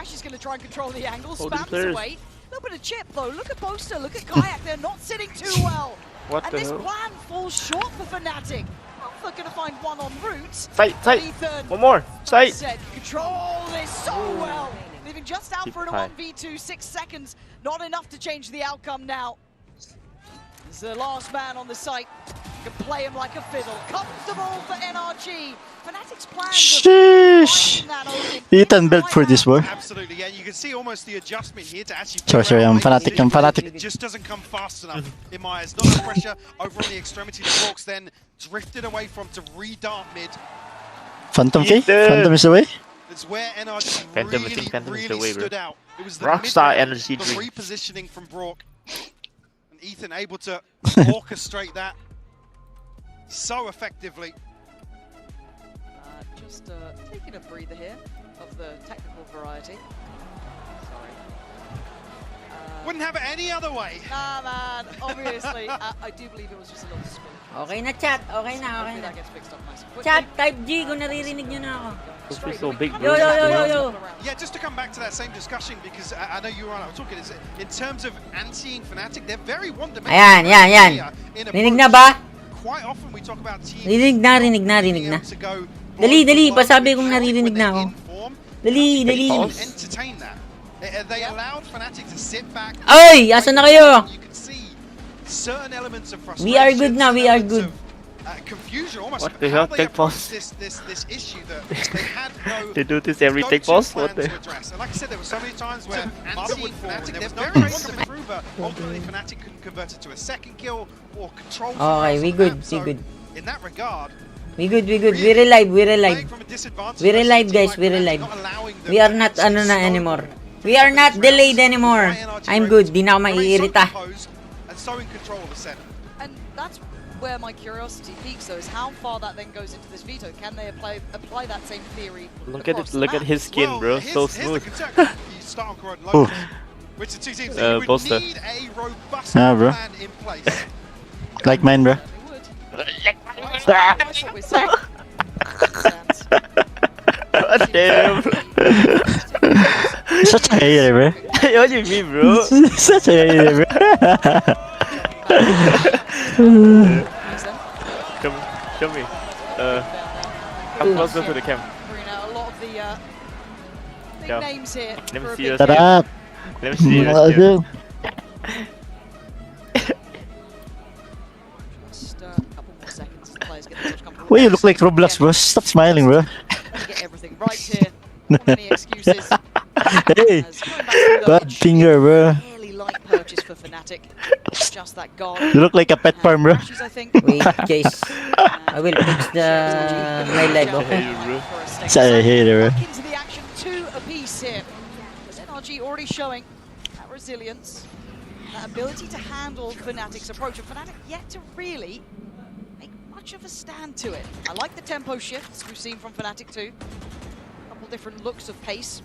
She's going to try and control the angle. Spams away. A little bit of chip though. Look at Poster. Look at Kayak. They're not sitting too well. What the this hell? plan falls short for Fnatic. They're going to find one on route. Sight. Ethan, One more. Sight. Control this so well. Leaving just out for a 1v2. 6 seconds. Not enough to change the outcome now. This is the last man on the site. You can play him like a fiddle. Comfortable for NRG. Fnatic's plans. Sheesh. Ethan built for this boy. Absolutely, yeah. You can see almost the adjustment here to actually. Sorry, I'm Fnatic. It just doesn't come fast enough in my eyes. Not the pressure over on the extremity. The Hawks then drifted away from to re-dart mid. Phantom K? Phantom is away? It's where NRG Phantom really stood out. It was the Rockstar mid-range, energy the drink. repositioning from Brock. And Ethan able to orchestrate that so effectively. Just taking a breather here of the technical variety. Sorry. Wouldn't have it any other way. Nah, man. Obviously, I do believe it was just a little spin. Okay na chat, okay na. That gets fixed up nice and quickly. Chat, type G kung naririnig nyo na ako. So big, Yo. Yeah, just to come back to that same discussion, because I know you were talking, is in terms of anti-ing Fnatic, they're very one-dimensional. Ayan. Rinig na ba? Quite often we talk about teams. Rinig na. Dali, pasabi kong naririnig na ako. Dali. Entertain that. They allowed Fnatic to sit back. Ay, asan na kayo? You can see certain elements of frustration. We are good now, we are good. Confusion almost. What the hell? Take pause. This issue that they had no. They do this every take pause? What the? And like I said, there were so many times where anti Fnatic, there was no way coming through, but ultimately Fnatic couldn't convert it to a second kill or control. Okay, we good. In that regard. We good. We relive, guys. We relive. We are not anymore. We are not delayed anymore. I'm good. Di na ako maiirita. And so in control of the set. And that's where my curiosity peaks, though, is how far that then goes into this veto. Can they apply that same theory? Look at it. Look at his skin, bro. So smooth. You start on correct low. Which the two teams you would need a robust bro. plan in place. Like mine, bro. Damn. Such a hater, bro. What do you mean, bro? Such a hater, bro. Come, show me. Come closer to the cam. A lot of the big names here. Let me see your Shut skin. up. Let me see your skin. Just a couple more seconds. The players get the touch comfortable. Why you look like Roblox, bro? Stop smiling, bro. Get everything right here. Not many excuses. Hey, bad finger, bro. Fairly light purchase for Fnatic. Just that guard. You look like a pet farm, bro. I think. Wait, Chase. I will fix my live, okay? Such a hater, bro. Back into the action, 2 apiece here. There's NRG already showing that resilience, that ability to handle Fnatic's approach. And Fnatic yet to really make much of a stand to it. I like the tempo shifts we've seen from Fnatic too. A couple different looks of pace.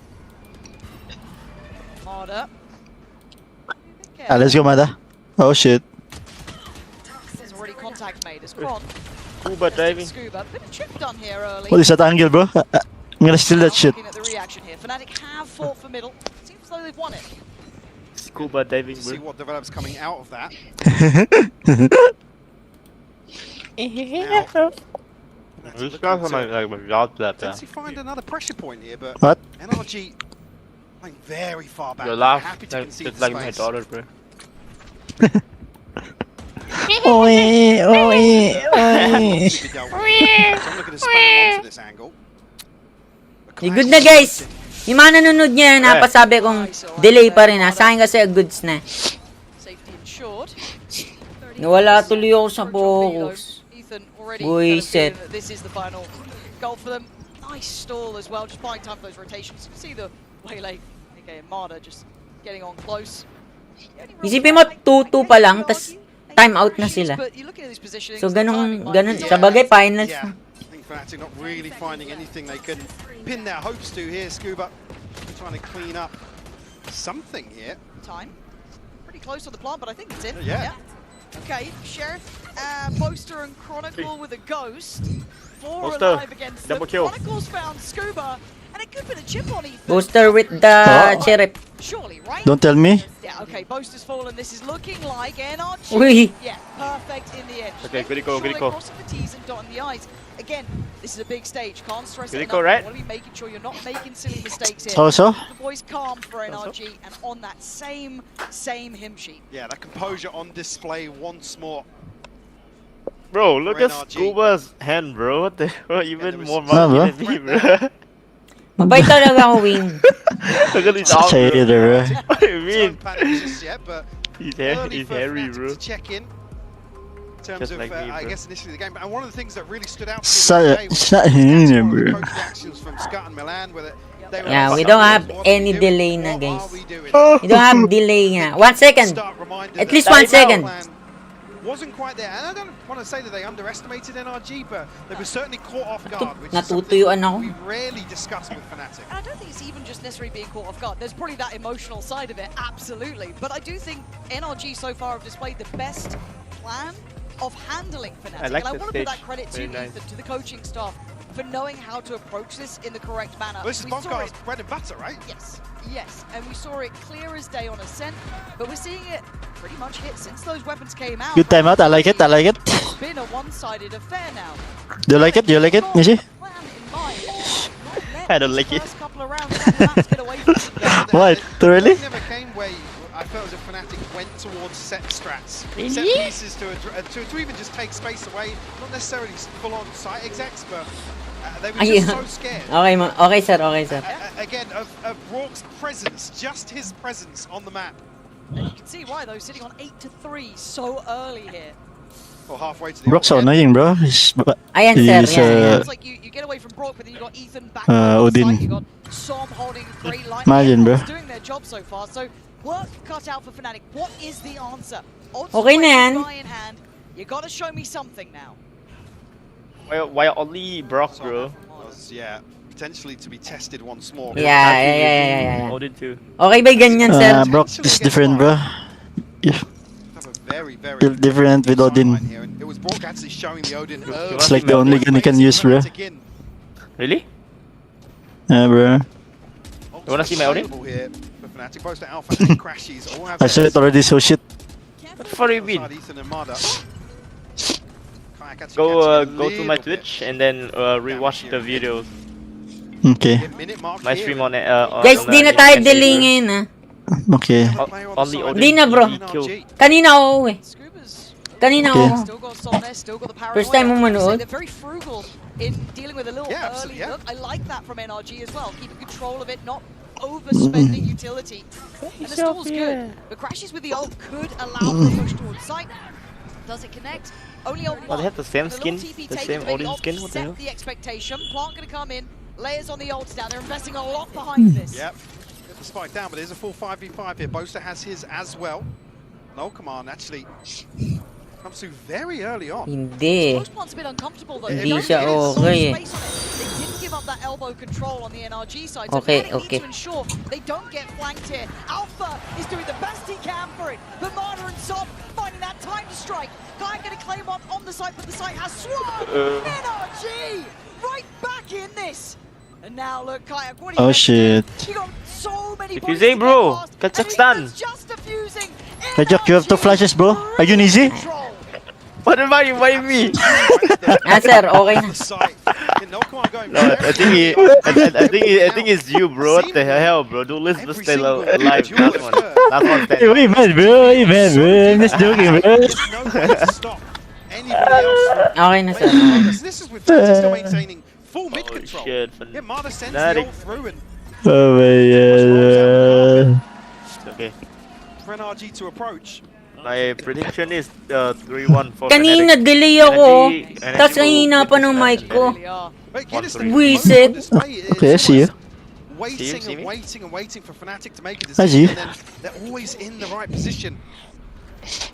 Harder. Let's go, Mada. Oh shit. There's already contact made as Kron. Scuba diving. Scuba. Bit of trip done here early. What is that angle, bro? I'm gonna steal that shit. Looking at the reaction here. Fnatic have fought for middle. Seems though they've won it. Scuba diving, See bro. what develops coming out of that. This guy's like without that. Let's find another pressure point here, but What? NRG playing very far back. Your laugh, Happy to concede it's the like my space. daughter, bro. Oi. So I'm looking to spam onto this angle. Good na, guys. Yung mga nanonood niya, napasabi kong delay pa rin, ha. Sa akin kasi goods na. Safety ensured. Nawala tuloy ako sa focus. Boy, set. This is the final goal for them. Nice stall as well, just buying time for those rotations. You can see the waylay, aka Marder, just getting on close. Isipin mo, 2-2 pa lang, tas time out na sila. So, ganun, sa bagay, finals. Yeah. I think Fnatic not really finding anything they can pin their hopes to here. Scuba trying to clean up something here. Time. Pretty close on the plant, but I think it's in. Yeah. Okay, Sheriff, Poster and Chronicle with a ghost. 4 Poster, alive against double them. kill. Chronicle's found Scuba, and And it could be a chip on Ethan. Booster with the Oh. cherry. Surely, right? Don't tell me. Yeah, okay, Boast has fallen. This is looking like NRG. Uy. Yeah, perfect in the end. Okay, good Making go, good sure go. they're crossing the T's and dotting the I's. Again, this is a big stage. Can't stress Good it go, enough. right? You want to be making sure you're not making silly mistakes here. Also, The boys calm for NRG and on that same hymn sheet. Yeah, that composure on display once more. Bro, look For at NRG. Scuba's hand, bro. What the hell? Even was more some monkey sort than of me, threat bro. Mabait talaga ako, Wing. Look at his such a arm, bro. hater, bro. What do you Don't mean? panic just yet, but He's early for hairy, Fnatic bro. to check in. In terms Just of, like me, I bro. guess, initially the game. And one of the things that really stood out to So- me today was it's not the him, coach bro. reactions from Scott and Milan, where they were Yeah, like, we don't have "What are we any doing? delay na, What guys. are we doing?" You don't have delay nga. 1 second. Start reminder At that least the 1 second. plan wasn't quite there, and I don't want to say that they underestimated NRG, but they were certainly caught off guard, which is something Natutuyuan ako. we rarely discuss with Fnatic. And I don't think it's even just necessarily being caught off guard. There's probably that emotional side of it, absolutely. But I do think NRG so far have displayed the best plan of handling Fnatic. I like and I the want to put that stage. credit to Very nice. Ethan, to the coaching staff, for knowing how to approach this in the correct manner. Well, this is We saw Boscar's it- bread and butter, right? Yes, and we saw it clear as day on Ascent, but we're seeing it pretty much hit since those weapons came out. Good timeout. I like it. I like it. It's been a one-sided affair now. Do you like it? Do you like it, Nishi? Plan in mind. Not let I don't these like it. first couple of rounds let the maps get away from them. What? Really? It never came where I felt as if Fnatic went towards set strats, Really? set pieces to even just take space away, not necessarily full-on site execs, but they were just so scared. Okay, okay, sir. Okay, sir. Again, of Rourke's presence, just his presence on the map. And you can see why, though, sitting on 8-3 so early here. Or halfway to the Brock's so end. annoying, bro. He's, Ayan, he's, sir. Yeah, It's like you get away from Brock, but then you got Ethan back Uh, on the Odin. side. You got Som holding great line. Imagine, bro. Everyone's doing their job so far. So work cut out for Fnatic. What is the answer? Odds Okay na yan. die in hand. You got to show me something now. Why only Brock, So, bro? was, yeah, potentially to be tested once more. Yeah. Odin too. Okay ba ganyan, sir? Brock is different, bro. Yeah. Have a very, very Feel different with Odin. timeline here, and it was Brock actually showing the Odin early. It's like the only gun he can use, bro. Really? Yeah, bro. You wanna see my Odin? Here for Fnatic, both the Alpha and Crashies all have I saw it already, so shit. What the fuck do you mean? Ethan and Mada. Kayak actually Go catching a go to my little Twitch bit. and then rewatch the videos. Okay. Yeah, minute mark My here. stream on Guys, on, di na in tayo NRG, delay bro. ngayon, ha? Okay. Another player on the Only side. Odin. Di na, bro. NRG. Kanina ako, eh. Scuba's Kanina Okay. ako. still got Som there, still got the paranoia. First time mo I have to say manood? They're very frugal in dealing with a little Yeah, early absolutely, yeah. look. I like that from NRG as well, keeping control of it, not overspending utility. And the stall's good, but Crashes with the ult could allow the push towards site. Does it connect? Only on Oh, they one. have the same The skin, little TP the taken same to make Odin ult skin. What the set hell? the expectation. Plant gonna come in, layers on the ults down. They're investing a lot behind this. Yep. Get the spike down, but there's a full 5v5 here. Boaster has his as well. No command actually comes through very early on. Hindi. Most Plant's a bit uncomfortable though. Hindi They don't siya get a lot of okay. space on it. They didn't give up that elbow control on the NRG side. So Okay, Fnatic okay. need to ensure they don't get flanked here. Alpha is doing the best he can for it. But Marder and Som finding that time to strike. Guy gonna claim one on the site, but the site has swung. NRG right back in this. And now look, Kayak, what do you Oh, meant to do? shit. You got so many Defusing, points to get bro. past, Kazakhstan. and Ethan's just defusing. Kajak, you have two flashes, bro. Are you easy? Control. What about you? Why me? Ah, sir, okay na. The site. No command going No, I think I think it's you, bro. What the hell, bro? Don't listen to stay alive. Last one. Last one. Hey, wait, man, bro. Hey, man, bro. I'm just joking, bro. There's no way to stop anybody else from Okay na, sir. making progress. This is with Fnatic still maintaining full mid Oh control. shit. Yeah, Marder sends the Fnatic. ult through, and Oh, my God. Okay. for NRG to approach. My prediction is 3-1 for Kanina, Fnatic. delay ako. Energy Tapos will kanina win pa this ng match. mic ko. Really are. But Guinness, One, the three. moment on display is Okay, I see you. Waiting See and me? waiting and waiting for Fnatic to make a I see decision, you. and then they're always in the right position. This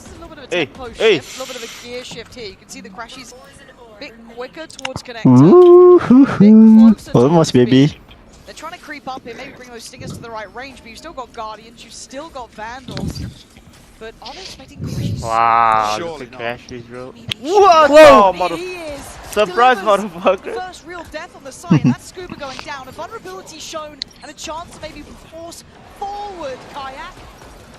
is a little bit of a Hey, tempo hey. shift, a little bit of a gear shift here. You can see the Crashies a bit quicker towards connector. Ooh, hoo, hoo. Almost, baby. They're trying to creep up here, maybe bring those stingers to the right range, but you've still got Guardians, you've still got Vandals. But are they expecting Crashies? Wow, Surely look not. at Crashes, bro. Maybe. What? Whoa. Oh, mother. He is Surprise, delivers motherfucker. the first real death on the site, and that's Scuba going down. A vulnerability shown and a chance to maybe force forward Kayak.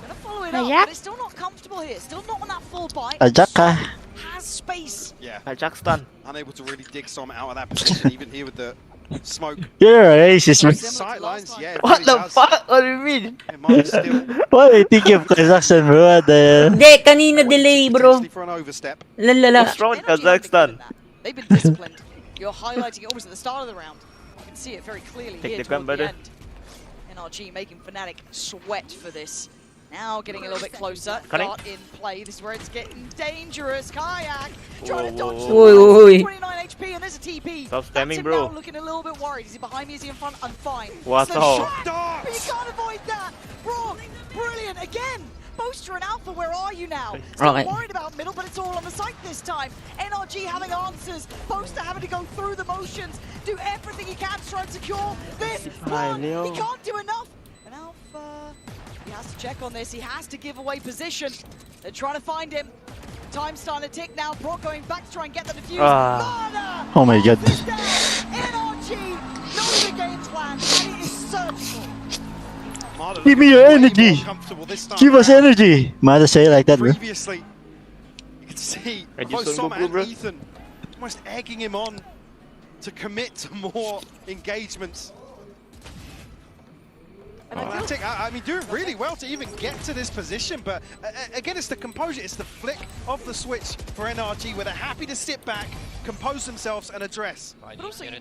Gonna follow it up, but it's still not comfortable here. Still not on that full bite. Ajak ka. Has space. Yeah, Jack stun. unable to really dig some out of that position, even here with the smoke. You're racist, bro. Sidelines, yeah. it What really the does. fuck? What do you mean? It might still What do you think of Kazakhstan, bro? What the... Hindi, kanina delay, bro. potentially for an overstep. Lalala. What's wrong with NRG haven't been good Kazakhstan? in that. They've been disciplined. You're highlighting it almost at the start of the round. You can see it very clearly Take here the gun, toward the brother. end. NRG making Fnatic sweat for this. Now getting a little bit closer. Cutting. Dart in play. This is where it's getting dangerous. Kayak trying to Whoa, dodge. whoa, the whoa. blast. Oi, oi. 29 HP and there's a TP. Stop That's spamming, him bro. now looking a little bit worried. Is he behind me? Is he in front? I'm fine. What It's the- shot, Darts! but you can't avoid that. Bro, brilliant again. Boaster and Alpha, where are you now? Still Okay. worried about middle, but it's all on the site this time. NRG having answers. Boaster having to go through the motions, do everything he can to try and secure this one. Leo. He can't do enough. And Alpha, he has to check on this. He has to give away position. They're trying to find him. Time's starting to tick now. Brock going back to try and get the defuse. Mana! Oh my god. This down. NRG knows the game plan, and it is surgical. Marder Give me looking your way energy. more comfortable this time Give us around. energy. Mother say it like that, bro. Previously, you could see And both you Som son, and bro. Ethan almost egging him on to commit to more engagements. And I feel Fnatic, I mean, doing really well to even get to this position, but again, it's the composure, it's the flick of the switch for NRG, where they're happy to sit back, compose themselves, and address. But also, you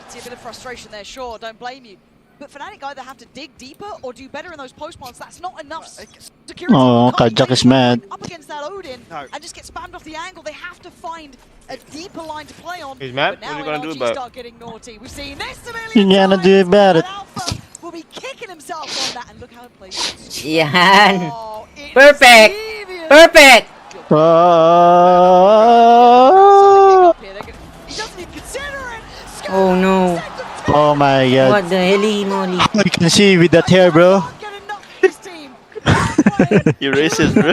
see a bit of frustration there, sure, don't blame you. But Fnatic either have to dig deeper or do better in those post plants. That's not enough security. Oh, You can't Kajak be is mad. up against that Odin No. and just get spammed off the angle. They have to find a deeper line to play on. He's mad? But now What are you gonna do NRG about it? start getting naughty. We've seen this a You million gonna times. do about it? And Alpha will be kicking himself on that. And look how it plays. Yan. Oh, it's Perfect. devious. Perfect. Oh. He doesn't even consider it. Oh, no. Oh my god. What the hell, moly? You can see with that hair, bro. Can't get enough of this team. You racist, bro.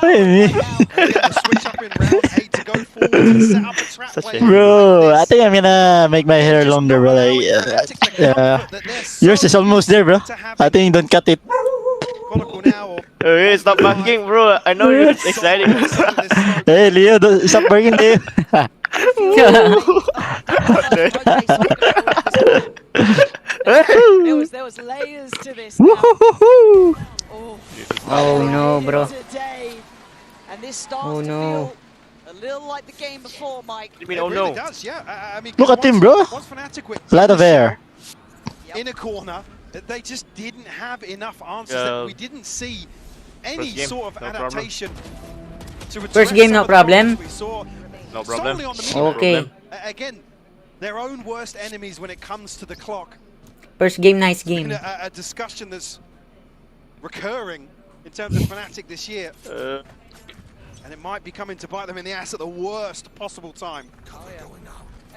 Again, the switch up in round 8 to go forward and set up a trap Such a- play. Bro, I Like think I'm gonna make my hair this. longer, bro. Like, yours is almost there, bro. I think don't cut it. Chronicle now or Hey, stop backing, bro. I know you're excited. Hey, Leo, stop barking, Leo. There was layers to this. Now. Woo-hoo-hoo-hoo. Oh, Oh, no, bro. today. And this starts Oh, to no. feel a little like the game before, Mike. You mean, It oh really no. does, yeah. I mean, Look at him, once- bro. Once Fnatic were Lot of air. in a corner, they just didn't have enough answers. Yeah. That we didn't see any First game, sort of no problem. adaptation to address First game, some no of the problem. problems we saw No solely problem. on the middle. Okay. Again, their own worst enemies when it comes to the clock. First game, nice In game. a discussion that's recurring in terms of Fnatic this year, and it might be coming to bite them in the ass at the worst possible time. Oh, yeah.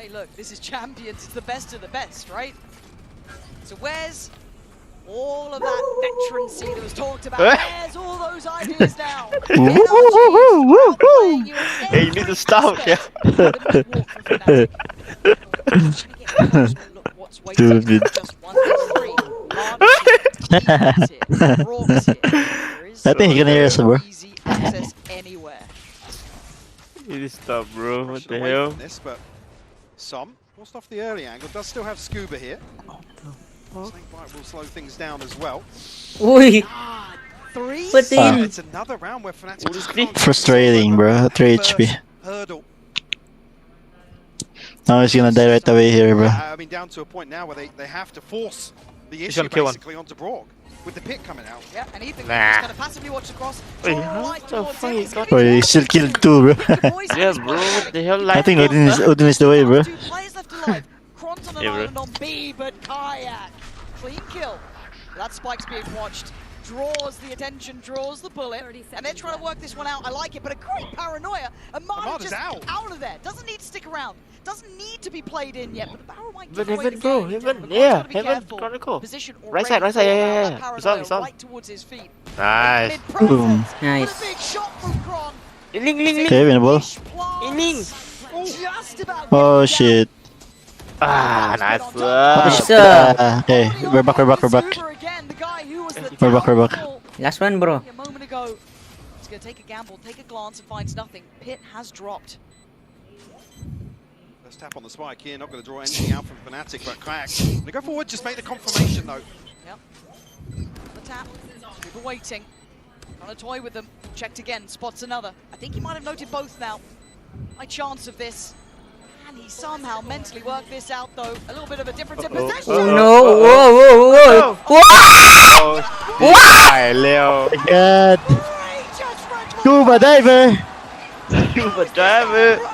Hey, look, this is Champions. It's the best of the best, right? So where's all of that veterancy that was talked about? Where's all those ideas now? Woo-hoo-hoo-hoo-hoo. Hey, you need to stop, yeah. Stupid. I think he can hear us, bro. Easy access anywhere. You need to stop, bro. What Rushing the away hell? from this, but Som, forced off the early angle, does still have Scuba here. Snakebite will slow things down as well. Uy, God, 3 Put Yeah, in. it's another round where Fnatic just Frustrating. can't get Frustrating, over bro. that 3 first HP. hurdle. Now he's gonna die right away here, bro. I mean, down to a point now where they have to force the issue gonna kill him. basically onto Brock with the pick coming out. Yeah, and Ethan Nah. just kind of passively watch across. Wait, Draw how right the towards fuck him. he He's got- gonna Oh, be he still killed 2, bro. the boys Yeah, have bro. his What the hell? I think Like, Odin is the way, bro. 2 players left alive. Kron's on an Yeah, bro. island on B, but Kayak. Clean kill. That spike's being watched. Draws the attention, draws the bullet, and they're trying to work this one out. I like it, but a great paranoia. Amada Amada's just out. of there. Doesn't need to stick around. Doesn't need to be played in yet, but the barrel might But give away Heaven, the bro, game. Heaven, But Kron's yeah, gotta be Heaven, careful. Chronicle. Position Right side, right side, already yeah, for yeah, that yeah. He's on, paranoia he's on. right towards his feet. Nice. Mid-process. Boom. What Nice. a big shot from Kron. Ling, ling, ling. Okay, winnable. Ling. Just about Oh getting down. shit. Ah, nice Nice. one. Okay, we're back. Scuba again, the guy who was the We're back. downfall Last one, bro. a moment ago. He's going to take a gamble, take a glance, and finds nothing. Pit has dropped. Let's tap on the spike here. Not going to draw anything out from Fnatic, but Kayak. They go forward, just make the confirmation though. Yep. The tap. Scuba waiting. Trying to toy with them. Checked again. Spots another. I think he might have noted both now. High chance of this. Can he somehow mentally work this out though? A little bit of a difference in possession. Oh no! Whoa! Whoa! Hi, Leo. God. Just Scuba diver. Scuba diver.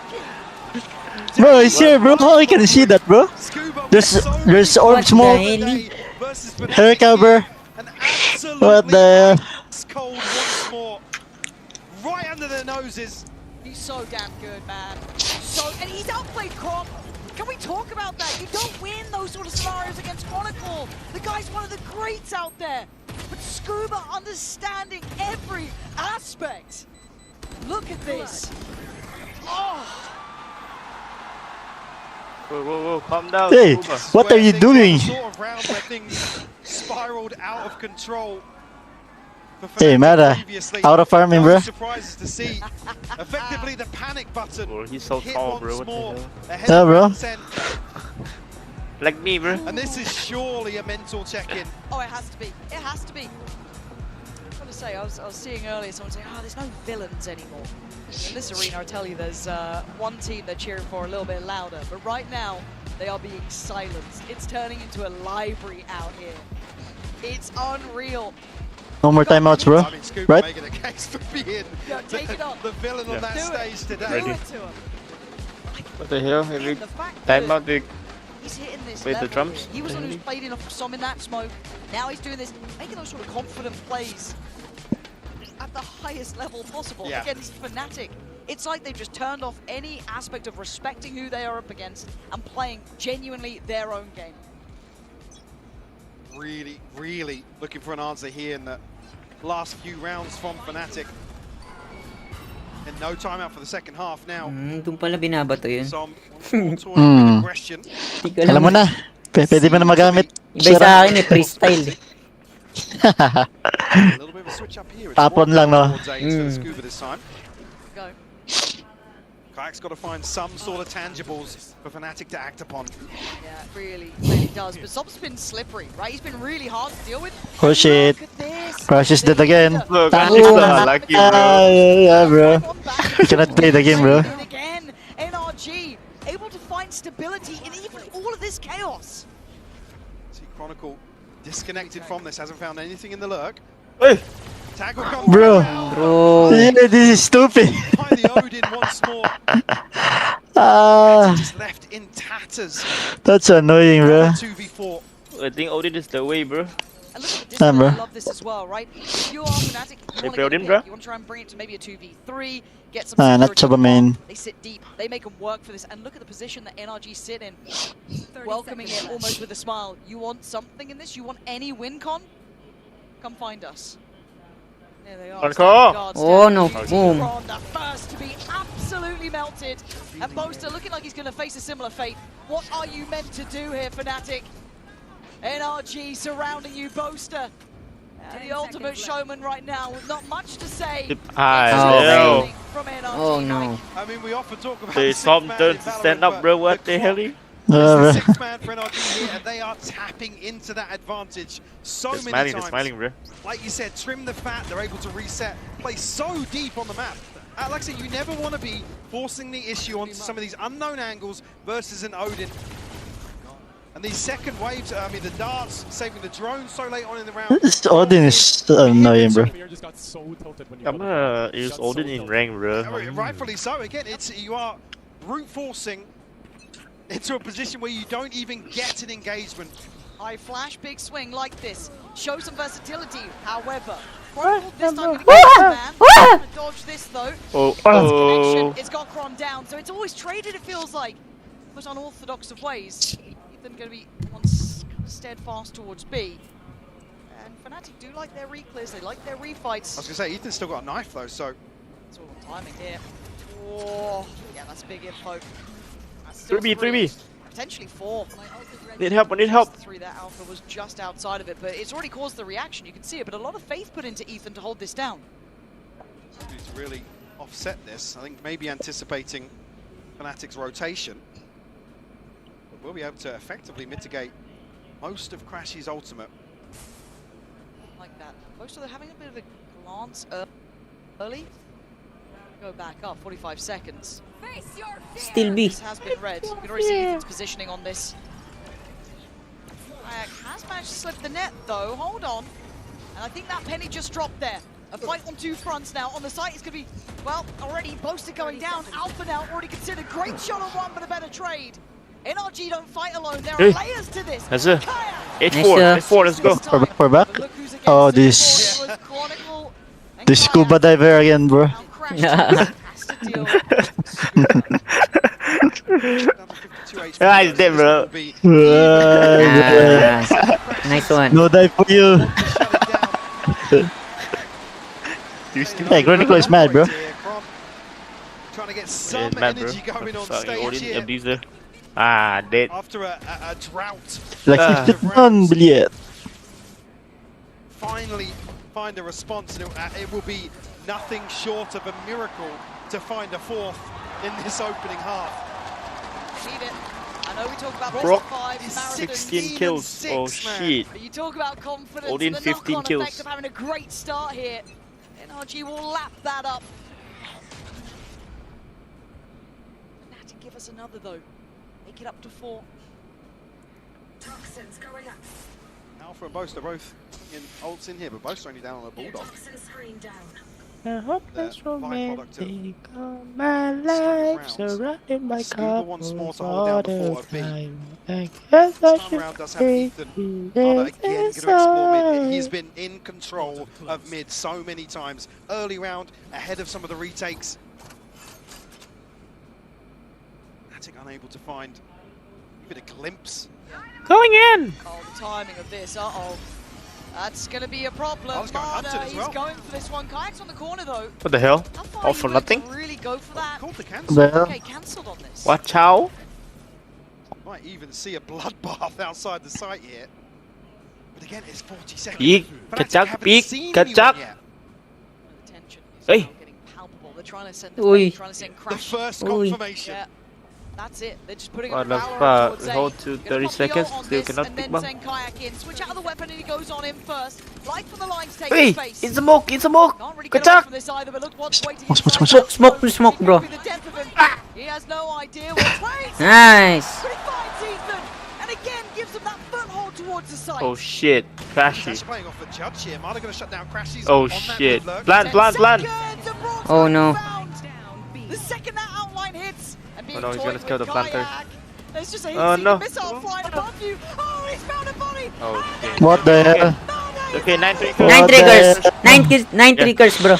Bro, he's here, bro. How I can see that, bro? Scuba There's orb What smoke. the hell? versus Hair cover. An absolutely What the? ice cold once more. Right under their noses. He's so damn good, man. And he's outplayed Crom. Can we talk about that? You don't win those sort of scenarios against Chronicle. The guy's one of the greats out there. But Scuba understanding every aspect. Look at this. Oh, Whoa, calm down. Hey, Scuba. what are you doing? Sort of round where things spiraled out of control. for Hey, Fnatic Mara, previously. out of farming, No bro. surprises to see. Effectively, the panic button Bro, he's so hit tall, once bro. What the more hell? ahead Yeah, of bro. round 10. Like me, bro. And this is surely a mental check-in. oh, it has to be. It has to be. I've got to say, I was seeing earlier someone saying, oh, there's no villains anymore. In this arena, I tell you, there's one team they're cheering for a little bit louder. But right now, they are being silenced. It's turning into a library out here. It's unreal. No more timeouts, bro. I mean, Scuba Right? making a case for being Yeah, take it on. the villain on that Do stage it. today. Do it to him. What the hell? And Every the fact time that out, big. he's hitting this Wait, the level. drums? He was the one who's played enough some in that smoke. Now he's doing this, making those sort of confident plays at the highest level possible Yeah. against Fnatic. It's like they've just turned off any aspect of respecting who they are up against and playing genuinely their own game. Really, really looking for an answer here in the last few rounds from Fnatic. And no timeout for the second half now. Doon pala binabato yun. Some tournament aggression. Di ko alam. Alam mo na. Pwede mo na magamit. Iba sa akin eh, freestyle eh. A little bit of a switch up here. It's Tapon more lang, no? towards A instead of Scuba this time. Go. Kayak's got to find some sort of tangibles for Fnatic to act upon. Yeah, it really, really does. But Zob's been slippery, right? He's been really hard to deal with. Oh shit. Look at this. Crash is dead again. Look, Tago Crash is na. lucky, bro. Yeah, bro. You cannot play the game, bro. Again, NRG able to find stability in even all of this chaos. See Chronicle disconnected from this, hasn't found anything in the lurk. Hey, Tag will come Bro. around. Bro. Yeah, this is stupid. Find the Odin once more. Ah, Just left in tatters. that's annoying, bro. 2v4. I think Odin is the way, bro. And look at the Damn, discipline, bro. I love this as well, right? If you are Fnatic, you Hey, want build to him, bro. You want to try and bring it to maybe a 2v3, get some Ah, not security Chaba on main. top. They sit deep, they make them work for this, and look at the position that NRG sit in. Welcoming it almost with a smile. You want something in this? You want any win con? Come find us. There they are. On standing call. guard, Oh, standing no. guard. Boom. Ron, the first to be absolutely melted. And Boaster looking like he's going to face a similar fate. What are you meant to do here, Fnatic? NRG surrounding you, Boaster. The ultimate showman right now with not much to say. Ah, It's Leo. amazing from NRG, Oh no. Mike. I mean, we often talk about They the Tom six-man turns in to Valorant, stand up, but bro. What the hell? clock Yeah, is bro. the sixth man for NRG here, and they are tapping into that advantage so They're many smiling, they're times. smiling, bro. Like you said, trim the fat, they're able to reset, play so deep on the map. Like I said, you never want to be forcing the issue onto some of these unknown angles versus an Odin. And these second waves, I mean, the darts saving the drones so late on in the round. This Odin is annoying, bro. I'm gonna use Odin in rank, bro. Rightfully so. Again, you are brute forcing into a position where you don't even get an engagement. High flash, big swing like this. Show some versatility, however. Chronicle this time gonna get the man. Gonna dodge this though. Oh, Connection, it's got Cron down, so it's always traded, it feels like. Most unorthodox of ways. Ethan gonna be steadfast towards B. And Fnatic do like their reclears, they like their I was refights. going to say, Ethan's still got a knife though, so It's all timing here. Oh, yeah, that's big info. That's still 3B. Potentially 4. Need help, I need help. 3, that Alpha was just outside of it, but it's already caused the reaction. You can see it, but a lot of faith put into Ethan to hold this down. To really offset this, I think maybe anticipating Fnatic's rotation, but we'll be able to effectively mitigate most of Crash's ultimate. Like that. Most of them having a bit of a glance early. Go back up, 45 seconds. Still B. This has been read. You can already see Ethan's positioning on this. Has managed to slip the net though, hold on. And I think that penny just dropped there. A fight on 2 fronts now. On the site, it's going to be, well, already posted going down. Alpha now already considered. Great shot on 1, but a better trade. NRG don't fight alone. There are layers to this. That's it. Kaya. 8-4, 8-4, let's go. We're back. But look who's against Oh, it. this- It was Chronicle and This Kaya. scuba diver again, bro. Now Crash has to deal Ah, he's dead, bro. Nice one. No dive for you. Hey, Chronicle is mad, bro. Trying to get Yeah, some it's mad, bro. energy going on Fucking stage Odin here abuser. Ah, dead. after a drought. Like 50 billion. Finally find a response, and it will be nothing short of a miracle to find a 4th in this opening half. Need it. I know we talk about Brock, best of 5, Marathon, 16 kills. 6, Oh, man. shit. but you talk about confidence Odin, and the 15 knock-on kills. effect of having a great start here. NRG will lap that up. Fnatic give us another though. Make it up to 4. Toxins going up. Alpha and Boast are both in ults in here, but Boast are only down on a Bulldog. Toxin screen down. I hope that's romantic of my life, surrounded by Scuba wants more to hold down the 4 of B. I guess This time around does have Ethan Carter again going to explore mid. He's been in control of mid so many times. Early round, ahead of some of the retakes. Fnatic unable to find even a glimpse. Going in. Oh, the timing of this. Uh-oh. That's going to be a problem. Oh, he's going hunted as well. He's going for this one. Kayak's on the corner though. What the hell? How far All are you for willing to nothing? really go for that? Called the cancel. The hell? Okay, cancelled on this. Watch out. Might even see a bloodbath outside the site here. But again, it's 40 seconds. Peek, Fnatic kacak, haven't peek, seen kacak. anyone yet. The tension is Hey. now getting palpable. They're trying to send the Oi. trying to send The Crash. first Oi. confirmation. Yeah, that's it. They're just putting What a the power fuck? towards A. Hold to Gonna 30 pop the seconds, ult on still this cannot and pick then one. send Kayak in. Switch out of the weapon and he goes on him first. Light from the lines take Hey, space. it's a smoke, it's a smoke. Can't really get away Kacak. from this either, but look what's waiting Smoke, inside. smoke, smoke, bro. It could be the death of him. He has no idea what waits. Nice. But he finds Ethan and again gives him that foothold towards the site. Oh shit, Crashy. That's playing off the judge here. Mada going to shut down Crashies. Oh on that shit. mid lurk. Plan, plan, plan. Seconds, and Brock's Oh, been no. found. The second that outline hits and being Oh, no, he's toyed gonna kill with the planter. Kayak. There's just a Oh, heat-seeking no. missile flying above you. Oh, he's found a body. Oh shit. What the hell? Okay, 9 3 What 9 the triggers. hell? 9 triggers, bro.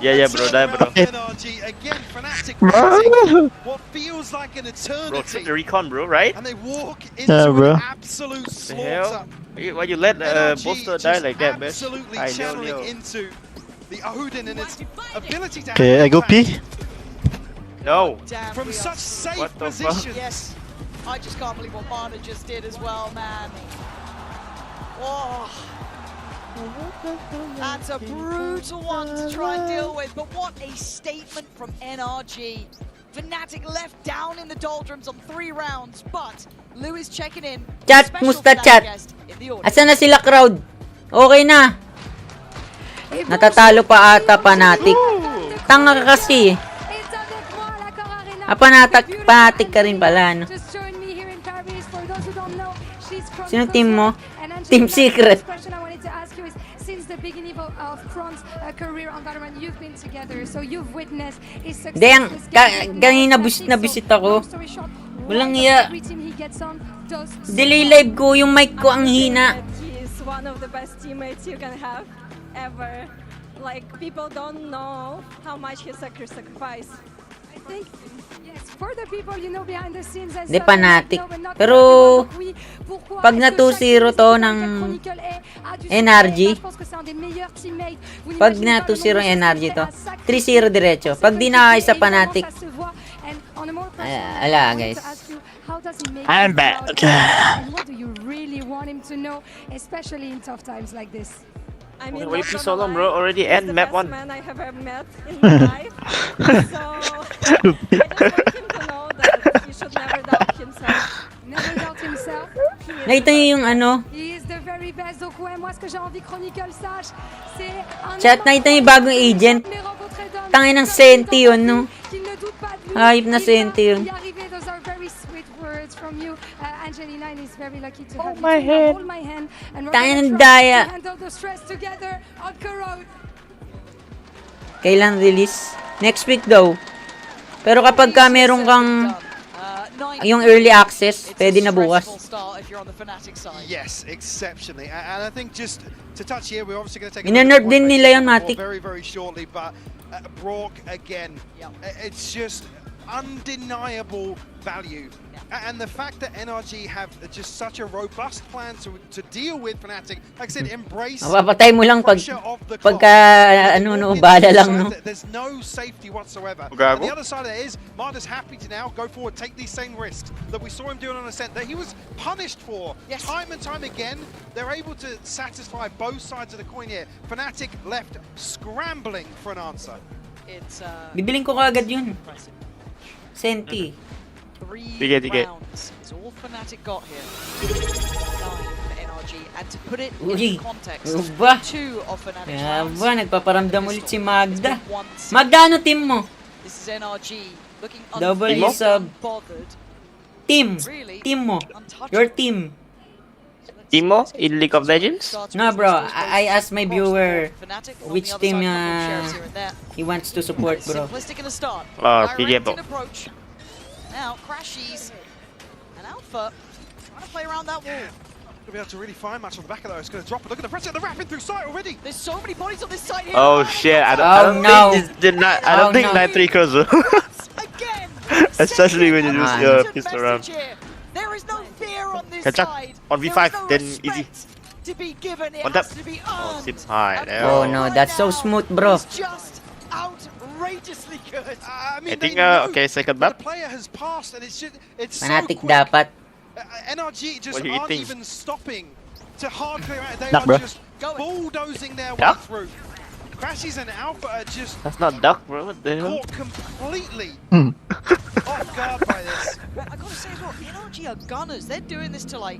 Yeah, bro, die, bro. NRG again, Fnatic waiting what feels like an Bro, eternity. took the recon, bro, right? And they walk into Yeah, bro. an absolute The hell? slaughter. Why you let NRG Bolster just die like that, man? absolutely I know, channeling yo. into the Odin and its ability to Okay, I go P. No. Damn, from we are such safe What the fuck? positions. Yes, I just can't believe what Mana just did as well, man. Oh, that's a brutal one to try and deal with, but what a statement from NRG. Fnatic left down in the doldrums on 3 rounds, but Lewis checking in. Chat, Special musta Fnatic chat? guest in the audience. Asan na sila, crowd? Okay na. Natatalo pa ata Fnatic. Tanga ka kasi. Panatic ka rin pala, no? Sino team mo? Team Secret. Since the beginning of Kron's career on Valorant, you've been together, so you've witnessed his success. Dayang, with getting kanina more busit na tactics. busit So, ako. long story short, Walang right iya. every team he gets on does so Delay well. live ko, yung mic ko ang hina. He is one of the best teammates you can have ever. Like, people don't know how much he sacrificed I think, yes, for the people, you know, behind the scenes and Di stuff, Fnatic. no, but not Pero, oui, pourquoi pag est-ce na que 2-0 chaque to team ng Chronicle a du NRG. succès? Je pense que c'est un des meilleurs teammates. Vous Pag n'imaginez na pas le 2-0 nombre de NRG choses to, qu'il fait à 3-0 diretso. sacrifier Pag di na sa évidemment, Fnatic, ça se voit. And on a more personal note, ala, I wanted guys. to ask you, how does he make I'm you back. proud? And what do you really want him to know, especially in tough times like this? I mean, Wait not for gonna so long, lie, bro. Already he's end the map best 1. man I have ever met in my life. So I just want him to know that he should never doubt himself. Never doubt himself. He is nakita the niyo best yung man. ano, He is the very best. Donc ouais, moi ce que j'ai envie que Chronicle sache, c'est un Chat, homme nakita niyo yung bagong incroyable, agent. jamais rencontré d'homme Tangin ng comme Senti lui yun, dans no? la vie, qu'il ne doute pas de lui. Hype na Il Senti va yun. y arriver. Those are very sweet words from you, Angelina, and he's very lucky to have you. my So now head. hold my hand, and we're Tangin ng gonna try daya. to handle the stress together on Corona. kailan release? Next week daw. Pero kapag ka meron kang yung early access, pwede na bukas. Yes, exceptionally. And I think just to touch here, we're obviously going to take Ina-nerf din nila yun, Matic. very, very shortly, but Brock again, it's just undeniable value. And the fact that NRG have just such a robust plan to deal with Fnatic, like I said, embrace Mapapatay mo lang pag pressure of the pagka clock. ano no, bala lang no. There's no safety whatsoever. Gago. And the other side of it is, Marta's happy to now go forward, take these same risks that we saw him doing on Ascent, that he was punished for time and time again. They're able to satisfy both sides of the coin here. Fnatic left scrambling for an answer. It's Bibiling ko kagad yun. Senti. 3 Sige. rounds is all Fnatic got here. 9 for NRG, and to put it Uy, in context, ba? 2 of Fnatic's Kaya rounds. ba, nagpaparamdam ulit si Magda. Once. Magda, ano team mo? This is NRG looking Double unfazed, sub. unbothered. Team. Really? Team mo. Untouchable. Your team. Timo in League of Legends? No, bro. I asked my viewer which team he wants to support, bro. Simplistic in the start. PJ Directed approach. Now Crashies and Alpha trying to play around that wall. Gonna be able to really find much on the back of that. It's gonna drop it. Look at the pressure. They're wrapping through sight already. There's so many bodies on this side here. Oh shit! I Oh, don't no. think this did not. I don't Oh, think no. 9-3 goes. Again. Especially when you Second use and your third pistol message round. here. There is no fear on this Catch up side. on There V5, is no then respect easy. to be given. It On has tap. to be Oh, earned. zip high. And Oh, right no, that's so now smooth, bro. is just outrageously good. I mean, I think they know okay, second the map. player has passed, and it's so Fnatic quick. dapat. NRG just What do you aren't think? even stopping to hard clear out. They Duck, are bro. just bulldozing their way Duck? through. Crashies and Alpha are just That's not duck, bro. What the hell? caught completely Hmm. off guard by this. But I gotta say as well, NRG are gunners. They're doing this to like.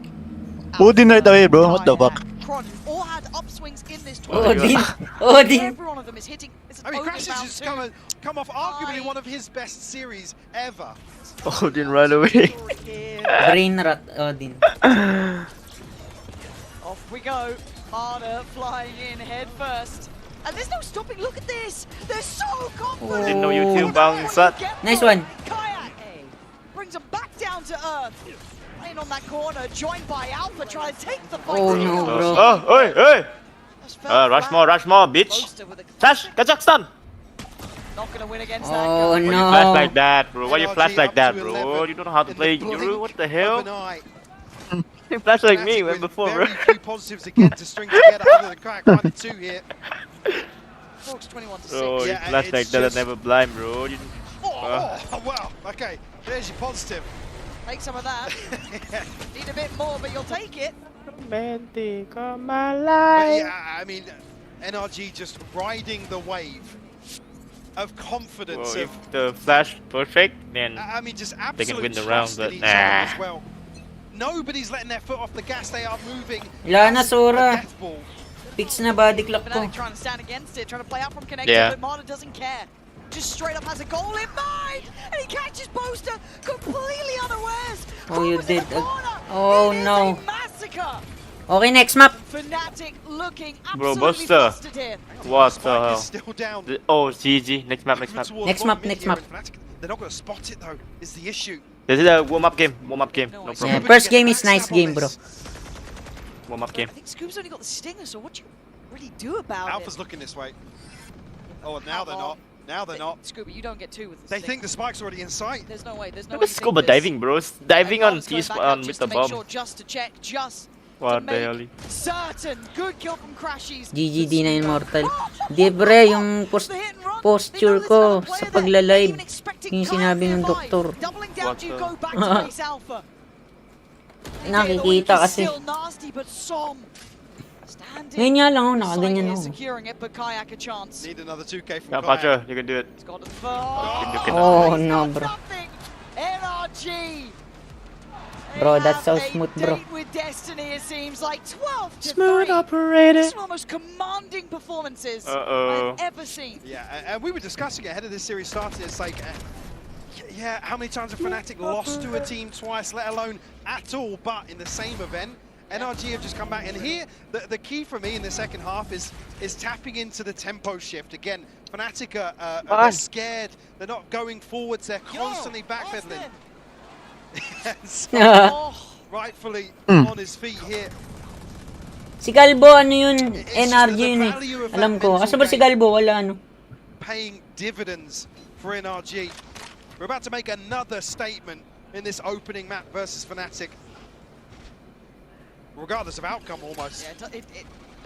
Odin right away, bro. What the fuck? Kron all had upswings in this Oh, tournament. Odin. Every one of them is hitting. It's I mean, Odin Crashies round has two. come off arguably one of his best series ever. Oh, didn't run away. Here. Brain rot, Odin. Off we go. Harder flying in head first. And there's no stopping. Look at this. They're so confident. Didn't know you two bounce What up. you get Nice for one. it. Kayak brings them back down to earth. Playing on that corner, joined by Alpha, trying to take the fight. Oh, to the no, end. bro. Oh, oi, oi! Just fell Rush flat. more, bitch! Boaster with a Flash, Kazakhstan! not gonna win against Oh, that. Why you no. flash like that, bro? Why you NRG flash like up that, to bro? 11 You don't know how to in play the blink Juru? What the of hell? an eye. You flash like me Fnatic when with before, bro. very few positives again to string together other than Crack 1-2 here. Folks 21 to 6. Bro, you Yeah, flash it's like that and just- never blind, bro. You... Oh, wow. Okay, there's your positive. Take some of that. Need a bit more, but you'll take it. Romantic of my But life. yeah, I mean, NRG just riding the wave of confidence. Well, Of, if the flash perfect, then I mean, just They absolute can win the round, trust in but each other nah. as well. Nobody's letting their foot off the gas. They are moving. Wala na, as a Sora. death ball. Fix na body clock ko. Fnatic trying to stand against it, trying to play out from connector, Yeah. but Marta doesn't care. Just straight up has a goal in mind, and he catches Boaster completely unawares. Oh, you Crawls in did. the corner. Oh, It is no. a massacre. Okay, next map. Fnatic looking Bro, absolutely Boaster. flustered here. What the Spike hell? is still down. Oh, GG. Next map, next map. Towards Next bottom map, mid next here, map. and Fnatic, they're not going to spot it though. Is the issue. This is a warm-up game. Warm-up game. No, No it's- problem. Yeah, first game is nice game, bro. Warm-up game. I think Scoop's only got the stinger, so what do you really do about Alpha's it? looking this way. Oh, and now they're Uh-oh. not. Now they're not. Scuba, you don't get two with the They stick. think the spike's already in sight. There's no way. There's no Look way. at Scuba diving, bro. Diving on T spawn with just the to make bomb. sure, just to check, just What to the hell? make certain. Good kill from Crashies. GGD na Immortal. Di pre, yung posture ko sa pagla-live, yung sinabi ng doktor. Doubling down, What you the- go back to base alpha. Nakikita kasi. Still nasty, but Som standing. Ngayon nga lang ako, nakaganyan Slightly ako. securing it, but Kayak a chance. Need another 2K from Yeah, Kayak. Pacho, you can do it. It's got the You can- Oh, he's no, got bro. something. NRG. Bro, They that's so have a smooth, bro. date with destiny, it seems like 12 to Smooth 3. operator. This is one of the most commanding performances Uh-oh. I've ever seen. Yeah, and we were discussing it ahead of this series started. It's like, yeah, how many times have Fnatic lost to a team twice, let alone at all, but in the same event? NRG have just come back, and here the key for me in the second half is tapping into the tempo shift. Again, Fnatic are they're scared, they're not going forwards, they're constantly backpedaling. Yes, Oh, rightfully on his feet here. Si Galbo, ano yun? NRG yun eh. Alam ko. Asa ba si Galbo? Wala ano. Paying dividends for NRG. We're about to make another statement in this opening map versus Fnatic. Regardless of outcome, almost. yeah,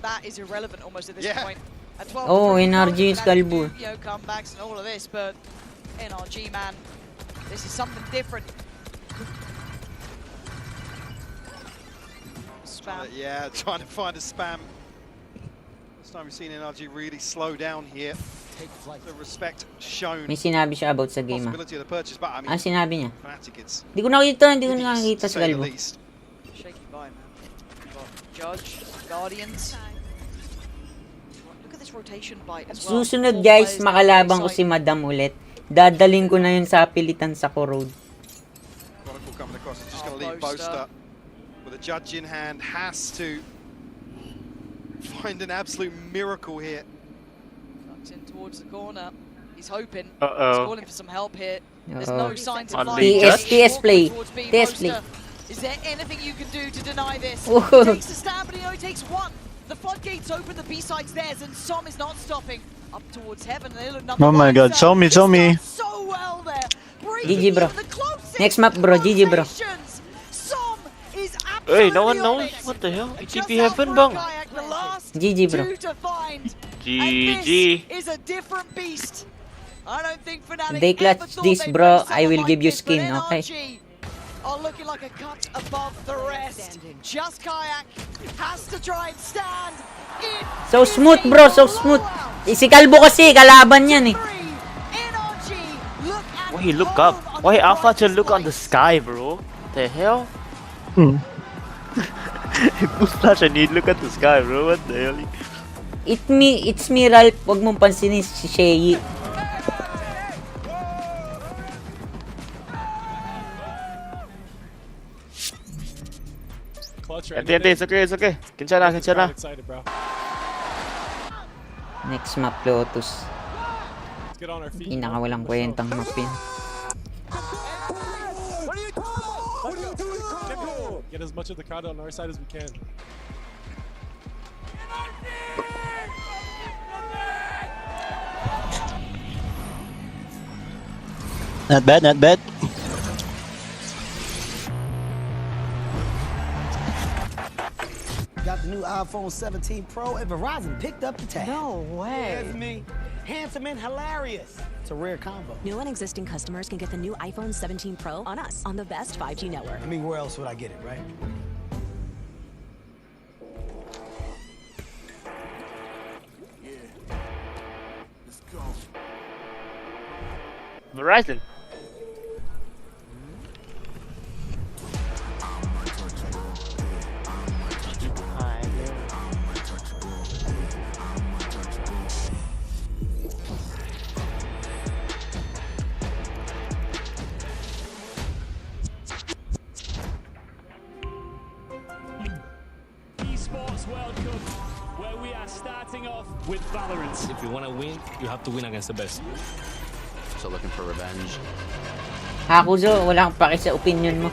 that is irrelevant almost at this Yeah. point. At 12 Oh, to 3, NRG is Fnatic Galbo. do, comebacks and all of this, but NRG, man, this is something different. Spam. Yeah, trying to find a spam. This time we've seen NRG really slow down here. The respect shown. May sinabi siya about sa game ah. Possibility of the purchase, but I mean, Ano sinabi niya? Fnatic, it's Hindi ko nakita hideous, si to say the Galbo. least. Shaky by, man. Got Judge, Guardians. Look at this rotation bite as well. Susunod 4 guys, players down makalabang ko the si Madam ulit. Dadaling ko na yun sa pilitan sa Corode. Chronicle coming across, is just Oh, going to leave Boaster. Boaster with a judge in hand. Has to find an absolute miracle here. Tucks in towards the corner. He's hoping. Uh-oh. He's calling for some help here. There's no signs of On life. B, TS, TS play. Towards B, TS Boaster. play. Is there anything you can do to deny this? Oh. He takes a stab, but he only takes one. The floodgates open, the B side's theirs, and Som is not stopping. Up towards heaven, and they look number Oh my one. god, show me, show me. So well there. GG, bro. Breaking even the closest Next map, bro. GG, bro. rotations. Som is Hey, no one absolutely on knows. it. What the hell? Just ETP out heaven, for bang. Kayak, the last GG, bro. two to find. GG. And this is a different beast. I don't think Fnatic They clutch ever thought this, they'd bro. bring I will someone give you like this, skin, but okay? NRG are looking like a cut above the rest. Just Kayak has to try and stand. It So is smooth, a bro. So smooth. blowout. Si Galbo kasi, kalaban yan eh. NRG, look at Why he look up? home on Why the Alpha to brightest look on the lights. sky, bro? The hell? Hmm. Mustache, I need look at the sky, bro. What the hell? It's me, Ralph. Huwag mong pansinin si Shay. Ente, it's okay, it's okay. Kinshana, kinshana. Excited, bro. Next map, Lotus. Let's get on our feet. Inakawalang kwentang map yun. Get as much of the crowd on our side as we can. Not bad, not bad. Got the new iPhone 17 Pro and Verizon picked up the tab. No way. That's me. Handsome and hilarious. It's a rare combo. New and existing customers can get the new iPhone 17 Pro on us on the best 5G network. I mean, where else would I get it, right? Verizon. Esports World Cup, where we are starting off with Valorant. If you want to win, you have to win against the best. So looking for revenge. Hakuzo, wala kang paki sa opinion mo.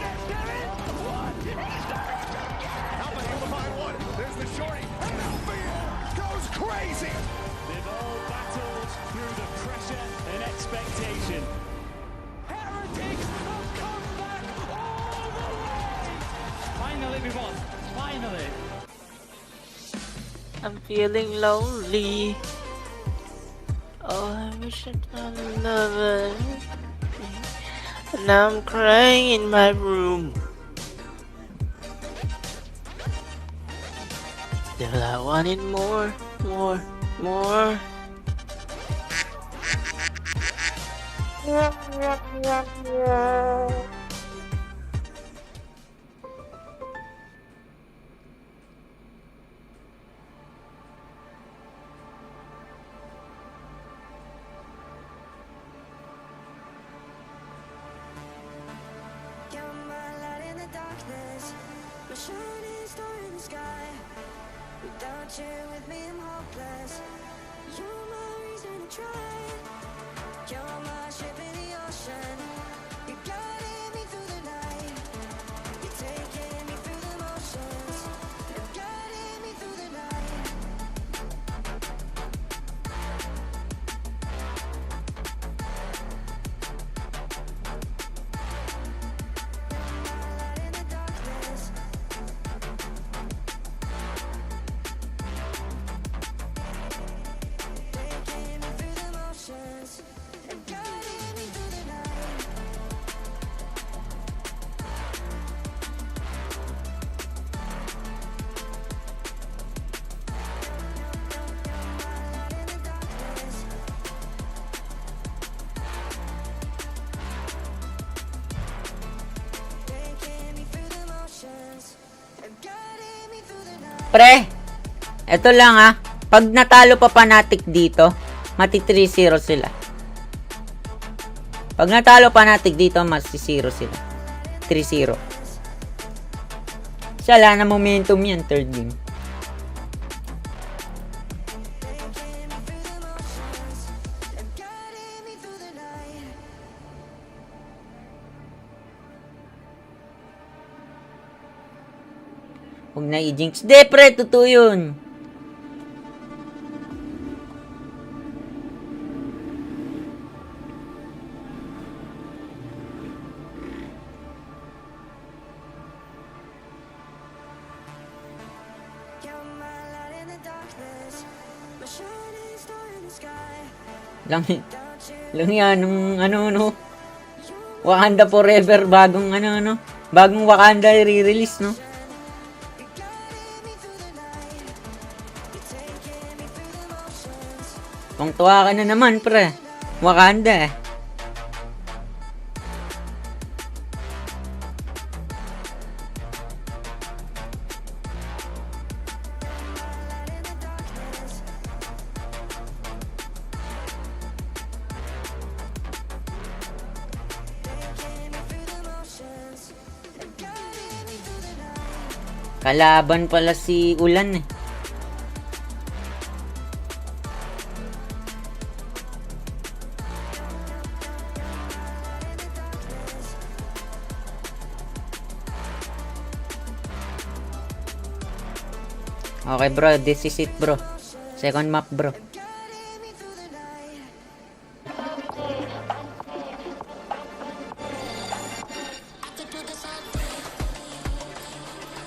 They've all battled through the pressure I'm feeling lonely. Oh, I wish I found a lover. And now I'm crying in my room. Still I wanted more, more, more. Without you with me, I'm hopeless. You're my reason to try. You're my ship in the ocean. You're guiding me through the night. You're taking me through the motions. You're guiding me through the night. In the darkness. Pre, eto lang ah. Pag natalo pa Fnatic dito, mati 3-0 sila. Pag natalo pa Fnatic dito, mati 0 sila. 3-0. Wala na momentum yan, third game. Huwag na i-jinx. De, pre, totoo yun. Lang yan, nung ano, Wakanda Forever, bagong bagong Wakanda i-release, no? Kung tuwa ka na naman, pre. Wakanda eh. Kalaban pala si Ulan eh. Okay bro, this is it bro. Second map bro.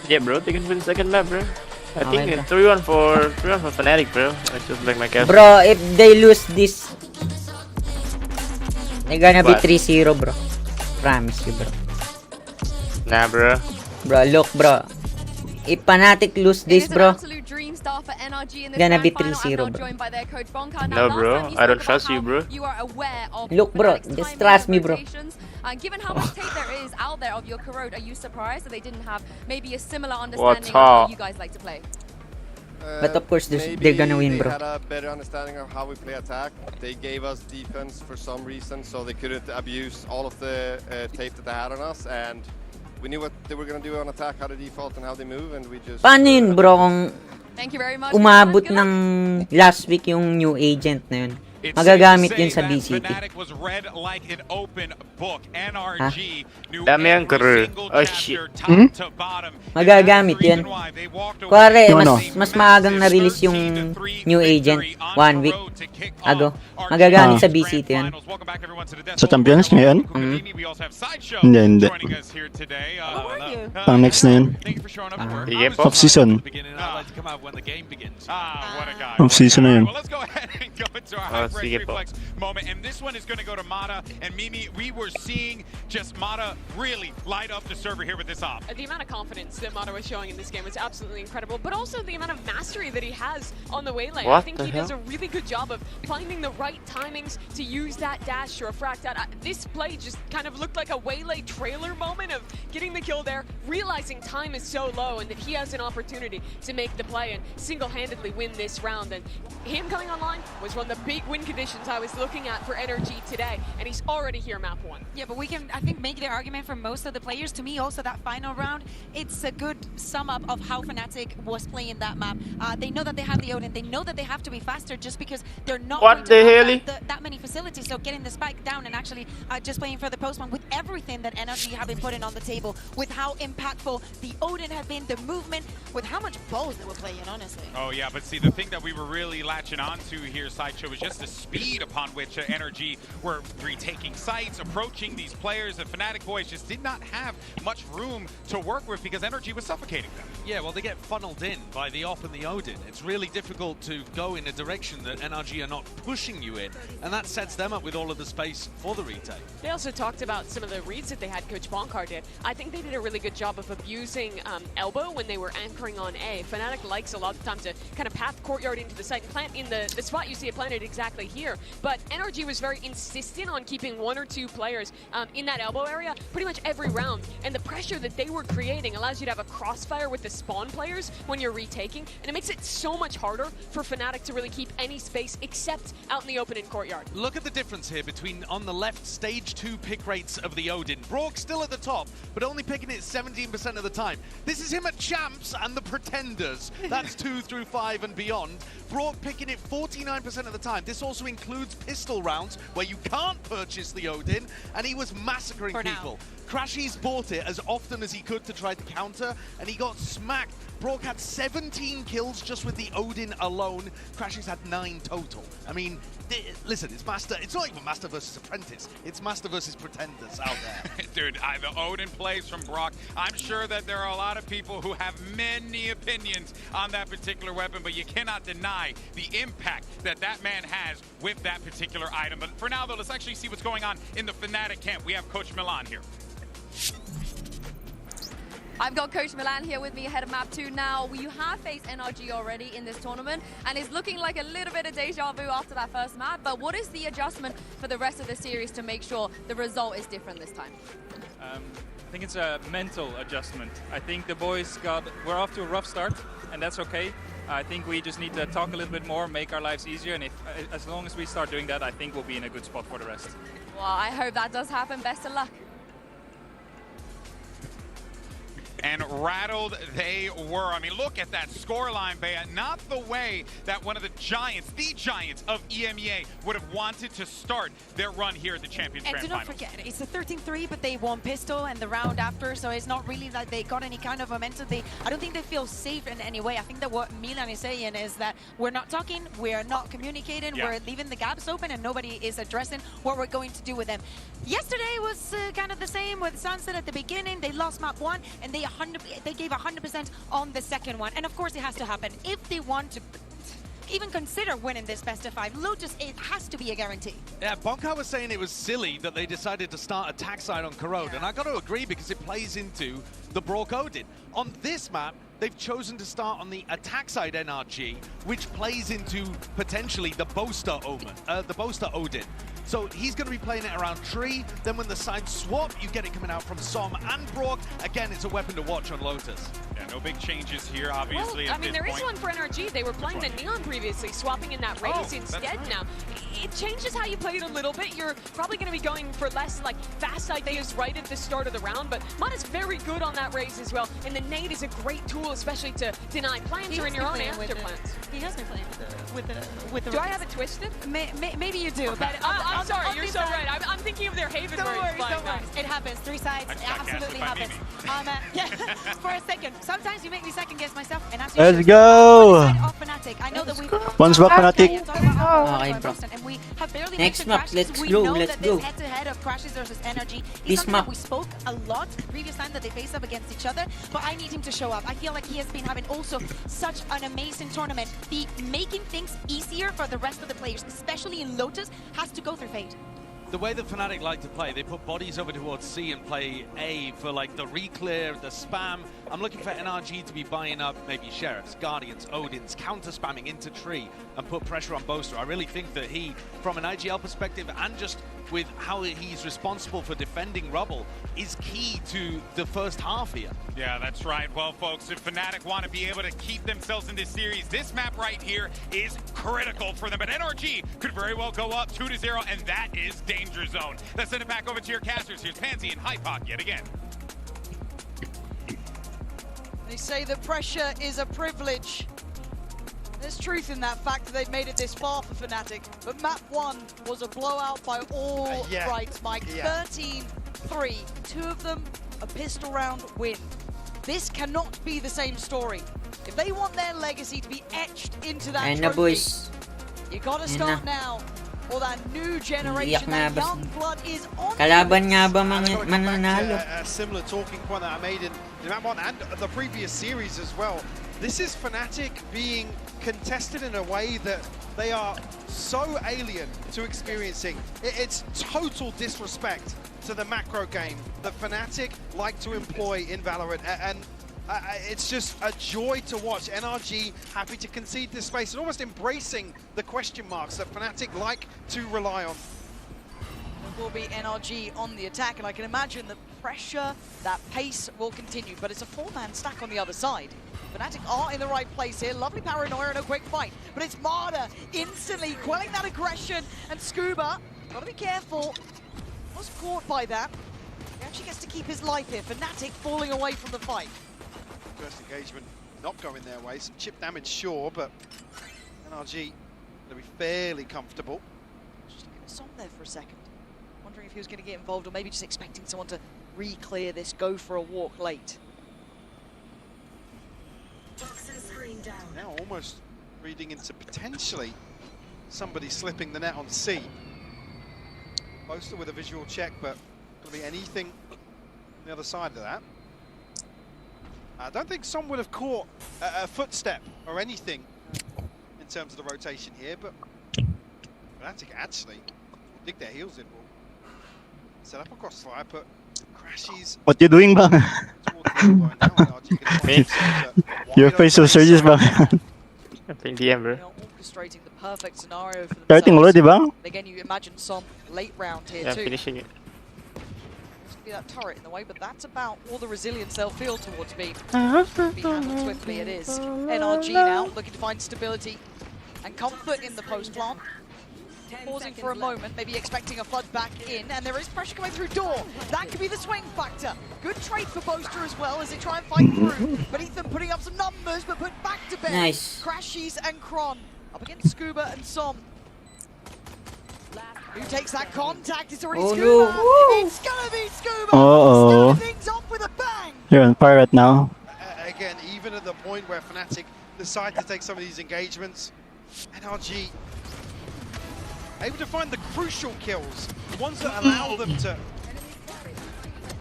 Yeah, bro, they can win second map, bro. I Okay, think 3-1 for Fnatic, bro. I just like my guess. Bro, if they lose this, they're gonna be 3-0, bro. Promise you, bro. Nah, bro. Bro, look, bro. If Fnatic lose this, bro, gonna be 3-0, bro. No, bro. I don't trust you, bro. Look, bro. Just trust me, bro. Given how much tape there is out there of your corrode, are you surprised that they didn't have maybe a similar understanding What's of how up? you guys like to play? But of course, they're gonna win, bro. They had a better understanding of how we play attack. They gave us defense for some reason, so they couldn't abuse all of the tape that they had on us, and we knew what they were gonna do on attack, how they default and how they move, and we just... Paano yun, bro, kung Thank you very much. umabot ng last week yung new agent na yun? Magagamit yun sa VCT. Ha? Dami ang crew. Oh shit. Magagamit yun. Kuwari, mas maagang na-release yung new agent. 1 week ago. Magagamit sa VCT yun. Sa Champions ngayon? Hindi. Pang next na yun. Off-season. Off-season na yun. Moment, and this one is going to go to Mata and Mimi. We were seeing just Mata really light up the server here with this op. The amount of confidence that Mata was showing in this game was absolutely incredible, but also the amount of mastery that he has on the waylay. I think he does a really good job of finding the right timings to use that dash to refract out. This play just kind of looked like a waylay trailer moment of getting the kill there, realizing time is so low and that he has an opportunity to make the play and single-handedly win this round. And him coming online was one of the big win conditions I was looking at for NRG today, and he's already here map 1. Yeah, but we can, I think, make the argument for most of the players. To me, also that final round, it's a good sum up of how Fnatic was playing that map. They know that they have the Odin, they know that they have to be faster just because they're not going to have that many facilities. So getting the spike down and actually just playing for the postman with everything that NRG have been putting on the table, with how impactful the Odin have been, the movement, with how much balls they were playing, honestly. Oh yeah, but see, the thing that we were really latching onto here, Sideshow, was just the speed upon which NRG were retaking sites, approaching these players. The Fnatic boys just did not have much room to work with because NRG was suffocating them. Yeah, well, they get funneled in by the Op and the Odin. It's really difficult to go in a direction that NRG are not pushing you in, and that sets them up with all of the space for the retake. They also talked about some of the reads that they had, Coach Bonkar did. I think they did a really good job of abusing elbow when they were anchoring on A. Fnatic likes a lot of time to kind of path courtyard into the site and plant in the spot you see it planted exactly here. But NRG was very insistent on keeping 1 or 2 players in that elbow area pretty much every round. And the pressure that they were creating allows you to have a crossfire with the spawn players when you're retaking. And it makes it so much harder for Fnatic to really keep any space except out in the open in courtyard. Look at the difference here between, on the left, stage 2 pick rates of the Odin. Brock still at the top, but only picking it 17% of the time. This is him at Champs and the Pretenders. That's 2 through 5 and beyond. Brock picking it 49% of the time. This also includes pistol rounds where you can't purchase the Odin, and he was massacring people. Crashies bought it as often as he could to try to counter, and he got smacked. Brock had 17 kills just with the Odin alone. Crashies had 9 total. I mean, listen, it's Master. It's not even Master versus Apprentice. It's Master versus Pretenders out there. Dude, the Odin plays from Brock. I'm sure that there are a lot of people who have many opinions on that particular weapon, but you cannot deny the impact that that man has with that particular item. But for now, though, let's actually see what's going on in the Fnatic camp. We have Coach Milan here. I've got Coach Milan here with me ahead of map 2 now. You have faced NRG already in this tournament, and it's looking like a little bit of deja vu after that first map, but what is the adjustment for the rest of the series to make sure the result is different this time? I think it's a mental adjustment. I think the boys we're off to a rough start, and that's okay. I think we just need to talk a little bit more, make our lives easier, and as long as we start doing that, I think we'll be in a good spot for the rest. Well, I hope that does happen. Best of luck. And rattled they were. I mean, look at that scoreline, Bea. Not the way that one of the giants of EMEA would have wanted to start their run here at the Champions Grand Finals. And do not forget, it's a 13-3, but they won pistol and the round after, so it's not really that they got any kind of momentum. I don't think they feel safe in any way. I think that what Milan is saying is that we're not talking, we're not communicating, we're leaving the gaps open, and nobody is addressing what we're going to do with them. Yesterday was kind of the same with Sunset at the beginning. They lost map 1, and they gave 100% on the second one. And of course it has to happen. If they want to even consider winning this best of 5, Lotus, it has to be a guarantee. Yeah, Bonkar was saying it was silly that they decided to start attack side on Corrode, and I got to agree because it plays into the Brock Odin. On this map, they've chosen to start on the attack side NRG, which plays into potentially the Boaster Odin. So he's going to be playing it around tree. Then when the sides swap, you get it coming out from Som and Brock. Again, it's a weapon to watch on Lotus. Yeah, no big changes here, obviously. Well, I mean, there is one for NRG. They were playing the Neon previously, swapping in that race instead now. It changes how you play it a little bit. You're probably going to be going for less like fast ideas right at the start of the round, but Mata's very good on that that raise as well. And the nade is a great tool, especially to deny plants or in your own after plants. He has been playing with the. Do I have it twisted? Maybe you do. Okay. But I'm sorry, you're so right. I'm thinking of their Haven Don't birds worry, flying don't worry. past. It happens. 3 sides. It absolutely happens. Yeah, for a second. Sometimes you make me second guess myself, and as you Let's should. go. Off Fnatic. I know that we. One's back Fnatic. Okay, bro. And we have barely Next mentioned map, Crashes. let's We go, know let's that go. this head-to-head of Crashes versus NRG is This something map. that we spoke a lot the previous time that they faced up against each other, but I need him to show up. I feel like he has been having also such an amazing tournament. The making things easier for the rest of the players, especially in Lotus, has to go through Fade. The way that Fnatic like to play, they put bodies over towards C and play A for like the re-clear, the spam. I'm looking for NRG to be buying up maybe Sheriffs, Guardians, Odins, counter-spamming into tree and put pressure on Boaster. I really think that he, from an IGL perspective and just with how he's responsible for defending Rubble, is key to the first half here. Yeah, that's right. Well, folks, if Fnatic want to be able to keep themselves in this series, this map right here is critical for them. But NRG could very well go up 2-0, and that is danger zone. Let's send it back over to your casters. Here's Pansy and Hypoc yet again. They say that pressure is a privilege. There's truth in that fact that they've made it this far for Fnatic, but map 1 was a blowout by all rights, Mike. 13-3, 2 of them a pistol round win. This cannot be the same story. If they want their legacy to be etched into that Ayun na, trophy, boys. you gotta Ayun start na. now. Or that new Iyak generation, na that ba? young blood is on. Kalaban nga ba And I've got to come back mananalo? to a similar talking point that I made in map 1 and the previous series as well. This is Fnatic being contested in a way that they are so alien to experiencing. It's total disrespect to the macro game that Fnatic like to employ in Valorant, and it's just a joy to watch. NRG happy to concede this space and almost embracing the question marks that Fnatic like to rely on. It will be NRG on the attack, and I can imagine the pressure, that pace will continue, but it's a 4-man stack on the other side. Fnatic are in the right place here. Lovely paranoia and a quick fight, but it's Marder instantly quelling that aggression, and Scuba, gotta be careful, was caught by that. He actually gets to keep his life here. Fnatic falling away from the fight. First engagement not going their way. Some chip damage, sure, but NRG going to be fairly comfortable. Just looking at Som there for a second. Wondering if he was going to get involved, or maybe just expecting someone to re-clear this, go for a walk late. Now almost reading into potentially somebody slipping the net on C. Boaster with a visual check, but going to be anything on the other side of that. I don't think Som would have caught a footstep or anything in terms of the rotation here, but Fnatic actually will dig their heels in. Will set up across slide, but crashes. What you doing, bang? Your face so serious, bang. I think DM, bro. Orchestrating the perfect scenario for themselves. Starting already, bang? Again, you imagine Som late round here Yeah, too. finishing it. There's gonna be that turret in the way, but that's about all the resilience they'll feel towards B. Be handled swiftly, it is. NRG now looking to find stability and comfort in the post plant. Pausing for a moment, maybe expecting a flood back in, and there is pressure coming through door. That could be the swing factor. Good trade for Boaster as well as they try and fight through. But Ethan putting up some numbers, but put back to bed. Nice. Crashies and Kron up against Scuba and Som. Who takes that contact? It's already Oh, Scuba. no. It's gonna be Scuba. Uh-oh. Starting things off with a bang. You're on fire right now. Again, even at the point where Fnatic decide to take some of these engagements, NRG able to find the crucial kills, the ones that allow them to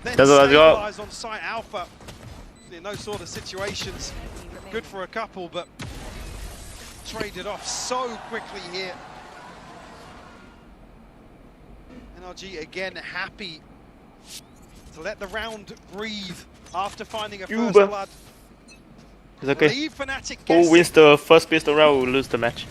then stabilize on site alpha. In those sort of situations, good for a couple, but traded off so quickly here. NRG again happy to let the round breathe after finding a first blood. It's okay. Leave Fnatic Who wins the first pistol round will lose the match.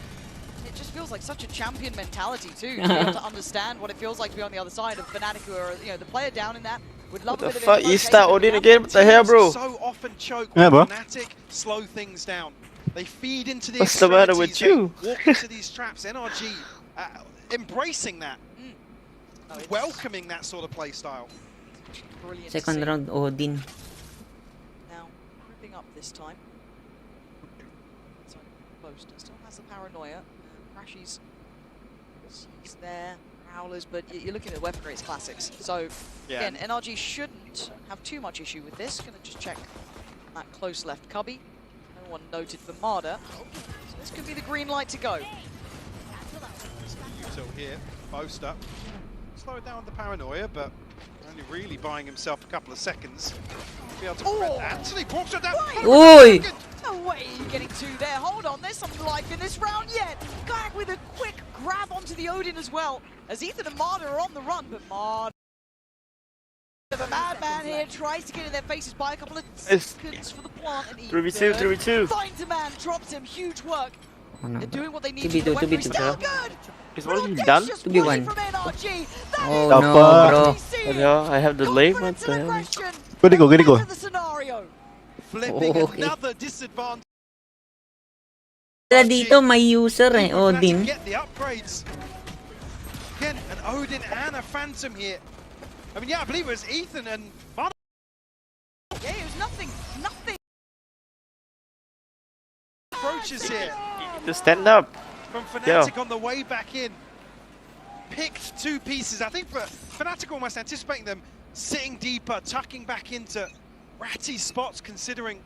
It just feels like such a champion mentality too, to be able to understand what it feels like to be on the other side of Fnatic, who are, you know, the player down in that. Would love What a the bit fuck? of You start Odin again? What the hell, bro? So often choke when Fnatic slow things down. They feed into the What's the matter with extremities, you? they walk into these traps. NRG embracing that, welcoming that sort of play style. Brilliant. Second round Odin. pushing up this time. So Boaster still has the paranoia. Crashies sees there, Prowlers, but you're looking at weapon rates classics. So again, NRG shouldn't have too much issue with this. Gonna just check that close left cubby. No one noted for Marder. So this could be the green light to go. Util here, Boaster. Slow down the paranoia, but only really buying himself a couple of seconds. Be able to prevent that. Actually, Brock's down. Oi! No way you're getting two there. Hold on, there's some life in this round yet. Kayak with a quick grab onto the Odin as well. As Ethan and Marder are on the run, but Marder, the madman here, tries to get in their faces by a couple of seconds for the plant. And 3v2, 3v2. Finds a man, drops him, huge work. Oh, no. They're doing what they need 2v2, to. 2v2. Still good. Is one done? 2v1. Oh The no, fuck? bro. What the hell? I have the delay? What the hell? Good to go, good to go. Flipping Okay. another disadvantage. Wala dito, may user eh, Odin. Get the upgrades. Again, an Odin and a Phantom here. I mean, yeah, I believe it was Ethan and Marder. Yeah, it was nothing. Approaches here. Just stand up. From Fnatic on the way back in. Picked two pieces. I think for Fnatic almost anticipating them sitting deeper, tucking back into ratty spots considering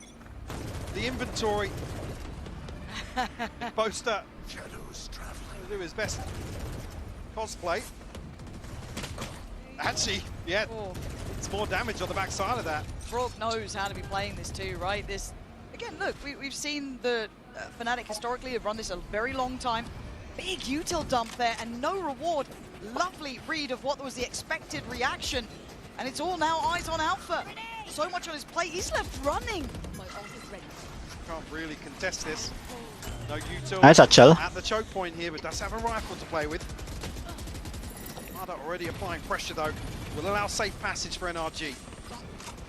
the inventory. Boaster will do his best cosplay. Actually, yeah, it's more damage on the backside of that. Brock knows how to be playing this too, right? This, again, look, we've seen the Fnatic historically have run this a very long time. Big util dump there and no reward. Lovely read of what was the expected reaction. And it's all now eyes on Alpha. So much on his plate, he's left running. Can't really contest this. No util Nice Achel. at the choke point here, but does have a rifle to play with. Marder already applying pressure though. Will allow safe passage for NRG.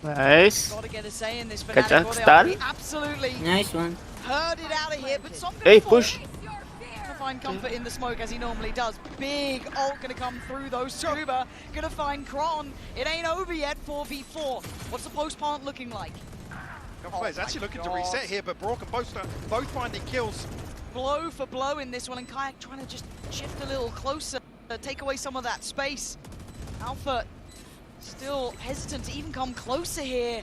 Nice. Gotta get a say in this Catch Fnatic. up, stun. Absolutely Nice one. heard it out of here, but some Hey, push. Gonna find comfort in the smoke as he normally does. Big ult gonna come through though. Scuba gonna find Kron. It ain't over yet. 4v4. What's the post plant looking like? Couple players actually looking to reset here, but Brock and Boaster both finding kills. Blow for blow in this one, and Kayak trying to just shift a little closer, take away some of that space. Alpha still hesitant to even come closer here.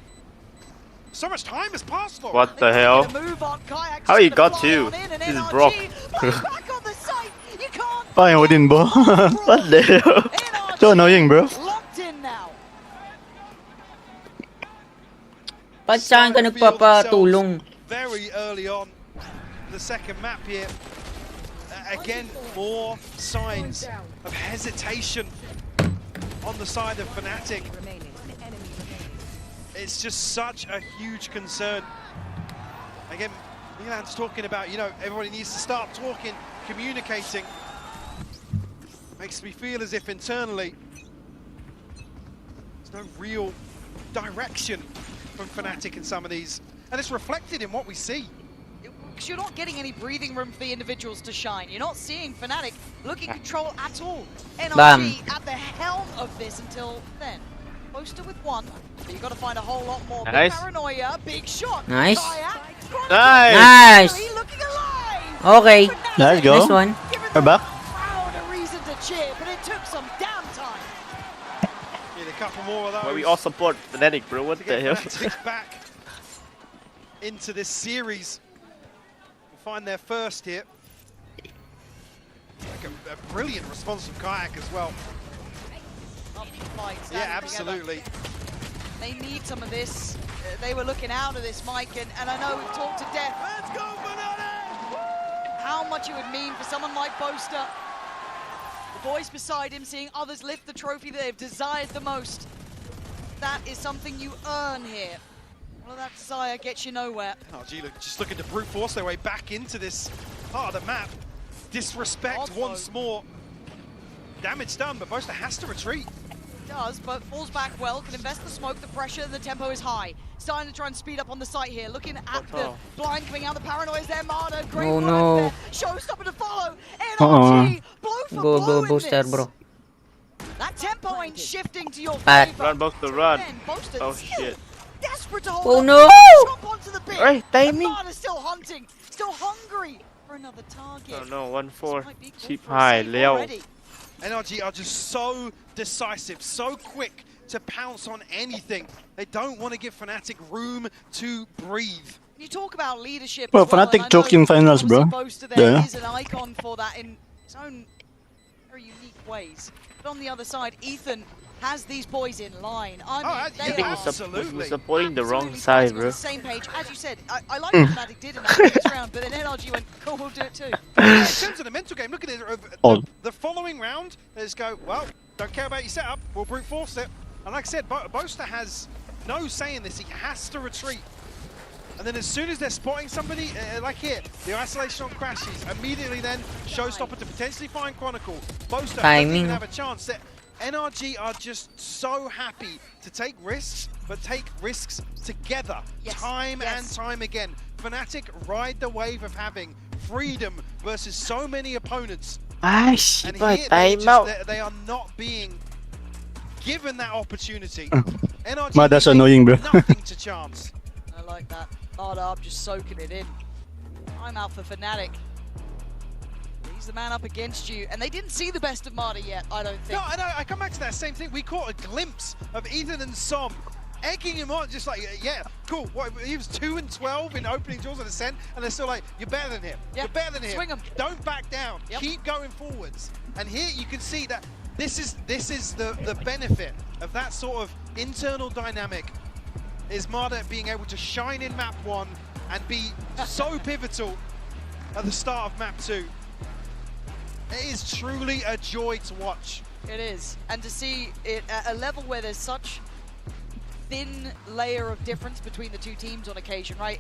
So much time has passed though. What the hell? Move on. Kayak How just you gonna got fly two? on in, and This is NRG Brock. back on the site. You can't. Fine, Odin, bro. What the hell? So annoying, bro. Locked in now. Ba't saan ka nagpapatulong? Very early on the second map here. Again, more signs of hesitation on the side of Fnatic. It's just such a huge concern. Again, Milan's talking about, you know, everybody needs to start talking, communicating. Makes me feel as if internally there's no real direction from Fnatic in some of these. And it's reflected in what we see. Because you're not getting any breathing room for the individuals to shine. You're not seeing Fnatic looking control at all. NRG at the helm of this until then. Boaster with one. So you've got to find a whole lot more. Nice. Big paranoia, big shot. Nice. Nice. He's looking alive. Okay. Let's go. Nice one. We're back. Crowd a reason to cheer, but it took some damn time. Need a couple more of those. Well, we all support Fnatic, bro. What the hell? Fnatic back into this series. We'll find their first here. Like a brilliant response from Kayak as well. Yeah, absolutely. They need some of this. They were looking out of this, Mike, and I know we've talked to death. Let's go, Fnatic! How much it would mean for someone like Boaster. The boys beside him seeing others lift the trophy that they've desired the most. That is something you earn here. Well, that desire gets you nowhere. NRG just looking to brute force their way back into this part of the map. Disrespect once more. Damage done, but Boaster has to retreat. Does, but falls back well, can invest the smoke, the pressure, the tempo is high. Starting to try and speed up on the site here, looking at the blind coming out, the paranoia is there, Marder, great Oh work no. there. Showstopper to follow, NRG, blow for blow in Booster, this. bro. That tempo ain't shifting to your Pat. favor. Run, Boaster, run. Then Boaster Oh, still shit. desperate to hold Oh on. no! Jump onto the bit. Right, timing. Armada's still hunting, still hungry for another target. Oh no, 1-4. Might be good Cheap for a high, save Leo. already. NRG are just so decisive, so quick to pounce on anything. They don't want to give Fnatic room to breathe. You talk about leadership. Well, as well, Fnatic and I took know in finals, bro. obviously Boaster there Yeah. is an icon for that in his own very unique ways. But on the other side, Ethan has these boys in line. I mean, they I think are we're supporting the wrong absolutely side, fighting on bro. the same page. As you said, I like what Fnatic did in that previous round, but then NRG went, cool, we'll do it too. In terms of the mental game, look at it. Oh. The following round, they just go, well, don't care about your setup, we'll brute force it. And like I said, Boaster has no say in this. He has to retreat. And then as soon as they're spotting somebody, like here, the isolation on Crashies, immediately then Showstopper to potentially find Chronicle. Boaster doesn't even have a chance. NRG are just so happy to take risks, but take risks together, time and time again. Fnatic ride the wave of having freedom versus so many opponents. Ah, And shit, here time out. they are not being given that opportunity. NRG Man, that's leave annoying, bro. nothing to chance. I like that. Marda just soaking it in. I'm out for Fnatic. He's the man up against you, and they didn't see the best of Marda yet, I don't think. No, I come back to that same thing. We caught a glimpse of Ethan and Som egging him on, just like, yeah, cool. What, he was 2 and 12 in opening duels and Ascent, and they're still like, you're better than him. You're better than him. Swing him. Don't back down. Keep going forwards. And here you can see that this is the benefit of that sort of internal dynamic. Is Marda being able to shine in map 1 and be so pivotal at the start of map 2. It is truly a joy to watch. It is, and to see it at a level where there's such thin layer of difference between the two teams on occasion, right?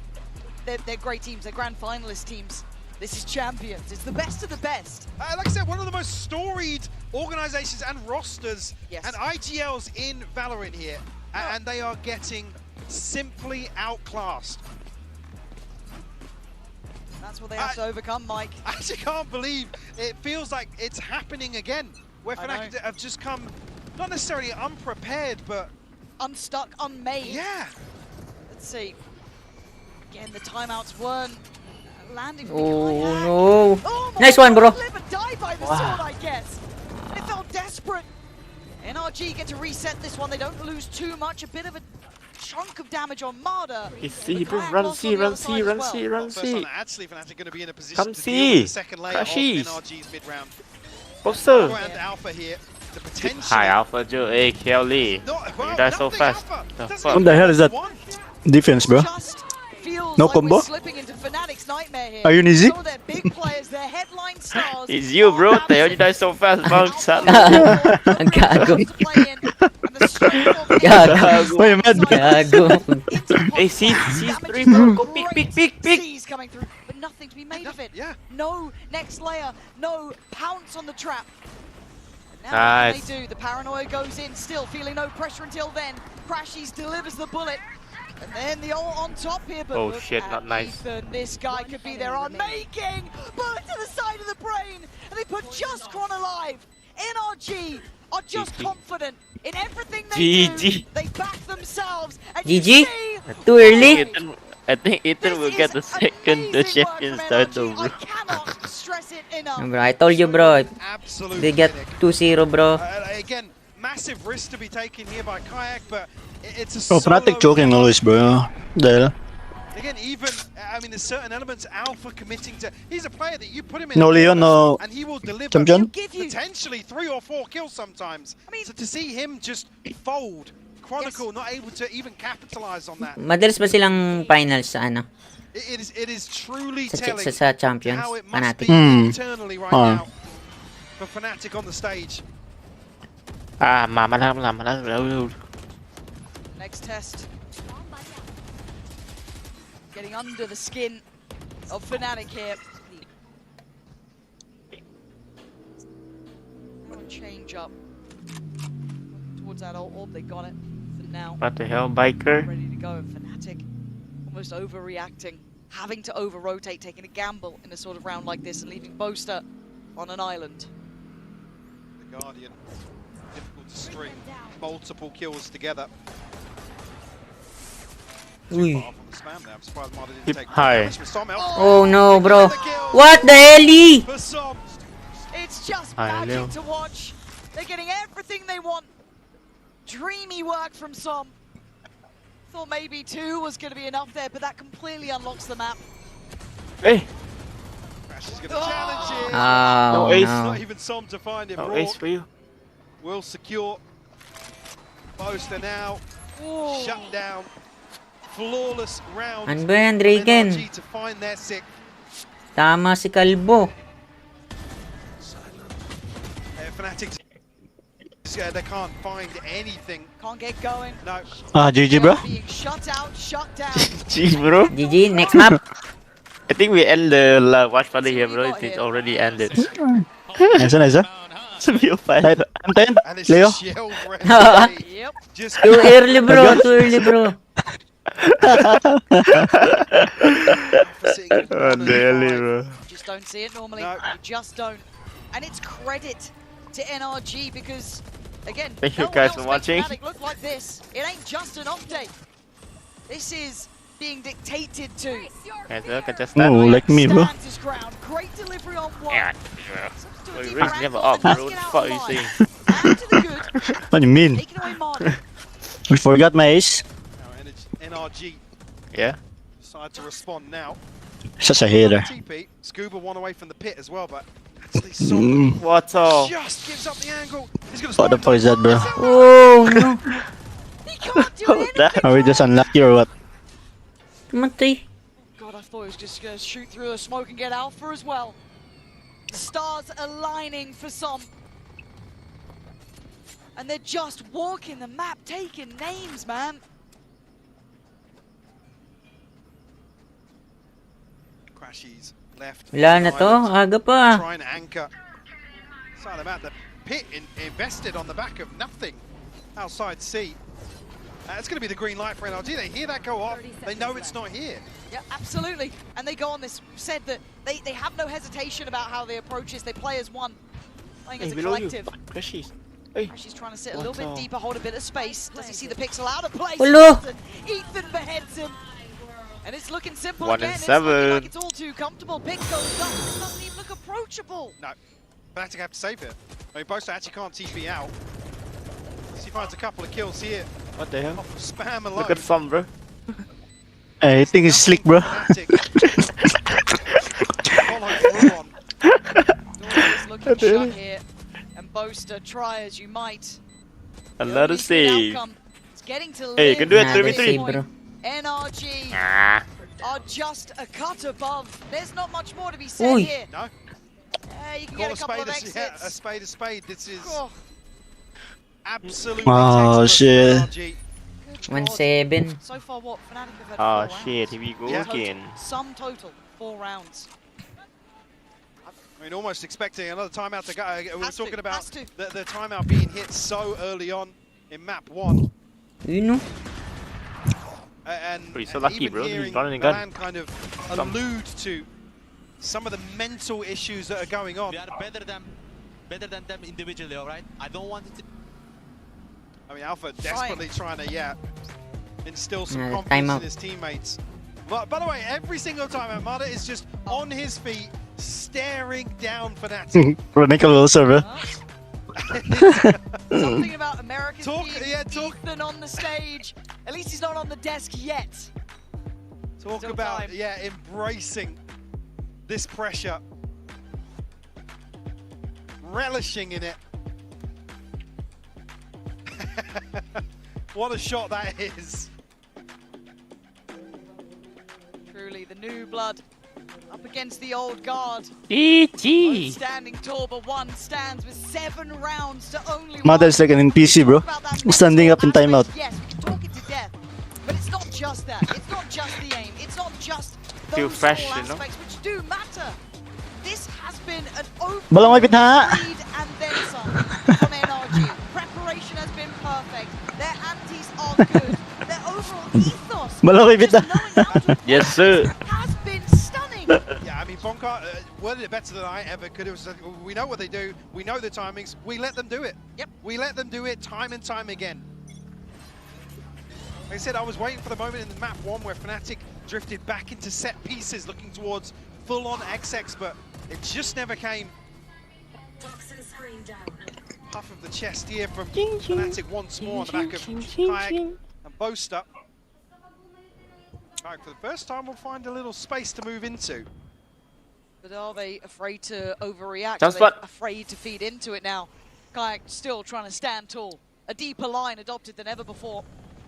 They're great teams, they're grand finalist teams. This is champions, it's the best of the best. Like I said, one of the most storied organizations and rosters and IGLs in Valorant here, and they are getting simply outclassed. That's what they have to overcome, Mike. I actually can't believe it feels like it's happening again, where Fnatic have just come, not necessarily unprepared, but unstuck, unmade. Yeah. Let's see. Again, the timeouts weren't landing. Oh no! Nice one, bro. Live and die by the sword, I guess. They felt desperate. NRG get to reset this one. They don't lose too much. A bit of a chunk of damage on Marda. See, bro, run C. Actually, Fnatic going to be in a position Come to see. deal with the second layer of Crashies. NRG's mid-round. Boaster. And Alpha here, the potential. Hi, Alpha Joe. Hey, Kelly. You die so fast. The fuck? What the hell is that? Defense, bro. Feels No like combo? we're slipping into Fnatic's nightmare here. Are you easy? Some of their big players, their headline stars. It's you, bro. The hell you die so fast, bro? Ang gago. Gago. Wait, man. Gago. Hey, C3, bro. Go pick. C's coming through, but nothing to be made of it. No next layer, no pounce on the trap. And now what can they do? The paranoia goes in, still feeling no pressure until then. Crashies delivers the bullet. And then the ult on top here, but look shit, at not nice. Ethan. This guy could be their unmaking. Bullet to the side of the brain, and they put just Chron alive. NRG are just confident in everything they do. They back themselves. And you GG? see Too early? I think Ethan will get the second champion title, bro. stress it enough. Bro, I told you, bro. They get 2-0, bro. Again, massive risk to be taken here by Kayak, but it's a Fnatic choking always, bro. Dahil. Again, even, I mean, there's certain elements, Alpha committing to, he's a player that you put him in No Leon, no and he will deliver champion. potentially 3 or 4 kills sometimes. I mean, so to see him just fold, Chronicle not able to even capitalize on that. Madalas ba silang finals sa ano? It is truly Sa telling Champions? how it must be Fnatic. internally right now for Fnatic on the stage. Next test. Getting under the skin of Fnatic here. Change up towards that orb. They got it for now. What the hell, biker? Ready to go. Fnatic almost overreacting, having to over-rotate, taking a gamble in a sort of round like this and leaving Boaster on an island. The Guardian, difficult to string multiple kills together. Uy. Hi. Oh no, bro. What the hell? It's just magic to watch. They're getting everything they want. Dreamy work from Som. Thought maybe 2 was going to be enough there, but that completely unlocks the map. Hey. Crash is going to challenge it. Oh, no ace. Not even Som to find him. No ace for you. Will secure. Boaster now. Shut down. Flawless round. Ano ba yan, Draken? NRG to find their sixth. Tama si Kalbo. Fnatic, they can't find anything. Can't get going. No. GG, bro. Being shut out, shut down. Jeez, bro. GG, next map. I think we end the watch party here, bro. It's already ended. Nice, nice. It's a real fight. I'm 10. And it's Leo. Yep. Just Too early, bro. Too early, bro. Oh, daily, bro. Just don't see it normally. You just don't. And it's credit to NRG because, again, Thank you no one guys else for makes watching. Fnatic look like this. It ain't just an off day. This is being dictated to. Guys, look at just Oh, that. like me, bro. Stands his ground. Great delivery on one. Yeah. Substitute We deep really around never goal, up, but bro. does get What out are you of saying? line. And to the good, What do you mean? taking away Marty. We forgot my ace. NRG Yeah. decide to respond now. Such a hater. TP. Scuba one away from the pit as well, but actually Som What's up? just gives up the angle. He's going to What the fuck is that, bro? Oh no. He can't do What was that? anything. Are we just unlucky or what? Matay. God, I thought he was just going to shoot through the smoke and get Alpha as well. The stars aligning for Som. And they're just walking the map, taking names, man. Crashies left. Wala na to. Aga pa. Try and anchor. Side of the map. The pit invested on the back of nothing outside C. It's going to be the green light for NRG. They hear that go off. They know it's not here. Yeah, absolutely. And they go on this, said that they have no hesitation about how they approach this. They play as one, playing as a collective. Crashies. Hey. She's trying to sit a little bit deeper, hold a bit of space. Does he see the pixel out of place? Hello. Ethan beheads him. And it's looking simple 1 again. and It's looking 7. like it's all too comfortable. Pick goes up. It doesn't even look approachable. No. Fnatic have to save it. I mean, Boaster actually can't TP out. He finds a couple of kills here. What the hell? Off of spam alone. Look at some, bro. I think it's slick, bro. Fnatic. Follow through on. Is looking shut here. And Boaster, try as you might. Another save. It's getting to Hey, you can do it, Another 3v3. save, bro. NRG are just a cut above. There's not much more to be said Uy. here. No. You can Call get a couple of spade a exits. spade. This is Oh, absolutely Oh, textbook shit. NRG. good God. 1-7. So far, what? Fnatic have had Oh 4 shit, rounds. here we go Yeah. again. Sum total, 4 rounds. I mean, almost expecting another timeout to go. We were Has to, talking about has to. the timeout being hit so early on in map 1. You know. And Bro, he's so lucky, even bro. He's hearing running a gun. Milan kind of allude to some of the mental issues that are going on. We are better than them individually, alright? I don't want it to... I mean, Alpha desperately trying to, instill some Another confidence timeout. in his teammates. But by the way, every single time Armada is just on his feet, staring down Fnatic. Bro, Nickel also, bro. Something about American Talk- team, yeah, talk- Ethan on the stage. At least he's not on the desk yet. Talk Still about, time. embracing this pressure. Relishing in it. What a shot that is. Truly, the new blood up against the old guard. GG. Standing tall, but one stands with 7 rounds to only Mother's like an NPC, bro. Standing up in timeout. Yes, we can talk it to death, but it's not just that. It's not just the aim. It's not just Feel those fresh, small you know? aspects which do matter. This has been an overall Balong ipit ha! lead and then some from NRG. Preparation has been perfect. Their antis are good. Their overall ethos, Balong ipit just ha! knowing how to Yes, sir. has been stunning. Yeah, I mean, Bonka worded it better than I ever could. It was, we know what they do. We know the timings. We let them do it. Yep. We let them do it time and time again. Like I said, I was waiting for the moment in the map 1 where Fnatic drifted back into set pieces, looking towards full-on XX, but it just never came. Puff of the chest here from Fnatic once more on the back of Kayak and Boaster. Kayak, for the first time, will find a little space to move into. But are they afraid to overreact? Just Are they what? afraid to feed into it now? Kayak still trying to stand tall. A deeper line adopted than ever before.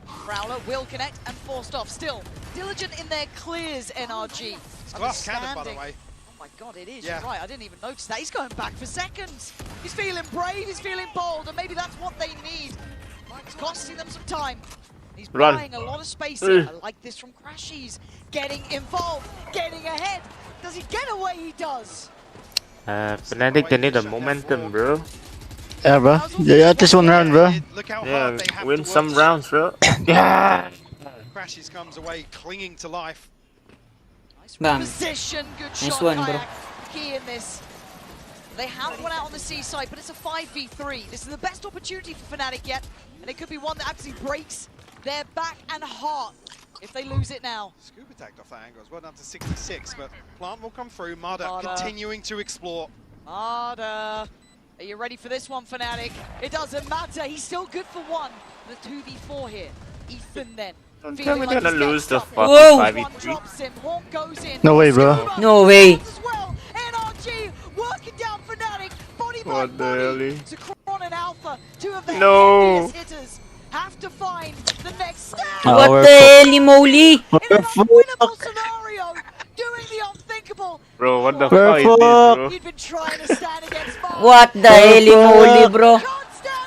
Prowler will connect and forced off. Still diligent in their clears, NRG. It's glass cannon, by the way. Oh my god, it is. Yeah. You're right, I didn't even notice that. He's going back for seconds. He's feeling brave, he's feeling bold, and maybe that's what they need. It's costing them some time. He's buying a lot of space here. I like this from Crashies. Getting involved, getting ahead. Does he get away? He does. Fnatic, they need the momentum, bro. Yeah, bro. Yeah, this one round, bro. Yeah, win some rounds, bro. Yeah. Crashies comes away clinging to life. Bam. Position, good Nice shot, one, bro. Kayak. Key in this. They have one out on the seaside, but it's a 5v3. This is the best opportunity for Fnatic yet, and it could be one that actually breaks their back and heart if they lose it now. Scuba tagged off that angle as well, down to 66, but Plant will come through. Mada continuing to explore. Mada, are you ready for this one, Fnatic? It doesn't matter, he's still good for one. The 2v4 here. Ethan then. Don't tell me they're gonna lose the fucking Whoa. 5v3. No way, bro. No way. NRG working down Fnatic. Body by What the body. hell? To Kron and Alpha, two of their No. heaviest hitters, have to find the next step. What the holy moly? In an unwinnable scenario, doing the unthinkable. Bro, what the fuck is this, bro? You've been trying to stand against Mars. What the holy moly, bro?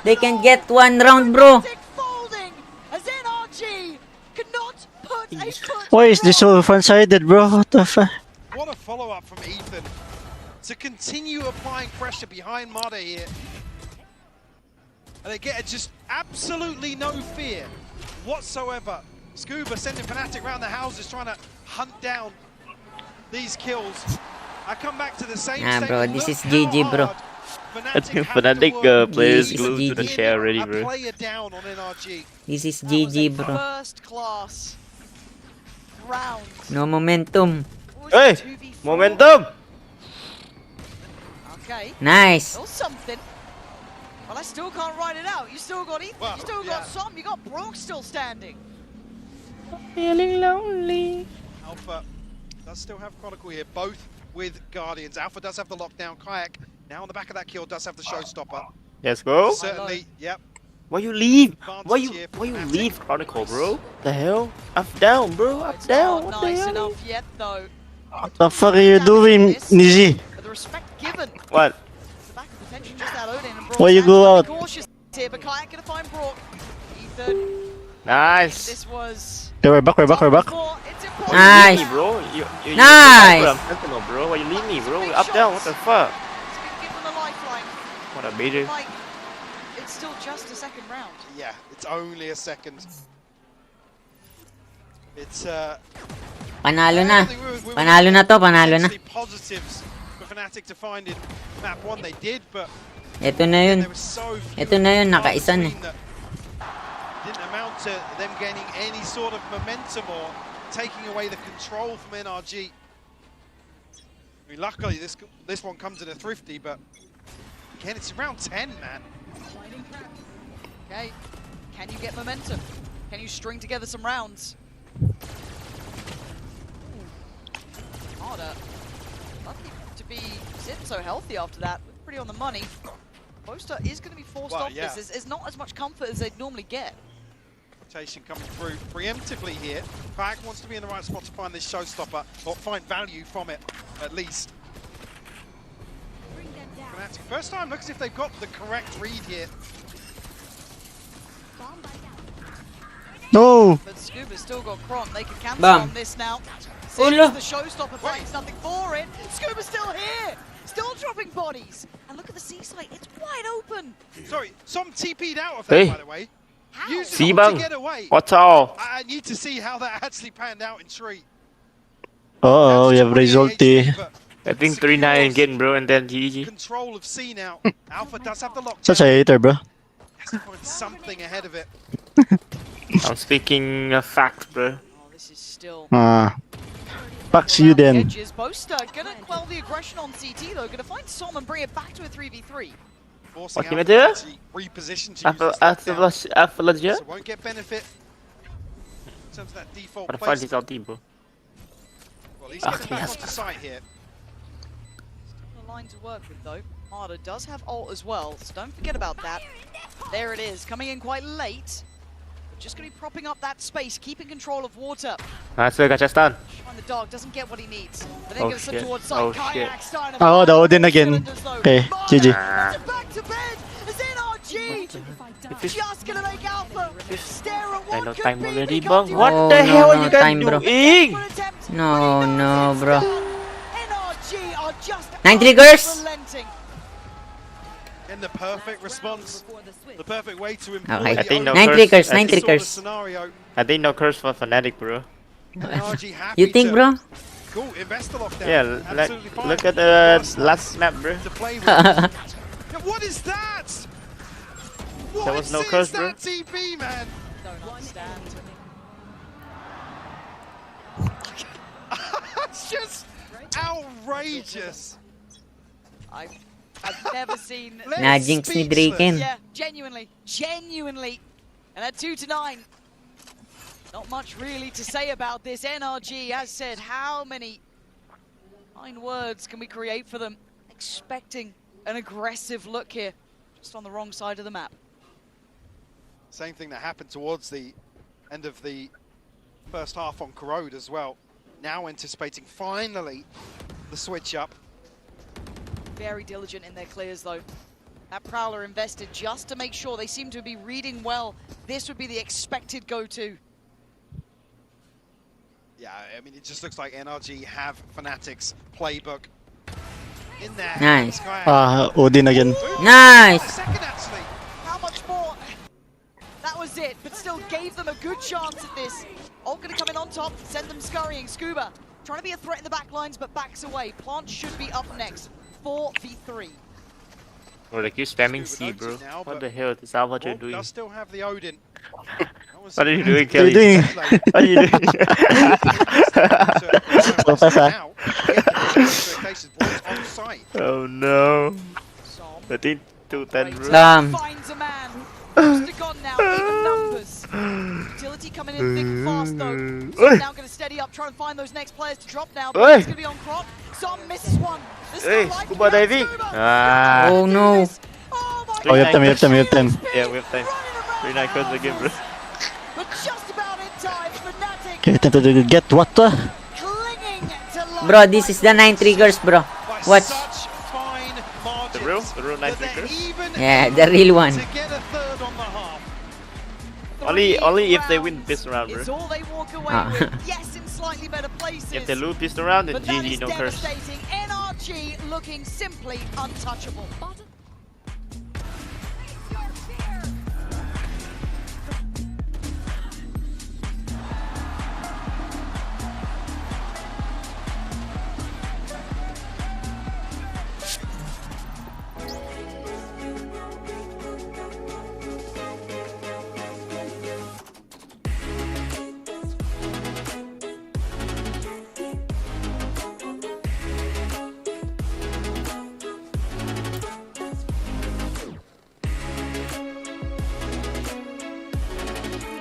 They can get one round, bro. Folding as NRG cannot put a foot. Why is this so one-sided, bro? What the fuck? What a follow-up from Ethan to continue applying pressure behind Mada here. And they get just absolutely no fear whatsoever. Scuba sending Fnatic around the houses trying to hunt down these kills. I come back to the same bro, this is GG, bro. I think Fnatic players glued to the chair already, bro. Player down on NRG. This is GG, bro. First class round. No momentum. Hey, momentum. Okay. Nice. Still something. Well, I still can't write it out. You still got Ethan. Well, you still got some. You got Brook still standing. Feeling lonely. Alpha does still have Chronicle here, both with Guardians. Alpha does have the lockdown. Kayak, now on the back of that kill, does have the showstopper. Let's go. Certainly, yep. Why you leave? Why you Fnatic. leave Chronicle, bro? The hell? Up down, bro. Up down. What the Nice hell? enough yet, though. What the fuck are you doing, Nizi? But the respect given. What? The back of potential just out Odin and Brock. Why you go out? Cautious here, but Kayak gonna find Brock. Ethan. Nice. This was. Okay, we're back, we're back, we're back. It's important. Nice. Me, bro. You Nice. I'm sentinel, bro. Why you leave me, bro? Up down. What the fuck? Give them a lifeline. What a major. Like, it's still just a second round. Yeah, it's only a second. It's Panalo na. Panalo na to, panalo na. positives for Fnatic to find in map 1. They did, but Ito na yun. there was so few Ito na yun, nakaisa na. between that didn't amount to them gaining any sort of momentum or taking away the control from NRG. I mean, luckily this one comes at a thrifty, but again, it's round 10, man. Okay, can you get momentum? Can you string together some rounds? Harder. Lucky to be sitting so healthy after that. Pretty on the money. Boaster is going to be forced off yeah. this. There's not as much comfort as they'd normally get. Rotation coming through preemptively here. Kayak wants to be in the right spot to find this showstopper, or find value from it, at least. Fnatic, first time, looks as if they've got the correct read here. No! But Scuba's still got Kron. They can cancel Bam. on this now. Oh, Seems look. the showstopper finds nothing for it. Scuba's still here. Still dropping bodies. And look at the seaside. It's wide open. Sorry, some TP'd out of that, by the way. Using it to Sibang. get away. What's all? I need to see how that actually panned out in Tree. Oh, we have resulty. I think 3-9 again, bro, and then GG. Control of C now. Alpha does have the lockdown. Such a hater, bro. Has to find something ahead of it. I'm speaking a fact, bro. This is still Fuck you then. edges. Boaster gonna quell the aggression on CT though. Gonna find Som and bring it back to a 3v3. Forcing What can I out do? to reposition to use this lockdown. So won't get benefit in terms of that default What the fuck is placement. our team, bro? Well, he's getting back onto site here. A line to work with though. Harder does have ult as well, so don't forget about that. There it is, coming in quite late. Just gonna be propping up that space, keeping control of water. Nice work, Gachastan. And the dog doesn't get what he needs. But then Oh goes shit. towards side. Oh Kayak shit. starting to Oh, the fire Odin all again. cylinders, though. Okay, GG. Back to bed as NRG just gonna make Alpha stare at what no could time be already, become bro. What Oh, the no, hell are no you guys time, bro. doing? No, bro. NRG are just 9 triggers. unrelenting. In the perfect response, the perfect way to employ Okay. I think no 9 curse. triggers, I 9 think- triggers. scenario. I think no curse for Fnatic, bro. NRG happy You think, to- bro? Cool, invest the lockdown. Yeah, Absolutely fine. look at the last map, bro. To play with. Yeah, what is that? What There was no is curse, bro. that TP, man? Don't understand. It's just outrageous. I've never seen. Na-jinx ni Draken. Yeah, genuinely. And at 2-9, not much really to say about this. NRG has said, how many fine words can we create for them? Expecting an aggressive look here, just on the wrong side of the map. Same thing that happened towards the end of the first half on Corrode as well. Now anticipating finally the switch up. Very diligent in their clears though. That Prowler invested just to make sure. They seem to be reading well. This would be the expected go-to. Yeah, I mean, it just looks like NRG have Fnatic's playbook in there. Nice. Odin again. Nice. Second, actually. How much more? That was it, but still gave them a good chance at this. Ult gonna come in on top, send them scurrying. Scuba trying to be a threat in the back lines, but backs away. Plant should be up next. 4v3. Bro, like you spamming C, bro. What the hell is that what you're doing? Does still have the Odin. What are you doing, What are you Kelly? doing? What are you doing? Oh no. I think 210, bro. Damn. Finds a man. Just gone now, even numbers. Utility coming in thick and fast though. So now gonna steady up, try and find those next players to drop now. But it's gonna be on Crop. Some misses one. Hey, scuba diving. Ah. Oh no. Oh, you have time, you have time, you have time. Yeah, we have time. 39 curse again, bro. But just about in time, Fnatic Okay, time to get what? clinging to life. Bro, this is the 9 triggers, bro. Watch. The real 9 triggers? Yeah, the real one. Only if they win this round, bro. It's all they walk away Ah. with. Yes, in slightly better places. If they lose this round, then But that GG, is no curse. devastating. NRG looking simply untouchable.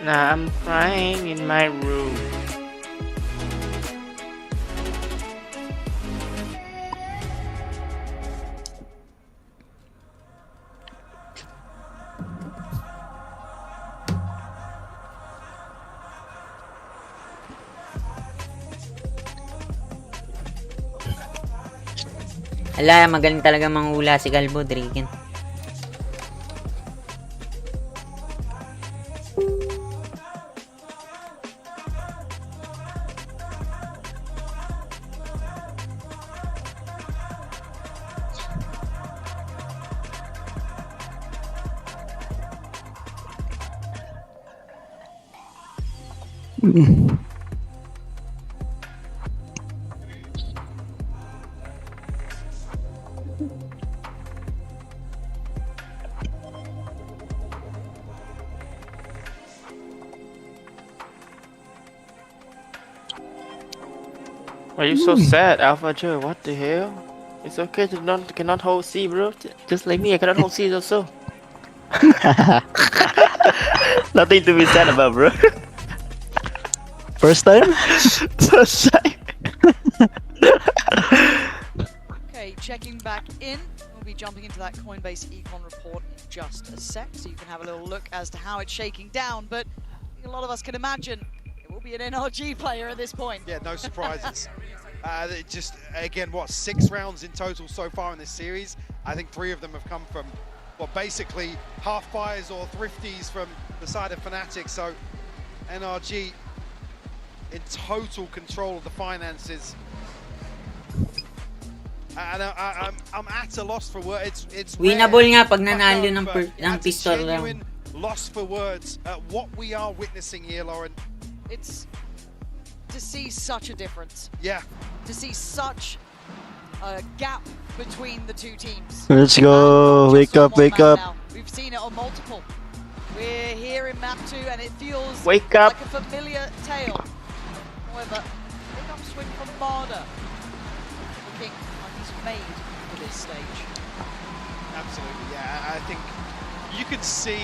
Now I'm crying in my room. Ala, magaling talaga manghula si Galbo, Draken. Why are you so sad, Alpha Joe? What the hell? It's okay to cannot hold C, bro. Just like me, I cannot hold C also. Nothing to be sad about, bro. First time? First time. Okay, checking back in. We'll be jumping into that Coinbase Econ report in just a sec, so you can have a little look as to how it's shaking down. But I think a lot of us can imagine it will be an NRG player at this point. Yeah, no surprises. Just, again, what, 6 rounds in total so far in this series? I think 3 of them have come from, well, basically half buys or thrifties from the side of Fnatic. So NRG in total control of the finances. And I'm at a loss for words. It's winnable nga pag nanalo ng pistol round. Loss for words at what we are witnessing here, Lauren. It's to see such a difference. Yeah. To see such a gap between the two teams. Let's go. Wake up, wake up. Now. We've seen it on multiple. We're here in map 2 and it feels wake up. like a familiar tale. However, here comes swing from Marder. Looking like he's made for this stage. Absolutely, yeah. I think you can see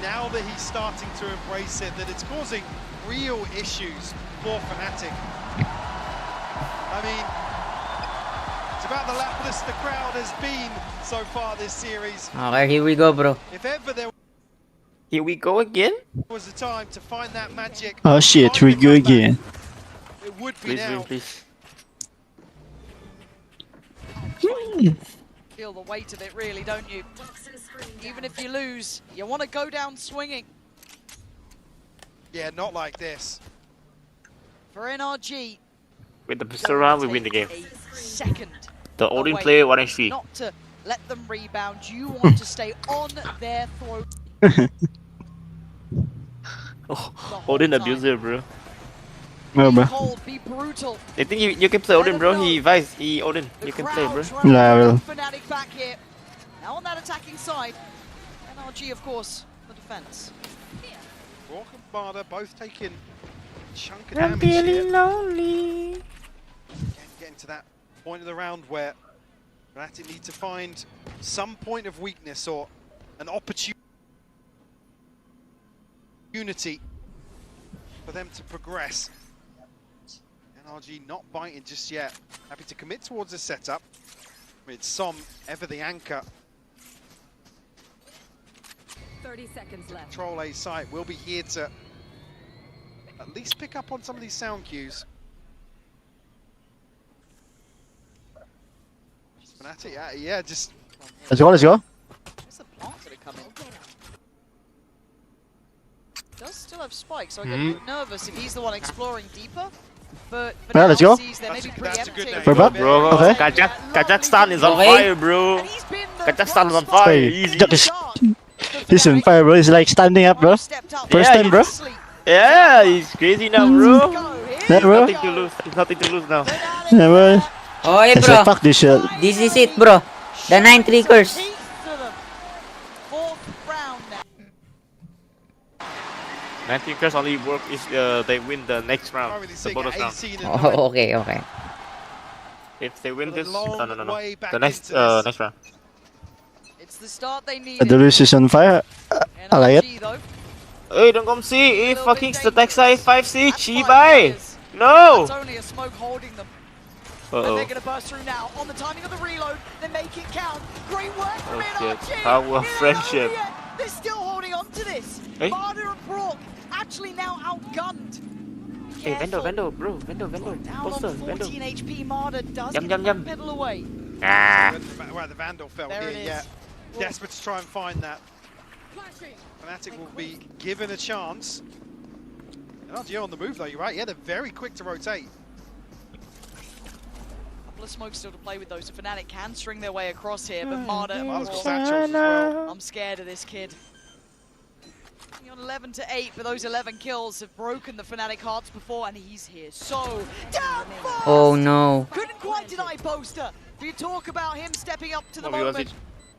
now that he's starting to embrace it, that it's causing real issues for Fnatic. I mean, it's about the loudest the crowd has been so far this series. Okay, here we go, bro. If ever there Here we go again? was a time to find that magic. Oh shit, here we go again. It would be now. Please. Feel the weight of it really, don't you? Even if you lose, you want to go down swinging. Yeah, not like this. For NRG, With the pistol round, we win the game. a second The Odin away. player 1 HP. Not to let them rebound, you want to stay on their throat. Oh, Odin abuser, bro. No, bro. Cold, be brutal. I think you can play Odin, bro. He Odin. You can play, bro. Yeah, I will. Fnatic back here. Now on that attacking side, NRG, of course, the defense. Rock and Barda both taking a chunk of I'm damage feeling here. lonely. Getting to that point of the round where Fnatic need to find some point of weakness or an opportunity for them to progress. NRG not biting just yet. Happy to commit towards a setup. With Som ever the anchor. 30 seconds left. Control A site will be here to at least pick up on some of these sound cues. Fnatic, yeah, just... Let's go, let's go. Where's the plants that are coming? Does still have spikes, so I get a bit nervous if he's the one exploring deeper. But Yeah, let's go. That's a good name. We're back. Bro, Okay. Kazakhstan is on fire, bro. Kazakhstan is on fire. Hey, Easy. He's on fire, bro. He's like standing up, bro. First time, bro. Yeah, he's crazy now, bro. Yeah, bro. Nothing to lose. Nothing to lose now. Yeah, bro. Okay, I said, bro. fuck this shit. This is it, bro. The 9 triggers. Fourth round now. 19 curse only work is they win the next round, the bonus round. Oh, okay, okay. If they win this, no. The next next round. It's the start they need. The Lewis is on fire. I like it. Hey, don't come see. If fucking stack side 5C, Chibai. No. It's only a smoke holding them. Uh And they're oh. going to burst through now. On the timing of the reload, they make it count. Great work from Oh shit. NRG. Power of friendship. They're still holding on to this. Hey. Marder and Brock actually now outgunned. Hey, Vendo, bro. Vendo. Down Poster, on 14 Vendo. HP, Marder does Yum, get yum, the yum. pedal away. Ah. Where the Vandal fell There here, it yeah. is. Desperate to try and find that. Fnatic will be given a chance. NRG on the move though, you're right. Yeah, they're very quick to rotate. Couple of smokes still to play with, though, so Fnatic can string their way across here, but Marder, Marder's got satchels as well. I'm scared of this kid. He's on 11-8, but those 11 kills have broken the Fnatic hearts before, and he's here. So, down fast! Oh no. Couldn't quite deny Poster. If you talk about him stepping up to the Oh, moment,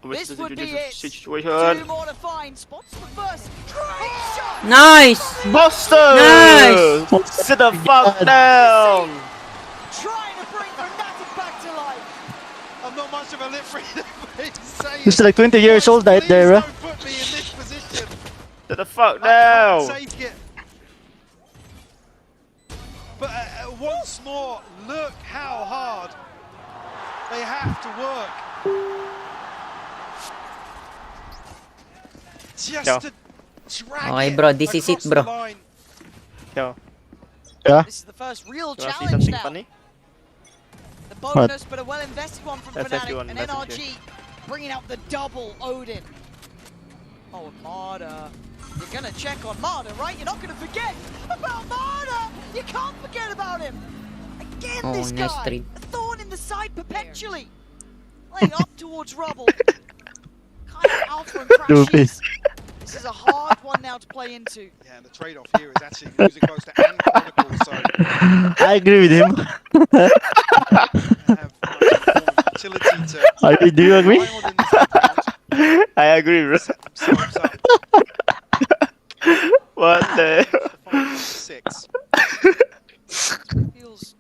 this would be it. Situation. 2 more to find. Spots the first. Great shot! Nice! Buster! Nice! Sit the fuck down! Trying I'm not much of a lip reader, but he's saying, He's like 20 years old right there, bro. don't put me in this position. To the fuck I now! can't take it. But once more, look how hard they have to work. Just to drag Okay, it bro. This is it, across bro. the line. Yo. Yeah? This is the first real You wanna see challenge something now. funny? The bonus, but a well-invested one from That's Fnatic, everyone and message NRG bringing out the double Odin. Oh, Marder. You're gonna check on Marder, right? You're not gonna forget about Marder! You can't forget about him! Again, Oh, this nice guy! trade. A thorn in the side perpetually! Playing up towards rubble. Kind of alpha and crashes. This is a hard one now to play into. Yeah, and the trade-off here is actually losing close to and Chronicle, so I agree with him. have utility to Do you agree? I agree, bro. What the? 6. Feels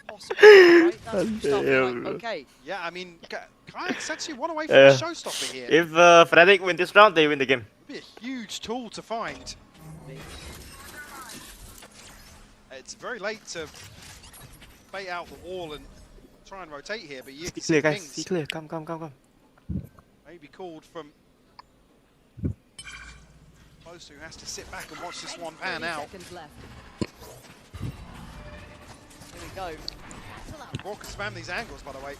possible, right? That's Damn, stuff like, bro. okay. Yeah, I mean, Kayak's actually one away from a showstopper here. If Fnatic win this round, they win the game. Be a huge tool to find. It's very late to bait out the wall and try and rotate here, but you can See clear, see guys. See things clear. Come. maybe called from close who has to sit back and watch this one pan out. Here we go. Brock can spam these angles, by the way.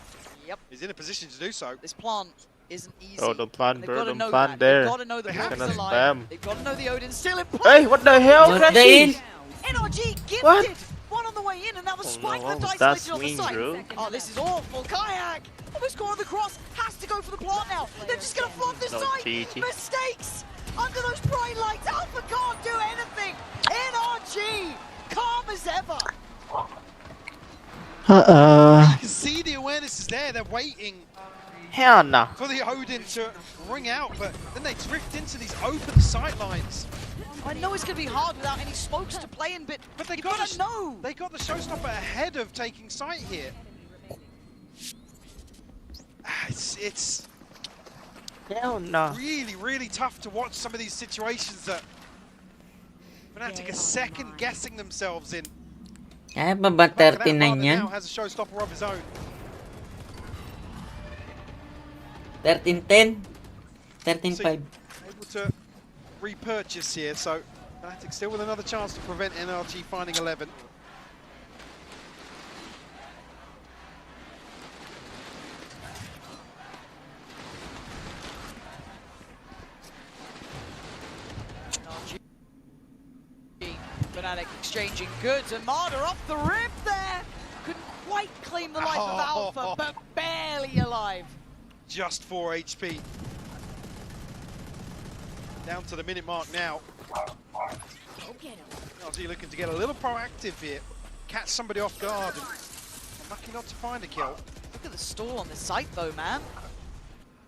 Yep. He's in a position to do so. This plant isn't easy. Oh, don't plant, They've bro. gotta Don't know plant that. there. They've got to know the They're Brock's gonna alive. spam. They've got to know the Odin's still in play. Hey, what the hell, What Crashy? the NRG gifted What? one on the way in, and now the spike what left was that isolated on the swing, side. bro? Oh, this is awful. Kayak almost got on the cross. Has to go for the plant now. They're just going to flop this No, side. GG. Mistakes under those bright lights. Alpha can't do anything. NRG calm as ever. You can see the awareness is there. They're waiting Hell no. for the Odin to ring out, but then they drift into these open sight lines. I know it's going to be hard without any smokes to play in, but they you've got to know. They got the showstopper ahead of taking sight here. It's Hell no. really, really tough to watch some of these situations that Fnatic are second guessing themselves in. Kaya pa ba 39 yan? Now has a showstopper of his own. 13-10? 13-5. Able to repurchase here, so Fnatic still with another chance to prevent NRG finding 11. Fnatic exchanging goods, and Marder off the rip there. Couldn't quite claim the life of Alpha, but barely alive. Just 4 HP. Down to the minute mark now. NRG looking to get a little proactive here. Catch somebody off guard. And lucky not to find a kill. Look at the stall on the site though, man.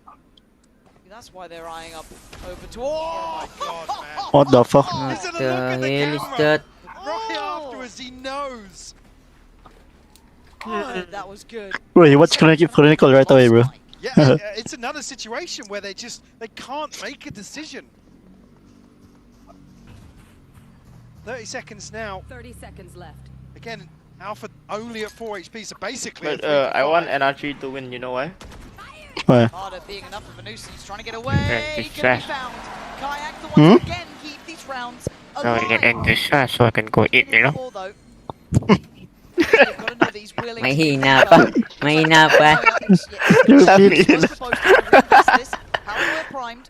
Maybe that's why they're eyeing up over to... Oh my god, man. What the fuck? What the hell is that? Right afterwards, he knows. Oh, that was good. Bro, he watched Chronicle right away, bro. Yeah, it's another situation where they can't make a decision. 30 seconds now. 30 seconds left. Again, Alpha only at 4 HP, so basically... But I want NRG to win, you know why? Why? Marder being enough of a nuisance, trying to get away. it's Can trash. be found. Kayak the one again keep these rounds No, alive. I can end this fast so I can go eat, you know? Before, though. You've got to know that he's willing to Mahina pa. Mahina pa. We're supposed to reinvest this. However, we're primed.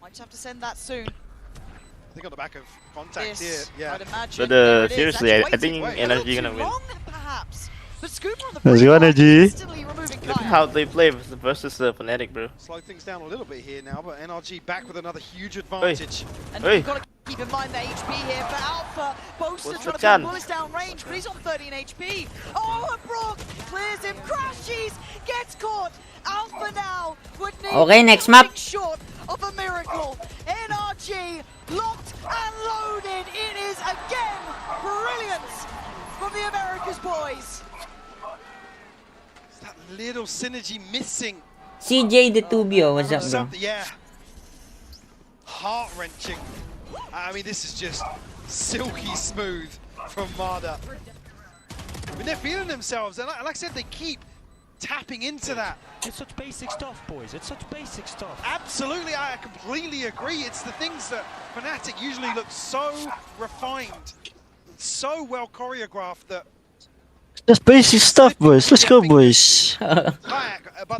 Might just have to send that soon. I think on the back of contact This, here, yeah. I'd imagine. But There it is. seriously, Actually I think waiting a little NRG gonna too win. long, perhaps. But Scooper on the Let's free go, line NRG. instantly removing Look at Kayak. how they play versus Fnatic, bro. Slow things down a little bit here now, but NRG back with another huge advantage. And Hey. you've got to keep in mind the HP here for Alpha. Boaster What's trying the to chance? put Willis down range, but he's on 13 HP. Oh, and Brock clears him, crashes, gets caught. Alpha now would need Okay, next map. nothing short of a miracle. NRG locked and loaded. It is again brilliance from the Americas boys. It's that little synergy missing. CJ the Tubio, what's up, bro? Something, yeah. Heart-wrenching. I mean, this is just silky smooth from Marder. I mean, they're feeling themselves, and like I said, they keep tapping into that. It's such basic stuff, boys. It's such basic stuff. Absolutely, I completely agree. It's the things that Fnatic usually look so refined, so well choreographed that. Just basic stuff, boys. Let's go, boys. Do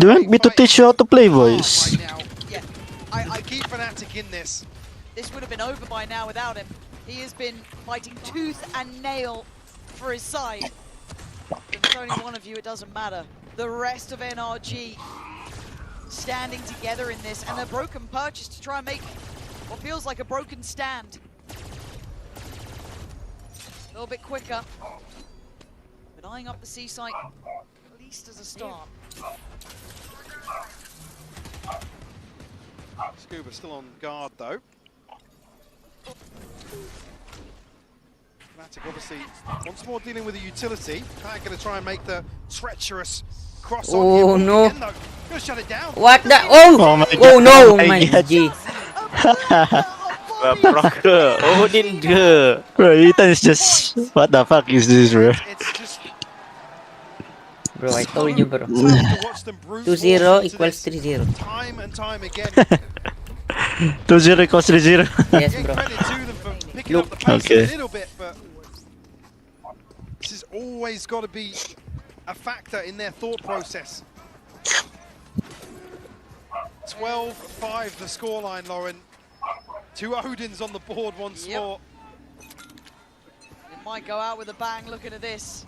you want me to teach you how to play, boys? Yeah, I keep Fnatic in this. This would have been over by now without him. He has been fighting tooth and nail for his side. If there's only one of you, it doesn't matter. The rest of NRG standing together in this, and a broken purchase to try and make what feels like a broken stand. A little bit quicker. But eyeing up the C site, at least as a start. Scuba still on guard, though. Fnatic obviously once more dealing with a utility. Kind going to try and make the treacherous cross on. Oh no! Gonna shut it down. What the? Oh! Oh no! My G. Broker, Odin ke? Bro, Ethan is just... What the fuck is this, bro? Bro, I told you, bro. 2-0 equals 3-0. Time and time again. 2-0 equals 3-0. Yes, bro. Picking up the pace a little bit, but this has always got to be a factor in their thought process. 12-5 the scoreline, Lauren. 2 Odins on the board once more. It might go out with a bang looking at this.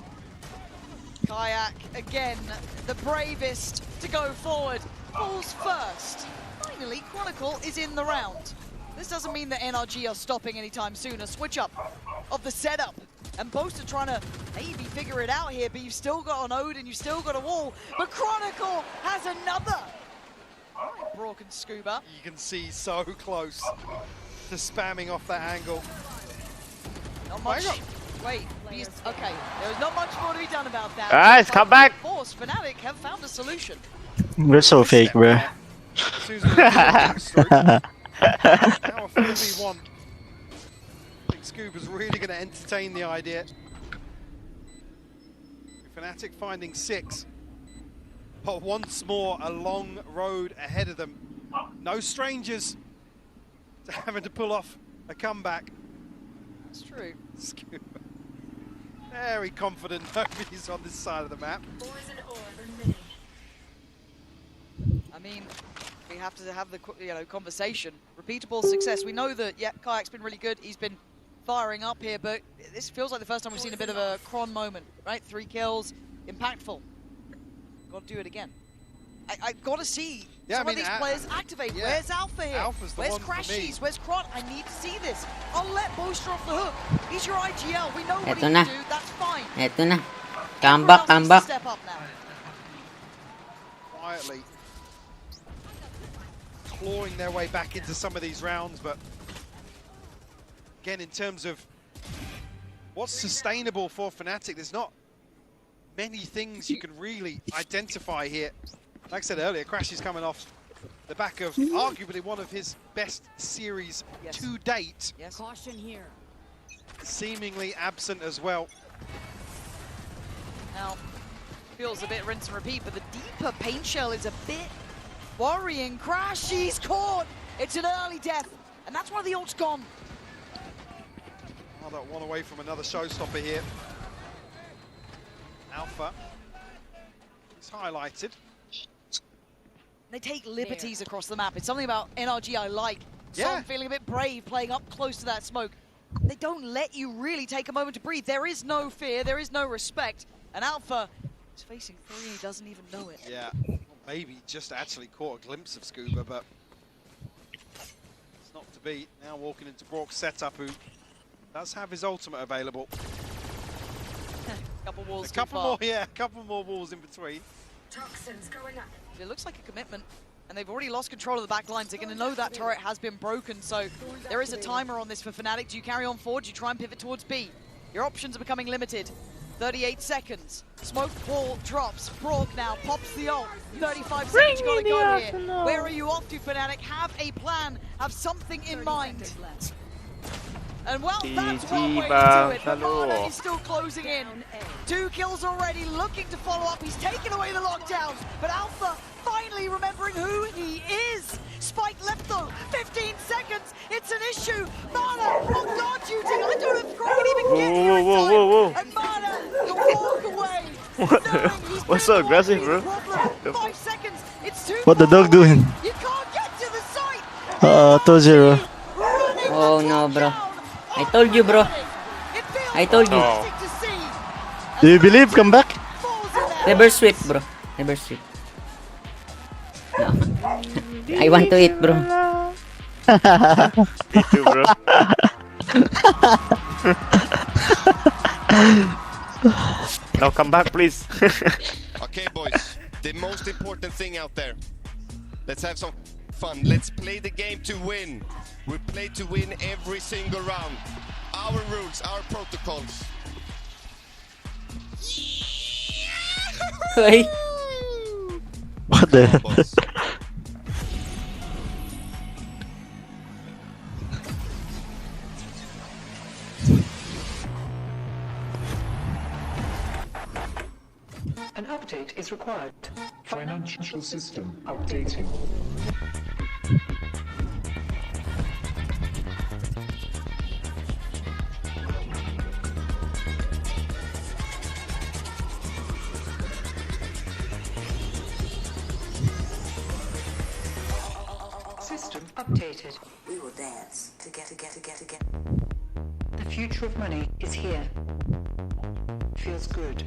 Kayak, again, the bravest to go forward. Falls first. Finally, Chronicle is in the round. This doesn't mean that NRG are stopping anytime soon. A switch up of the setup. And Boast are trying to maybe figure it out here, but you've still got an Odin, you've still got a wall. But Chronicle has another. Brock and Scuba. You can see so close to spamming off that angle. Not much. Wait, okay. There was not much more to be done about that. Guys, come back. Of course, Fnatic have found a solution. We're so fake, bro. Now a 4v1. I think Scuba's really going to entertain the idea. Fnatic finding 6. But once more, a long road ahead of them. No strangers to having to pull off a comeback. It's true. Scuba. Very confident nobody's on this side of the map. I mean, we have to have the conversation. Repeatable success. We know that, yeah, Kayak's been really good. He's been firing up here, but this feels like the first time we've seen a bit of a Kron moment, right? 3 kills, impactful. Got to do it again. I've got to see some of these players activate. Yeah. Where's Alpha here? Where's Crashies? Where's Kron? I need to see this. I'll let Boaster off the hook. He's your IGL. We know what he can do. That's fine. Eto na. Come back, come back. Step up now. Quietly clawing their way back into some of these rounds, but again, in terms of what's sustainable for Fnatic, there's not many things you can really identify here. Like I said earlier, Crash is coming off the back of arguably one of his best series to date. Yes. Caution here. Seemingly absent as well. Now, feels a bit rinse and repeat, but the deeper paint shell is a bit worrying. Crash, he's caught! It's an early death, and that's why the ult's gone. Oh, that one away from another showstopper here. Alpha is highlighted. They take liberties across the map. It's something about NRG I like. Yeah. Son feeling a bit brave, playing up close to that smoke. They don't let you really take a moment to breathe. There is no fear, there is no respect. And Alpha is facing 3, he doesn't even know it. Yeah, maybe just actually caught a glimpse of Scuba, but it's not to be. Now walking into Brock's setup, who does have his ultimate available. Couple walls a couple more, yeah, a couple more walls in between. Toxins going up. It looks like a commitment, and they've already lost control of the back lines. They're going to know that turret has been broken, so there is a timer on this for Fnatic. Do you carry on forward? Do you try and pivot towards B? Your options are becoming limited. 38 seconds. Smoke wall drops. Frog now pops the ult. 35 seconds, you gotta go here. Where are you off to, Fnatic? Have a plan. Have something in mind. And well, that's one way to do it. Mamana is still closing in. 2 kills already, looking to follow up. He's taken away the lockdown, but Alpha finally remembering who he is. Spike left though, 15 seconds. It's an issue. Mana will not shooting. I don't know if Croc can even get here in time. And Mana will walk away. What's so aggressive, bro? 5 seconds. It's too What the dog doing? You can't get to the site. 2-0. Oh no, bro. I told you, bro. I told you. Oh. Do you believe? Come back? Never sweep, bro. Never sweep. No. I want to eat, bro. Me too, bro. Now come back, please. Okay, boys. The most important thing out there. Let's have some fun. Let's play the game to win. We play to win every single round. Our rules, our protocols. Hey. What the? An update is required. Financial system updating. System updated. We will dance together. The future of money is here. Feels good.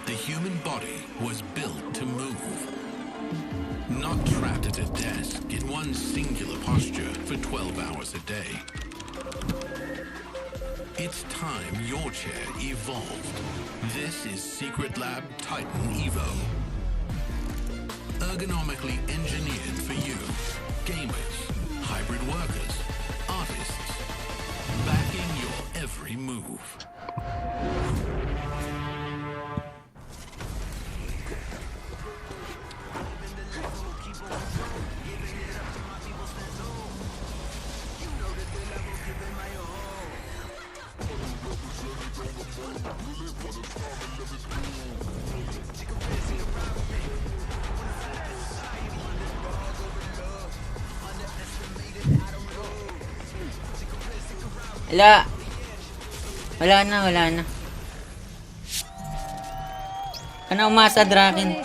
The human body was built to move, not trapped at a desk in one singular posture for 12 hours a day. It's time your chair evolved. This is Secret Lab Titan Evo. Ergonomically engineered for you, gamers, hybrid workers, artists, backing your every move. Wala na. Ano umasa, Draken? Il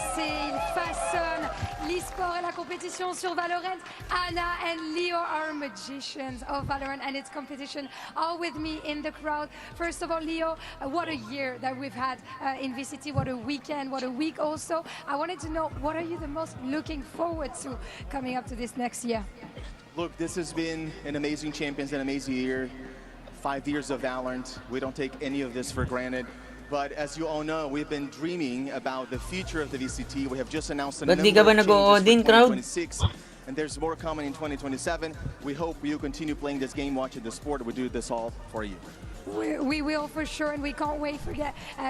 façonne l'e-sport et la compétition sur Valorant. Anna and Leo are magicians of Valorant and its competition are with me in the crowd. First of all, Leo, what a year that we've had in VCT. What a weekend, what a week also. I wanted to know, what are you the most looking forward to coming up to this next year? Look, this has been an amazing Champions, an amazing year. 5 years of Valorant. We don't take any of this for granted. But as you all know, we've been dreaming about the future of the VCT. We have just announced a number of changes for 2026. And there's more coming in 2027. We hope you continue playing this game, watching the sport. We do this all for you. We will for sure, and we can't wait for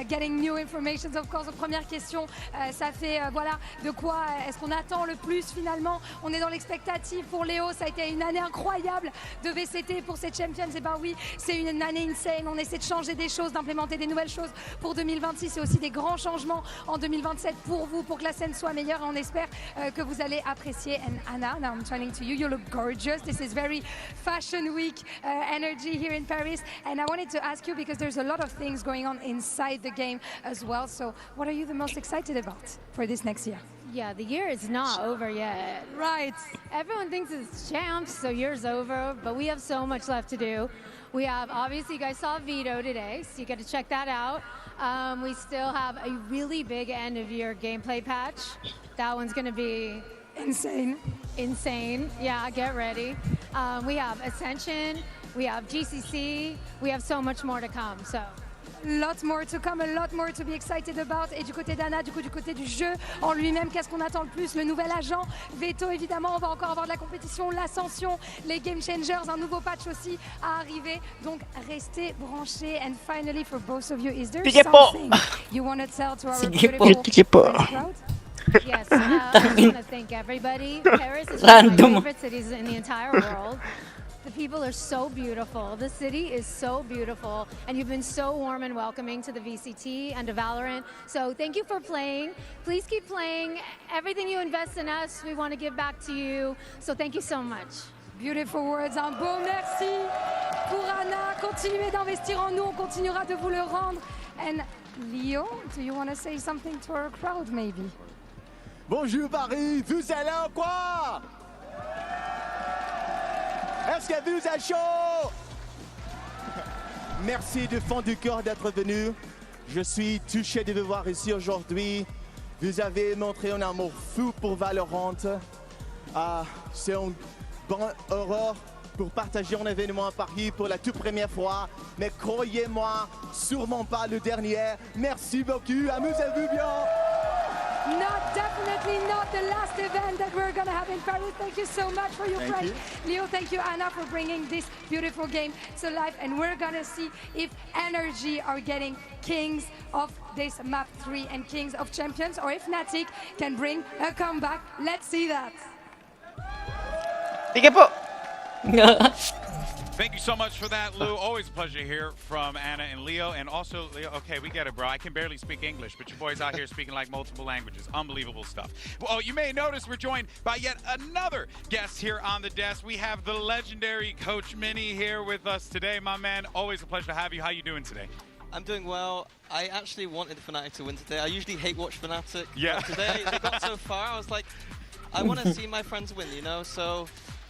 getting new information. Of course, première question, ça fait voilà de quoi est-ce qu'on attend le plus finalement. On est dans l'expectative pour Léo. Ça a été une année incroyable de VCT pour cette Champions. Et ben oui, c'est une année insane. On essaie de changer des choses, d'implémenter des nouvelles choses pour 2026 et aussi des grands changements en 2027 pour vous, pour que la scène soit meilleure. Et on espère que vous allez apprécier. And Anna, now I'm turning to you. You look gorgeous. This is very fashion week energy here in Paris, and I wanted to ask you because there's a lot of things going on inside the game as well. So what are you the most excited about for this next year? Yeah, the year is not over yet. Right. Everyone thinks it's champs, so year's over, but we have so much left to do. We have, obviously, you guys saw Vito today, so you get to check that out. We still have a really big end-of-year gameplay patch. That one's going to be insane. Insane. Yeah, get ready. We have Ascension, we have GCC, we have so much more to come, so... Lots more to come, a lot more to be excited about. Et du côté d'Anna, du côté du jeu en lui-même, qu'est-ce qu'on attend le plus? Le nouvel agent, Veto évidemment, on va encore avoir de la compétition, l'ascension, les game changers, un nouveau patch aussi à arriver. Donc restez branchés. And finally, for both of you, is there something you want to tell to our beautiful crowd? Yes, I just want to thank everybody. Paris is one of my favorite cities in the entire world. The people are so beautiful. The city is so beautiful. And you've been so warm and welcoming to the VCT and to Valorant. So thank you for playing. Please keep playing. Everything you invest in us, we want to give back to you. So thank you so much. Beautiful words. Un beau merci pour Anna. Continuez d'investir en nous. On continuera de vous le rendre. And Leo, do you want to say something to our crowd maybe? Bonjour Paris, vous allez en quoi? Est-ce que vous êtes chaud? Merci du fond du cœur d'être venu. Je suis touché de vous voir ici aujourd'hui. Vous avez montré un amour fou pour Valorant. C'est un bon horreur pour partager un événement à Paris pour la toute première fois. Mais croyez-moi, sûrement pas le dernier. Merci beaucoup, amusez-vous bien. Definitely not the last event that we're going to have in Paris. Thank you so much for your friend. Leo, thank you, Anna, for bringing this beautiful game to life. And we're going to see if NRG are getting kings of this map 3 and kings of champions, or if Fnatic can bring a comeback. Let's see that. Thank you so much for that, Lou. Always a pleasure to hear from Anna and Leo. And also, Leo, okay, we get it, bro. I can barely speak English, but your boy's out here speaking like multiple languages. Unbelievable stuff. Well, you may notice we're joined by yet another guest here on the desk. We have the legendary Coach Mini here with us today, my man. Always a pleasure to have you. How you doing today? I'm doing well. I actually wanted Fnatic to win today. I usually hate watch Fnatic. Yeah. But today, they got so far, I was like, I want to see my friends win, you know? So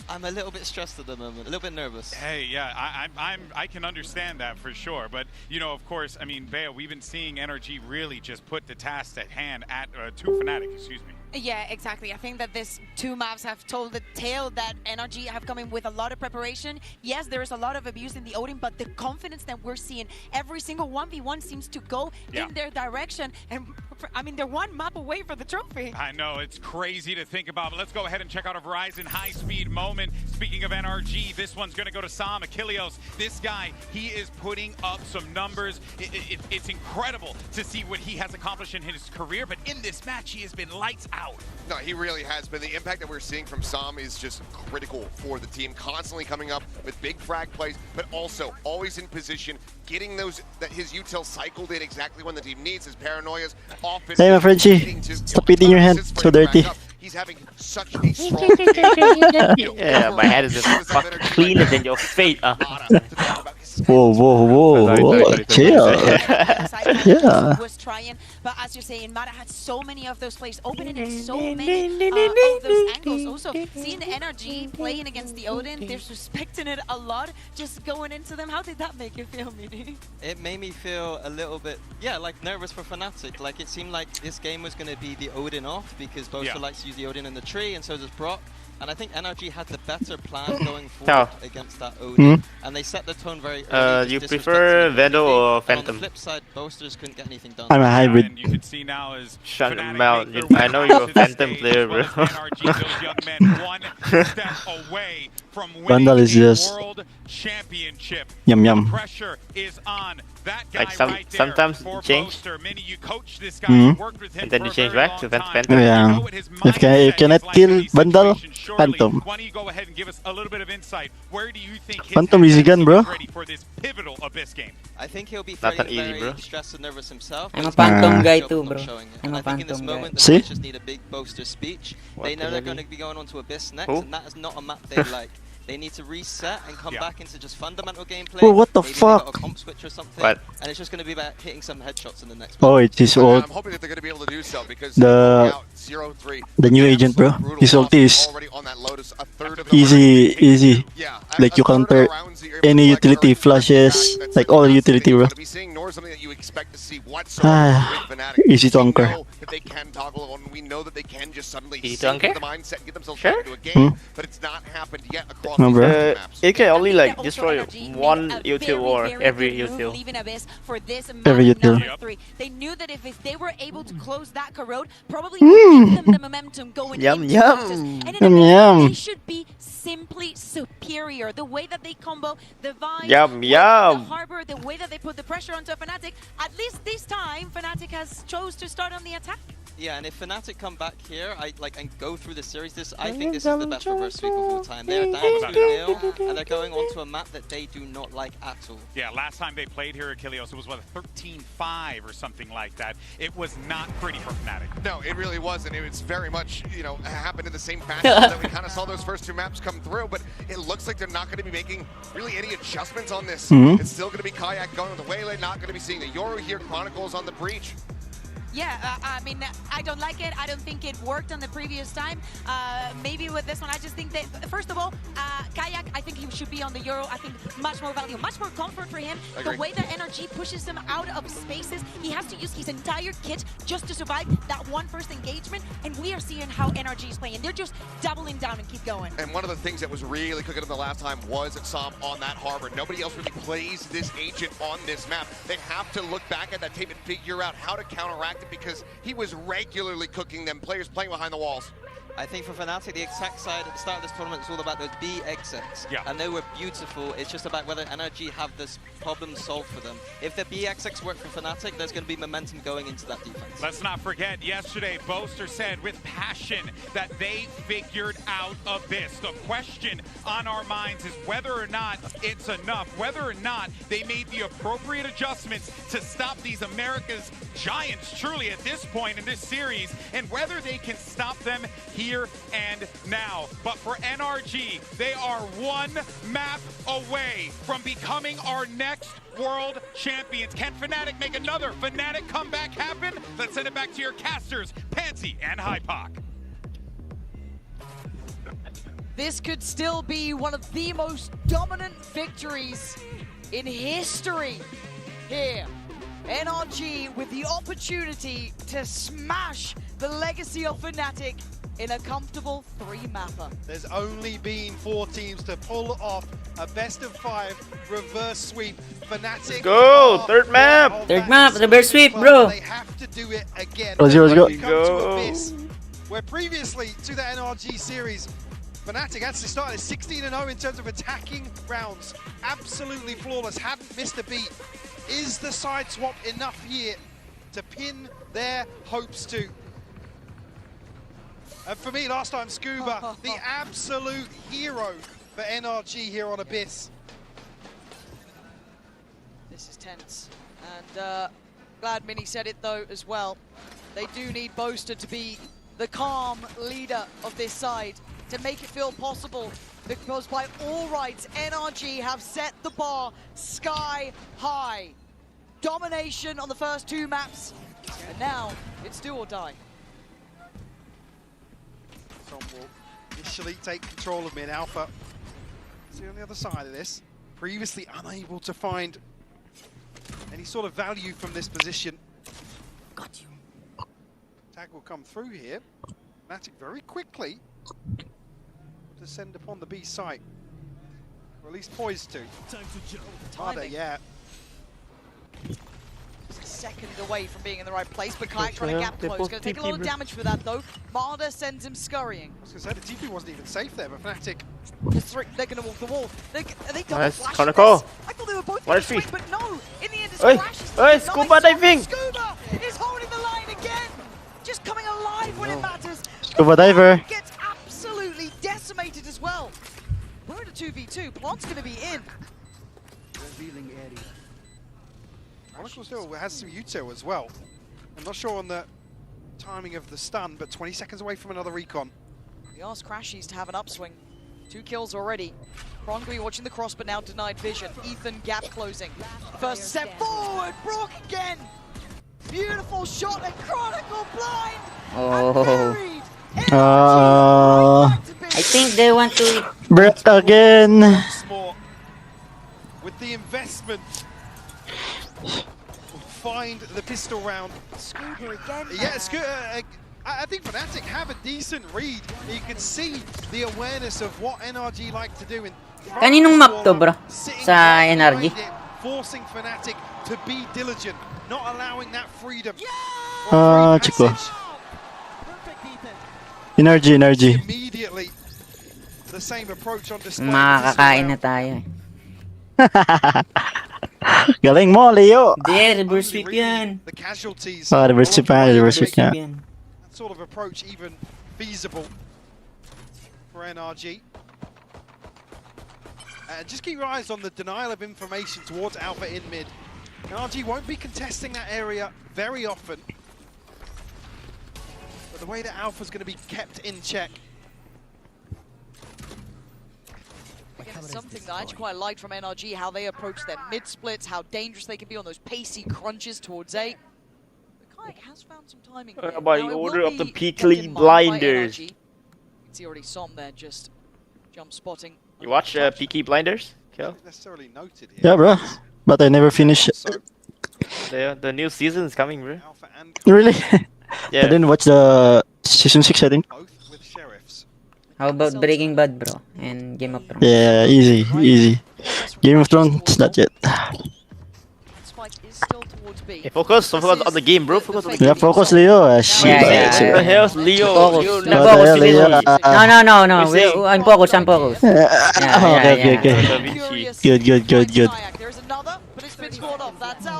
I'm a little bit stressed at the moment, a little bit nervous. Hey, yeah, I can understand that for sure. But, you know, of course, I mean, Bea, we've been seeing NRG really just put the task at hand at to Fnatic, excuse me. Yeah, exactly. I think that these two maps have told the tale that NRG have come in with a lot of preparation. Yes, there is a lot of abuse in the Odin, but the confidence that we're seeing, every single 1v1 seems to go in their direction. And I mean, they're one map away for the trophy. I know, it's crazy to think about, but let's go ahead and check out a Verizon high-speed moment. Speaking of NRG, this one's going to go to Sam Achilleos. This guy, he is putting up some numbers. It's incredible to see what he has accomplished in his career, but in this match, he has been lights out. No, he really has been. The impact that we're seeing from Sam is just critical for the team. Constantly coming up with big frag plays, but also always in position, getting those his util cycled in exactly when the team needs his paranoias. Often Hey, my Frenchie, stop eating your hand. So dirty. He's having such a strong game. Yeah, my head is just fucking cleaner than your face. Whoa, whoa, whoa, whoa. Chill. Yeah. Was trying, but as you're saying, Mata had so many of those plays opening and so many of those angles. Also, seeing the NRG playing against the Odin, they're suspecting it a lot, just going into them. How did that make you feel, Mini? It made me feel a little bit, yeah, like nervous for Fnatic. Like it seemed like this game was going to be the Odin off because Bosa likes to use the Odin in the tree, and so does Brock. And I think NRG had the better plan going forward against that Odin. And they set the tone very early. You prefer Vedo or Phantom? On the flip side, Boasters couldn't get anything done. I'm a hybrid. And you can see now is shut your mouth. I know you're a Phantom player, bro. Vandal is just yum yum. Pressure is on. That guy like sometimes you change, and then you change back to Phantom. Yeah. If you cannot kill Vandal, Phantom. Why don't you go ahead and give us a little bit of insight? Where do you think his Phantom easy gun, bro. ready for this pivotal Abyss game? I think he'll be Not that very easy, bro. stressed and nervous himself. I'm a Phantom guy too, bro. I'm a I think in this Phantom moment, guy. the See? players just need a big Boaster speech. They know they're going to be going on to Abyss next, and that is not a map they like. They need to reset and come back into just fundamental gameplay. Bro, what the Maybe they fuck? got a comp switch or something. What? And it's just going to be about hitting some headshots in the next Oh, it is old. I'm hoping that they're going to be able to do so because The 0-3. the new agent, bro. His ulti is easy, easy. Like you counter any utility flashes, like all utility, bro. Ah, easy to anchor. They can toggle on. We know that they can just suddenly Easy to sink anchor? the mindset and get themselves Sure. back into a game, but it's not happened yet across No, these bro. different maps. It can only like Also, destroy NRG one made a util war very every good move util. leaving Abyss for this Every map util. number 3. They knew that if they were able to close that corrode, probably would give them the momentum going Yum, into yum. Nexus. And in Yum, Abyss, yum. they should be simply superior. The way that they combo the vibes, Yum, with yum. the harbor, the way that they put the pressure onto Fnatic. At least this time, Fnatic has chose to start on the attack. Yeah, and if Fnatic come back here, and go through the series, I think this is the best reverse sweep of all time. They're down 2-0, and they're going onto a map that they do not like at all. Yeah, last time they played here at Kilios, it was, what, 13-5 or something like that. It was not pretty for Fnatic. No, it really wasn't. It was very much, happened in the same fashion that we kind of saw those first two maps come through, but it looks like they're not going to be making really any adjustments on this. It's still going to be Kayak going with the Waylay, not going to be seeing the Yoru here. Chronicles on the breach. Yeah, I mean, I don't like it. I don't think it worked on the previous time. Maybe with this one, I just think that, first of all, Kayak, I think he should be on the Euro. I think much more value, much more comfort for him. The way that NRG pushes him out of spaces, he has to use his entire kit just to survive that one first engagement. And we are seeing how NRG is playing. They're just doubling down and keep going. And one of the things that was really cooking them the last time was Sam on that harbor. Nobody else really plays this agent on this map. They have to look back at that tape and figure out how to counteract it because he was regularly cooking them, players playing behind the walls. I think for Fnatic, the attack side at the start of this tournament is all about those B exits. Yeah. And they were beautiful. It's just about whether NRG have this problem solved for them. If the B exits work for Fnatic, there's going to be momentum going into that defense. Let's not forget, yesterday, Boaster said with passion that they figured out Abyss. The question on our minds is whether or not it's enough, whether or not they made the appropriate adjustments to stop these America's giants, truly at this point in this series, and whether they can stop them here and now. But for NRG, they are one map away from becoming our next world champions. Can Fnatic make another Fnatic comeback happen? Let's send it back to your casters, Pansy and Hypoc. This could still be one of the most dominant victories in history here. NRG with the opportunity to smash the legacy of Fnatic in a comfortable 3-mapper. There's only been 4 teams to pull off a best-of-5 reverse sweep. Fnatic. Let's go! Third map! Third map, reverse sweep, bro. They have to do it again. Let's go. Come to Abyss, where previously to the NRG series, Fnatic actually started 16-0 in terms of attacking rounds. Absolutely flawless, hadn't missed a beat. Is the side swap enough here to pin their hopes to? And for me, last time, Scuba, the absolute hero for NRG here on Abyss. This is tense. And glad Mini said it though as well. They do need Boaster to be the calm leader of this side to make it feel possible, because by all rights, NRG have set the bar sky high. Domination on the first 2 maps, and now it's do or die. Tom will initially take control of mid alpha. See on the other side of this, previously unable to find any sort of value from this position. Got you. Tag will come through here. Fnatic very quickly descend upon the B site, or at least poised to. Time to jump. Harder, yeah. Just a second away from being in the right place, but Kayak trying to gap close. Going to take a lot of damage for that though. Marder sends him scurrying. I was going to say, the TP wasn't even safe there, but Fnatic. They're going to walk the wall. Are they double Nice, flashing Chronicle. this? I thought they were both What going is to swing, he? but no. In the end, it's Oi, Flash. oi, Scuba diving. Scuba is holding the line again. Just coming alive when it matters. Scuba diver. Gets absolutely decimated as well. We're in a 2v2. Plant's going to be in. Revealing area. Chronicle still has some util as well. I'm not sure on the timing of the stun, but 20 seconds away from another recon. We asked Crashies to have an upswing. 2 kills already. Kron gonna be watching the cross, but now denied vision. Ethan gap closing. First step forward, Brock again. Beautiful shot and Chronicle blind. Oh. I think they want to Brett again. With the investment, find the pistol round. Scuba again. Yeah, I think Fnatic have a decent read. You can see the awareness of what NRG like to do. Kaninong map to, bro? Sa NRG? Forcing Fnatic to be diligent, not allowing that freedom. Check ko. NRG. Immediately, the same approach on display. Makakain na tayo. Galing mo, Leo. Hindi, reverse sweep yan. The casualties. Reverse sweep yan. That sort of approach even feasible for NRG. Just keep your eyes on the denial of information towards Alpha in mid. NRG won't be contesting that area very often. But the way that Alpha's going to be kept in check. Again, it's something that I actually quite liked from NRG, how they approach their mid splits, how dangerous they can be on those pacey crunches towards A. The Kayak has found some timing here. By Now, it order will of the be Peakley kept in mind by Blinders. NRG. You can see already Som there just jump spotting. You watch Peaky Blinders? Kel? Necessarily noted here. Yeah, bro. But I never finished it. The new season is coming, bro. Really? Yeah. I didn't watch the season 6, I think. How about Breaking Bad, bro? And Game of Thrones? Yeah, easy. Game of Thrones, not yet. Hey, focus on the game, bro. Focus on the game. Yeah, focus, Leo. Shit. What the hell's Leo? Focus. Leo, Focus, Leo. Leo. No. I'm focused. Okay. Good.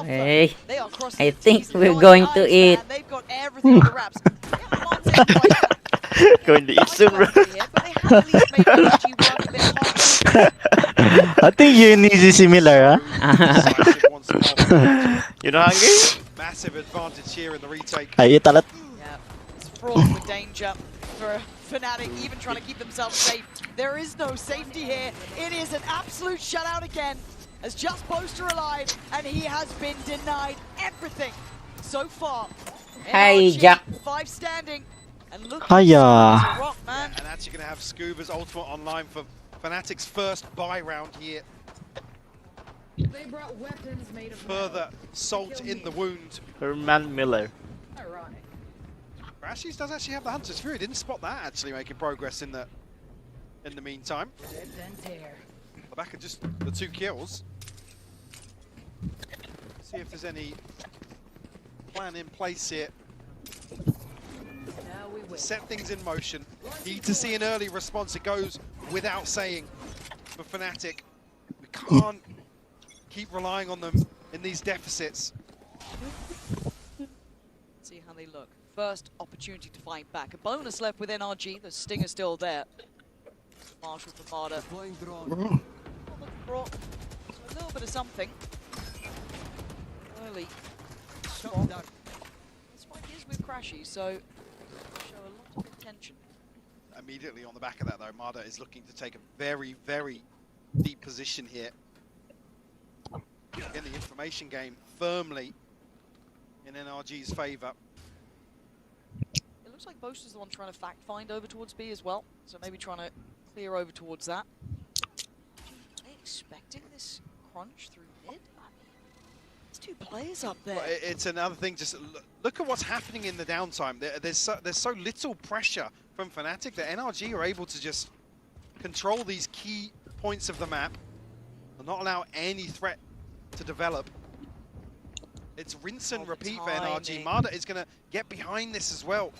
Hey, I think we're going to eat. Going to eat soon, bro. I think you and Easy similar, huh? You not hungry? Massive advantage here in the retake. I eat a lot. Yeah, it's fraught with danger for Fnatic, even trying to keep themselves safe. There is no safety here. It is an absolute shutout again. As Just Poster alive, and he has been denied everything so far. Hi, Jack. 5 standing. And look Hiya. Rock, man. And actually going to have Scuba's ultimate online for Fnatic's first buy round here. They brought weapons made of Further salt in the wound. Herman Miller. Ironic. Crashies does actually have the Hunter's Fury. Didn't spot that actually making progress in the meantime. The back of just the 2 kills. See if there's any plan in place here. Set things in motion. Need to see an early response. It goes without saying for Fnatic. We can't keep relying on them in these deficits. See how they look. First opportunity to fight back. A bonus left with NRG. The Stinger's still there. Marshall for Marder. Brought a little bit of something. Early. This fight is with Crashy, so show a lot of intention. Immediately on the back of that though, Marder is looking to take a very, very deep position here. Again, the information game firmly in NRG's favour. It looks like Boast is the one trying to fact find over towards B as well, so maybe trying to clear over towards that. Are they expecting this crunch through mid? I mean, there's 2 players up there. Well, it's another thing, just look at what's happening in the downtime. There's so little pressure from Fnatic that NRG are able to just control these key points of the map and not allow any threat to develop. It's rinse and repeat for NRG. Marder is going to get behind this as well.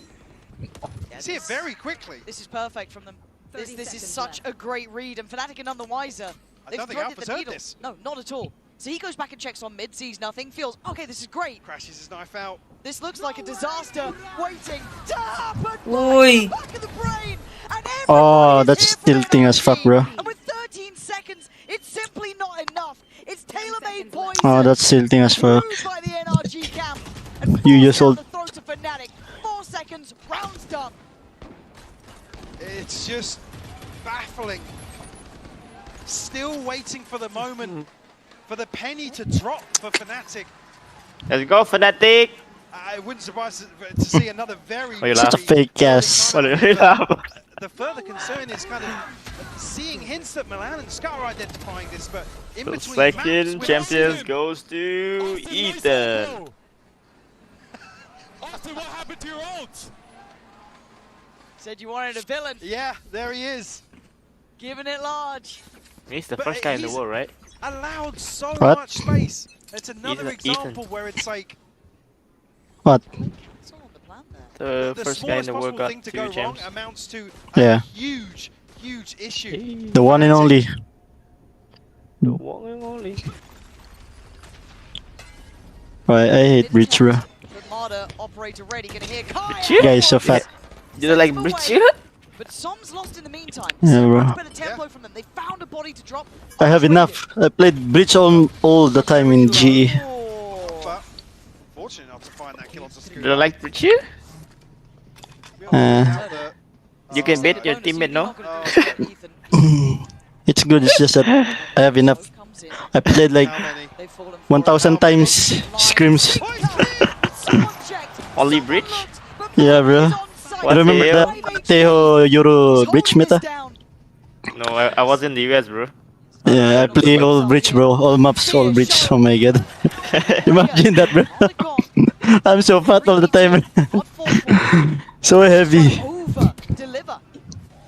Yeah, see it very quickly. This is perfect from them. This is such a great read, and Fnatic are none the wiser. I don't think Alpha's heard this. No, not at all. So he goes back and checks on mid, sees nothing, feels, okay, this is great. Crashes his knife out. This looks like a disaster waiting to happen. Oi. Back of the brain. And Oh, that's tilting as fuck, bro. And with 13 seconds, it's simply not enough. It's tailor-made poison. Oh, that's tilting as fuck. By the NRG camp. And You just down hold. the throat of Fnatic. 4 seconds, round's done. It's just baffling still waiting for the moment for the penny to drop for Fnatic. Let's go, Fnatic. I wouldn't surprise to see another very, Such a fake ass. The further concern is kind of seeing hints that Milan and Scar are identifying this, but in So between second maps, champions goes to Ethan. Austin, what happened to your ult? Said you wanted a villain. Yeah, there he is. Giving it large. He's the But first guy in the he's world, right? allowed so What? much space. It's another Ethan. example where it's like What? The the first guy in smallest the world possible got thing to 2 go wrong champs. amounts to Yeah. a huge, huge issue. The one and only. The one and only. Right, I hate Breach, bro. Marder, operator ready, gonna hear Kai. Breach? Guys, so fat. You don't like Breach? But Som's lost in the meantime. Yeah, So bro. much better tempo from them. They found a body to drop. I have enough. I played Breach all the time in GE. But fortunate enough to find that kill onto You don't like Breach? You can beat your teammate, no? It's good, it's just that I have enough. I played like 1,000 times Scrims. Only Breach? Yeah, bro. What I remember the hell? that Teho Euro Breach meta. No, I was in the US, bro. Yeah, I play all Breach, bro. All maps, all Breach. Oh my god. Imagine that, bro. I'm so fat all the time. So heavy. Over, deliver.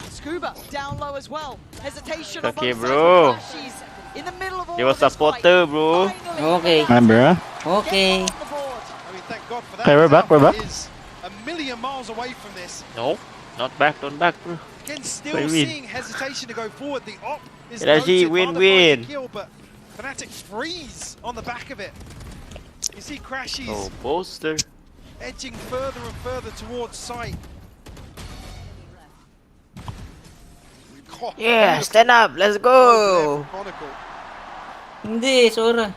Scuba down low as well. Hesitation on Okay, both bro. sides. She's in the middle of all He was of this supporter, bro. Okay. Man, bro. Okay. I mean, thank God for that. Okay, we're back, we're back. Is a million miles away from this. No, not back, don't back, bro. Again, still What do you mean? seeing hesitation to go forward. The op is NRG noted. win-win. Kill, but Fnatic freeze on the back of it. You see Crashies Oh, poster. edging further and further towards sight. God, Yeah, stand up. Let's go. Chronicle. Hindi, Sora.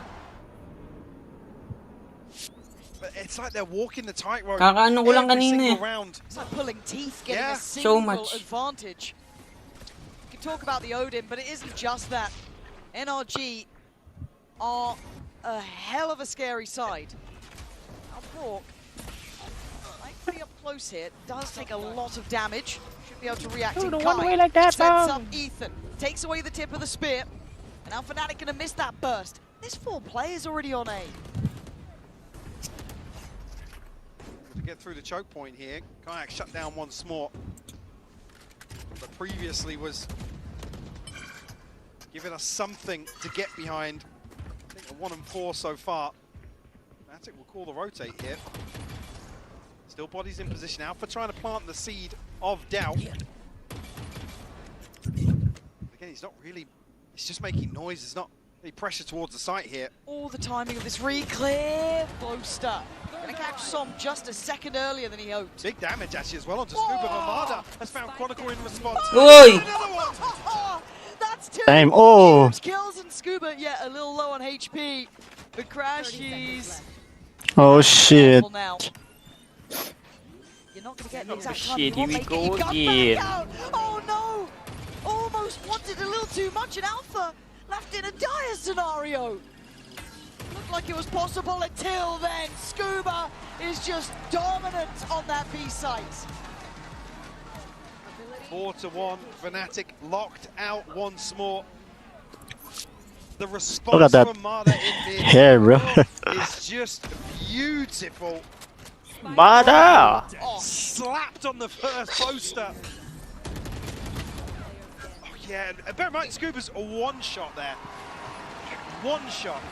But it's like they're walking the tightrope. Kakaano ko lang every kanina single eh. round. It's like pulling teeth, getting Yeah. a single So much. advantage. You can talk about the Odin, but it isn't just that. NRG are a hell of a scary side. Now Brock, like pretty up close here, does take a lot of damage. Should be able to react in don't want kind. me like that, Sets Mom. up Ethan, takes away the tip of the spear. And now Fnatic gonna miss that burst. There's 4 players already on A. To get through the choke point here, Kayak shut down once more. But previously was giving us something to get behind. I think a 1 and 4 so far. Fnatic will call the rotate here. Still bodies in position. Alpha trying to plant the seed of doubt. Again, he's not really, he's just making noise. There's not any pressure towards the site here. All the timing of this re-clear. Boaster. Gonna catch Som just a second earlier than he hoped. Big damage actually as well onto Scuba. Mamada has found Chronicle in response. Oi! Another one! That's 2 Time. Oh! huge kills, and Scuba, yeah, a little low on HP. The Crashies. Oh shit. Now. You're not gonna get the Oh exact time shit, you want, here we making go your gun again. back out. Oh no! Almost wanted a little too much, and Alpha left in a dire scenario. Looked like it was possible until then. Scuba is just dominant on that B site. 4-1, Fnatic locked out once more. The Look response at that from Mada in mid hair, bro. is just beautiful. Mada! Oh, slapped on the first poster. Oh yeah, and bear in mind, Scuba's a one-shot there. One shot.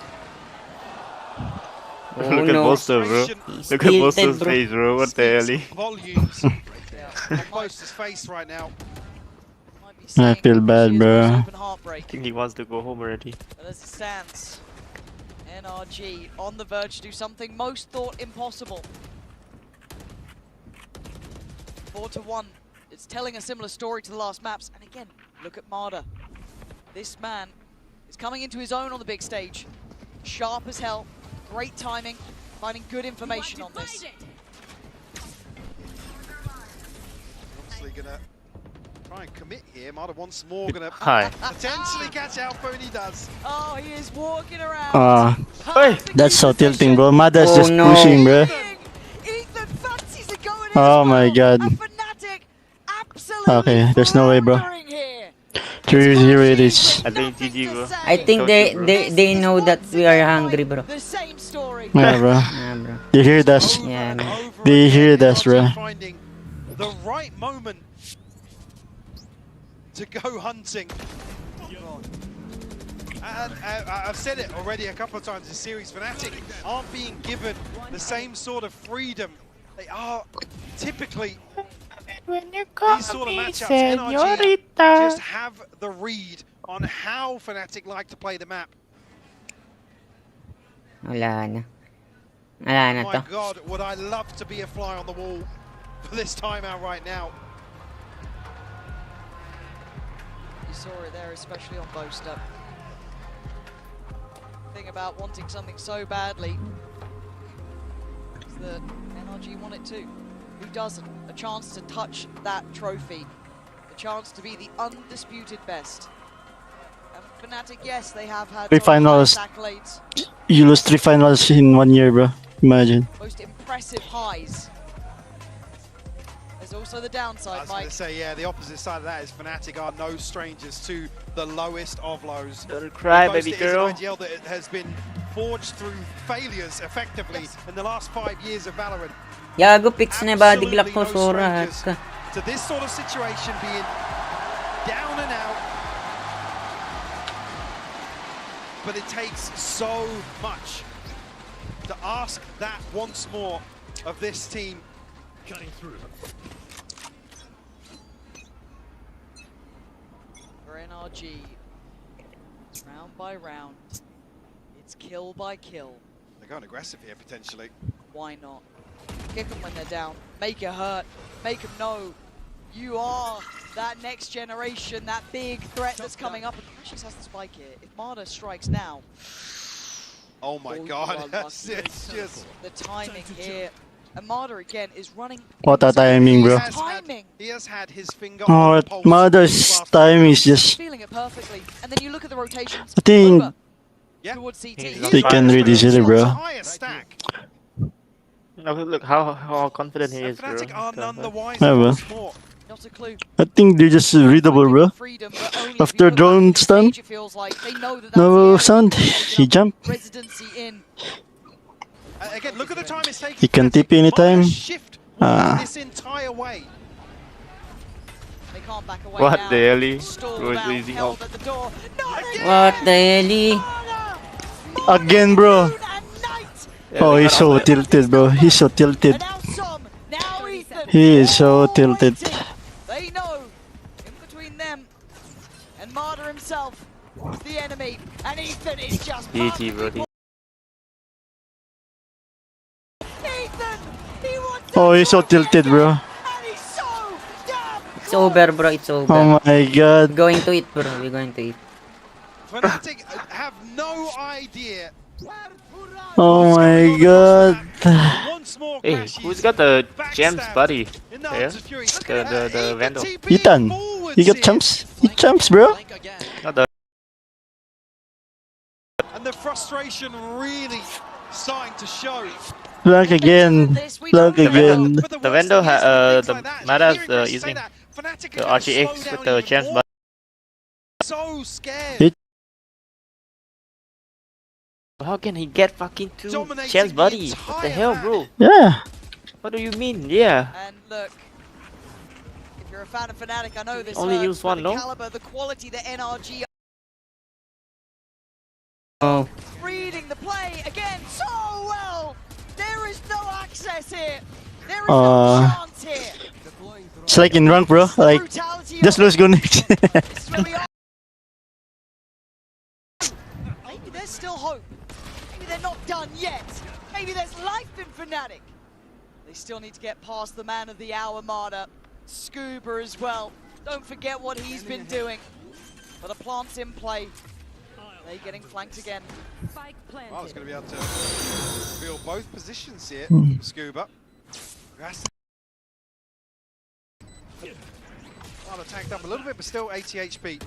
Oh, Look at no. Bolster, bro. He's Look at tilted, Bolster's bro. face, bro. What the hell? Volumes on Boaster's face right now. I feel bad, bro. I think he wants to go home already. But as it stands, NRG on the verge to do something most thought impossible. 4-1. It's telling a similar story to the last maps. And again, look at Marder. This man is coming into his own on the big stage. Sharp as hell. Great timing. Finding good information on this. Obviously gonna try and commit here. Marder once more gonna Hi. potentially catch Alpha, and he does. Oh, he is walking around. That's so tilting, bro. Mada's Oh, just no. pushing, bro. Ethan fancies it going Oh my god. Okay, there's no way, bro. 3-0 it is. I think GG, bro. I think they know that we are hungry, bro. Yeah, bro. Yeah, bro. They heard us. Yeah, man. They heard us, bro. Finding the right moment to go hunting. And I've said it already a couple of times this series, Fnatic aren't being given the same sort of freedom. They are typically these sort of matchups. NRG just have the read on how Fnatic like to play the map. Wala na. Wala na My to. God, would I love to be a fly on the wall for this timeout right now. You saw it there, especially on Boaster. Thing about wanting something so badly is that NRG want it too. Who doesn't? A chance to touch that trophy. A chance to be the undisputed best. And Fnatic, yes, they have had 3 finals. accolades. You lose 3 finals in 1 year, bro. Imagine. Most impressive highs. There's also the downside, I was Mike. going to say, yeah, the opposite side of that is Fnatic are no strangers to the lowest of lows. Don't cry, Most baby it is girl. an IGL that has been forged through failures, effectively, in the last 5 years of Valorant. Yago picks na ba diglak ko sura ka. To this sort of situation, being down and out, but it takes so much to ask that once more of this team. Cutting through. For NRG, it's round by round. It's kill by kill. They're going aggressive here, potentially. Why not? Kick them when they're down. Make it hurt. Make them know you are that next generation, that big threat that's coming up. And Precious has the spike here. If Marder strikes now. Oh my God, it's just the timing here. And Marder again is running. What a timing, bro. He has had his finger Oh, on the pulse. Mother's time is just. Feeling it perfectly. And then you look at the rotations. I think Towards CT. they can read easily, bro. Look how confident he is, bro. Yeah, bro. Not a clue. I think they're just readable, bro. After drone stun, no sound, he jump. Residency in. Again, look at the time it's taking. He can TP anytime. This entire way. They can't back away What now. the hell? Stalled Bro is out, losing held out. at the door. What the hell? Again, bro. Oh, he's so tilted, bro. He's so tilted. He is so tilted. They know in between them and Marder himself is the enemy, and Ethan is just GG, bro. Ethan, he wants Oh, he's so tilted, bro. It's over, bro. It's over. Oh my God. Going to eat, bro. We're going to eat. Fnatic have no idea. Oh my God. Hey, who's got the gems buddy? Yeah? The Vandal. Ethan, you got champs? He champs, bro. Not the And the frustration really starting to show. Flank again. Flank again. The Vandal, the Mada's using the RGX with the gems buddy. So scared. How can he get fucking 2 gems buddy? What the hell, bro? Yeah. What do you mean? Yeah. And look, if you're a fan of Fnatic, I know this Only hurts, use but one, the no? caliber, the quality, the NRG Oh. reading the play again so well. There is no access here. There is no chance here. It's like in rank, bro. Like, just lose go next. Maybe there's still hope. Maybe they're not done yet. Maybe there's life in Fnatic. They still need to get past the man of the hour, Marder. Scuba as well. Don't forget what he's been doing. But a plant's in play. They're getting flanked again. Well, it's going to be able to reveal both positions here. Scuba. Trying to tanked up a little bit, but still 80 HP.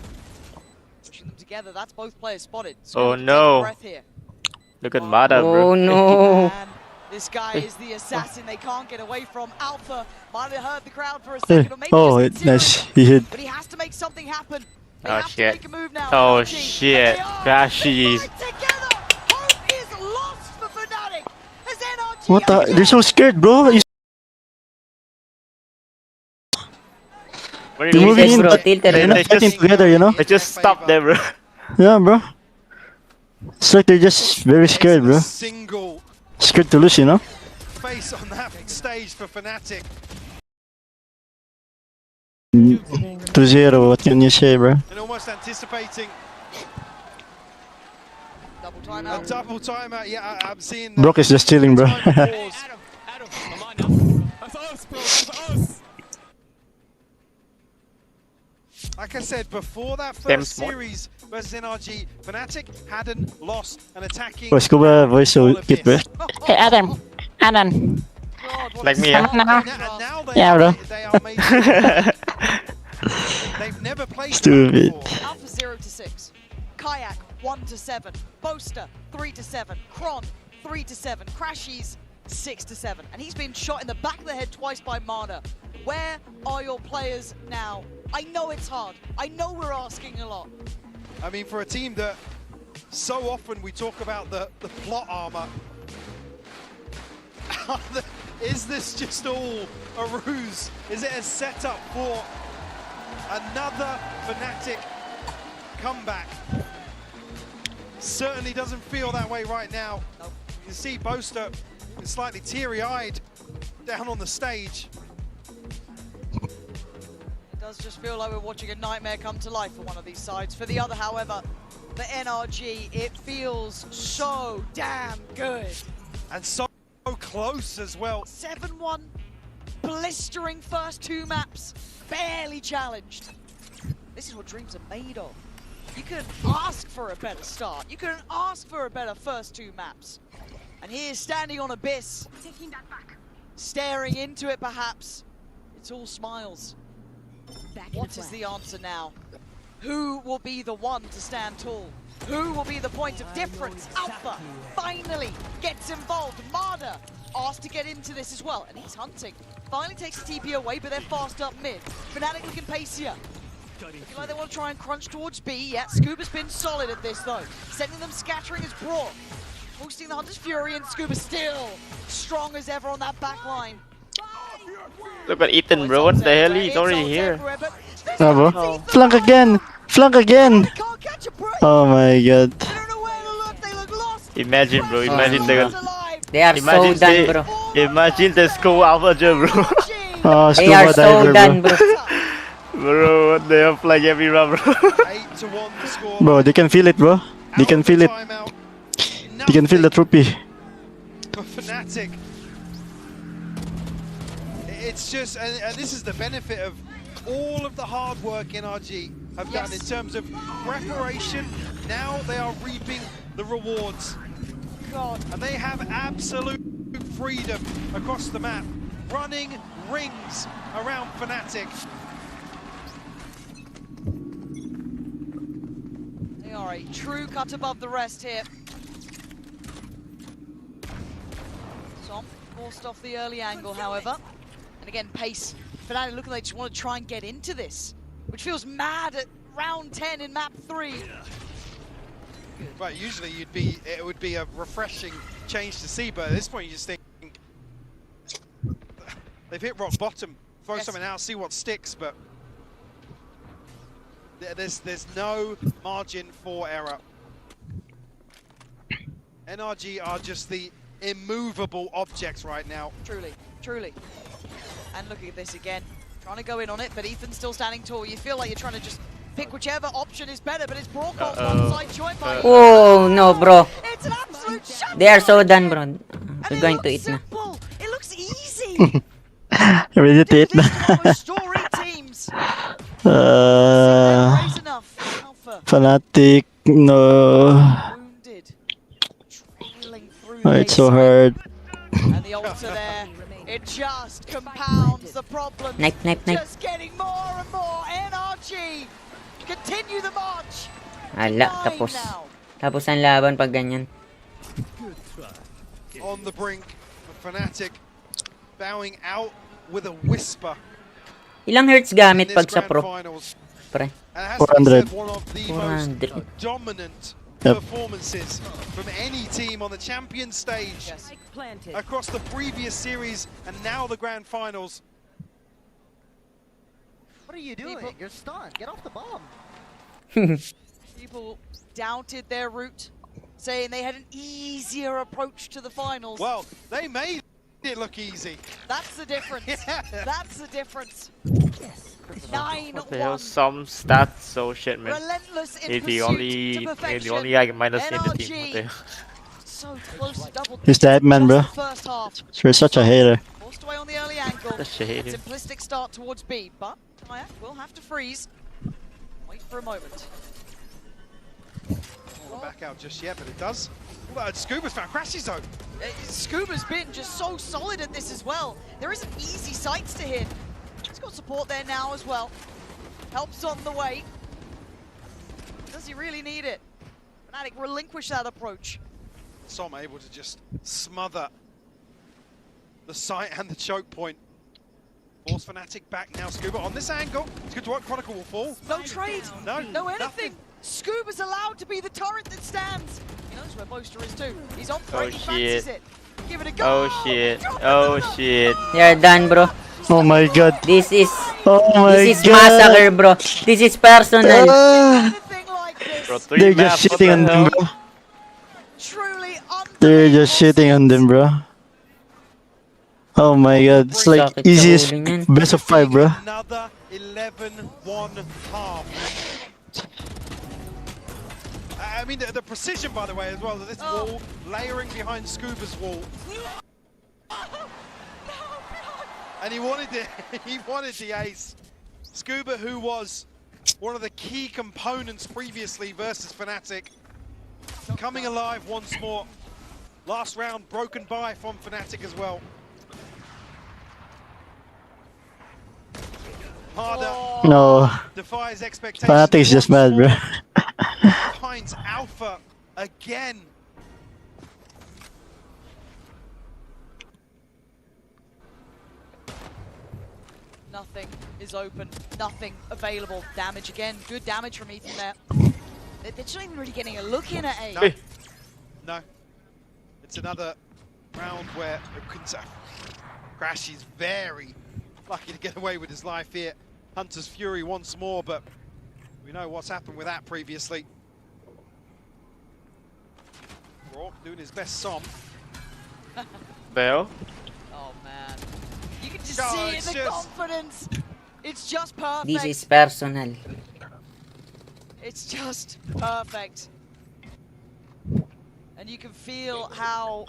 Pushing them together, that's both players spotted. Oh Take a no. breath here. Look at Mada, bro. Oh no. And this guy is the assassin they can't get away from. Alpha might have heard the crowd for a second, or maybe Oh, just nice. He hit. but he has to make something happen. They Oh have to shit. make a move now. Oh NRG. shit. Crashies. Together, hope is lost for Fnatic. As NRG What the? They're so scared, bro. What do They're you moving mean? in, bro, but tilted, they're bro. not fighting together, you know? They just stopped there, bro. Yeah, bro. It's like they're just very scared, bro. Single Scared to lose, you know? face on that stage for Fnatic. 2-0, what can you say, bro? And almost anticipating a double timeout. Yeah, I'm seeing Brock is just chilling, bro. Like I said, before that first series versus NRG, Fnatic hadn't lost an attacking. Boys, ko ba voice so cute, bro? Hey, Adam. Adam. Like me, yeah. Now Yeah, bro. they are major. They've never played Stupid. Alpha 0 to 6, Kayak 1 to 7, Boaster 3 to 7, Kron 3 to 7, Crashies 6 to 7, and he's been shot in the back of the head twice by Mana. Where are your players now? I know it's hard. I know we're asking a lot. I mean, for a team that so often we talk about the plot armor, is this just all a ruse? Is it a setup for another Fnatic comeback? Certainly doesn't feel that way right now. You can see Boaster is slightly teary-eyed down on the stage. It does just feel like we're watching a nightmare come to life for one of these sides. For the other, however, the NRG, it feels so damn good. And so close as well. 7-1, blistering first 2 maps, barely challenged. This is what dreams are made of. You couldn't ask for a better start. You couldn't ask for a better first 2 maps. And here's standing on Abyss, staring into it perhaps. It's all smiles. What is the answer now? Who will be the one to stand tall? Who will be the point of difference? Alpha finally gets involved. Marder asked to get into this as well, and he's hunting. Finally takes the TP away, but they're fast up mid. Fnatic looking pacier. Feel like they want to try and crunch towards B. Yeah, Scuba's been solid at this though. Sending them scattering as brought. Boosting the Hunter's Fury, and Scuba still strong as ever on that back line. Look at Ethan, bro. What the hell? He's already here. Ah, bro. Flank again! Flank again! Oh my god. Imagine, bro. Imagine They are so done, bro. Imagine the score Alpha, bro. Oh, They are scuba so diver, done, bro. bro. Bro, what the hell? Flag every round, bro. 8-1 the score. Bro, they can feel it, bro. They can feel it. They can feel the trophy. For Fnatic, it's just, and this is the benefit of all of the hard work NRG have done in terms of preparation. Now they are reaping the rewards. God. And they have absolute freedom across the map, running rings around Fnatic. They are a true cut above the rest here. Som forced off the early angle, however. And again, pace. Fnatic looking like they just want to try and get into this, which feels mad at round 10 in map 3. Right, usually it would be a refreshing change to see, but at this point you just think they've hit rock bottom. Throw something out, see what sticks, but there's no margin for error. NRG are just the immovable objects right now. Truly, truly. And looking at this again, trying to go in on it, but Ethan's still standing tall. You feel like you're trying to just pick whichever option is better, but it's Broadcast one side joined by... Oh no, bro. It's an absolute shot. They are so done, bro. We're going to eat now. It looks easy. Ready to eat na. Story teams. Fnatic, no. Oh, it's so hard. And the ultra there. It just compounds the problem. Knife. Just getting more and more. NRG continue the march. Ala, tapos. Tapos ang laban pag ganyan. On the brink, Fnatic bowing out with a whisper. Ilang hertz gamit pag sa pro? Pre. 400. One of the most dominant performances from any team on the champion stage across the previous series and now the grand finals. What are you doing? You're stunned. Get off the bomb. People doubted their route, saying they had an easier approach to the finals. Well, they made it look easy. That's the difference. That's the difference. 9-1. What the hell? Some stats so shit, man. Relentless in He's the pursuit only, to perfection. the only guy minus in the team. What the hell? So close to double. He's the hype man, bro. First half. You're such a hater. Forced away on the early angle. Such a hater. Simplistic start towards B, but Taya will have to freeze. Wait for a moment. Not back out just yet, but it does. Scuba's found crashes though. Scuba's been just so solid at this as well. There isn't easy sights to hit. He's got support there now as well. Helps on the way. Does he really need it? Fnatic relinquish that approach. Som able to just smother the sight and the choke point. Force Fnatic back now. Scuba on this angle. It's good to work. Chronicle will fall. No trade. No anything. nothing. Scuba's allowed to be the turret that stands. He knows where Boaster is too. He's on for it. He shit. fancies it. Give it a go. Oh shit. Oh shit. You're done, bro. Oh my god. This is god. massacre, bro. This is personal. Bro, They're just shitting on them, bro. They're just shitting on them, bro. Oh my god. It's like easiest best of 5, bro. Another 11-1 half. I mean, the precision, by the way, as well. This wall layering behind Scuba's wall. And he wanted it. He wanted the ace. Scuba, who was one of the key components previously versus Fnatic, coming alive once more. Last round broken by from Fnatic as well. Harder. No. Defies expectations. Fnatic's just mad, bro. Finds Alpha again. Nothing is open. Nothing available. Damage again. Good damage from Ethan there. They're just not even really getting a look in at A. No. It's another round where Crash is very lucky to get away with his life here. Hunter's Fury once more, but we know what's happened with that previously. Rourke doing his best Som. Bell? Oh man. You can just see it, the confidence. It's just perfect. This is personal. It's just perfect. And you can feel how...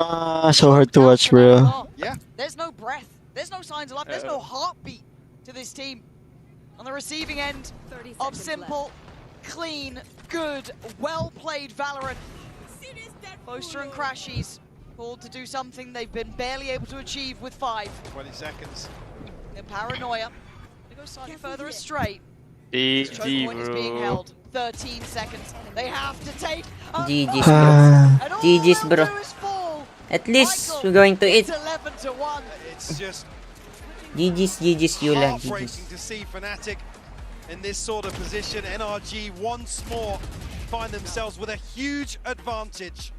So hard to watch, bro. Yeah. There's no breath. There's no signs of life. There's no heartbeat to this team. On the receiving end of simple, clean, good, well-played Valorant. Boaster and Crashies called to do something they've been barely able to achieve with 5. 20 seconds. The paranoia. They go slightly further astray. GG, Point is being bro. held. 13 seconds. They have to take. GG's, bro. GG's, bro. At least we're going to eat. 11-1. It's just GG's, Yula. heartbreaking GG's. to see Fnatic in this sort of position. NRG once more find themselves with a huge advantage.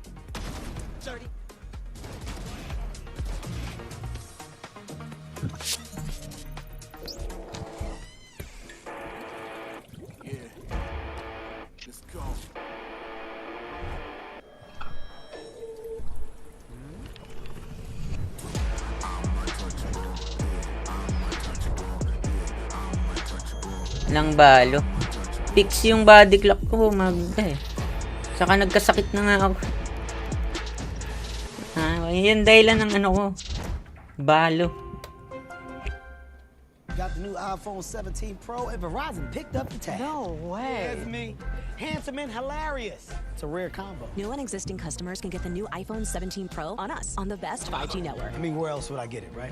30. Let's go. Lang balo. Fix yung body clock ko, magda eh. Saka nagkasakit na nga ako. Yan dahilan ng ano ko. Balo. Got the new iPhone 17 Pro, and Verizon picked up the tab. No way. That's me. Handsome and hilarious. It's a rare combo. New and existing customers can get the new iPhone 17 Pro on us on the best 5G network. I mean, where else would I get it, right?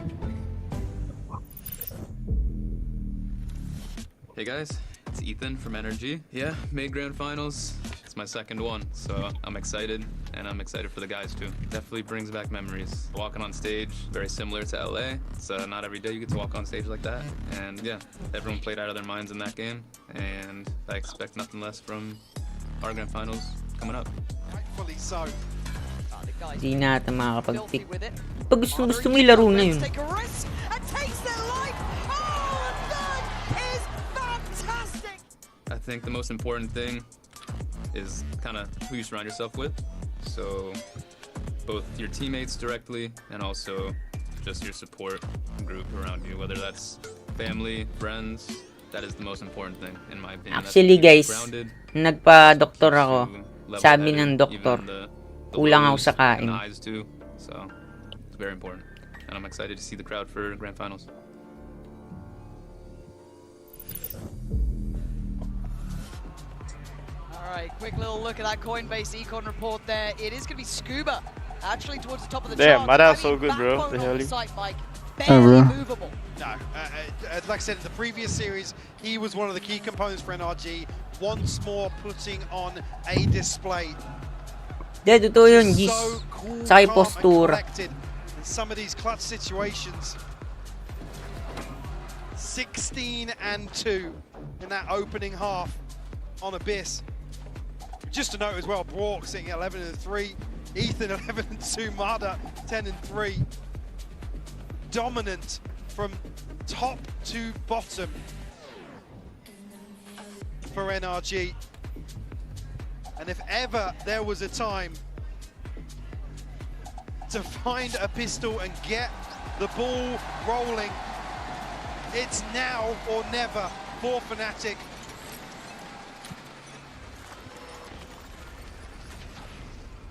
Hey guys, it's Ethan from NRG. Yeah, made grand finals. It's my second one, so I'm excited, and I'm excited for the guys too. Definitely brings back memories. Walking on stage, very similar to LA. It's not every day you get to walk on stage like that. And yeah, everyone played out of their minds in that game, and I expect nothing less from our grand finals coming up. Rightfully so. Di natin makakapag-pick. Pag gusto mo ilaro na yun. I think the most important thing is kind of who you surround yourself with. So both your teammates directly and also just your support group around you, whether that's family, friends. That is the most important thing in my opinion. Actually guys, nagpa-doktor ako. Sabi ng doktor, kulang ako sa kain. So it's very important. And I'm excited to see the crowd for grand finals. Alright, quick little look at that Coinbase econ report there. It is going to be Scuba, actually towards the top of the Damn, chart. my dad's so good, bro. The hell barely movable. No, like I said, in the previous series, he was one of the key components for NRG. Once more putting on a display. Totoo yun, Gis. So cool, Sa calm, postura. and collected in some of these clutch situations. 16-2 in that opening half on Abyss. Just to note as well, Brock sitting at 11-3, Ethan 11-2, Marda 10-3. Dominant from top to bottom for NRG. And if ever there was a time to find a pistol and get the ball rolling, it's now or never for Fnatic.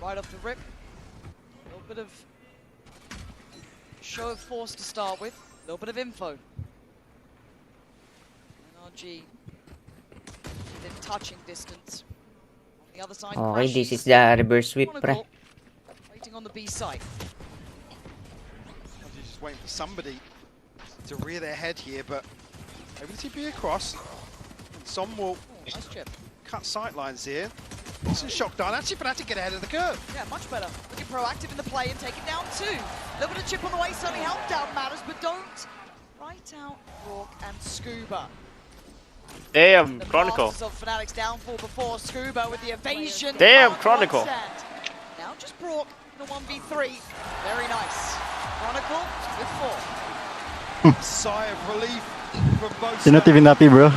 Right off the rip, a little bit of show of force to start with, a little bit of info. NRG within touching distance. On the other side, Okay, this is the reverse sweep, pre. Waiting on the B side. Just waiting for somebody to rear their head here, but able to be across. Some will nice chip. Cut sight lines here. It's a shock down. Actually, Fnatic get ahead of the curve. Yeah, much better. Looking proactive in the play and taking down two. A little bit of chip on the way certainly helped out matters, but don't. Right out Rourke and Scuba. Damn, The Chronicle. masters of Fnatic's downfall before Scuba with the evasion. Damn, on Chronicle. one stand. Now just Brock in the 1v3. Very nice. Chronicle with 4. Sigh of relief from both You're not even happy, bro.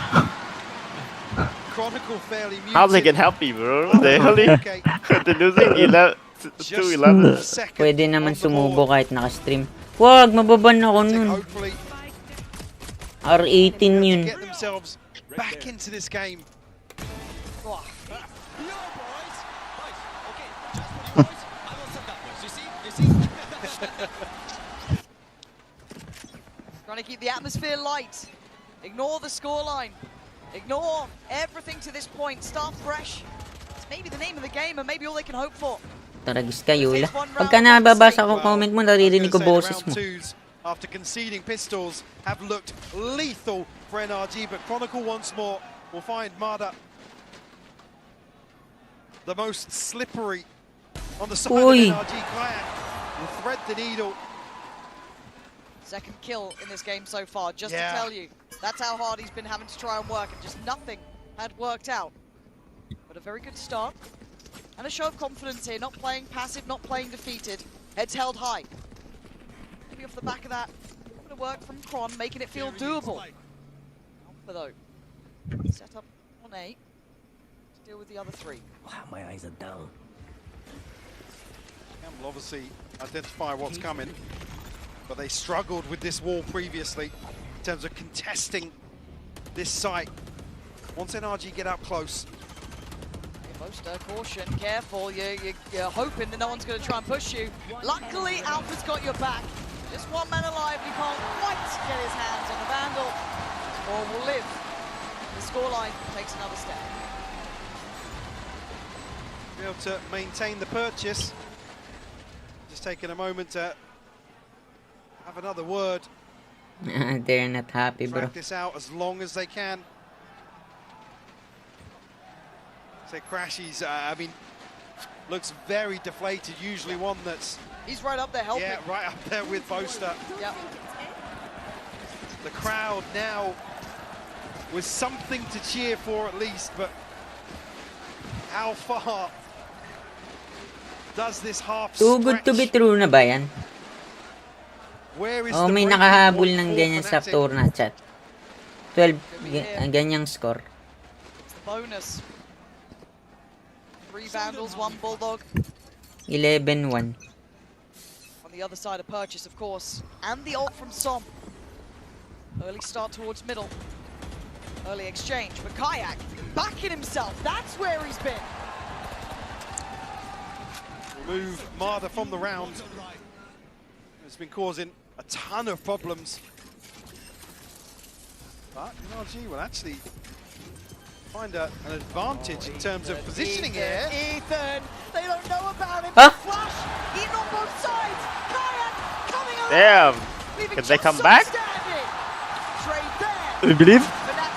Chronicle fairly muted. How they get happy, bro? They only they're losing 11-11. Pwede naman sumubo kahit naka-stream. Wag, mababan ako nun. R18 yun. Get themselves back into this game. Trying to keep the atmosphere light. Ignore the scoreline. Ignore everything to this point. Start fresh. It's maybe the name of the game and maybe all they can hope for. Taragis kayo la. Pagka nababasa ko comment mo, naririnig ko boses mo. After conceding, pistols have looked lethal for NRG, but Chronicle once more will find Marda the most slippery on the side of NRG. Kayak will thread the needle. Second kill in this game so far, just to tell you. That's how hard he's been having to try and work, and just nothing had worked out. But a very good start. And a show of confidence here, not playing passive, not playing defeated. Heads held high. Maybe off the back of that, a bit of work from Kron, making it feel doable. Alpha though, set up on A to deal with the other 3. Wow, my eyes are down. Campbell obviously identify what's coming, but they struggled with this wall previously in terms of contesting this site. Once NRG get up close. Most caution, careful, you're hoping that no one's going to try and push you. Luckily, Alpha's got your back. Just one man alive, he can't quite get his hands on the Vandal. Or will live. The scoreline takes another step. Be able to maintain the purchase. Just taking a moment to have another word. They're not happy, bro. Drag this out as long as they can. So Crashy's, I mean, looks very deflated. Usually one that's... He's right up there helping. Yeah, right up there with Boaster. Yep. The crowd now with something to cheer for at least, but how far does this half Too good to be true na ba yan? Where is Oh, may nakahabol ng ganyan sa tour na chat. 12, ganyang score. It's the bonus. 3 Vandals, 1 Bulldog. 11-1. On the other side of purchase, of course. And the ult from Som. Early start towards middle. Early exchange, but Kayak backing himself. That's where he's been. Remove Marder from the round. It's been causing a ton of problems. But NRG will actually find an advantage in terms of positioning here. Ethan, they don't know about him. Huh? Flash, in on both sides. Kayak coming along. Damn. Can they come back? Trade there. You believe?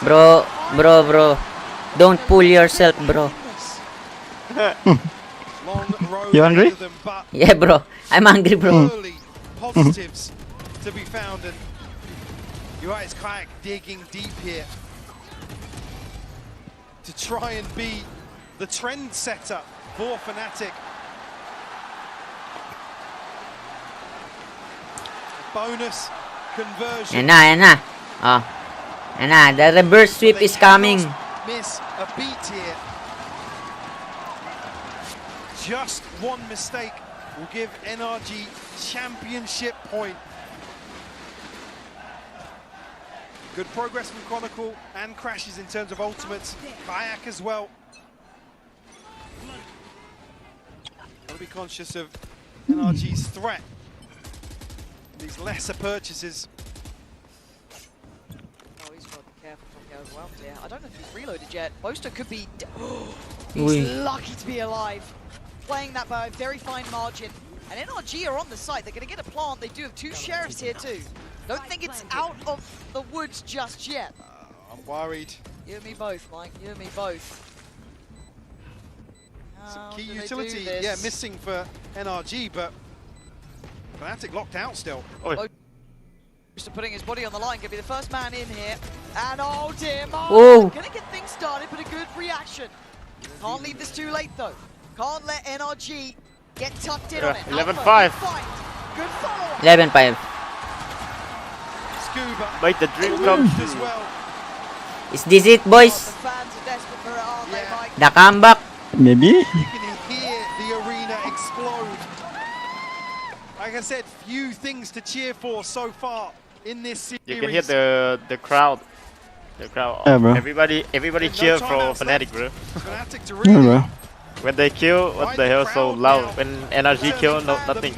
Bro. Don't pull yourself, bro. You hungry? Yeah, bro. I'm hungry, bro. Positives to be found, and you're right, it's Kayak digging deep here to try and be the trend setter for Fnatic. Bonus conversion. Yan na. Oh. Yan na. The reverse sweep is coming. Miss a beat here. Just one mistake will give NRG championship point. Good progress from Chronicle and Crashes in terms of ultimates. Kayak as well. Gotta be conscious of NRG's threat. These lesser purchases. Oh, he's got to be careful from going well here. I don't know if he's reloaded yet. Boaster could be... Ui. He's lucky to be alive. Playing that by a very fine margin. And NRG are on the site. They're going to get a plant. They do have 2 sheriffs here too. Don't think it's out of the woods just yet. I'm worried. You and me both, Mike. You and me both. Some How key do they utility, do this? yeah, missing for NRG, but Fnatic locked out still. Boaster putting his body on the line. Gonna be the first man in here. And oh dear, Whoa. gonna get things started, but a good reaction. Can't leave this too late though. Can't let NRG get tucked in on it. 11-5. Good follow-up. 11-5. Scuba. Make the dream come as true. well. Is this it, boys? The fans are desperate for it, aren't they, Mike? The comeback? Maybe. You can hear the arena explode. Like I said, few things to cheer for so far in this series. You can hear the crowd. The crowd. Yeah, bro. Everybody cheer for Fnatic, bro. Fnatic to Yeah, really bro. When they kill, what the hell so loud? When NRG kill, no, nothing.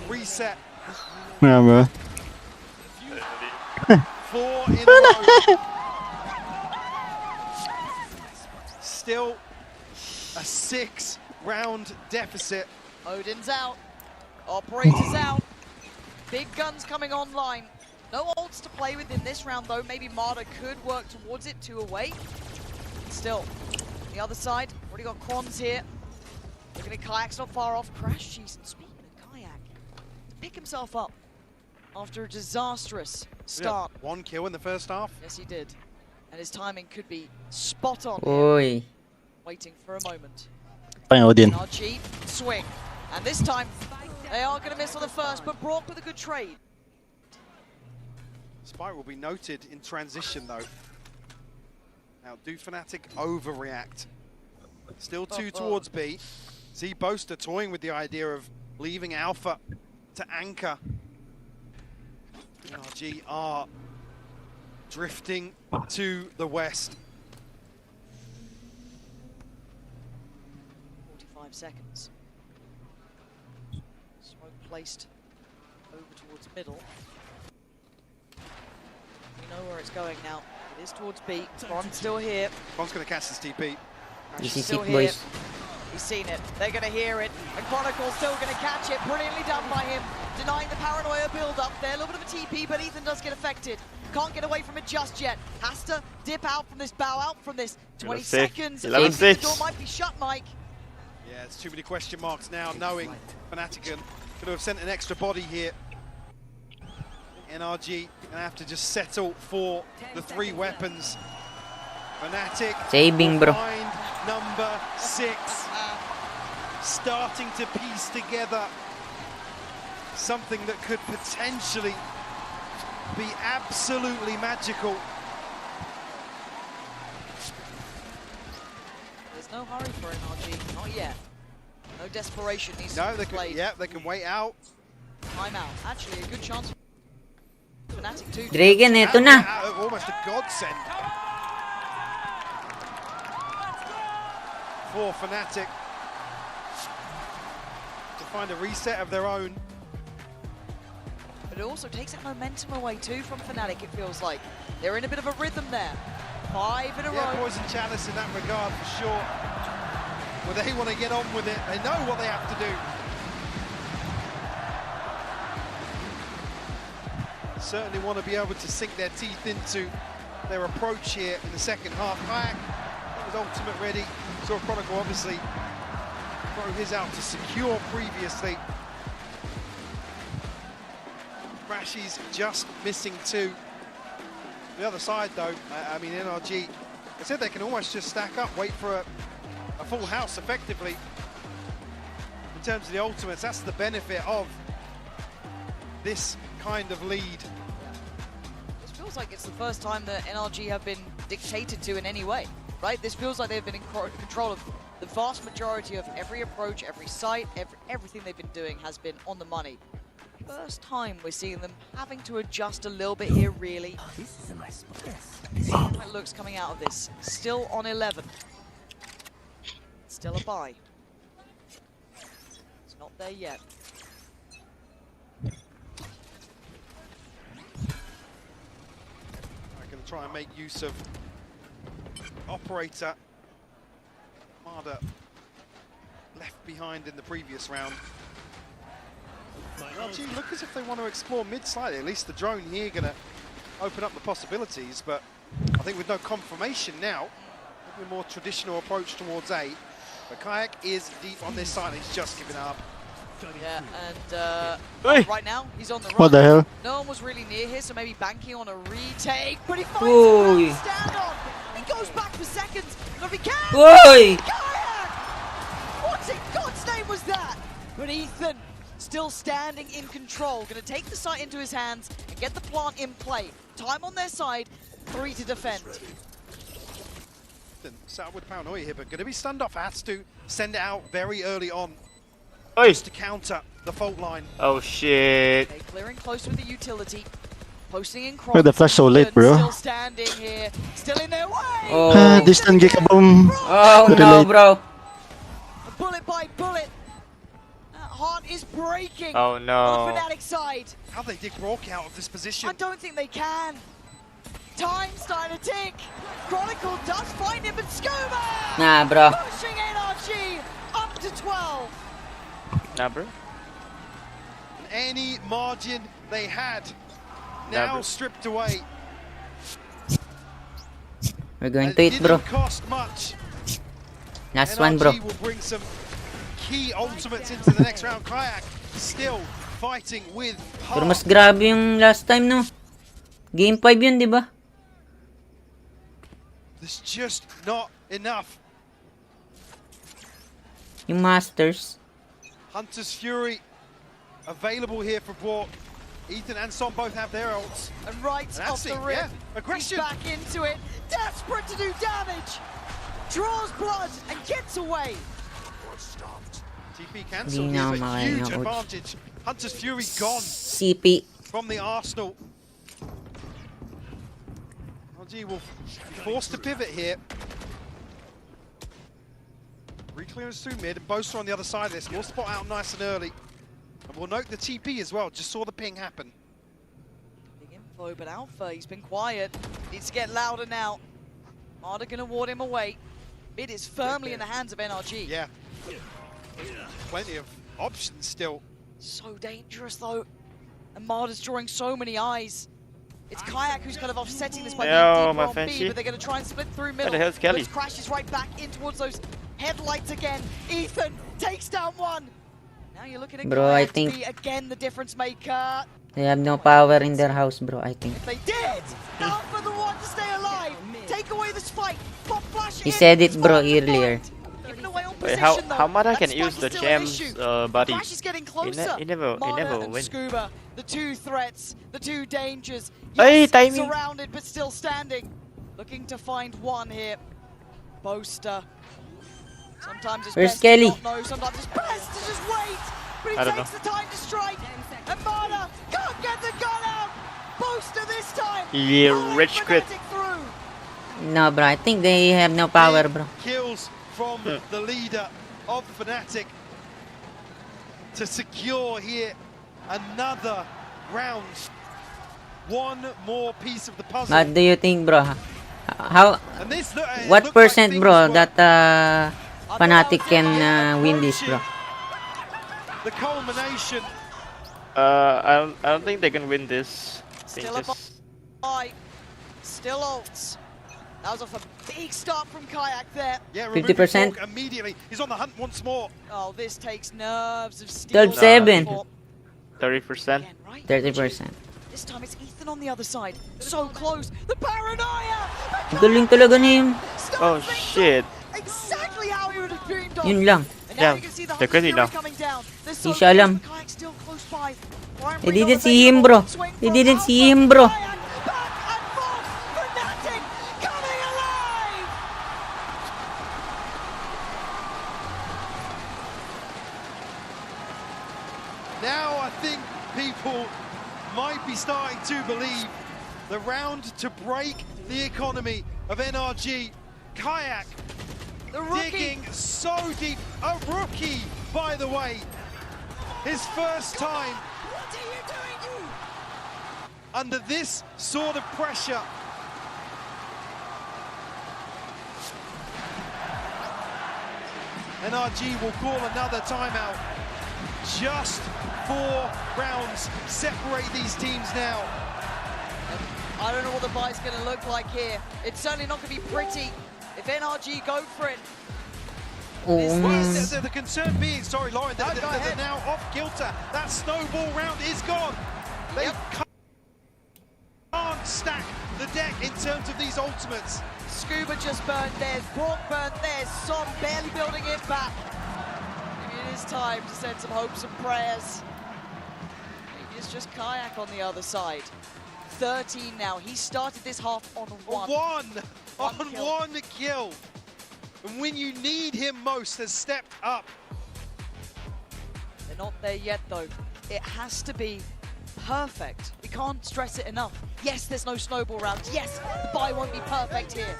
reset. Yeah, bro. 4 in a row. Still a 6-round deficit. Odin's out. Operator's out. Big guns coming online. No ults to play with in this round though. Maybe Marder could work towards it, 2 away. Still, on the other side, already got Crons here. Looking at Kayak's not far off. Crash cheese. And speaking of Kayak, to pick himself up after a disastrous start. Yeah, 1 kill in the first half. Yes, he did. And his timing could be spot on. Oi. Waiting for a moment. Fine, Odin. NRG swing. And this time, they are going to miss on the first, but Brock with a good trade. Spike will be noted in transition though. Now, do Fnatic overreact? Still 2 towards B. See Boaster toying with the idea of leaving Alpha to anchor. NRG are drifting to the west. 45 seconds. Smoke placed over towards middle. We know where it's going now. It is towards B. Bron's still here. Bron's going to catch this TP. This He's is still it, here. boys. He's seen it. They're going to hear it. And Chronicle's still going to catch it. Brilliantly done by him. Denying the paranoia build-up there. A little bit of a TP, but Ethan does get affected. Can't get away from it just yet. Has to dip out from this, bow out from this. 20 seconds. The door might be shut, Mike. Yeah, it's too many question marks now, knowing Fnatic could have sent an extra body here. NRG gonna have to just settle for the 3 weapons. Fnatic Saving, bro. find number 6. Starting to piece together something that could potentially be absolutely magical. There's no hurry for NRG, not yet. No desperation needs No, to they be played. can, they can wait out. Time out. Actually, a good chance. Fnatic 2. Dragon, eto na. Almost a godsend for Fnatic to find a reset of their own. But it also takes that momentum away too from Fnatic, it feels like. They're in a bit of a rhythm there. 5 in a row. Poison Chalice in that regard for sure. Well, they want to get on with it. They know what they have to do. Certainly want to be able to sink their teeth into their approach here in the second half. Kayak was ultimate ready. Saw Chronicle obviously throw his out to secure previously. Crashies just missing 2. The other side though, I mean NRG, I said they can almost just stack up, wait for a full house effectively. In terms of the ultimates, that's the benefit of this kind of lead. This feels like it's the first time that NRG have been dictated to in any way, right? This feels like they've been in control of the vast majority of every approach, every site, everything they've been doing has been on the money. First time we're seeing them having to adjust a little bit here, really. See how it looks coming out of this. Still on 11. Still a bye. It's not there yet. I'm going to try and make use of Operator. Marder left behind in the previous round. NRG look as if they want to explore mid slightly. At least the drone here going to open up the possibilities, but I think with no confirmation now, maybe a more traditional approach towards A. But Kayak is deep on this side and he's just giving up. Yeah, and right now he's on the run. What the hell? No one was really near here, so maybe banking on a retake. But he finds Oy. a stand on. He goes back for seconds. But if he can, Oy. Kayak! What in God's name was that? But Ethan still standing in control, going to take the site into his hands and get the plant in play. Time on their side, 3 to defend. Set up with paranoia here, but going to be stunned off. Has to send it out very early on. Oi. Just to counter the fault line. Oh shit. Okay, clearing close with the utility. Posting in Why the flash so late, bro? Still standing here, still in their way. Oh, Distant Gikaboom. Oh Pretty no, late. bro. Bullet by bullet. That heart is breaking. Oh On no. the Fnatic side. How they dig Rourke out of this position? I don't think they can. Time starting to tick. Chronicle does find him, but Scuba Nah, bro. pushing NRG up to 12. Nah, bro. Any margin they had now bro. stripped away. We're going to it, Didn't bro. cost much. Last NRG one, bro. will bring some key ultimates into the next round. Kayak still fighting with Pero heart. mas grabe yung last time, no? Game 5 yun, di ba? There's just not enough. Yung Masters. Hunter's Fury available here for Bork. Ethan and Son both have their ults. And right And off that's the it, rip, yeah. Aggression. he's back into it. Desperate to do damage. Draws blood and gets away. TP cancelled. Hindi na Here's a makain huge ng ult. advantage. Hunter's Fury gone CP. from the Arsenal. NRG will be forced to pivot here. Reclearance through mid, and Boaster on the other side of this. Will spot out nice and early. And we'll note the TP as well. Just saw the ping happen. Big info, but Alpha, he's been quiet. Needs to get louder now. Arda gonna ward him away. It is firmly in the hands of NRG. Yeah. Plenty of options still. So dangerous though. And Marder's drawing so many eyes. It's Kayak who's kind of offsetting this by being deeper on B, but they're going to try and split through middle. Where the hell's Kelly? Which crashes right back in towards those headlights again. Ethan takes down one. Now you're looking at Bro, Kayak I to think be again the difference maker. they have no power in their house, bro, I think. If they did, Alpha the one to stay alive. Take away the spike. Pop flash He in. said it, bro, earlier. Giving away on Wait, position, how though. Mada That can spike use is the still an Cham's issue. body? Crash is getting closer. He never and win. Scuba, the two threats, the two dangers. Hey, Yes, timing. surrounded but still standing. Looking to find one here. Boaster. Sometimes it's Where's best Kelly? to not know. Sometimes it's best to just wait. But he I don't takes know. the time to strike. And Mana can't get the gun out. Boaster this time. Yeah, rich crit. Fnatic through. No, bro, I think they have no power, bro. Kills from the leader of Fnatic to secure here another round. One more piece of the puzzle. What do you think, bro? How? And this What percent, bro, that Fnatic can win this, bro? the culmination. I don't think they can win this. Still a buy. Still ults. That was off a big start from Kayak there. Yeah, 50%. immediately. He's on the hunt once more. Oh, this takes nerves of steel. 12-7. 30%. 30%. This time it's Ethan on the other side. So close. The paranoia! Galing talaga na yun. Oh shit. Exactly how he would have dreamed of. Yun lang. And now Yeah, you can see the they're crazy Fury now. coming down. There's Di so siya alam. close, but Kayak's still close by. They didn't see him, bro. They didn't see him, bro. Fnatic coming alive! Now I think people might be starting to believe the round to break the economy of NRG. Kayak digging so deep. A rookie, by the way. His first time under this sort of pressure. NRG will call another timeout. Just 4 rounds separate these teams now. I don't know what the buy's going to look like here. It's certainly not going to be pretty if NRG go for it. The concern being, sorry, Lauren, they're now off kilter. That snowball round is gone. They can't stack the deck in terms of these ultimates. Scuba just burned theirs, Brock burned theirs, Son barely building it back. Maybe it is time to send some hopes and prayers. Maybe it's just Kayak on the other side. 13 now. He started this half on one. One kill. And when you need him most, has stepped up. They're not there yet, though. It has to be perfect. We can't stress it enough. Yes, there's no snowball round. Yes, the buy won't be perfect here.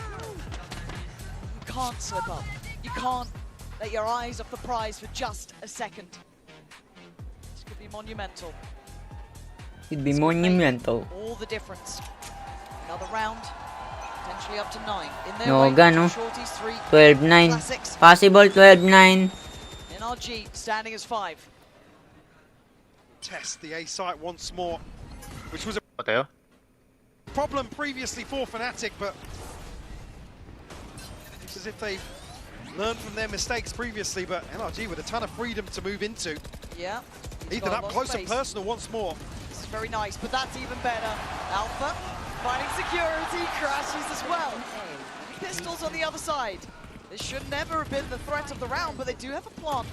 You can't slip up. You can't let your eyes off the prize for just a second. This could be monumental. It'd be monumental. All the difference. Another round, potentially up to 9. In their No, way, gano. Shorties 3. 12-9. Classics. Possible 12-9. NRG standing as 5. Test the A site once more, which was a Okay. problem previously for Fnatic, but it's as if they learned from their mistakes previously, but NRG with a ton of freedom to move into. Yeah. Ethan up close and personal once more. This is very nice, but that's even better. Alpha finding security, crashes as well. Pistols on the other side. This should never have been the threat of the round, but they do have a plan.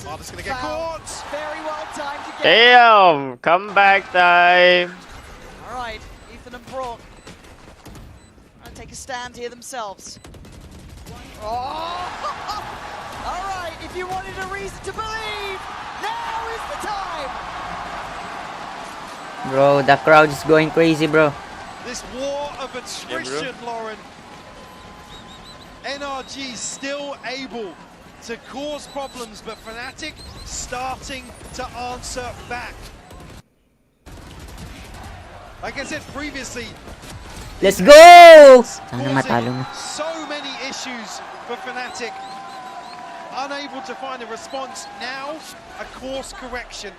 Marder's gonna get caught. Very well timed to get. Damn! Comeback time! Alright, Ethan and Brock trying to take a stand here themselves. Oh! Alright, if you wanted a reason to believe, now is the time! Bro, the crowd is going crazy, bro. This war of attrition, Lauren. NRG still able to cause problems, but Fnatic starting to answer back. Like I said previously, Let's go! Sana matalo na. so many issues for Fnatic. Unable to find a response. Now, a course correction.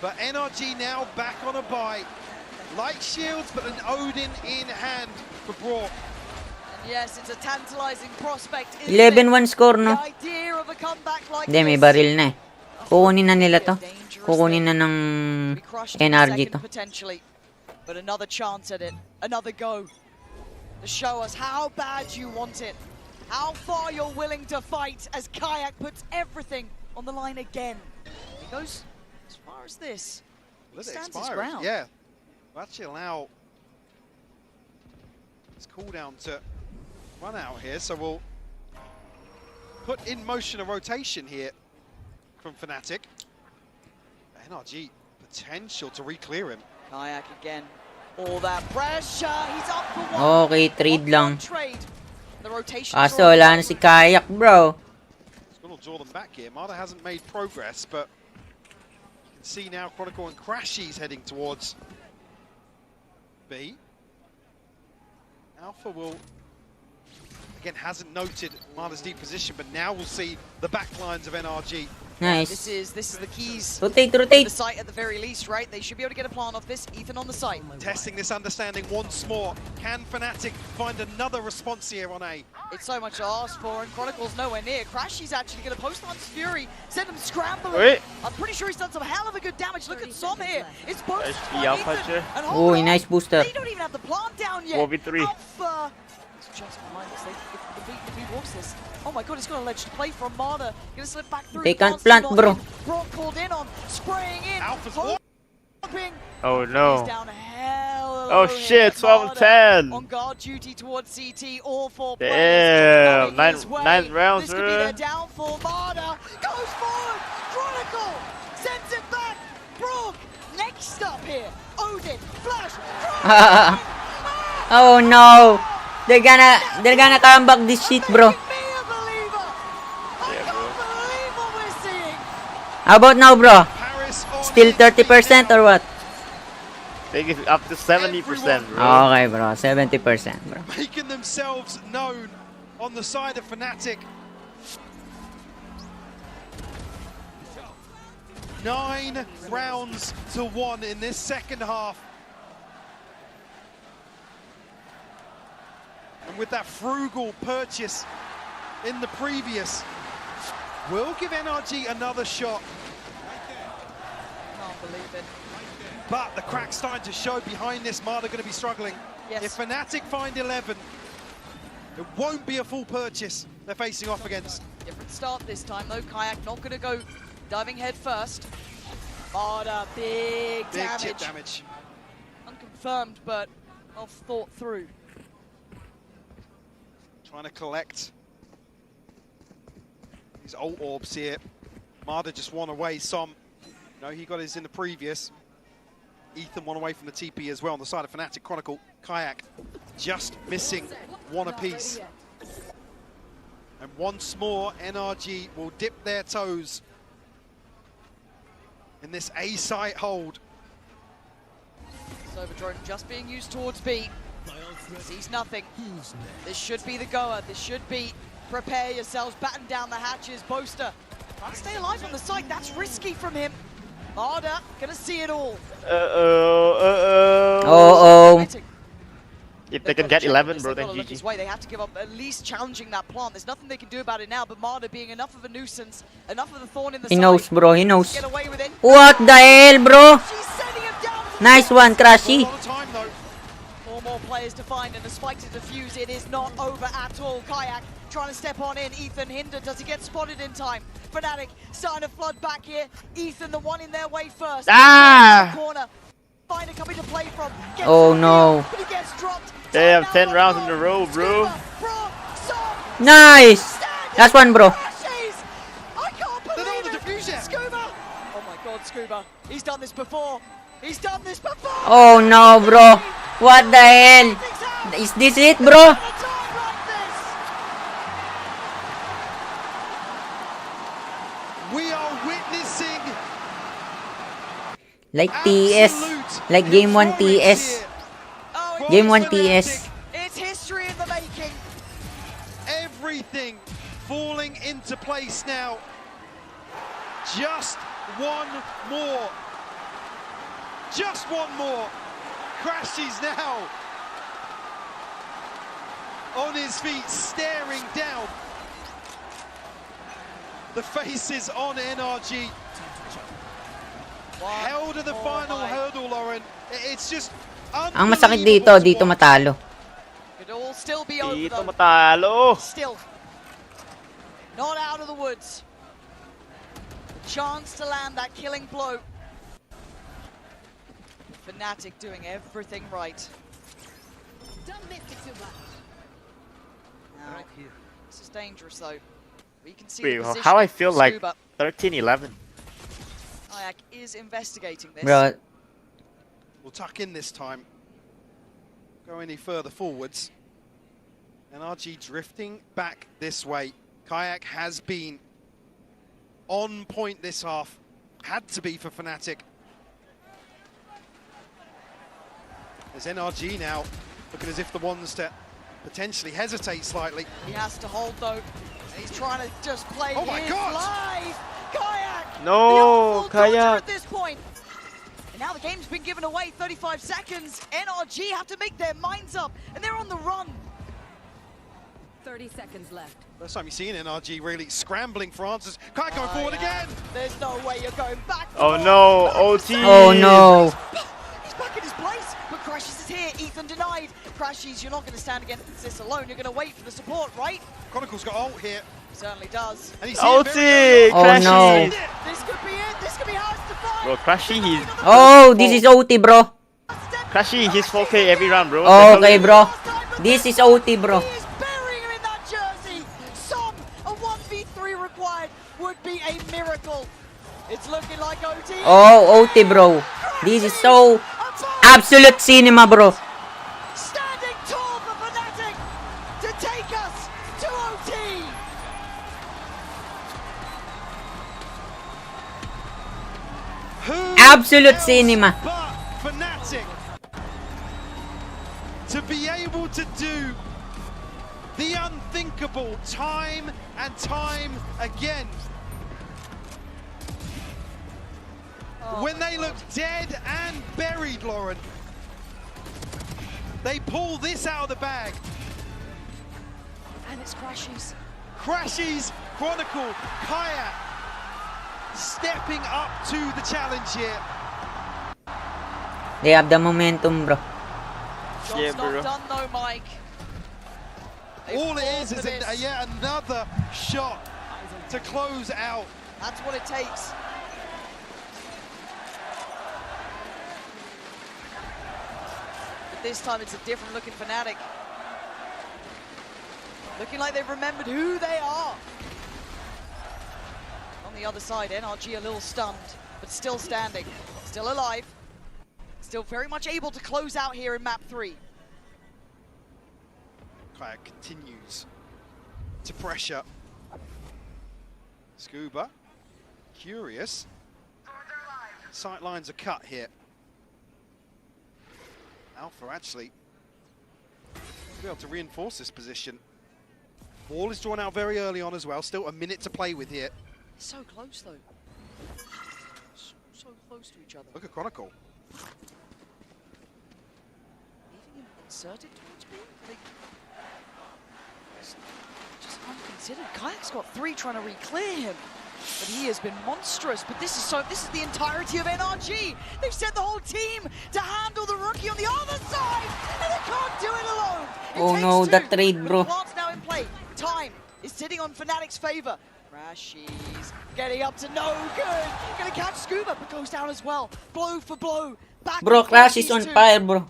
But NRG now back on a bye. Light shields, but an Odin in hand for Brock. Yes, it's a tantalizing prospect. 11-1 score, no? The idea of a comeback like Hindi, may this. baril na eh. Kukunin na nila to. Kukunin na ng NRG to. Potentially. But another chance at it. Another go. To show us how bad you want it. How far you're willing to fight as Kayak puts everything on the line again. He goes as far as this. He stands his ground. Yeah. We'll actually allow his cooldown to run out here, so we'll put in motion a rotation here from Fnatic. NRG potential to re-clear him. Kayak again. All that pressure. He's up for one. Okay, trade lang. Trade. The rotation. Kaso wala na si Kayak, bro. He's going to draw them back here. Marta hasn't made progress, but you can see now Chronicle and Crashy's heading towards B. Alpha will, again, hasn't noted Marta's deep position, but now we'll see the back lines of NRG. Nice. This is the keys. Rotate. The site at the very least, right? They should be able to get a plan off this. Ethan on the site. Testing this understanding once more. Can Fnatic find another response here on A? It's so much to ask for, and Chronicle's nowhere near. Crashy's actually going to post on Fury, send him scrambling. Wait. I'm pretty sure he's done some hell of a good damage. Look at Som here. It's posted Nice by Alpha Ethan. And Oh, hold on, nice booster. they don't even have the plant down yet. 4v3. Alpha. It's just behind us. If he walks this. Oh my god, he's got a ledge to play from Marta. Gonna slip back through. They The can't plant's plant, not bro. in. Brock called in on, spraying in. Alpha's Hoping. Oh He's no. down hell Oh low shit, here. 12 and 10. On guard duty towards CT, all four Damn, players. nine rounds, This could be their bro. downfall. Marta goes forward. Chronicle sends it back. Brock next up here. Odin, flash. Oh no. They're gonna come back this shit, bro. How about now, bro? Still 30% or what? I think it's up to 70%, bro. Okay, bro. 70%, bro. Making themselves known on the side of Fnatic. 9 rounds to 1 in this second half. And with that frugal purchase in the previous, we'll give NRG another shot. Can't believe it. But the crack's starting to show behind this. Marta going to be struggling. Yes. If Fnatic find 11, it won't be a full purchase they're facing off against. Different start this time though. Kayak not going to go diving head first. Marta, big chip damage. Unconfirmed, but well thought through. Trying to collect these ult orbs here. Marta just one away. Som, no, he got his in the previous. Ethan one away from the TP as well on the side of Fnatic. Chronicle, Kayak just missing one apiece. And once more, NRG will dip their toes in this A site hold. Silver drone just being used towards B. Sees nothing. This should be the goer. This should be prepare yourselves, batten down the hatches. Boaster trying to stay alive on the site. That's risky from him. Marta gonna see it all. If they can get 11, bro, then Look his GG. way. They have to give up at least challenging that plant. There's nothing they can do about it now, but Marta being enough of a nuisance, enough of the thorn in the He side. knows, bro. He knows. Get away with it. What the hell, bro? Nice one, Crashy. Four more players to find and a spike to defuse. It is not over at all. Kayak trying to step on in. Ethan hindered. Does he get spotted in time? Fnatic starting to flood back here. Ethan, the one in their way first. Corner. Finder coming to play from. Oh no. But he gets dropped. They have 10 rounds in a row, bro. Nice. Last one, bro. I can't believe it. Scuba. Oh my god, Scuba. He's done this before. He's done this before. Oh no, bro. What the hell? Is this it, bro? witnessing like TS, like game 1 TS. Game 1 TS. It's history in the making. Everything falling into place now. Just one more. Just one more. Crashes now on his feet, staring down the faces on NRG. Held to the final hurdle, Lauren. It's just Ang masakit dito matalo. Could all still be over Dito though. matalo. Still not out of the woods. The chance to land that killing blow. Fnatic doing everything right. Don't miss it too much. Now, this is dangerous though. We can see Wait, the position how I feel of like Scuba. 13-11. Kayak is investigating this. Bro, We'll tuck in this time. Go any further forwards. NRG drifting back this way. Kayak has been on point this half. Had to be for Fnatic. There's NRG now, looking as if the ones to potentially hesitate slightly. He has to hold though. He's trying to just play Oh my his God! life. Kayak! No, the Kayak! Kayak. At this point. And now the game's been given away, 35 seconds. NRG have to make their minds up, and they're on the run. 30 seconds left. First time you've seen NRG really scrambling for answers. Kayak going forward again. There's no way you're going back. Oh no, OT. oh no. He's back in his place, but Crashes is here. Ethan denied. Crashes, you're not going to stand against this alone. You're going to wait for the support, right? Chronicle's got ult here. Certainly does. And he's OT. Oh no. This could be it. This could be hard to find. Bro, Crashy, he's Oh, this is OT, bro. Crashy, he's 4K every round, bro. Okay, bro. This is OT, bro. He is burying him in that jersey. Some a 1v3 required would be a miracle. It's looking like OT. Oh, OT, bro. This is so absolute cinema, bro. Standing tall for Fnatic to take us to OT. Absolute cinema. But Fnatic to be able to do the unthinkable time and time again. When they look dead and buried, Lauren, they pull this out of the bag. And it's Crashes. Crashes, Chronicle, Kayak stepping up to the challenge here. They have the momentum, bro. Job's Yeah, not bro. done though, Mike. They All it fought is for this. yet another shot to close out. That's what it takes. But this time it's a different looking Fnatic. Looking like they've remembered who they are. On the other side, NRG a little stunned, but still standing, still alive, still very much able to close out here in map 3. Kayak continues to pressure. Scuba, curious. Sight lines are cut here. Alpha actually be able to reinforce this position. Ball is drawn out very early on as well. Still a minute to play with here. So close though. So close to each other. Look at Chronicle. Leaving him inserted towards me? Like, just unconsidered. Kayak's got 3 trying to re-clear him. But he has been monstrous. But this is the entirety of NRG. They've sent the whole team to handle the rookie on the other side, and they can't do it alone. Oh no, that trade, bro. The plant's now in play. Time is sitting on Fnatic's favor. Crashies getting up to no good. Gonna catch Scuba, but goes down as well. Blow for blow. Back Bro, and Clash forth is on these two. fire, bro.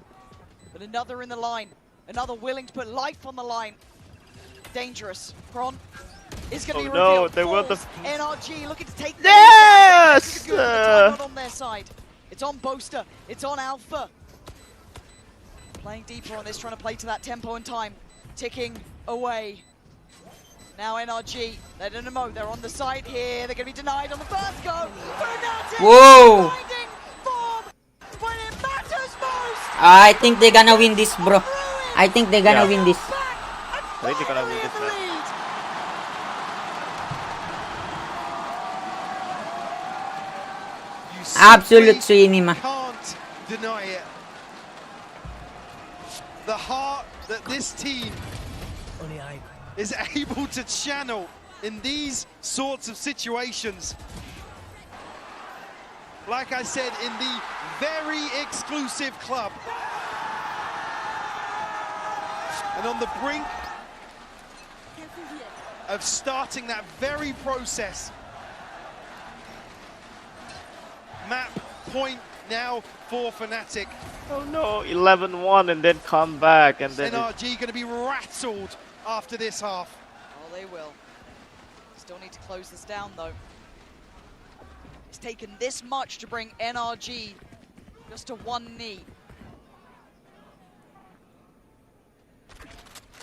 But another in the line. Another willing to put life on the line. Dangerous. Kron is going to be no, revealed. they want the... NRG looking to take the Yes! lead down. Not on their side. It's on Boaster. It's on Alpha. Playing deeper on this, trying to play to that tempo and time. Ticking away. Now NRG, letting them know they're on the side here. They're going to be denied on the first go. Fnatic Whoa! finding form when it matters most. I think they're gonna win this, bro. I think they're gonna win this. I think they're gonna win this match. Absolute cinema. Can't deny it. The heart that this team is able to channel in these sorts of situations. Like I said, in the very exclusive club. And on the brink of starting that very process. Map point now for Fnatic. Oh no, 11-1 and then come back and then NRG going to be rattled after this half. Oh, they will. Still need to close this down though. It's taken this much to bring NRG just to one knee.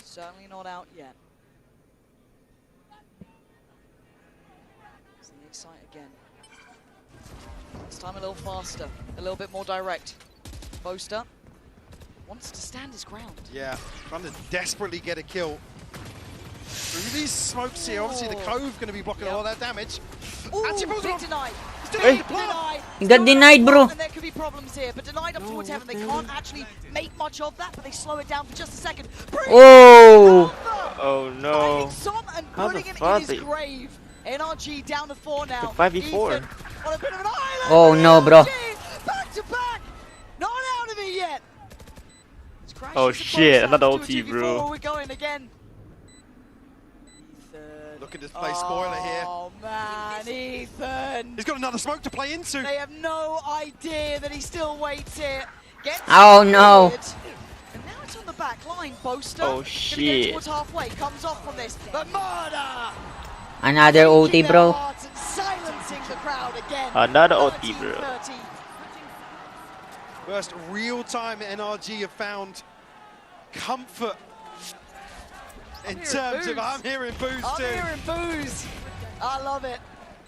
Certainly not out yet. It's the excite again. This time a little faster, a little bit more direct. Boaster wants to stand his ground. Yeah, trying to desperately get a kill. Through these smokes here, obviously the Cove going to be blocking all that damage. Ooh, Actually, big denied. Hey. He got denied, bro. And there could be problems here, but denied up towards heaven. They can't actually make much of that, but they slow it down for just a second. Oh! Oh no. Som and How putting the it fuck in his they- grave. NRG down to 4 now. 5v4. Ethan on a bit of an island. Oh no, bro. Back to back. Not out of it yet. Oh shit, another Two, OT, 2v4, bro. we're going again. Looking to play spoiler here. Oh man, Ethan. He's got another smoke to play into. They have no idea that he still waits here. Gets Oh, no. cleared. And now it's on the back line. Boaster. Oh, Gonna get shit. towards halfway. Comes off from this. But murder. Another OT, Breaking their bro. hearts and silencing the crowd again. Another OT, bro. 13-30. First real-time NRG have found comfort in terms of, I'm hearing boos too. I'm hearing boos. I love it.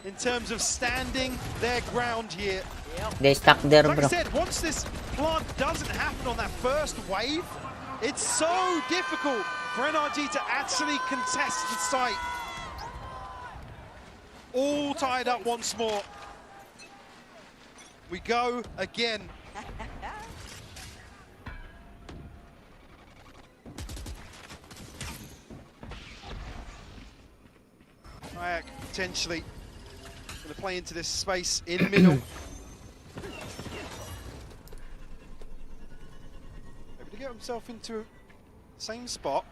In terms of standing their ground here. They stuck there, Like I bro. said, once this plant doesn't happen on that first wave, it's so difficult for NRG to actually contest the site. All tied up once more. We go again. Kayak potentially going to play into this space in middle. Able to get himself into the same spot.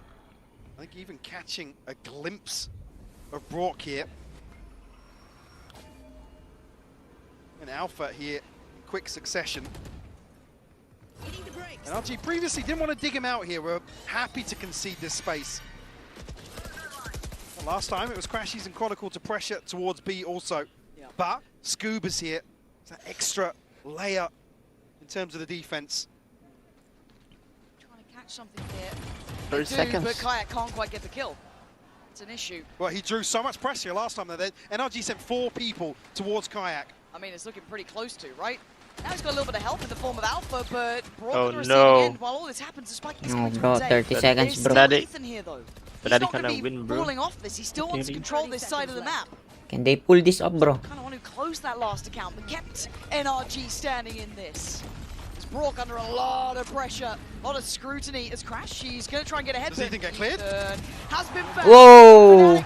I think even catching a glimpse of Brock here. And Alpha here in quick succession. And RG previously didn't want to dig him out here. We're happy to concede this space. Well, last time it was Crashies and Chronicle to pressure towards B also. But Scuba's here. It's that extra layer in terms of the defense. Trying to catch something here. 30 They do, seconds. but Kayak can't quite get the kill. It's an issue. Well, he drew so much pressure last time that NRG sent 4 people towards Kayak. I mean, it's looking pretty close to, right? Now he's got a little bit of help in the form of Alpha, but Brock Oh, on the receiving no. end while all this happens. The spike is No, coming bro, towards A. 30 seconds, There's bro. still Fnatic- Ethan here, though. He's Fnatic not going gonna to win, be bro. falling off this. He still wants to control this side of the map. Can they pull this up, bro? Kind of want to close that last account, but kept NRG standing in this. It's Brock under a lot of pressure, a lot of scrutiny as Crash. She's going to try and get ahead. Does Ethan get cleared? Has been found. Whoa!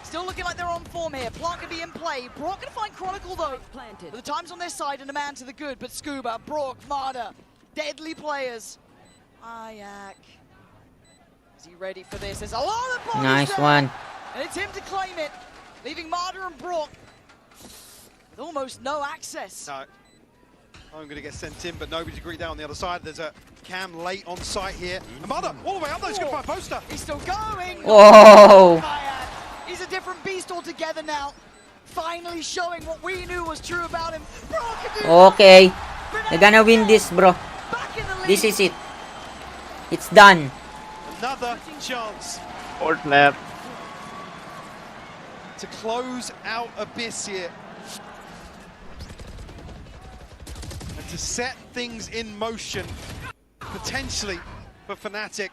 Still looking like they're on form here. Plant going to be in play. Brock going to find Chronicle though. But the time's on their side and a man to the good. But Scuba, Brock, Marder, deadly players. Ayak. Is he ready for this? There's a lot of bodies Nice there. one. And it's him to claim it. Leaving Marder and Brock with almost no access. No. I'm going to get sent in, but nobody's agreed down on the other side. There's a Cam late on site here. And Mother, all the way up there, he's going to find Poster. He's still going. Whoa! He's a different beast altogether now. Finally showing what we knew was true about him. Okay. They're gonna win this, bro. This is it. It's done. Another chance. Fourth map. to close out Abyss here. And to set things in motion, potentially, for Fnatic.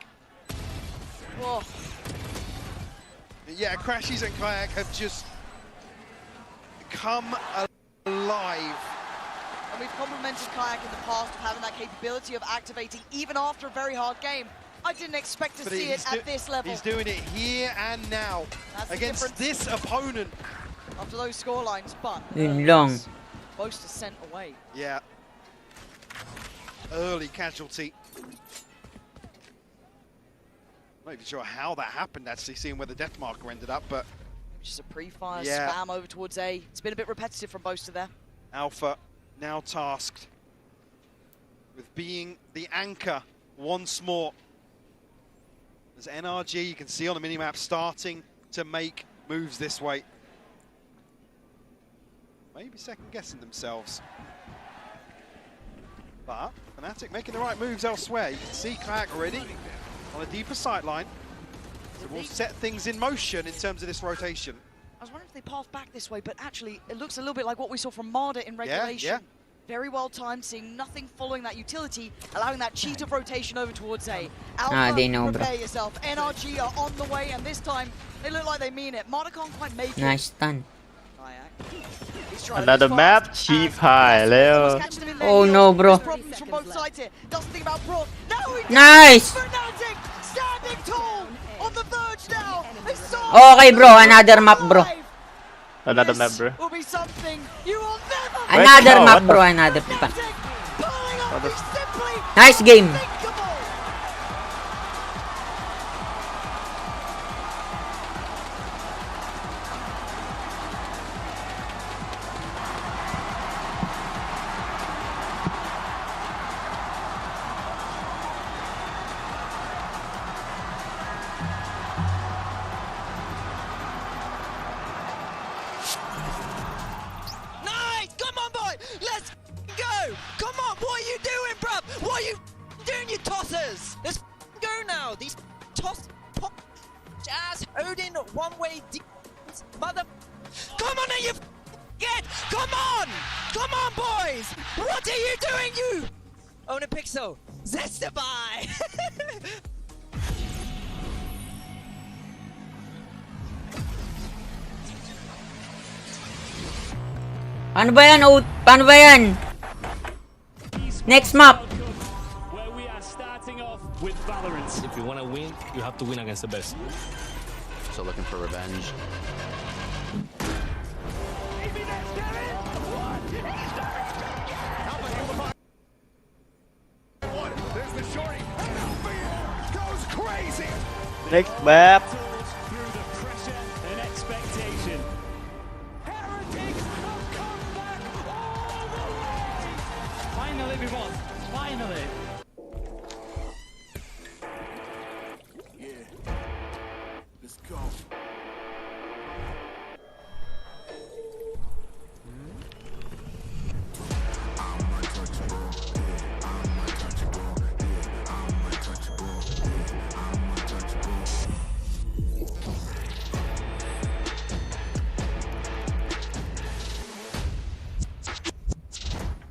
Whoa. Yeah, Crashies and Kayak have just come alive. And we've complimented Kayak in the past of having that capability of activating even after a very hard game. I didn't expect to see it at this level. He's doing it here and now against this opponent. After those scorelines, but Yun lang. most are sent away. Yeah. Early casualty. Not even sure how that happened, actually, seeing where the death marker ended up, but... Just a pre-fire Yeah. spam over towards A. It's been a bit repetitive from Boaster there. Alpha now tasked with being the anchor once more. As NRG, you can see on the minimap, starting to make moves this way. Maybe second-guessing themselves. But Fnatic making the right moves elsewhere. You can see Kayak already on a deeper sideline. So we'll set things in motion in terms of this rotation. I was wondering if they path back this way, but actually it looks a little bit like what we saw from Marder in regulation. Yeah. Very well timed, seeing nothing following that utility, allowing that cheat of rotation over towards A. They know, bro. Prepare yourself. NRG are on the way, and this time they look like they mean it. Marder can't quite make it. Nice stun. He's trying to Another move map, fast cheap as high, Leo. catch them in their Oh heels. no, bro. There's problems from both sides here. Doesn't think about Brock. No, he does. Nice. Fnatic standing tall on the verge now. They saw Okay, bro. Another map, bro. Another map, bro. will be something you will never Another Oh, map, what bro. the- Another pa. pulling off the simply Nice game. unthinkable. Nice! Come on, boy! Let's go! Come on, what are you doing, bruv? What are you doing, you tossers? Let's go now! These toss pop ass Odin one-way defense mother. Come on, now you get! Come on! Come on, boys! What are you doing, you? Own a pixel. Zestify! Paano ba yan? Paano ba yan? Next map. Where we are starting off with Valorant. If you want to win, you have to win against the best. So looking for revenge. There's the shorty. Goes crazy. Next map. Through the pressure and expectation. Heretics have come back all the way. Finally, everyone. Finally. Yeah. Let's go.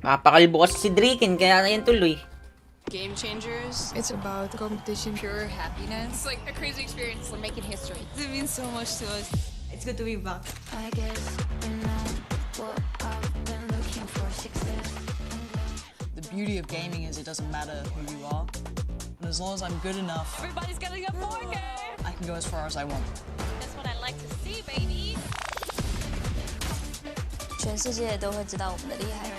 Papakalbo kasi si Draken, kaya yan tuloy. Game changers. It's about competition, pure happiness. It's like a crazy experience. We're making history. It means so much to us. It's good to be back. I guess we're not what I've been looking for. Success. The beauty of gaming is it doesn't matter who you are. And as long as I'm good enough, Everybody's getting a 4K. I can go as far as I want. That's what I like to see, baby. 全世界都会知道我们的厉害。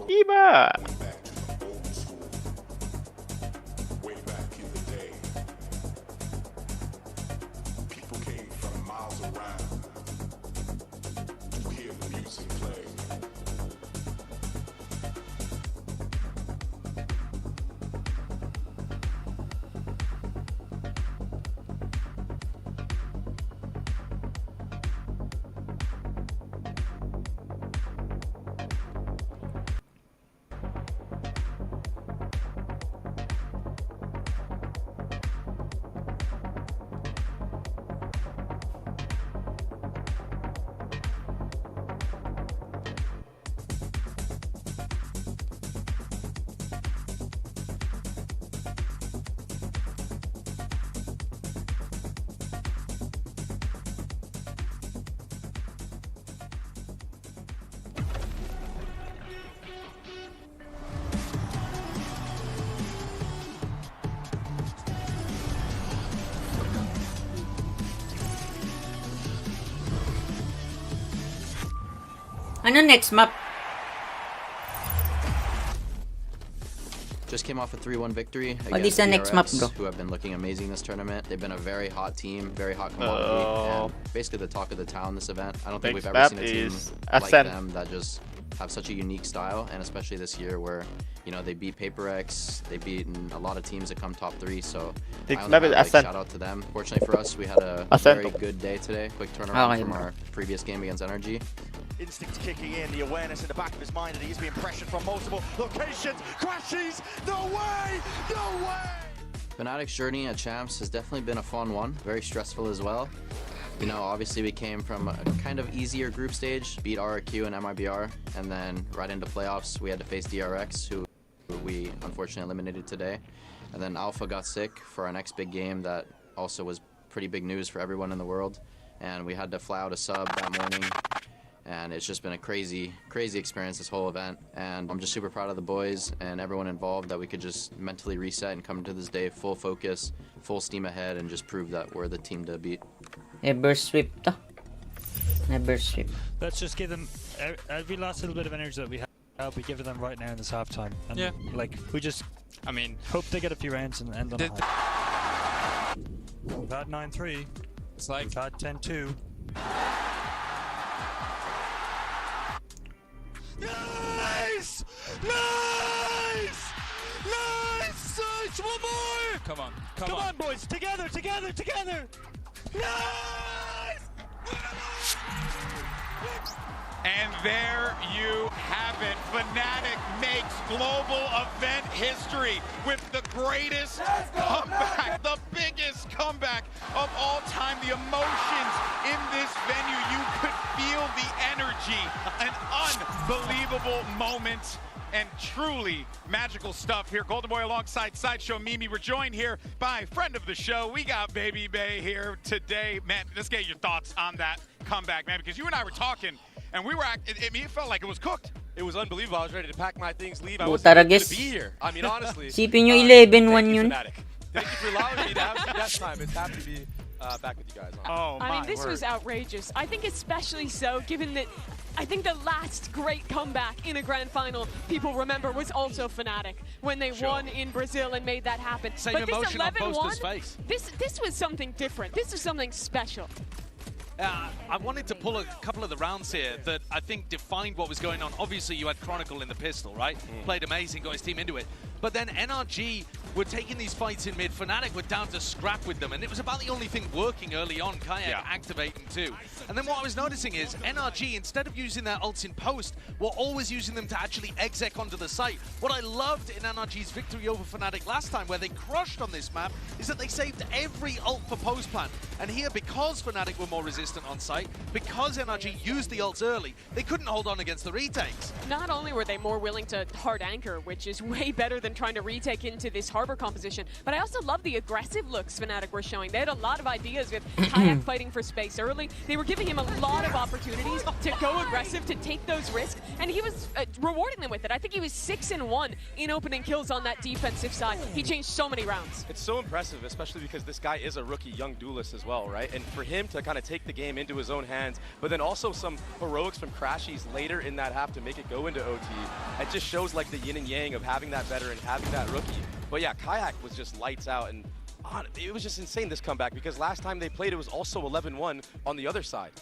Iba! Ano next map? Just came off a 3-1 victory What is against the next map, DRX, bro? who have been looking amazing this tournament. They've been a very hot team, very hot commodity, and basically the talk of the town this event. I don't think we've ever seen a team like them that just have such a unique style, and especially this year where, you know, they beat PaperX, they beaten a lot of teams that come top 3, so I only have, like, shout out to them. Fortunately for us, we had a very good day today, quick turnaround from our previous game against NRG. Instinct kicking in, the awareness in the back of his mind that he's being pressured from multiple locations. Crashes! No way! No way! Fnatic's journey at Champs has definitely been a fun one, very stressful as well. You know, obviously we came from a kind of easier group stage, beat RRQ and MIBR, and then right into playoffs we had to face DRX, who we unfortunately eliminated today. And then Alpha got sick for our next big game that also was pretty big news for everyone in the world. And we had to fly out a sub that morning. And it's just been a crazy experience, this whole event. And I'm just super proud of the boys and everyone involved that we could just mentally reset and come into this day full focus, full steam ahead, and just prove that we're the team to beat. Never sweep. Never sweep. Let's just give them every last little bit of energy that we have. We give it them right now in this halftime. And yeah. Like, we just, I mean, hope they get a few rounds and end on a high. We've had 9-3. It's like we've had 10-2. Nice! Nice! Nice! Nice! One more! Come on. Come on, boys! Together! Together! Together! Nice! And there you have it. Fnatic makes global event history with the greatest comeback, the biggest comeback of all time. The emotions in this venue, you could feel the energy, an unbelievable moment. And truly magical stuff here. Golden Boy alongside Sideshow Mimi. We're joined here by friend of the show. We got Baby Bay here today. Man, let's get your thoughts on that comeback, man, because you and I were talking, and we were, it felt like it was cooked. It was unbelievable. I was ready to pack my things, leave. I Puta wasn't going to ragis. be here. I mean, honestly. Sipin nyo 11-1 yun. Thank you for allowing me to have some guest time. It's happy to be back with you guys. Oh, I mean, this was outrageous. I think especially so, given that I think the last great comeback in a grand final people remember was also Fnatic when they won in Brazil and made that happen. Same but this emotion on 11-1, Boaster's face. this was something different. This is something special. I wanted to pull a couple of the rounds here that I think defined what was going on. Obviously, you had Chronicle in the pistol, right? Played amazing, got his team into it. But then NRG were taking these fights in mid. Fnatic were down to scrap with them, and it was about the only thing working early on, Kayak activating too. And then what I was noticing is NRG, instead of using their ults in post, were always using them to actually exec onto the site. What I loved in NRG's victory over Fnatic last time, where they crushed on this map, is that they saved every ult for post plant. And here, because Fnatic were more resistant on site, because NRG used the ults early, they couldn't hold on against the retakes. Not only were they more willing to hard anchor, which is way better than trying to retake into this hard Arbor composition. But I also love the aggressive looks Fnatic were showing. They had a lot of ideas with Kayak fighting for space early. They were giving him a lot of opportunities to go aggressive, to take those risks, and he was rewarding them with it. I think he was 6-1 in opening kills on that defensive side. He changed so many rounds. It's so impressive, especially because this guy is a rookie young duelist as well, right? And for him to kind of take the game into his own hands, but then also some heroics from Crashies later in that half to make it go into OT, it just shows like the yin and yang of having that veteran, having that rookie. But yeah, Kayak was just lights out, and it was just insane, this comeback, because last time they played it was also 11-1 on the other side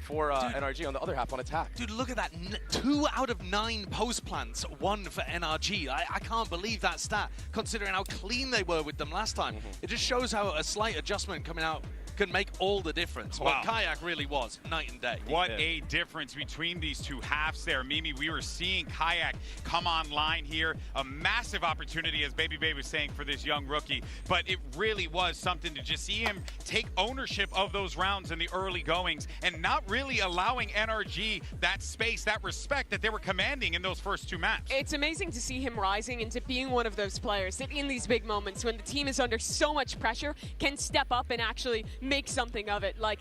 for NRG on the other half on attack. Dude, look at that. 2 out of 9 post plants won for NRG. I can't believe that stat, considering how clean they were with them last time. It just shows how a slight adjustment coming out can make all the difference. Wow. What Kayak really was, night and day. What a difference between these two halves there. Mimi, we were seeing Kayak come online here. A massive opportunity, as Baby was saying, for this young rookie. But it really was something to just see him take ownership of those rounds in the early goings and not really allowing NRG that space, that respect that they were commanding in those first 2 maps. It's amazing to see him rising into being one of those players that in these big moments when the team is under so much pressure can step up and actually make something of it. Like,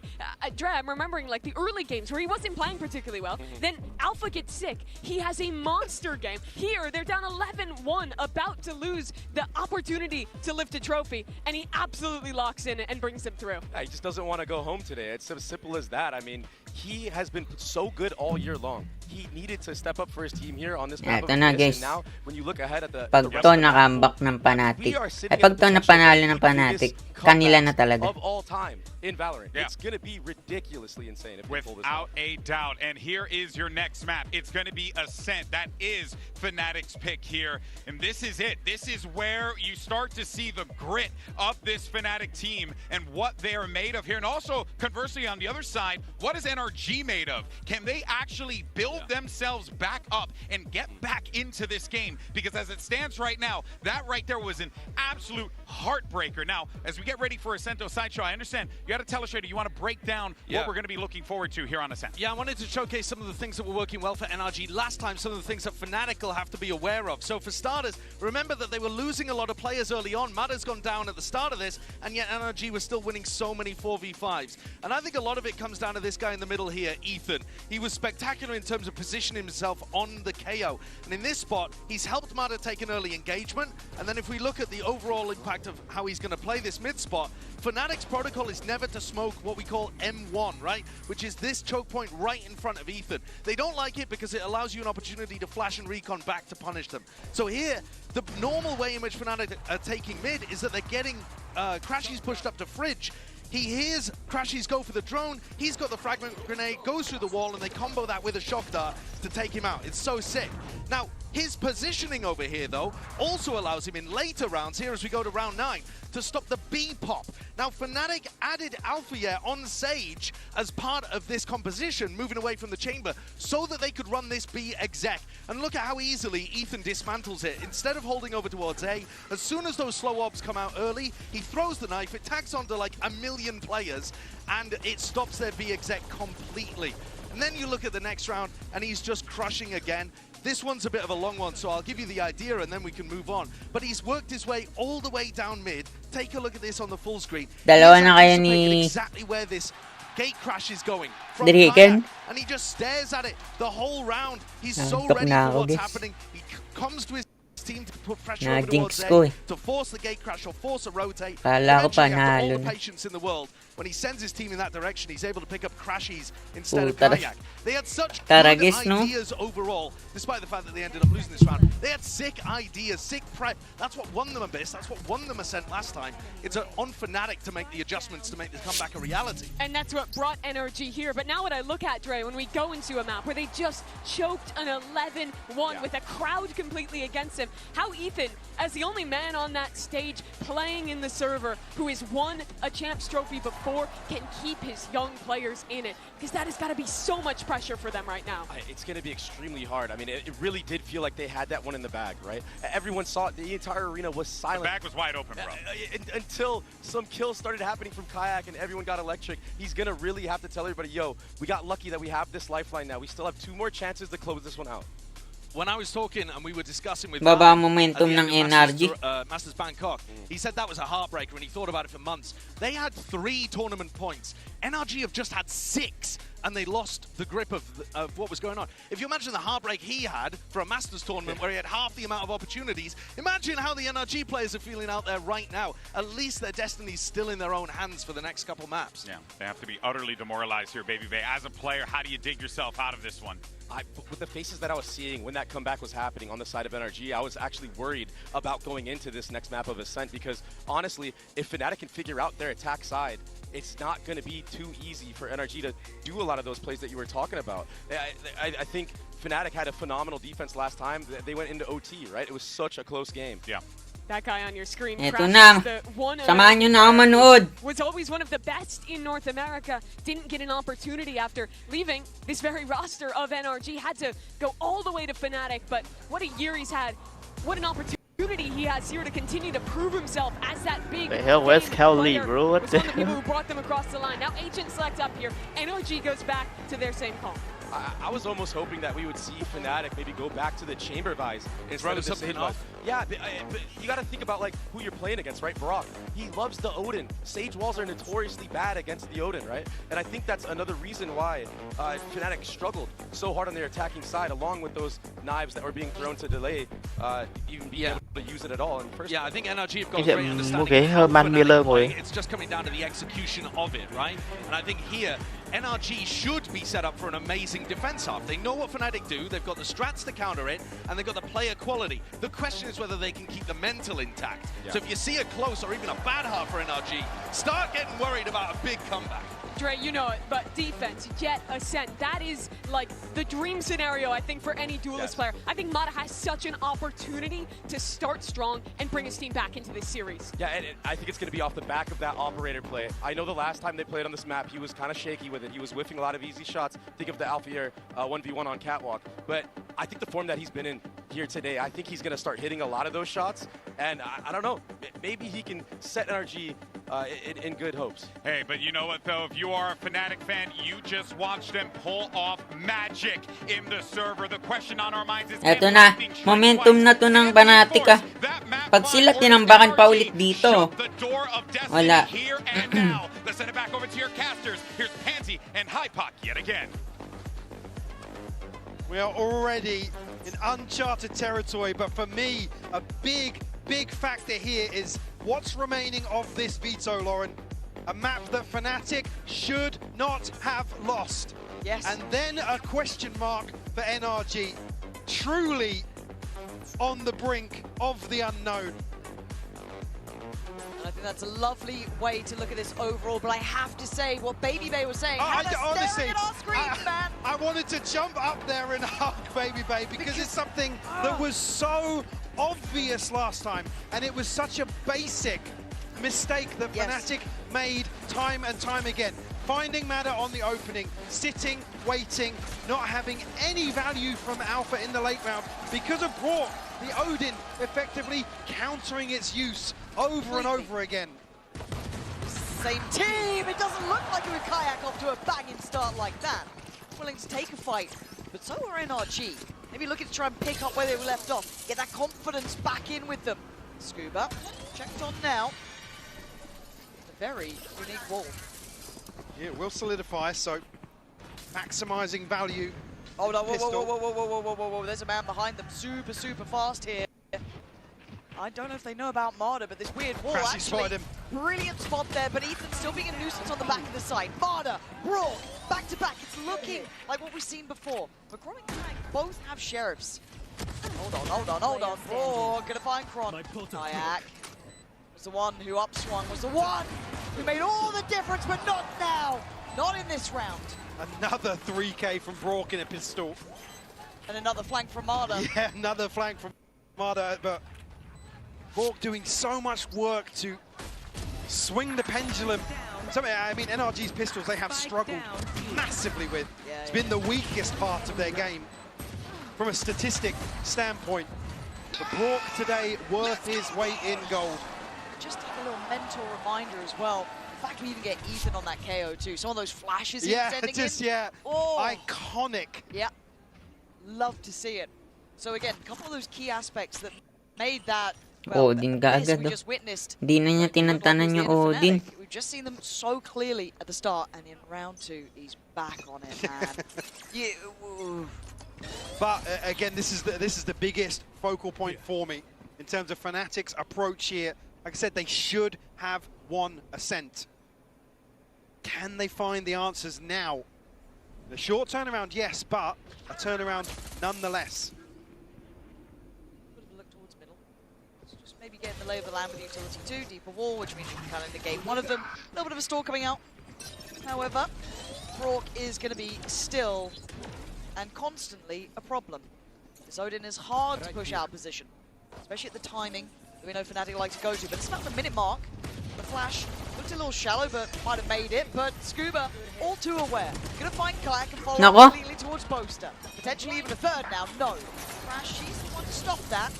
Dre, I'm remembering like the early games where he wasn't playing particularly well. Then Alpha gets sick. He has a monster game. Here, they're down 11-1, about to lose the opportunity to lift a trophy, and he absolutely locks in and brings them through. Yeah, he just doesn't want to go home today. It's as simple as that. I mean, he has been so good all year long. He needed to step up for his team here on this map. Ito na, guys. And now, when you look ahead at the pag to nakambak ng Fnatic, ay pag to napanalo ng Fnatic, kanila na talaga. Of all time in Valorant. Yeah. It's going to be ridiculously insane if we pull this off. Without a doubt. And here is your next map. It's going to be Ascent. That is Fnatic's pick here. And this is it. This is where you start to see the grit of this Fnatic team and what they are made of here. And also, conversely, on the other side, what is NRG made of? Can they actually build themselves back up and get back into this game? Because as it stands right now, that right there was an absolute heartbreaker. Now, as we get ready for Ascento Sideshow, I understand you got to tell us, Shady, you want to break down what we're going to be looking forward to here on Ascent. Yeah, I wanted to showcase some of the things that were working well for NRG last time, some of the things that Fnatic will have to be aware of. So for starters, remember that they were losing a lot of players early on. Mada's gone down at the start of this, and yet NRG was still winning so many 4v5s. And I think a lot of it comes down to this guy in the middle here, Ethan. He was spectacular in terms of positioning himself on the KO. And in this spot, he's helped Mada take an early engagement. And then if we look at the overall impact of how he's going to play this mid spot, Fnatic's protocol is never to smoke what we call M1, right? Which is this choke point right in front of Ethan. They don't like it because it allows you an opportunity to flash and recon back to punish them. So here, the normal way in which Fnatic are taking mid is that they're getting Crashies pushed up to Fridge. He hears Crashies go for the drone, he's got the fragment grenade, goes through the wall, and they combo that with a shock dart to take him out. It's so sick. Now, his positioning over here, though, also allows him in later rounds, here as we go to round 9, to stop the B pop. Now, Fnatic added Alpha on Sage as part of this composition, moving away from the chamber, so that they could run this B exec. And look at how easily Ethan dismantles it. Instead of holding over towards A, as soon as those slow orbs come out early, he throws the knife, it tags onto like 1 million players, and it stops their B exec completely. And then you look at the next round, and he's just crushing again. This one's a bit of a long one, so I'll give you the idea and then we can move on. But he's worked his way all the way down mid. Take a look at this on the full screen. Dalawa na kayo ni exactly where this gate crash is going. Dirigen. And he just stares at it the whole round. He's so ready for what's happening. He comes to his team to put pressure over towards A, to force the gate crash or force a rotate. Eventually, after all the patience in the world, when he sends his team in that direction, he's able to pick up Crashies instead of Kayak. They had such good ideas overall, despite the fact that they ended up losing this round. They had sick ideas, sick prep. That's what won them Abyss. That's what won them Ascent last time. It's on Fnatic to make the adjustments to make this comeback a reality. And that's what brought NRG here. But now what I look at, Dre, when we go into a map where they just choked an 11-1 with a crowd completely against him, how Ethan, as the only man on that stage playing in the server who has won a Champs Trophy before, can keep his young players in it. Because that has got to be so much pressure for them right now. It's going to be extremely hard. I mean, it really did feel like they had that one in the bag, right? Everyone saw it. The entire arena was silent. The bag was wide open, bro. Until some kills started happening from Kayak and everyone got electric. He's going to really have to tell everybody, yo, we got lucky that we have this lifeline now. We still have 2 more chances to close this one out. when I was talking and we were discussing with Baba Val momentum at the end ng of NRG. Masters Bangkok, he said that was a heartbreaker and he thought about it for months. They had 3 tournament points. NRG have just had 6 and they lost the grip of what was going on. If you imagine the heartbreak he had for a Masters tournament where he had half the amount of opportunities, imagine how the NRG players are feeling out there right now. At least their destiny's still in their own hands for the next couple maps. Yeah, they have to be utterly demoralized here, Baby Bay. As a player, how do you dig yourself out of this one? With the faces that I was seeing when that comeback was happening on the side of NRG, I was actually worried about going into this next map of Ascent because, honestly, if Fnatic can figure out their attack side, it's not going to be too easy for NRG to do a lot of those plays that you were talking about. I think Fnatic had a phenomenal defense last time. They went into OT, right? It was such a close game. Yeah. That guy on your screen, Eto na. Samahan nyo na ako manood. Was always one of the best in North America. Didn't get an opportunity after leaving this very roster of NRG. Had to go all the way to Fnatic, but what a year he's had. What an opportunity he has here to continue to prove himself as that big. The hell, where's Cowley, bro? What was the one of the people hell? who brought them across the line. Now Agent Select up here. NRG goes back to their same call. I was almost hoping that we would see Fnatic maybe go back to the chamber vise instead Throw of the something Sage off. Vise. Yeah, but you got to think about like who you're playing against, right? Brock, he loves the Odin. Sage walls are notoriously bad against the Odin, right? And I think that's another reason why Fnatic struggled so hard on their attacking side, along with those knives that were being thrown to delay even being able to use it at all in first. Yeah, I think NRG have got a Dạ, great mua understanding cái of how Herman Fnatic Miller play. ngồi. It's just coming down to the execution of it, right? And I think here, NRG should be set up for an amazing defense half. They know what Fnatic do, they've got the strats to counter it, and they've got the player quality. The question is whether they can keep the mental intact. Yeah. So if you see a close or even a bad half for NRG, start getting worried about a big comeback. Dre, you know it, but defense, yet Ascent. That is like the dream scenario, I think, for any duelist player. I think Mata has such an opportunity to start strong and bring his team back into this series. Yeah, and I think it's going to be off the back of that operator play. I know the last time they played on this map, he was kind of shaky with it. He was whiffing a lot of easy shots. Think of the Alphair 1v1 on Catwalk. But I think the form that he's been in here today, I think he's going to start hitting a lot of those shots. And I don't know, maybe he can set NRG in good hopes. Hey, but you know what, though? If you are a Fnatic fan, you just watched them pull off magic in the server. The question on our minds is, Eto na, momentum na to ng Fnatic ah. Pag sila tinambakan pa ulit dito, wala. Here and now. Let's send it back over to your casters. Here's Pansy and Hypoc yet again. We are already in uncharted territory, but for me, a big factor here is what's remaining of this veto, Lauren. A map that Fnatic should not have lost. Yes. And then a question mark for NRG. Truly on the brink of the unknown. And I think that's a lovely way to look at this overall, but I have to say what Baby Bay was saying. Honestly, staring at our screens, man. I wanted to jump up there and hug Baby Bay because it's something that was so obvious last time, and it was such a basic mistake that Fnatic made time and time again. Finding Mada on the opening, sitting, waiting, not having any value from Alpha in the late round because of Brock, the Odin effectively countering its use over and over again. Same team. It doesn't look like it would kayak off to a banging start like that. Willing to take a fight, but so are NRG. Maybe looking to try and pick up where they were left off, get that confidence back in with them. Scuba checked on now. It's a very unique wall. Yeah, it will solidify, so maximizing value. Oh no, whoa, there's a man behind them, super fast here. I don't know if they know about Marder, but this weird wall Crashy actually, spotted him. Brilliant spot there, but Ethan's still being a nuisance on the back of the side. Marder, Brawl, back to back, it's looking like what we've seen before. But Chronic and Kayak both have sheriffs. Hold on, Brawl, gonna find Kron. Kayak was the one who upswung, was the one who made all the difference, but not now, not in this round. Another 3K from Brock in a pistol. And another flank from Marder. Yeah, another flank from Marder, but Brock doing so much work to swing the pendulum. I mean, NRG's pistols, they have struggled massively with. It's been the weakest part of their game from a statistic standpoint. But Brock today worth his weight in gold. Just take a little mental reminder as well. In fact, we even get Ethan on that KO too. Some of those flashes he was sending in. Iconic. Yeah, love to see it. So again, a couple of those key aspects that made that. Oh, Well, Odin ka this agad. we just witnessed. Di na niya tinantanan yung Odin. We've just seen them so clearly at the start, and in round 2, he's back on it, man. But again, this is the biggest focal point for me in terms of Fnatic's approach here. Like I said, they should have won Ascent. Can they find the answers now? The short turnaround, yes, but a turnaround nonetheless. Look towards middle. So just maybe getting the lay of the land with utility 2, deeper wall, which means you can kind of negate one of them. A little bit of a stall coming out. However, Brock is going to be still and constantly a problem. This Odin is hard to push out position, especially at the timing that we know Fnatic like to go to. But it's about the minute mark. The flash looked a little shallow, but might have made it. But Scuba, all too aware. Gonna find Clack and follow completely towards Boaster. Potentially even a third now. No. Crash, she's the one to stop that.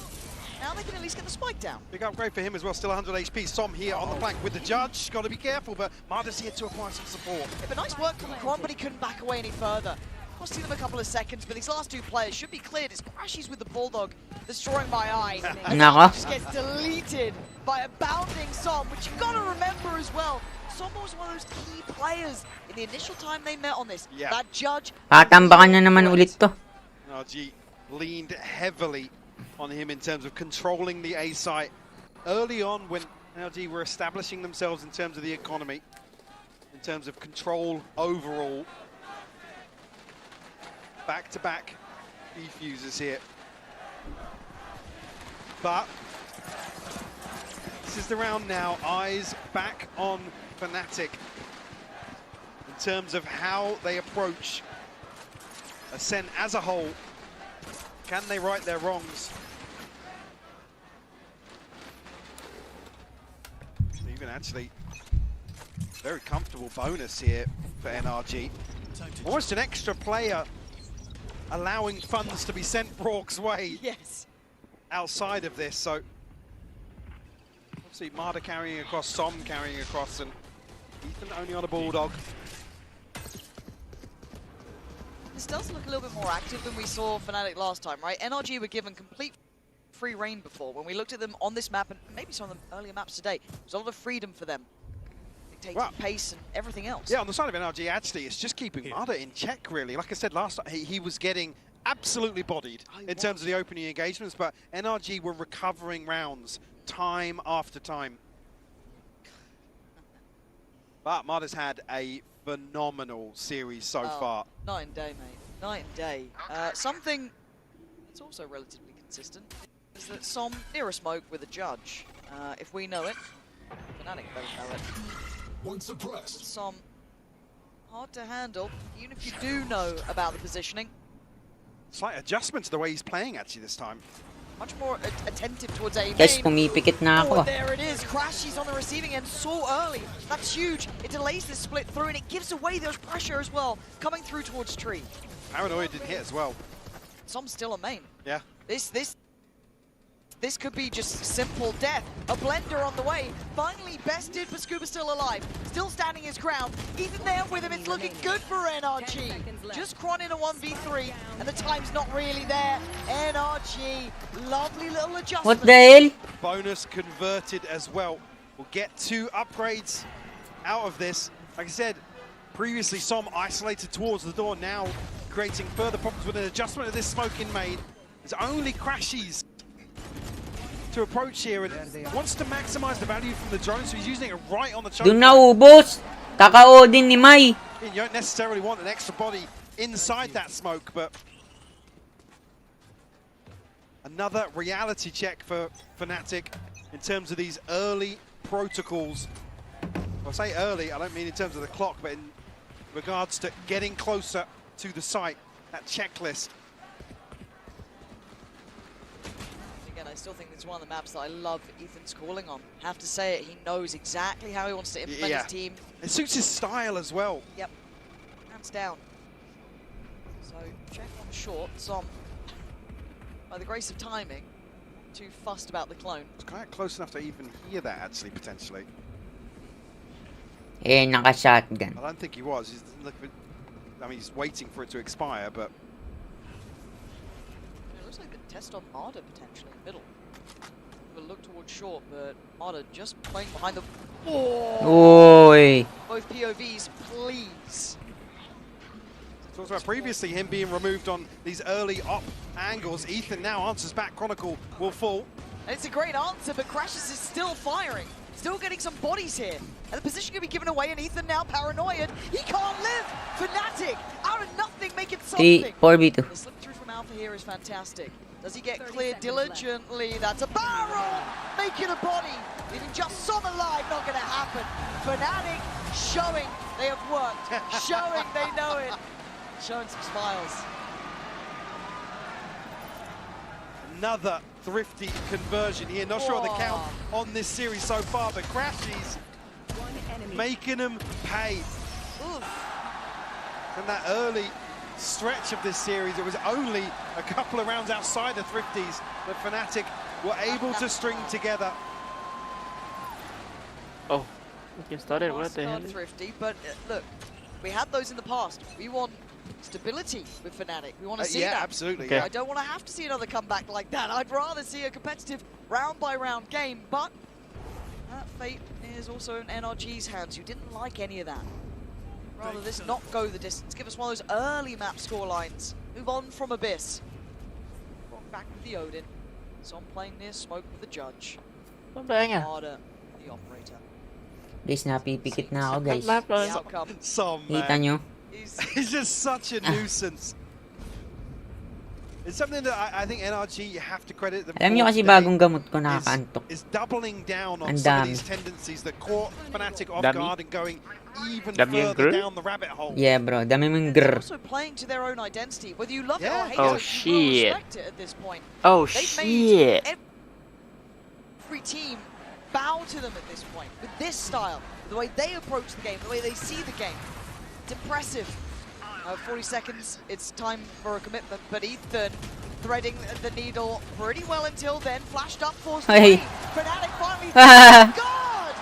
Now they can at least get the spike down. Big upgrade for him as well, still 100 HP. Som here on the flank with the judge. Got to be careful, but Marder's here to apply some support. Yeah, but nice work from Kron, but he couldn't back away any further. Costing them a couple of seconds, but these last 2 players should be cleared. It's Crashies with the Bulldog destroying my eye. And that just gets deleted by a bounding Som, which you've got to remember as well. Som was one of those key players in the initial time they met on this. Yeah. That judge. Tatambakan na naman ulit to. NRG leaned heavily on him in terms of controlling the A site early on when NRG were establishing themselves in terms of the economy, in terms of control overall. Back-to-back defuses here. But this is the round now. Eyes back on Fnatic in terms of how they approach Ascent as a whole. Can they right their wrongs? Even actually very comfortable bonus here for NRG. Almost an extra player allowing funds to be sent Brock's way. Yes. Outside of this, so obviously Marder carrying across, Som carrying across, and Ethan only on a Bulldog. This does look a little bit more active than we saw Fnatic last time, right? NRG were given complete free reign before. When we looked at them on this map, and maybe some of the earlier maps today, there was a lot of freedom for them. Dictating pace and everything else. Yeah, on the side of NRG, actually, it's just keeping Marder in check, really. Like I said last time, he was getting absolutely bodied in terms of the opening engagements, but NRG were recovering rounds time after time. But Marder's had a phenomenal series so far. Night and day, mate. Night and day. Something that's also relatively consistent is that Som near a smoke with a judge. If we know it, Fnatic better know it. One suppressed. Som hard to handle, even if you do know about the positioning. Slight adjustment to the way he's playing actually this time. Much more attentive towards A main. Guys, pumipikit na ako. Oh, there it is. Crashies on the receiving end so early. That's huge. It delays the split through and it gives away those pressure as well, coming through towards Tree. Paranoia didn't hit as well. Som's still a main. Yeah. This could be just simple death. A blender on the way. Finally bested, but Scuba's still alive. Still standing his ground. Ethan there with him. It's looking good for NRG. Just Kron in a 1v3, and the time's not really there. NRG, lovely little adjustment. What the hell? Bonus converted as well. We'll get 2 upgrades out of this. Like I said, previously Som isolated towards the door, now creating further problems with an adjustment of this smoke in main. It's only Crashies to approach here and wants to maximize the value from the drone, so he's using it right on the choke. Doon naubos. Kaka-Odin ni Mai. You don't necessarily want an extra body inside that smoke, but another reality check for Fnatic in terms of these early protocols. When I say early, I don't mean in terms of the clock, but in regards to getting closer to the site, that checklist. Again, I still think it's one of the maps that I love Ethan's calling on. Have to say it, he knows exactly how he wants to implement his team. It suits his style as well. Yep, hands down. So, check on short, Som, by the grace of timing, too fussed about the clone. It's kind of close enough to even hear that, actually, potentially. Eh, naka-shotgun. I don't think he was. He's waiting for it to expire, but... looks like the test on Marder potentially in middle. We'll look towards short, but Marder just playing behind the. Oh! Oy. Both POVs, please. Talked about previously him being removed on these early op angles. Ethan now answers back. Chronicle will fall. And it's a great answer, but Crashes is still firing. Still getting some bodies here. And the position can be given away, and Ethan now paranoid. He can't live! Fnatic, out of nothing, making something. 4v2. The slip through from Alpha here is fantastic. Does he get cleared diligently? That's a barrel! Making a body! Leaving just some alive, not gonna happen. Fnatic showing they have worked. Showing they know it. Showing some smiles. Another thrifty conversion here. Not sure on the count on this series so far, but Crashies making them pay. And that early stretch of this series, it was only a couple of rounds outside the thrifties that Fnatic were able to string together. Oh, you started. What the hell? Thrifty, but look, we had those in the past. We want stability with Fnatic. We want to see that. Yeah, absolutely. Okay. I don't want to have to see another comeback like that. I'd rather see a competitive round-by-round game, but that fate is also in NRG's hands, who didn't like any of that. Rather this not go the distance. Give us one of those early map score lines. Move on from Abyss. Brought back with the Odin. Son playing near smoke with the Judge. Harder, the operator. Guys, napipikit na ako, guys. The outcome. Kita nyo? He's just such a nuisance. It's something that I think NRG, you have to credit them. Alam nyo kasi bagong gamot ko nakakaantok. Is doubling down on Ang some of dami. these tendencies that caught Fnatic off Dami? guard and going even Dami ang further grr? down the rabbit hole. Yeah, bro. Dami mong grr. Also playing to their own identity. Whether you love it or hate Oh, it, you will shit. respect it at this point. Oh, They've shit. made every team bow to them at this point. With this style, the way they approach the game, the way they see the game. It's impressive. 40 seconds, it's time for a commitment, but Ethan threading the needle pretty well until then. Flashed up, forced Hey. away. Fnatic finally, God!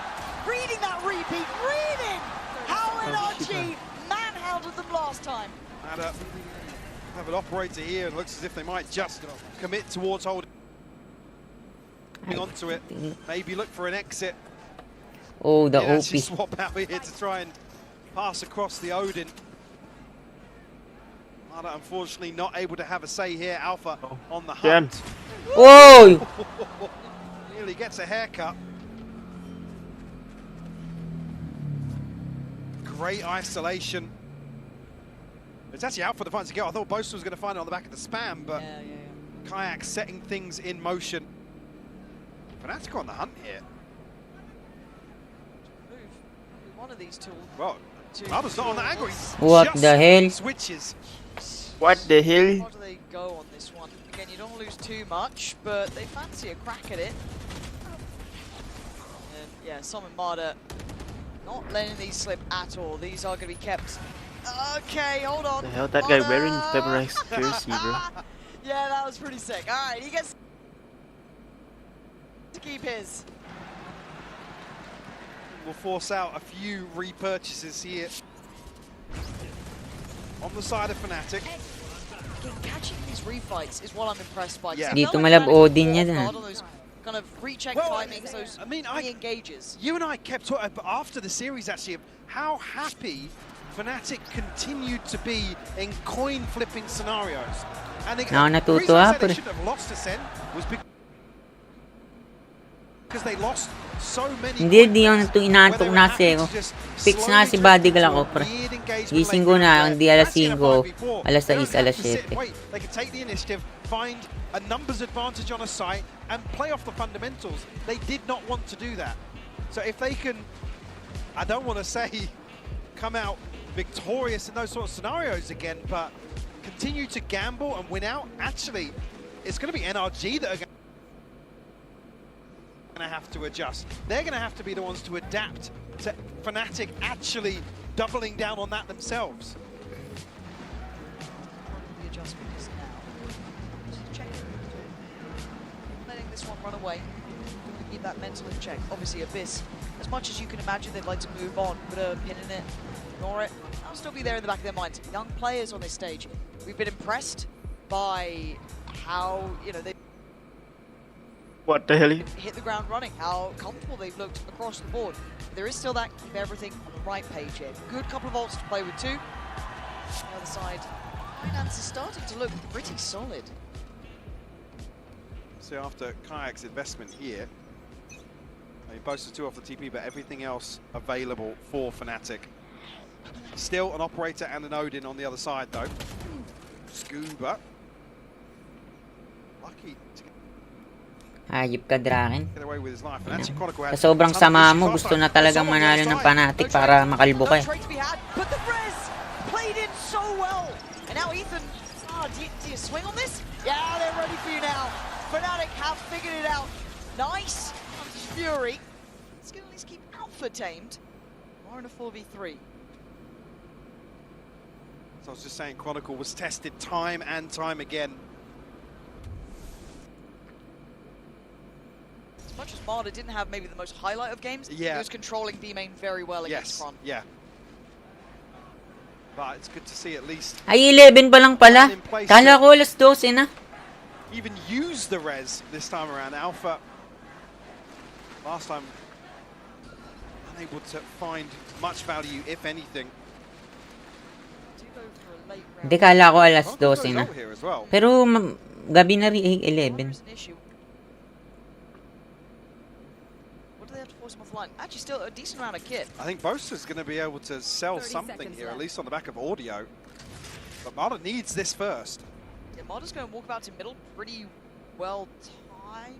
Reading that repeat, reading how NRG manhandled them last time. And have an operator here, and looks as if they might just commit towards holding onto it. Maybe look for an exit. Oh, the Yeah, OP. actually swap out here to try and pass across the Odin. Marder unfortunately not able to have a say here. Alpha on the hunt. Whoa! Nearly gets a haircut. Great isolation. It's actually out for the fight to go. I thought Boast was going to find it on the back of the spam, but Kayak setting things in motion. Fnatic on the hunt here. One of these two. Well, Marder's not on the angle. He's What just the hell? switches. What the hell? How do they go on this one? Again, you don't lose too much, but they fancy a crack at it. And yeah, Summon Marder not letting these slip at all. These are going to be kept. Okay, hold on. The hell, that guy wearing Feberized jersey, bro. Yeah, that was pretty sick. All right, he gets to keep his. Will force out a few repurchases here on the side of Fnatic. Again, catching these refights is what I'm impressed by. Yeah. Dito malab Odin niya Guard dun. on those kind of recheck Well, timings, those engages. You and I kept talking after the series actually of how happy Fnatic continued to be in coin flipping scenarios. And the Natutuwa reason I said pre. they shouldn't have lost Ascent was because they lost so many. Hindi ako inaantok na kasi ako. Fix na si bodyguard ako, pre. Gising ko na, hindi alas 5, alas 6, alas 7. Wait, they can take the initiative, find a numbers advantage on a site, and play off the fundamentals. They did not want to do that. So if they can, I don't want to say come out victorious in those sort of scenarios again, but continue to gamble and win out, actually, it's going to be NRG that are going to have to adjust. They're going to have to be the ones to adapt to Fnatic actually doubling down on that themselves. The adjustment is now. Just check. Letting this one run away. Keep that mental in check. Obviously, Abyss, as much as you can imagine, they'd like to move on, put a pin in it, ignore it. That'll still be there in the back of their minds. Young players on this stage. We've been impressed by how, you know, they What the hell? hit the ground running, how comfortable they've looked across the board. There is still that keep everything on the right page here. Good couple of ults to play with too. On the other side, Finance is starting to look pretty solid. So after Kayak's investment here, he boasted 2 off the TP, but everything else available for Fnatic. Still an operator and an Odin on the other side though. Scuba. Lucky to Hayop ka, Draken. get away with his life. And actually Chronicle had Sa sobrang a ton of sama issues mo, last gusto time. na talagang But someone on the manalo ng outside. Fnatic para makalbo ka eh. No trade to be had, but the Brez played in so well. And now Ethan, do you swing on this? Yeah, they're ready for you now. Fnatic have figured it out. Nice. Fury. Let's at least keep Alpha tamed. More in a 4v3. So I was just saying, Chronicle was tested time and time again. As much as Marder didn't have maybe the most highlight of games, he was controlling B main very well against Chron. Yeah. But it's good to see at least Ay, 11 pa lang pala. Kala ko alas 12 na. even use the res this time around. Alpha, last time, unable to find much value, if anything. Hindi, kala ko alas 12 na. Pero gabi na rin 11. What do they have to force him off the line? Actually, still a decent amount of kit. I think Boaster's going to be able to sell something here, at least on the back of audio. But Marder needs this first. Yeah, Marder's going to walk about to middle pretty well timed.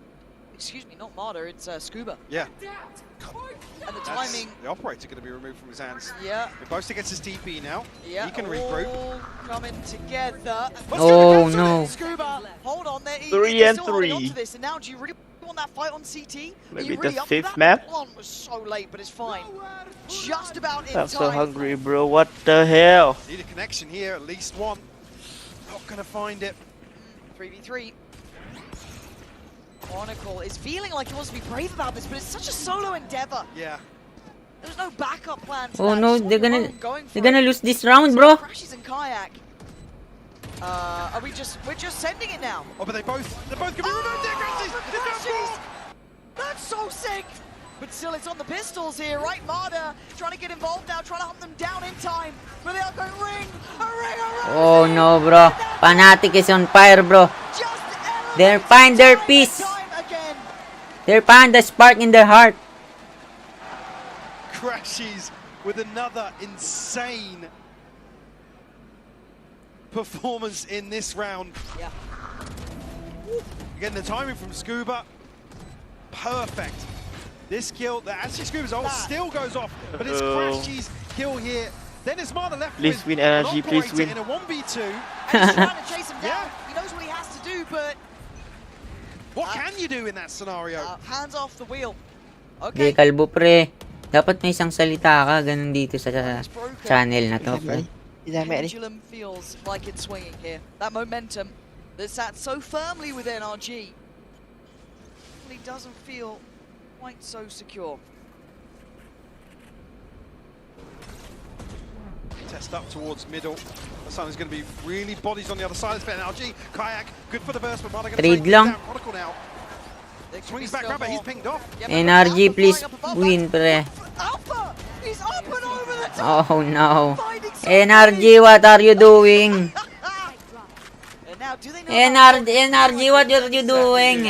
Excuse me, not Marder, it's Scuba. Yeah. And the That's timing. the operator going to be removed from his hands. Yeah. If Boaster gets his TP now, Yeah, he can regroup. all coming together. Oh, no. Scuba, hold on there. 3 and 3. This. And now, do you really want that fight on CT? Maybe you really the up for 5th that? map? One was so late, but it's fine. Just about in I'm time. so hungry, bro. What the hell? Need a connection here, at least one. Not going to find it. 3v3. Chronicle is feeling like he wants to be brave about this, but it's such a solo endeavor. Yeah. There's no backup plan to Oh that. no, Just they're on your own, going for gonna it. lose this round, bro. Crashes and Kayak. We're just sending it now. Oh, but they're both going to be removed. There, Crashes! That's so sick! But still, it's on the pistols here, right? Marder trying to get involved now, trying to hunt them down in time. But they are going ring, a ring, a ring. Oh no, bro. Fnatic is on fire, bro. They're find their peace. They're find the spark in their heart. Crashes with another insane performance in this round. Yeah. Again, the timing from Scuba, perfect. This kill, actually Scuba's ult still goes off, but it's Crashy's kill here. Then it's Marder left Please with win, NRG, an please operator win. in a 1v2. And he's trying to chase him down. He knows what he has to do, but what can you do in that scenario? Hands off the wheel. Okay, kalbo pre. Dapat may isang salita ka ganun dito sa channel na to, pre. Pendulum feels like it's swinging here. That momentum that sat so firmly with NRG really doesn't feel quite so secure. Test up towards middle. That's going to be really bodies on the other side. It's been NRG. Kayak, good for the burst, but Marder going to Trade take lang. down Chronicle now. Swings back rubber, he's pinged off. NRG, please win, pre. Alpha! He's up and over the top! Oh no. NRG, what are you doing? And now, do they know NRG, what are you doing?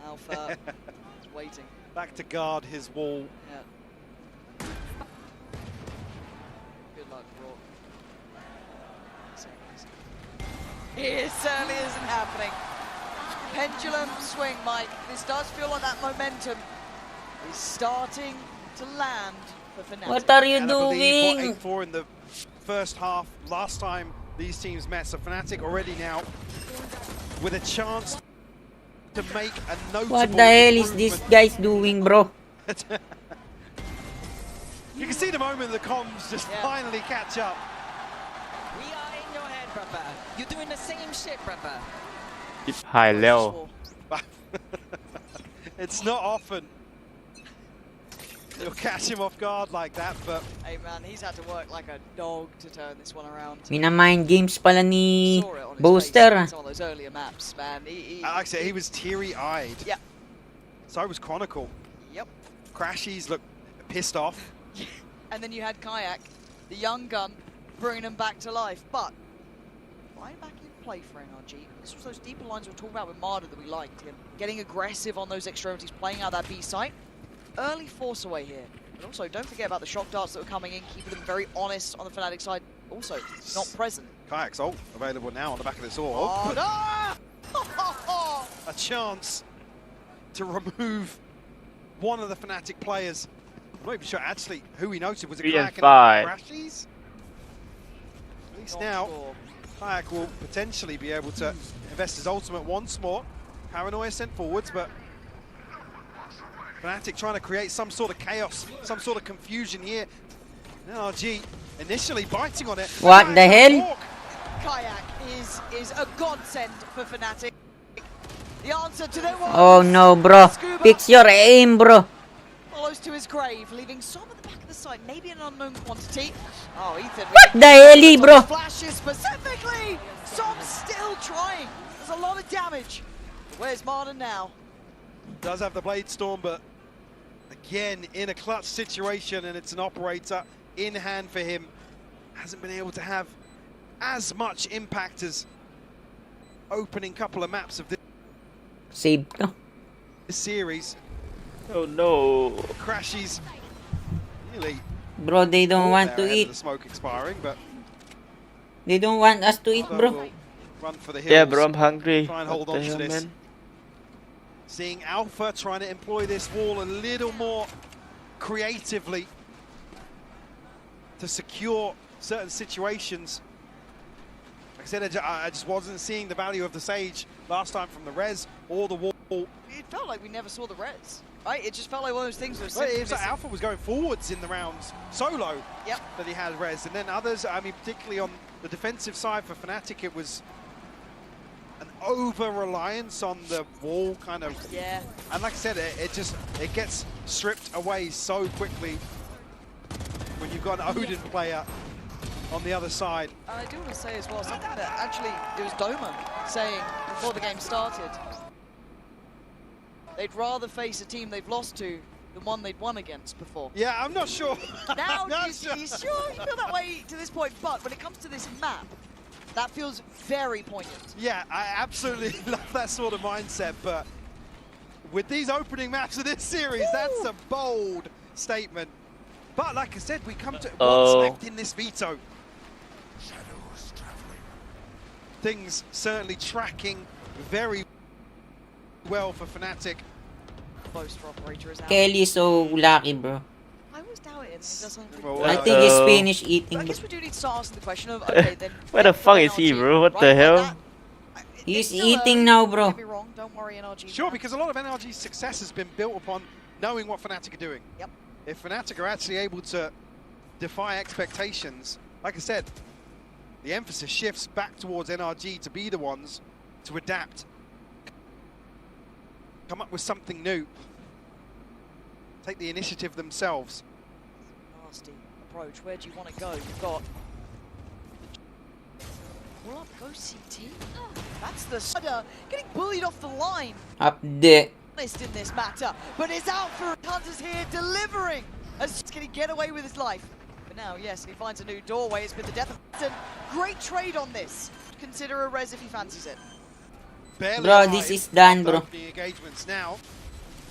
Alpha is waiting. Back to guard his wall. Yeah. Good luck, bro. It certainly isn't happening. Pendulum swing, Mike. This does feel like that momentum is starting to land for Fnatic. What are you And I believe, doing? 8-4 in the first half. Last time these teams met, so Fnatic already now with a chance to make a notable What the hell is this guys doing, bro? You can see the moment the comms just finally catch up. We are in your head, brother. You're doing the same shit, brother. High level. It's not often You'll catch him off guard like that, but... Hey man, he's had to work like a dog to turn this one around. Minamind games pala ni Booster. Some of those earlier maps, man. Like I said, he was teary-eyed. Yeah. So was Chronicle. Yep. Crashies looked pissed off. And then you had Kayak, the young gun, bringing them back to life. But right back in play for NRG. This was those deeper lines we were talking about with Marder that we liked. Him getting aggressive on those extremities, playing out that B site. Early force away here. But also, don't forget about the shock darts that were coming in, keeping them very honest on the Fnatic side. Also, not present. Kayak's ult available now on the back of this orb. Oh, no! A chance to remove one of the Fnatic players. I'm not even sure actually who he noted. Was it 3 and Kayak 5. Crashies? At least now, Kayak will potentially be able to invest his ultimate once more. Paranoia sent forwards, but Fnatic trying to create some sort of chaos, some sort of confusion here. NRG initially biting on it. What the hell? Kayak is a godsend for Fnatic. The answer to their one. Oh no, bro. Fix your aim, bro. Follows to his grave, leaving some at the back of the side, maybe an unknown quantity. Oh, Ethan. What the hell, bro? Flashes specifically. Som's still trying. There's a lot of damage. Where's Martin now? Does have the Blade Storm, but again in a clutch situation, and it's an operator in hand for him. Hasn't been able to have as much impact as opening couple of maps of this series. Oh no. Crashies really. Bro, they don't want to eat. The smoke expiring, but they don't want us to eat, bro. Run for the hills. Yeah, bro, I'm hungry. Try and hold on to this. Man? Seeing Alpha trying to employ this wall a little more creatively to secure certain situations. Like I said, I just wasn't seeing the value of the Sage last time from the res or the wall. It felt like we never saw the res, right? It just felt like one of those things where it was like Alpha was going forwards in the rounds solo. Yep. That he had res, and then others. I mean, particularly on the defensive side for Fnatic, it was an over-reliance on the wall, kind of. Yeah. And like I said, it gets stripped away so quickly when you've got an Odin player on the other side. And I do want to say as well, something that actually it was Doma saying before the game started. They'd rather face a team they've lost to than one they'd won against before. Yeah, I'm not sure. Now, you sure you feel that way to this point, but when it comes to this map, that feels very poignant. Yeah, I absolutely love that sort of mindset, but with these opening maps of this series, that's a bold statement. But like I said, we come to what's left in this veto. Things certainly tracking very well for Fnatic. Close for operator is out. Kelly is so lucky, bro. I always doubt it. He does something I think he's finished eating. I guess we do need to start asking the question of, okay, then. Where the fuck is he, bro? What the hell? He's eating now, bro. Wrong. Don't worry, NRG. Sure, because a lot of NRG's success has been built upon knowing what Fnatic are doing. Yep. If Fnatic are actually able to defy expectations, like I said, the emphasis shifts back towards NRG to be the ones to adapt, come up with something new, take the initiative themselves. Nasty approach. Where do you want to go? You've got. Pull up, go CT. That's the Sudder getting bullied off the line. Up there. In this matter, but it's out for Hunters here, delivering as he's going to get away with his life. But now, yes, he finds a new doorway. It's been the death of Hutton. Great trade on this. Consider a res if he fancies it. Barely bro, this is done, bro. The engagements now,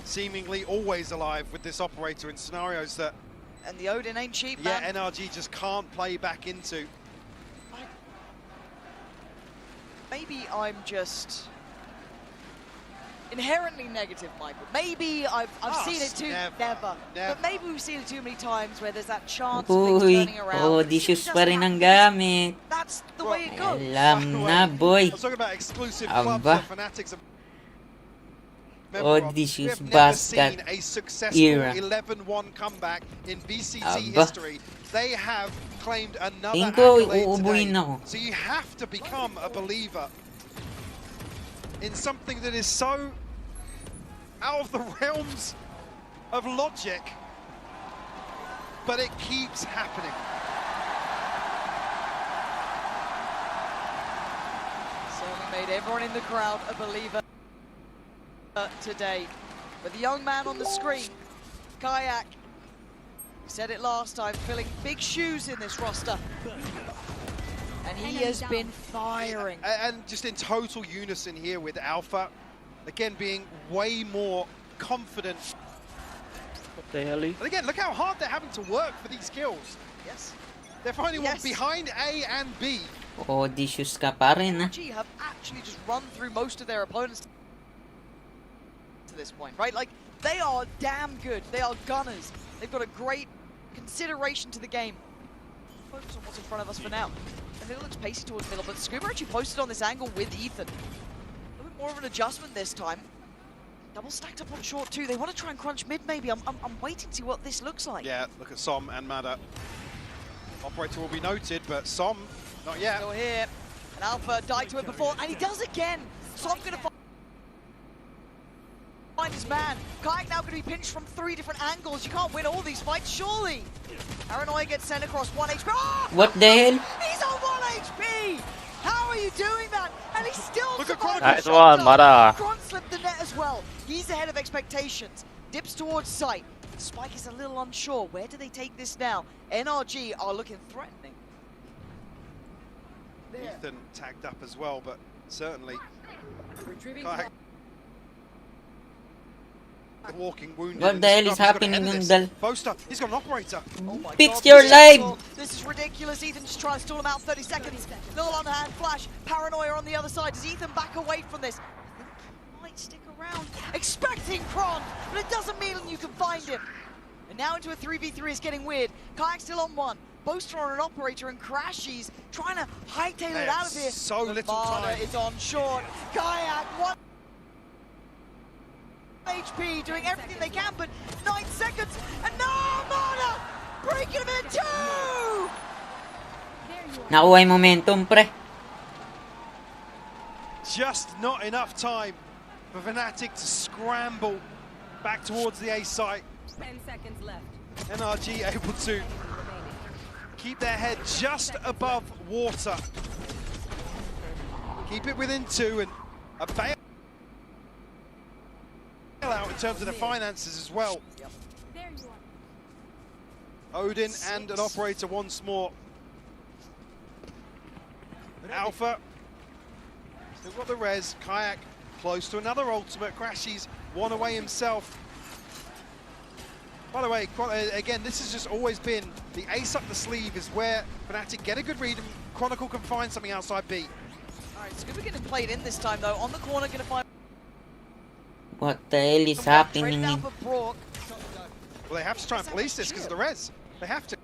seemingly always alive with this operator in scenarios that. And the Odin ain't cheap, yeah, man. NRG just can't play back into. Maybe I'm just inherently negative, Michael. Maybe I've seen it too never. But maybe we've seen it too many times where there's that chance of things turning around. Dishes pa rin ang gamit. That's the way it goes. Alam na, boy. I was talking about exclusive clubs that Fanatics are dishes we have never basket seen a successful era. 11-1 comeback in VCT history. They have claimed another Inko, accolade uubuhin today. ako. So you have to become a believer in something that is so out of the realms of logic but it keeps happening. Certainly made everyone in the crowd a believer today. But the young man on the screen, Kayak, said it last time, filling big shoes in this roster. And he has been firing. And just in total unison here with Alpha. Again, being way more confident. What the hell? And again, look how hard they're having to work for these kills. Yes. They're finding one behind A and B. Oh, dishes ka pa rin, ah. NRG have actually just run through most of their opponents to this point, right? Like, they are damn good. They are gunners. They've got a great consideration to the game. Focus on what's in front of us for now. And it looks pacey towards middle, but Scuba actually posted on this angle with Ethan. A little bit more of an adjustment this time. Double stacked up on short too. They want to try and crunch mid maybe. I'm waiting to see what this looks like. Yeah, look at Som and Mada. Operator will be noted, but Som, not yet. Still here. And Alpha died to it before, and he does again. Som's going to find his man. Kayak now going to be pinched from 3 different angles. You can't win all these fights, surely. Paranoia gets sent across 1 HP. Oh! What the hell? He's on 1 HP! How are you doing that? And he's still surviving. Nice one, Mara. Front slipped the net as well. He's ahead of expectations. Dips towards sight. Spike is a little unsure. Where do they take this now? NRG are looking threatening. Ethan tagged up as well, but certainly Kayak, the walking wounded. What the hell is happening, Nundal? Boaster, he's got an operator. Oh my Fix God, your this is leg! awful. This is ridiculous. Ethan just trying to stall him out 30 seconds. Little underhand flash. Paranoia on the other side. Does Ethan back away from this? I think he might stick around. Expecting Kron, but it doesn't mean you can find him. And now into a 3v3 is getting weird. Kayak still on 1. Boaster on an operator and Crashies trying to hightail it out of here. So little time. Is on short. Kayak 1 HP doing everything they can, but 9 seconds. And no, Mana breaking him in 2. Nakuha yung momentum, pre. Just not enough time for Fnatic to scramble back towards the A site. 10 seconds left. NRG able to keep their head just above water. Keep it within 2 and a bail out in terms of the finances as well. There you are. Odin and an operator once more. Alpha still got the res. Kayak close to another ultimate. Crashies one away himself. By the way, again, this has just always been the ace up the sleeve is where Fnatic get a good read and Chronicle can find something outside B. Alright, Scuba getting played in this time though. On the corner, gonna find. What the hell is happening? Well, they have to try and police this because of the res. They have to.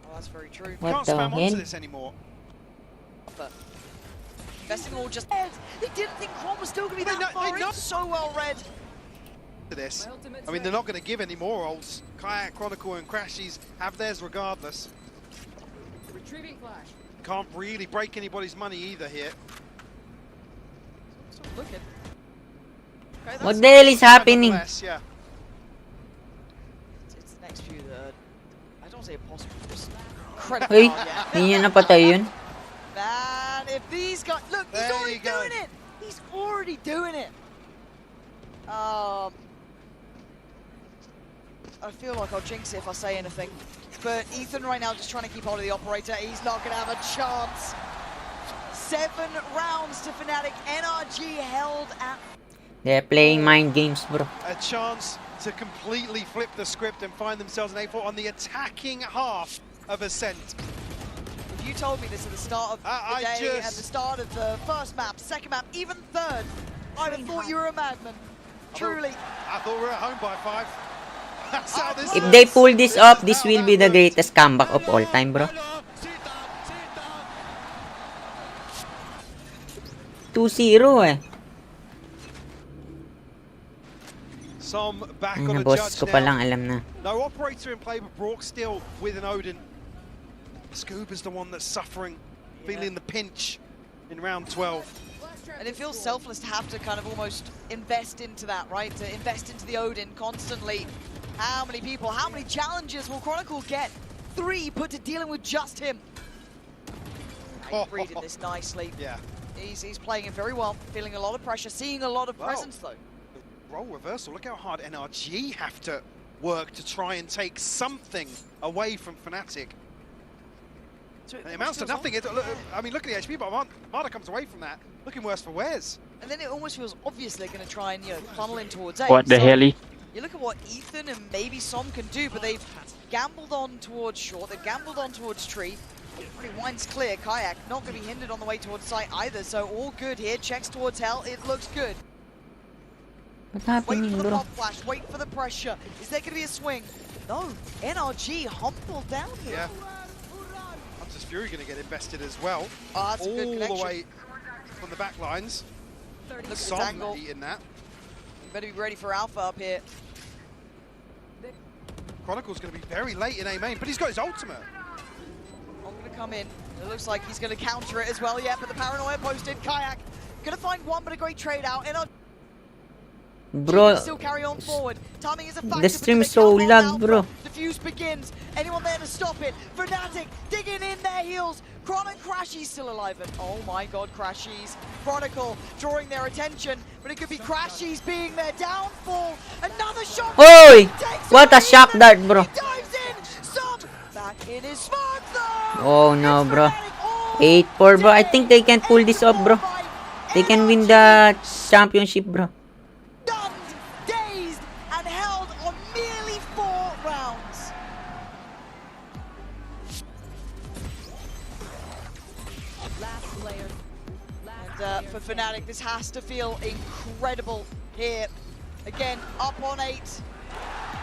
Oh, that's very true. What Can't the spam hell? onto this anymore. But investing all just. They didn't think Kron was still gonna be that far in. So well read. To this. I mean, they're not going to give any more ults. Kayak, Chronicle, and Crashies have theirs regardless. Retrieving flash. Can't really break anybody's money either here. Still looking. Okay, What the hell is happening? Yeah. It's the next few that I don't say impossible. Just incredible. Hey, Yeah. hindi niya napatay yun. Man, if these guys look, he's already doing it. He's already doing it. I feel like I'll jinx it if I say anything. But Ethan right now just trying to keep hold of the operator. He's not going to have a chance. 7 rounds to Fnatic. NRG held at... They're playing mind games, bro. A chance to completely flip the script and find themselves an A4 on the attacking half of Ascent. If you told me this at the start of the day, at the start of the first map, second map, even third, I'd have thought you were a madman. Truly. I thought we were at home by 5. That's how this If they pull this off, this will be the greatest comeback of all time, bro. 2-0 eh. Som back Ay, on na a boss judge ko pa now. lang alam na. No operator in play, but Brock still with an Odin. Scuba's the one that's suffering, feeling the pinch in round 12. And it feels selfless to have to kind of almost invest into that, right? To invest into the Odin constantly. How many people, how many challenges will Chronicle get? 3 put to dealing with just him. He's reading this nicely. Yeah. He's playing it very well, feeling a lot of pressure, seeing a lot of presence though. Role reversal, look how hard NRG have to work to try and take something away from Fnatic. So it amounts to nothing. I mean, look at the HP, but Armada comes away from that, looking worse for wears. And then it almost feels obvious they're going to try and, funnel in towards A. What the hell? You look at what Ethan and maybe Som can do, but they've gambled on towards short, they've gambled on towards tree. Pretty winds clear. Kayak not going to be hindered on the way towards site either, so all good here. Checks towards hell. It looks good. What's Wait happening, for the bro? pop flash. Wait for the pressure. Is there going to be a swing? No. NRG humbled down here. Yeah. Hunter's Fury going to get invested as well. Oh, that's a good all connection. the way from the back lines. Look at this Som angle. eating that. You better be ready for Alpha up here. Chronicle's going to be very late in A main, but he's got his ultimate. I'm going to come in. It looks like he's going to counter it as well, yeah, but the paranoia posted. Kayak going to find one, but a great trade out. NRG Bro, still carry on forward. Timing is a factor. the stream is so lag, bro. Diffuse begins. Anyone there to stop it? Fnatic digging in their heels. Chron and Crashy's still alive. And oh my god, Crashy's. Chronicle drawing their attention. But it could be Crashy's being their downfall. Another shot. Oi! What a shock dart, bro. Dives in. Some back in his smoke though. Oh no, bro. 8-4, bro. I think they can pull this off, bro. They can win the championship, bro. Dazed and held on merely 4 rounds. Last player. And for Fnatic, this has to feel incredible here. Again, up on 8.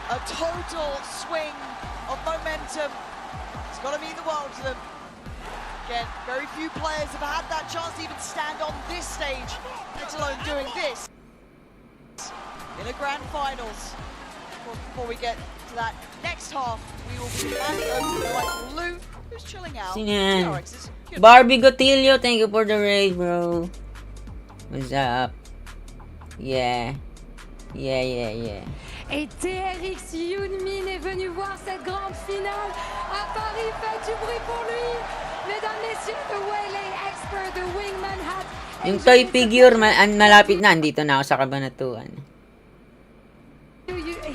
A total swing of momentum. It's got to mean the world to them. Again, very few players have had that chance to even stand on this stage, let alone doing this. In a grand finals. Before we get to that next half, we will be handing over to like Lou, who's chilling out. Sinan. TRX is good. Barbie Gotilio, thank you for the raid, bro. What's up? Yeah. Et TRX Yunmin est venu voir cette grande finale à Paris. Faites du bruit pour lui. Mesdames, messieurs, the Waylay expert, the wingman hat. Yung toy figure, malapit na. Andito na ako sa kabanatuan.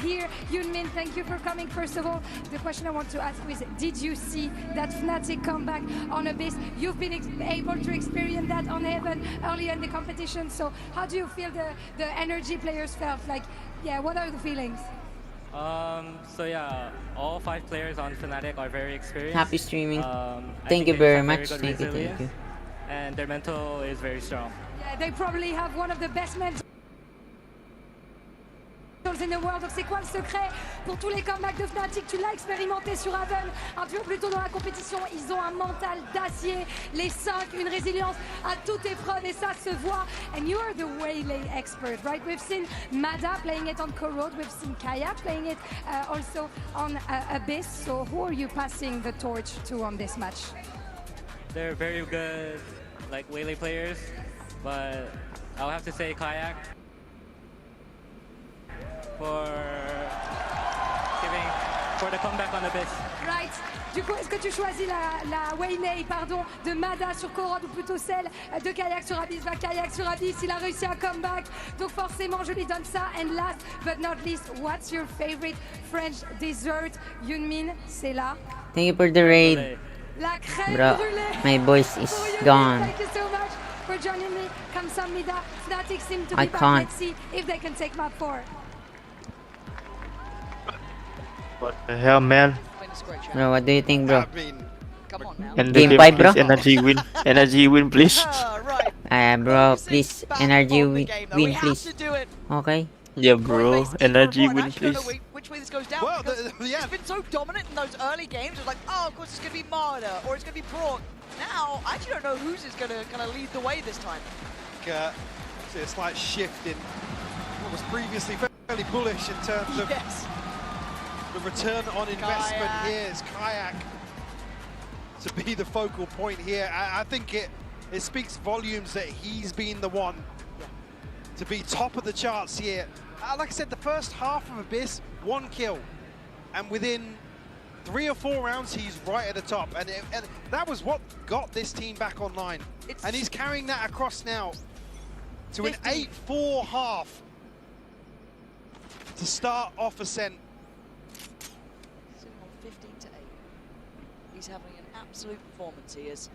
Here, Yunmin, thank you for coming. First of all, the question I want to ask you is, did you see that Fnatic comeback on Abyss? You've been able to experience that on Heaven earlier in the competition, so how do you feel the NRG players felt? Like, yeah, what are the feelings? So yeah, all 5 players on Fnatic are very experienced. Happy streaming. Thank you very much. Thank you. And their mental is very strong. Yeah, they probably have one of the best mentors in the world. Donc c'est quoi le secret pour tous les comebacks de Fnatic? Tu l'as expérimenté sur Haven un peu plus tôt dans la compétition. Ils ont un mental d'acier, les 5, une résilience à toute épreuve, et ça se voit. And you are the Waylay expert, right? We've seen Mada playing it on Corrode, we've seen Kaya playing it also on Abyss. So who are you passing the torch to on this match? They're very good, like Waylay players, but I'll have to say Kayak for the comeback on Abyss. Right. Du coup, est-ce que tu choisis la Waylay, de Mada sur Corrode, ou plutôt celle de Kayak sur Abyss? Kayak sur Abyss, il a réussi un comeback, donc forcément je lui donne ça. And last but not least, what's your favorite French dessert? Yunmin, c'est là. Thank you for the raid. La crème Bro, brûlée. my voice is gone. Thank you so much for joining me. Kamsahamnida. Fnatic seem to I be back. can't. Let's see if they can take map 4. What the hell, man? Bro, what do you think, bro? And Game 5, bro? please, NRG win. NRG win, please. Bro, please, NRG win, please. Okay? Yeah, bro. NRG win, please. Which way this goes down? Well, it's been so dominant in those early games. It's like, oh, of course it's going to be Marder or it's going to be Brock. Now, I actually don't know who's is going to kind of lead the way this time. See a slight shift in what was previously fairly bullish in terms of the return on investment here. Is Kayak to be the focal point here. I think it speaks volumes that he's been the one to be top of the charts here. Like I said, the first half of Abyss 1 kill, and within 3 or 4 rounds, he's right at the top. And that was what got this team back online. And he's carrying that across now to an 8-4 half to start off Ascent. Sitting on 15-8. He's having an absolute performance. He is.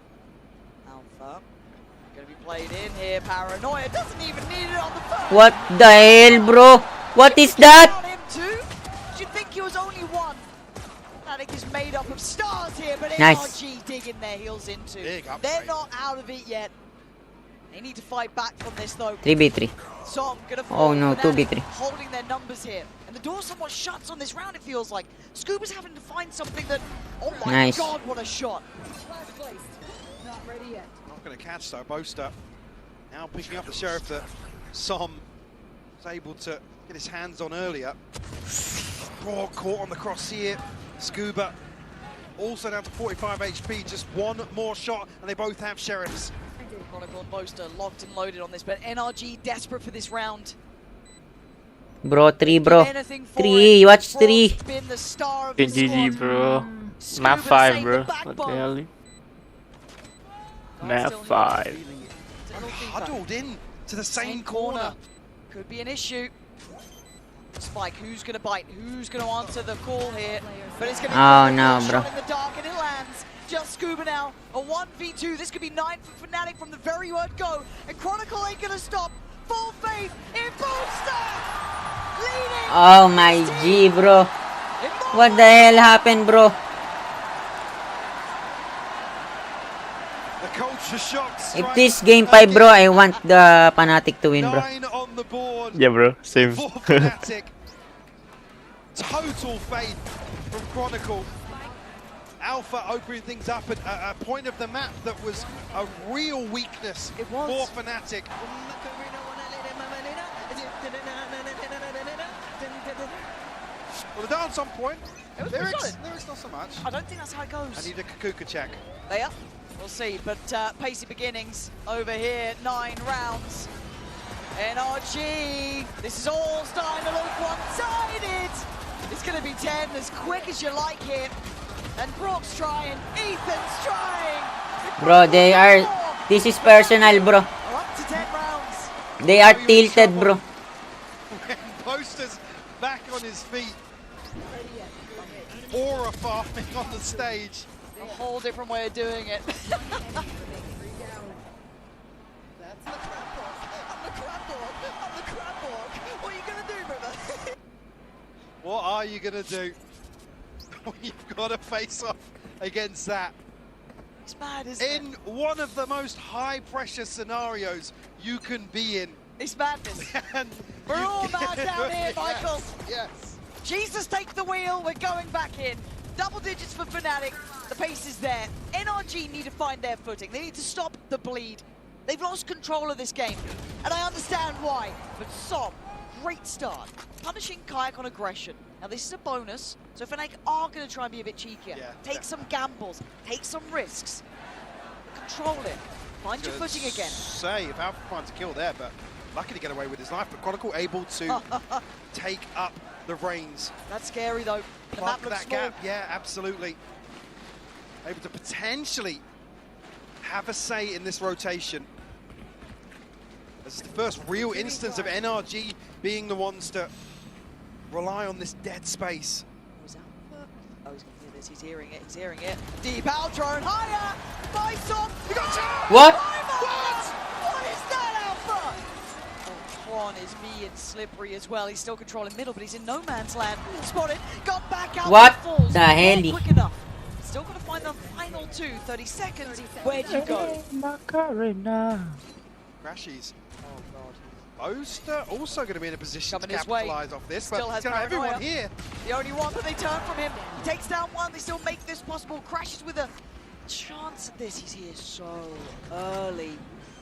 Alpha. Going to be played in here. Paranoia doesn't even need it on the phone. What the hell, bro? What is that? On him too? You'd think he was only one. Fnatic is made up of stars here, but NRG digging their heels into. They're not out of it yet. They need to fight back from this though. 3v3. So gonna Oh no, Fnatic 2v3. holding their numbers here. And the door somewhat shuts on this round, it feels like. Scuba's having to find something that, oh my god, what a shot. Not ready yet. Not going to catch though, Boaster. Now picking up the Sheriff that Som was able to get his hands on earlier. Raw caught on the cross here. Scuba also down to 45 HP, just 1 more shot, and they both have Sheriffs. Chronicle and Boaster locked and loaded on this, but NRG desperate for this round. Bro, 3 bro. 3, watch 3. GG bro. Map 5 bro. What the hell? Map 5. Huddled in to the same corner. Could be an issue. Spike, who's going to bite? Who's going to answer the call here? But it's going to be no, bro. shot in the dark, and it lands. Just Scuba now. A 1v2. This could be 9 for Fnatic from the very word go. And Chronicle ain't going to stop. Full faith in Boaster. Leading. Oh my G, bro. What the hell happened, bro? The culture shocks. If this game 5, bro, I want the Fnatic to win, bro. 9 on the board. Yeah, bro. Same. For Fnatic. Total faith from Chronicle. Alpha opening things up at a point of the map that was a real weakness for Fnatic. Well, the dance on point. Lyrics not so much. I don't think that's how it goes. I need a Kakuka check. They are. We'll see. But pacey beginnings over here. 9 rounds. NRG. This is all starting to look one-sided. It's going to be 10 as quick as you like it. And Brock's trying. Ethan's trying. Bro, they are... This is personal, bro. Up to 10 rounds. They are tilted, bro. When Boaster's back on his feet. Aura farming on the stage. A whole different way of doing it. That's the crab walk. I'm the crab walk. I'm the crab walk. What are you going to do, brother? What are you going to do? You've got to face off against that. It's bad, isn't it? In one of the most high-pressure scenarios you can be in. It's madness. We're all mad down here, Michael. Yes. Jesus, take the wheel. We're going back in. Double digits for Fnatic. The pace is there. NRG need to find their footing. They need to stop the bleed. They've lost control of this game, and I understand why. But Som, great start. Punishing Kayak on aggression. Now this is a bonus, so Fnatic are going to try and be a bit cheekier. Take some gambles, take some risks. Control it. Find your footing again. If Alpha finds a kill there, but lucky to get away with his life. But Chronicle able to take up the reins. That's scary though. The Plug map looks that small. gap, yeah, absolutely. Able to potentially have a say in this rotation. This is the first real instance of NRG being the ones to rely on this dead space. Oh, he's going to hear this. He's hearing it. He's hearing it. Deep out drone higher. By Som. He got two. What? What is that, Alpha? Oh, Quan is being slippery as well. He's still controlling middle, but he's in no man's land. Spotted. Got back out. What falls. the hell? Not quick enough. Still got to find the final 2. 30 seconds. Where'd you go? Crashies. Oh, God. Boaster also going to be in a position to Coming his way. capitalize off this, Still but has he's going to have everyone Paranoia. here. The only one that they turn from him. He takes down one. They still make this possible. Crashes with a chance at this. He's here so early.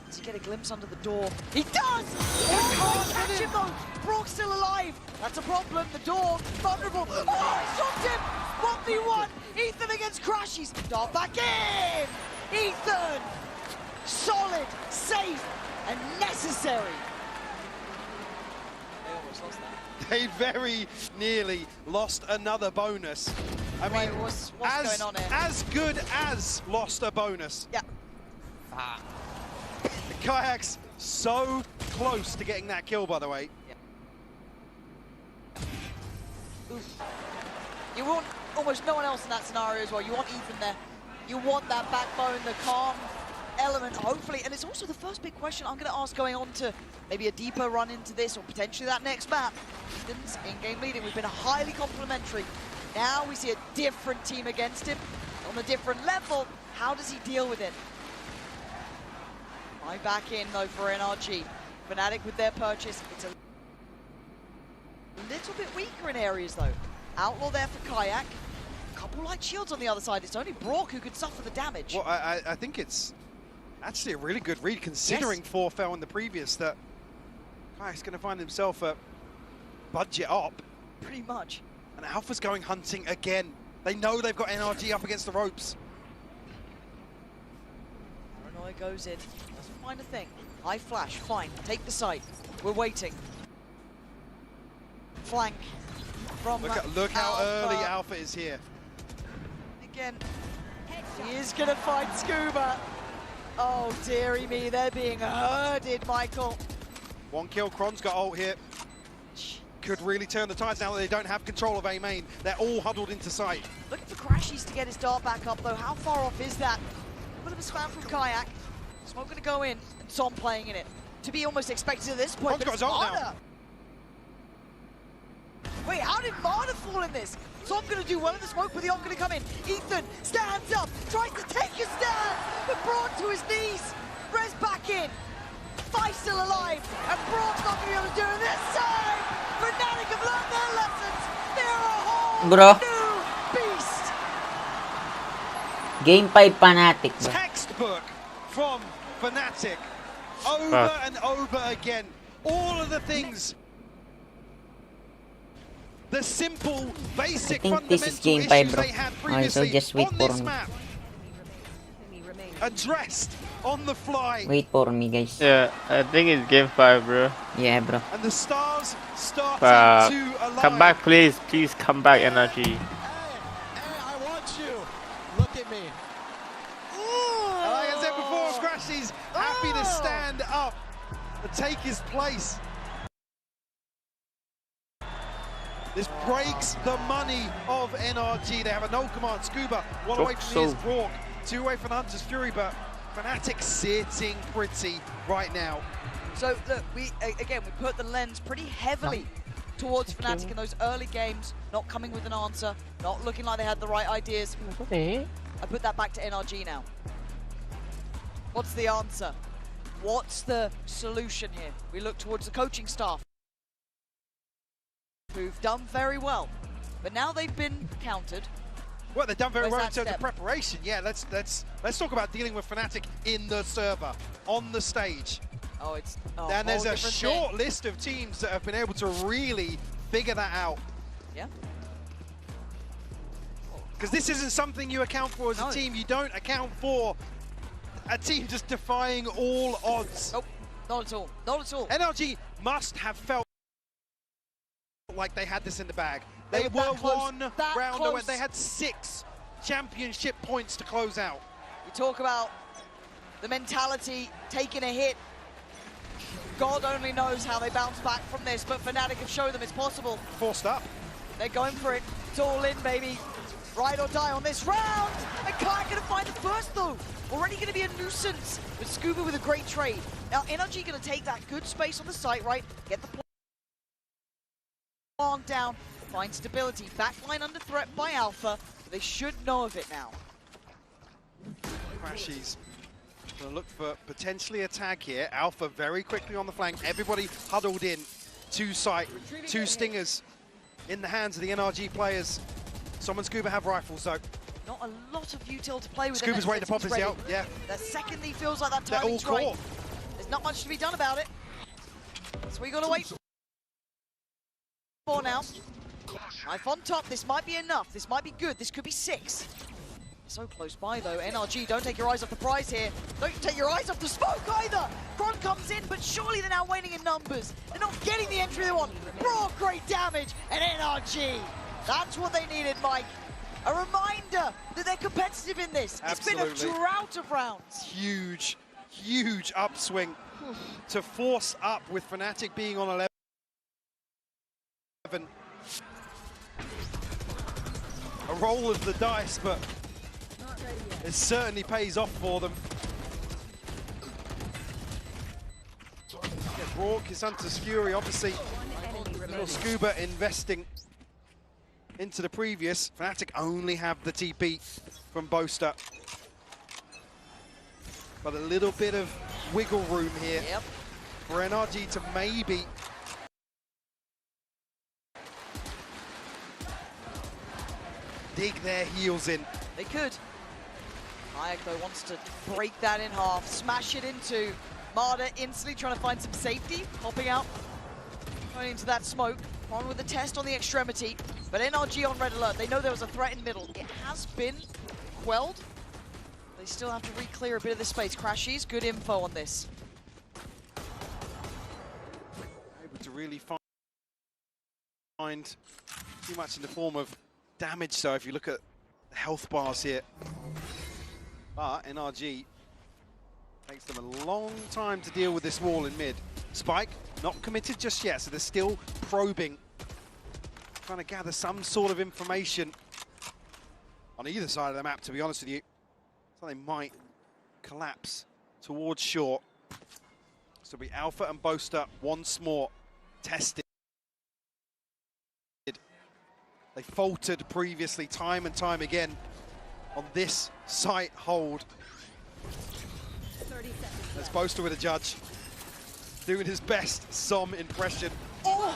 Does he get a glimpse under the door? He does! Oh, catch him though! Brock's still alive. That's a problem. The door, vulnerable. Oh, he shot him! 1v1. Ethan against Crashies. Dart back in! Ethan! Solid, safe, and necessary. almost lost that. They very nearly lost another bonus. I mean, what's as, going on here? as good as lost a bonus. Yeah. The Kayak's so close to getting that kill, by the way. Yeah. You want almost no one else in that scenario as well. You want Ethan there. You want that backbone, the calm element, hopefully. And it's also the first big question I'm going to ask going on to maybe a deeper run into this or potentially that next map. Ethan's in-game leading. We've been highly complimentary. Now we see a different team against him on a different level. How does he deal with it? Right back in, though, for NRG. Fnatic with their purchase. It's a little bit weaker in areas, though. Outlaw there for Kayak. A couple light shields on the other side. It's only Brock who could suffer the damage. Well, I think it's actually a really good read, considering 4 fell in the previous, that Kayak's going to find himself a budget up. Pretty much. And Alpha's going hunting again. They know they've got NRG up against the ropes. Paranoia goes in. Doesn't find a thing. High flash. Fine. Take the site. We're waiting. Flank from Look how early Alpha is here. Again, he is going to fight Scuba. Oh, dearie me. They're being herded, Michael. 1 kill. Kron's got ult here. Could really turn the tides now that they don't have control of A main. They're all huddled into sight. Looking for Crashies to get his dart back up, though. How far off is that? A bit of a spam from Kayak. Smoke going to go in, and Som playing in it. To be almost expected at this point, Kron's got his ult now. Wait, how did Marta fall in this? Som going to do well in the smoke, but the ult going to come in. Ethan stands up, tries to take a stand, but brought to his knees. Rez back in. Five still alive, and Braun's not going to be able to do it this time. Fnatic have learned their lessons. They're a whole new beast. Game 5 Fnatic. Textbook from Fnatic. Over and over again. All of the things. The simple, basic, I think this is game 5, bro. Also, just wait for me. Addressed on the fly. Wait for me, guys. Yeah, I think it's game 5, bro. Yeah, bro. And the stars starting to align. Come back, please. Please come back, NRG. Hey, I want you. Look at me. Like I said before, Crashy's happy to stand up and take his place. This breaks the money of NRG. They have a no command. Scuba, one away from his Brock, 2 away from the Hunter's Fury, but Fnatic sitting pretty right now. So look, we put the lens pretty heavily towards Fnatic in those early games, not coming with an answer, not looking like they had the right ideas. I put that back to NRG now. What's the answer? What's the solution here? We look towards the coaching staff, who've done very well, but now they've been countered. Well, they've done very well in terms of preparation. Yeah, let's talk about dealing with Fnatic in the server, on the stage. Oh, it's and there's a short list of teams that have been able to really figure that out. Yeah. Because this isn't something you account for as a team. You don't account for a team just defying all odds. Nope, not at all. Not at all. NRG must have felt like they had this in the bag. They were 1 round away. They had 6 championship points to close out. You talk about the mentality, taking a hit. God only knows how they bounce back from this, but Fnatic have shown them it's possible. Forced up. They're going for it. It's all in, baby. Ride or die on this round. And Kai going to find the first, though. Already going to be a nuisance. With Scuba with a great trade. Now, NRG going to take that good space on the site, right? Get the plant down. Find stability. Backline under threat by Alpha. They should know of it now. Crashies going to look for potentially a tag here. Alpha very quickly on the flank. Everybody huddled in. 2 sight. 2 stingers in the hands of the NRG players. Som and Scuba have rifles, though. Not a lot of util to play with. Scuba's waiting to pop his out. Yeah. The second he feels like that They're all timing's right, caught. there's not much to be done about it. So we got to wait for now. Knife on top. This might be enough. This might be good. This could be 6. So close by though. NRG, don't take your eyes off the prize here. Don't take your eyes off the smoke either. Kron comes in, but surely they're now waning in numbers. They're not getting the entry they want. Brock, great damage, and NRG. That's what they needed, Mike. A reminder that they're competitive in this. Absolutely. It's been a drought of rounds. Huge, huge upswing to force up with Fnatic being on 11. A roll of the dice, but it certainly pays off for them. Yeah, Brock is Hunter's Fury, obviously. Little Scuba investing into the previous. Fnatic only have the TP from Boaster. But a little bit of wiggle room here for NRG to maybe dig their heels in. They could. Kayak though wants to break that in half, smash it into Marder, instantly trying to find some safety, popping out, going into that smoke, on with the test on the extremity, but NRG on red alert. They know there was a threat in middle. It has been quelled. They still have to re-clear a bit of the space. Crashies, good info on this. Able to really find too much in the form of damage, so if you look at the health bars here. But NRG takes them a long time to deal with this wall in mid. Spike, not committed just yet, so they're still probing. Trying to gather some sort of information on either side of the map, to be honest with you. So they might collapse towards short. So it'll be Alpha and Boaster once more tested. They faltered previously time and time again on this site hold. There's Boaster with a judge, doing his best Som impression. Oh!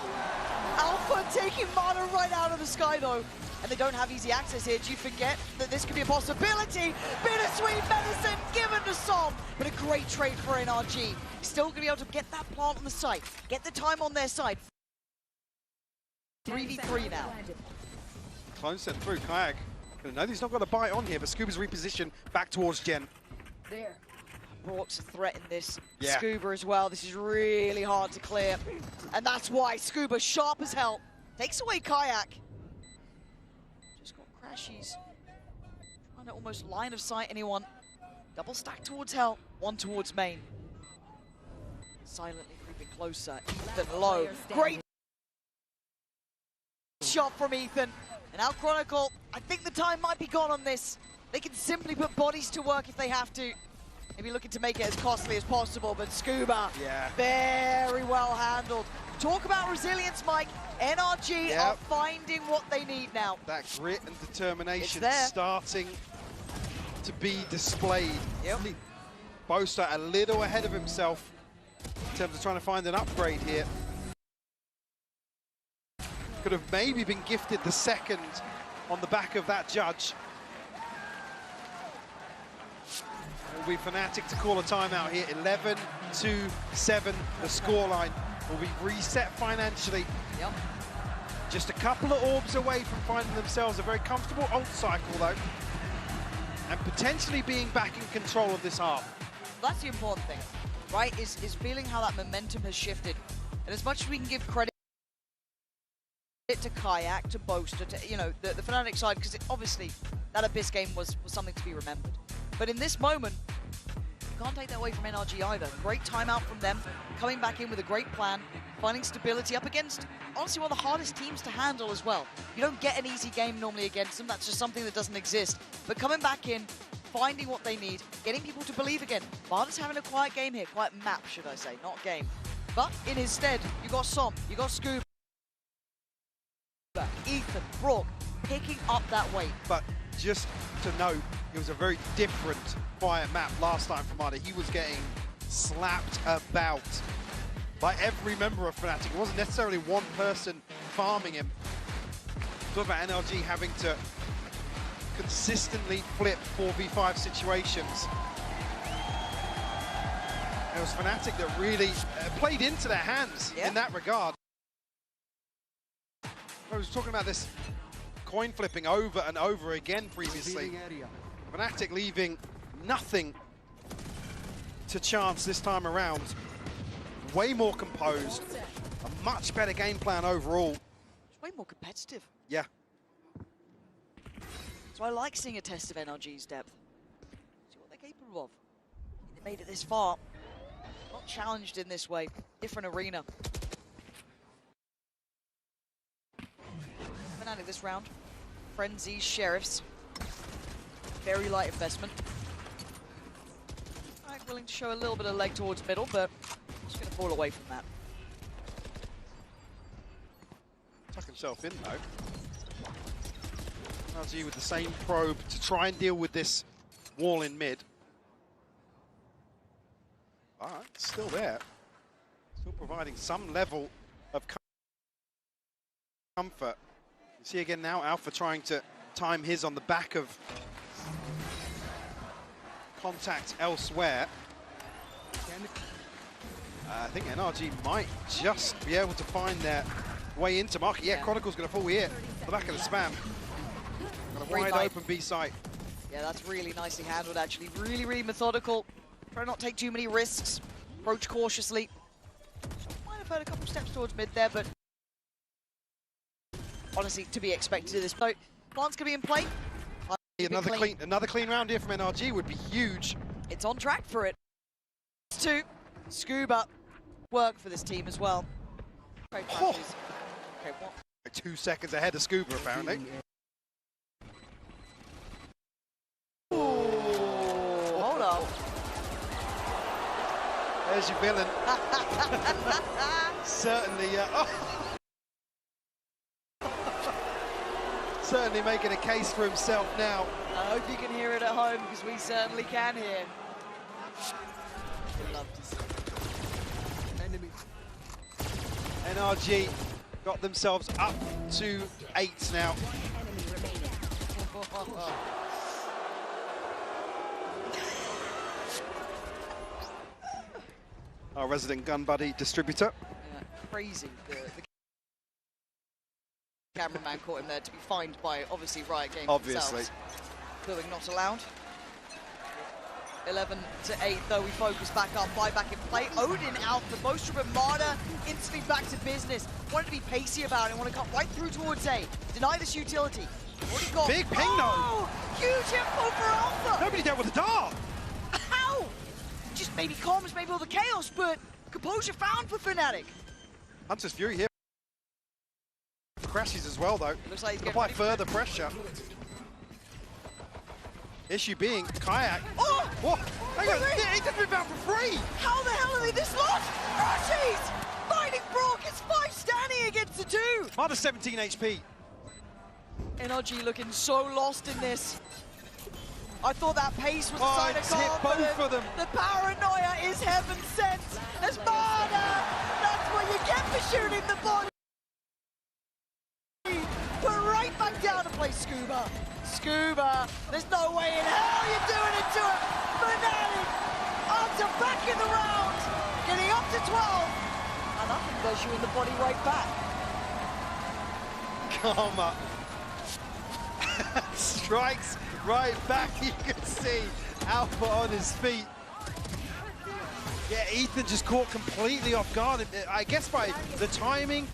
Alpha taking Mana right out of the sky though. And they don't have easy access here. Do you forget that this could be a possibility? Bittersweet medicine given to Som, but a great trade for NRG. Still going to be able to get that plant on the site, get the time on their side. 3v3 now. Clone sent through. Kayak gonna know he's not got a bite on here, but Scuba's repositioned back towards Gen. There. Brock's a threat in this. Yeah. Scuba as well. This is really hard to clear. And that's why Scuba, sharp as hell, takes away Kayak. Just got Crashies. Trying to almost line of sight anyone. Double stack towards Hell, one towards main. Silently creeping closer. Ethan low. Great shot from Ethan. And now Chronicle, I think the time might be gone on this. They can simply put bodies to work if they have to. Maybe looking to make it as costly as possible, but Scuba, very well handled. Talk about resilience, Mike. NRG are finding what they need now. That grit and determination starting to be displayed. Boaster a little ahead of himself in terms of trying to find an upgrade here. Could have maybe been gifted the second on the back of that judge. It will be Fnatic to call a timeout here. 11-7, the scoreline will be reset financially. Just a couple of orbs away from finding themselves a very comfortable ult cycle though, and potentially being back in control of this half. That's the important thing, right? Is feeling how that momentum has shifted. And as much as we can give credit to Kayak, to Boaster, to the Fnatic side, because obviously that Abyss game was something to be remembered. But in this moment, you can't take that away from NRG either. Great timeout from them, coming back in with a great plan, finding stability up against, honestly, one of the hardest teams to handle as well. You don't get an easy game normally against them, that's just something that doesn't exist. But coming back in, finding what they need, getting people to believe again. Barda's having a quiet game here, quiet map, should I say, not game. But in his stead, you got Som, you got Scuba, Ethan, Brock, picking up that weight. But just to note, it was a very different quiet map last time from Marder. He was getting slapped about by every member of Fnatic. It wasn't necessarily one person farming him. Talk about NRG having to consistently flip 4v5 situations. It was Fnatic that really played into their hands in that regard. I was talking about this coin flipping over and over again previously. Fnatic leaving nothing to chance this time around. Way more composed, a much better game plan overall. It's way more competitive. Yeah. So I like seeing a test of NRG's depth. See what they're capable of. They made it this far. Not challenged in this way. Different arena. Fnatic this round. Frenzies, Sheriffs. Very light investment. Right, willing to show a little bit of leg towards middle, but just going to fall away from that. Tuck himself in though. NRG with the same probe to try and deal with this wall in mid. Alright, still there. Still providing some level of comfort. You see again now, Alpha trying to time his on the back of contact elsewhere. I think NRG might just be able to find their way into market. Yeah, Chronicle's going to fall here on the back of the spam. Got a wide open B site. Yeah, that's really nicely handled, actually. Really, really methodical. Try not to take too many risks. Approach cautiously. Might have heard a couple steps towards mid there, but honestly, to be expected at this point. Plant's going to be in play. Another clean round here from NRG would be huge. It's on track for it. 2. Scuba. Work for this team as well. Oh. Okay, what? 2 seconds ahead of Scuba, apparently. Ooh, hold up. There's your villain. Certainly, certainly making a case for himself now. I hope you can hear it at home, because we certainly can hear. Love to see. Enemy. NRG got themselves up to 8 now. Our resident gun buddy distributor. Yeah, crazy. The cameraman caught him there to be fined by, obviously, Riot Games Obviously. themselves. Booing not allowed. 11 to 8, though we focus back up, fly back in play. Odin out for most of it. Marta instantly back to business. Wanted to be pacey about it, want to cut right through towards A. Deny this utility. Already got big ping though. Huge info for Alpha. Nobody dealt with the dart. How? Just maybe comms, maybe all the chaos, but composure found for Fnatic. Hunter's Fury here. For crashes as well though. Looks like he's going to apply further pressure. Issue being Kayak. Oh! What? Hang on, he didn't move out for free! How the hell are they this lost? Crashes! Fighting Brock, it's 5 standing against the 2! Minus 17 HP. NRG looking so lost in this. I thought that pace was a sign of it's hit both of them. The paranoia is heaven sent. As Marta, that's what you get for shooting the body. Put right back down to play Scuba. Scuba, there's no way in hell you're doing it to him. Fnatic, after back in the round, getting up to 12. And I think they're shooting the body right back. Karma. Strikes right back, you can see Alpha on his feet. Yeah, Ethan just caught completely off guard. I guess by the timing,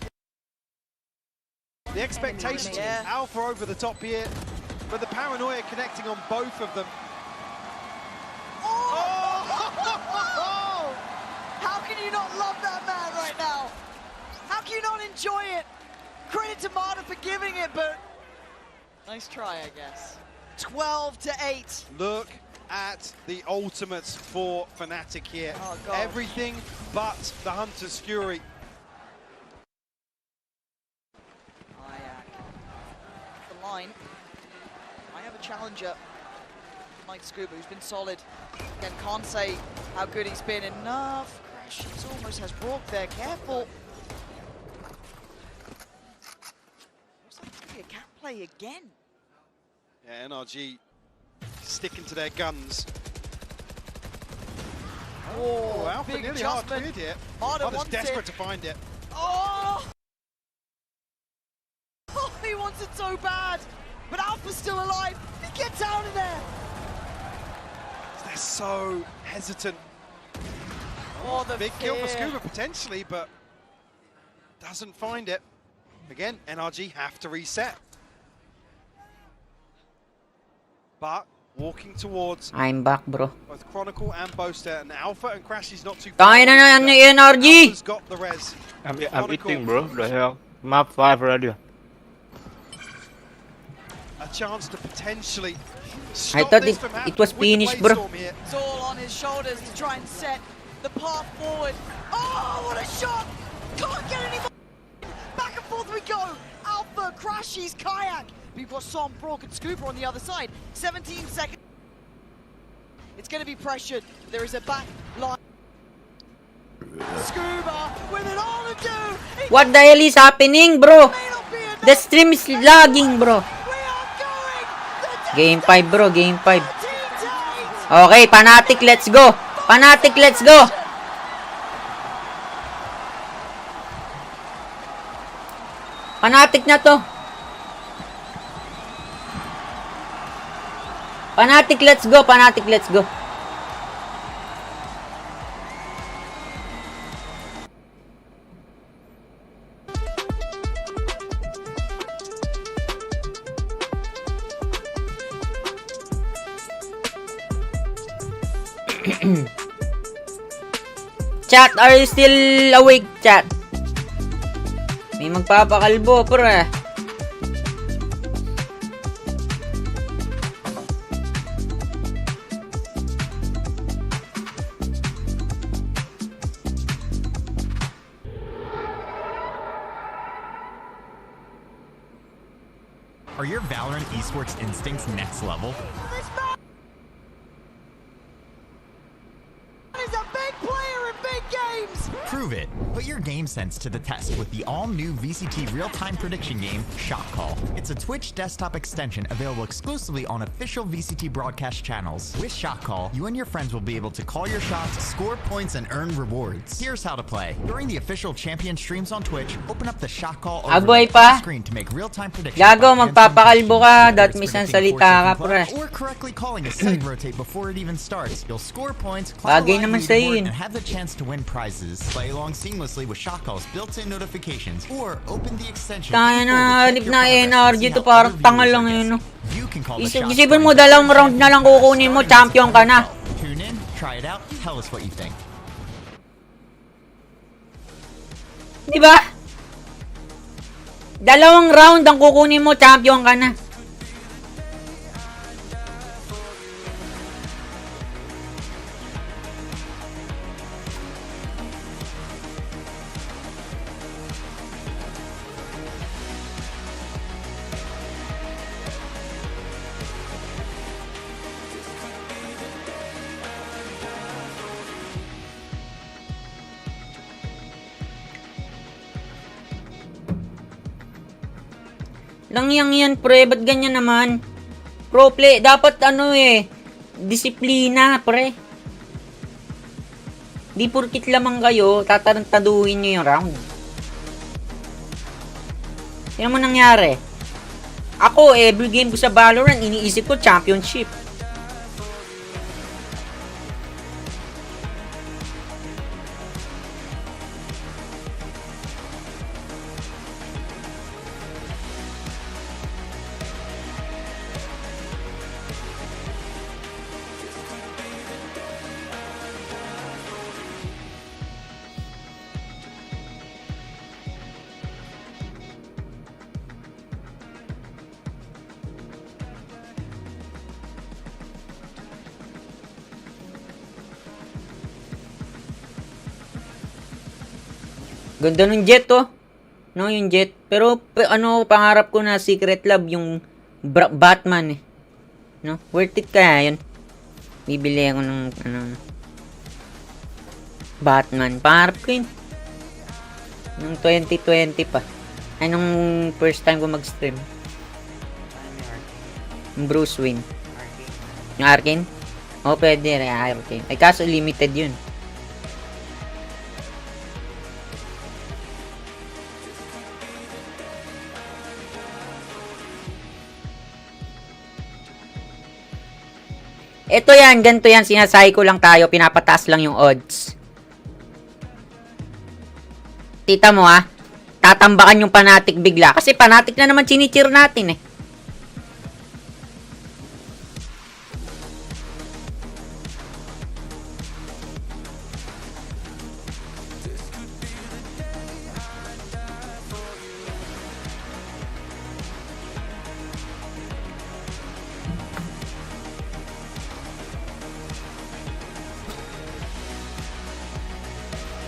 the expectations, Yeah. Alpha over the top here, but the paranoia connecting on both of them. Oh! How can you not love that man right now? How can you not enjoy it? Credit to Marta for giving it, but nice try, I guess. 12 to 8. Look at the ultimates for Fnatic here. Oh, God. Everything but the Hunter's Fury. The line. I have a challenger, Mike Scuba, who's been solid. Again, can't say how good he's been. Enough. Crashes almost has Brock there. Careful. Looks like it's going to be a cat play again. Yeah, NRG sticking to their guns. Oh, Alpha big nearly hard adjustment. cleared it. Marta Marta's wants desperate it. to find it. Oh! Oh, he wants it so bad. But Alpha's still alive. He gets out of there. They're so hesitant. Oh, the big kill for fear. Scuba potentially, but doesn't find it. Again, NRG have to reset. But walking towards I'm back, bro. both Chronicle and Boaster, and Alpha and Crashy's not too Tayo na yan ni NRG! Alpha's got the res. I'm eating, bro. The hell? Map 5 already. A chance to potentially I stop thought this it, from happening it was with the finished, bro. Bladestorm here. It's all on his shoulders to try and set the path forward. Oh, what a shot! Can't get any more. Back and forth we go. Alpha, Crashy's Kayak. We've got Som, Brock, and Scooper on the other side. 17 seconds. It's going to be pressured. There is a back line. Scuba with it all to do. What the hell is happening, bro? The stream is lagging, bro. Game 5, bro. Game 5. Okay, Fnatic, let's go. Fnatic, let's go. Fnatic na to. Fnatic, let's go. Fnatic, let's go. Chat, are you still awake, chat? May magpapakalbo, pre. Are your Valorant esports instincts next level? He's a big player in big games. Prove it. Put your game sense to the test with the all-new VCT real-time prediction game, Shot Call. It's a Twitch desktop extension available exclusively on official VCT broadcast channels. With Shot Call, you and your friends will be able to call your shots, score points, and earn rewards. Here's how to play. During the official champion streams on Twitch, open up the Shot Call Agoy overlay pa. on screen to make real-time predictions. Gago, about magpapakalbo ka. whether Dat it's minsan predicting salita ka, 4 second pre. clutch, or correctly calling a side rotate before it even starts. You'll score points, Bagay climb a naman live sa'yo leaderboard, yun. and have the chance to win prizes. Play along seamlessly with Shot Call's built-in notifications, or open the extension. Tayo na, to hanip check na your progress and NRG see to, how parang other tanga viewers lang are yun, no? guessing. You can call the shots Isipin from mo, dalawang round na lang kukunin mo, champion ka na. Tune in, try it out, tell us what you think. Di ba? Dalawang round ang kukunin mo, champion ka na. Langyang yan, pre. Ba't ganyan naman? Pro play. Dapat ano eh. Disiplina, pre. Di purkit lamang kayo, tatarantaduhin nyo yung round. Yan mo nangyari. Ako, every game ko sa Valorant, iniisip ko championship. Ganda ng jet, oh. No, yung jet. Pero, ano, pangarap ko na Secret Lab, yung Batman, eh. No? Worth it kaya yun. Bibili ako ng, ano, Batman. Pangarap ko yun. Nung 2020 pa. Ay, nung first time ko mag-stream. Yung Bruce Wayne. Yung Arcane? Oh, pwede rin. Arcane. Ay, kaso limited yun. Ito yan, ganito yan, sinasabi ko lang tayo, pinapataas lang yung odds. Tita mo ha, tatambakan yung Fnatic bigla. Kasi Fnatic na naman chinicheer natin eh.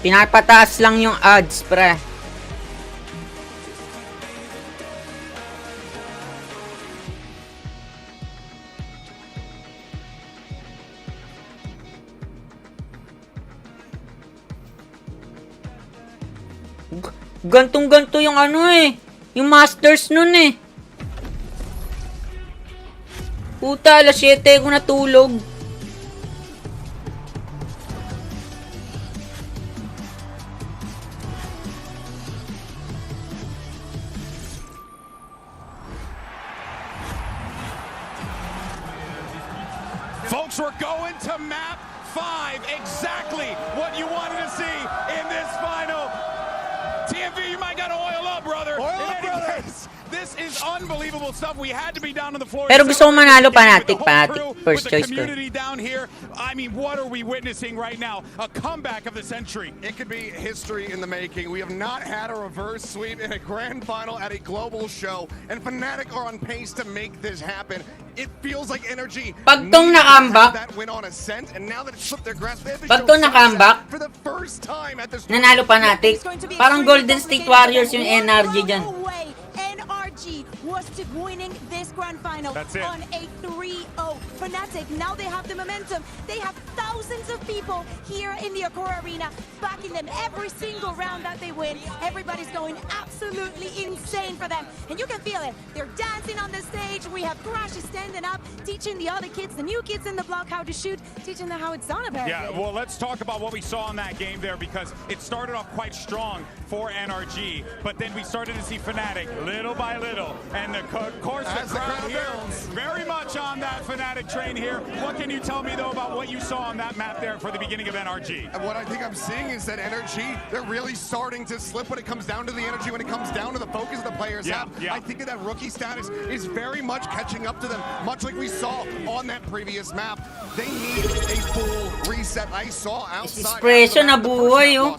Pinapataas lang yung odds, pre. Gantong-ganto yung ano eh. Yung Masters nun eh. Puta, alas 7 ko natulog. Folks, we're going to map 5. Exactly what you wanted to see in this final. TMV, you might got to oil up, brother. Oil up, brother. This is unbelievable stuff. We had to be down on the floor. Pero gusto ko manalo Fnatic, first choice ko. Community down here. I mean, what are we witnessing right now? A comeback of the century. It could be history in the making. We have not had a reverse sweep in a grand final at a global show, and Fnatic are on pace to make this happen. It feels like NRG pag tong nakambak, that win on Ascent, and now that it's slipped their grasp, they have to pag show tong nakambak, for the first time at this nanalo Fnatic. Parang Golden State Warriors yung NRG dyan. NRG was to winning this grand final on a 3-0. Fnatic, now they have the momentum. They have thousands of people here in the Accor Arena backing them every single round that they win. Everybody's going absolutely insane for them. And you can feel it. They're dancing on the stage. We have Crashy standing up, teaching the other kids, the new kids in the block, how to shoot, teaching them how it's done apparently. Yeah, well, let's talk about what we saw in that game there, because it started off quite strong for NRG, but then we started to see Fnatic little by little, and of course the crowd here very much on that Fnatic train here. What can you tell me though about what you saw on that map there for the beginning of NRG? And what I think I'm seeing is that NRG, they're really starting to slip when it comes down to the energy, when it comes down to the focus the players have. I think that rookie status is very much catching up to them, much like we saw on that previous map. They need a full reset. I saw outside. Expression na buhay, oh.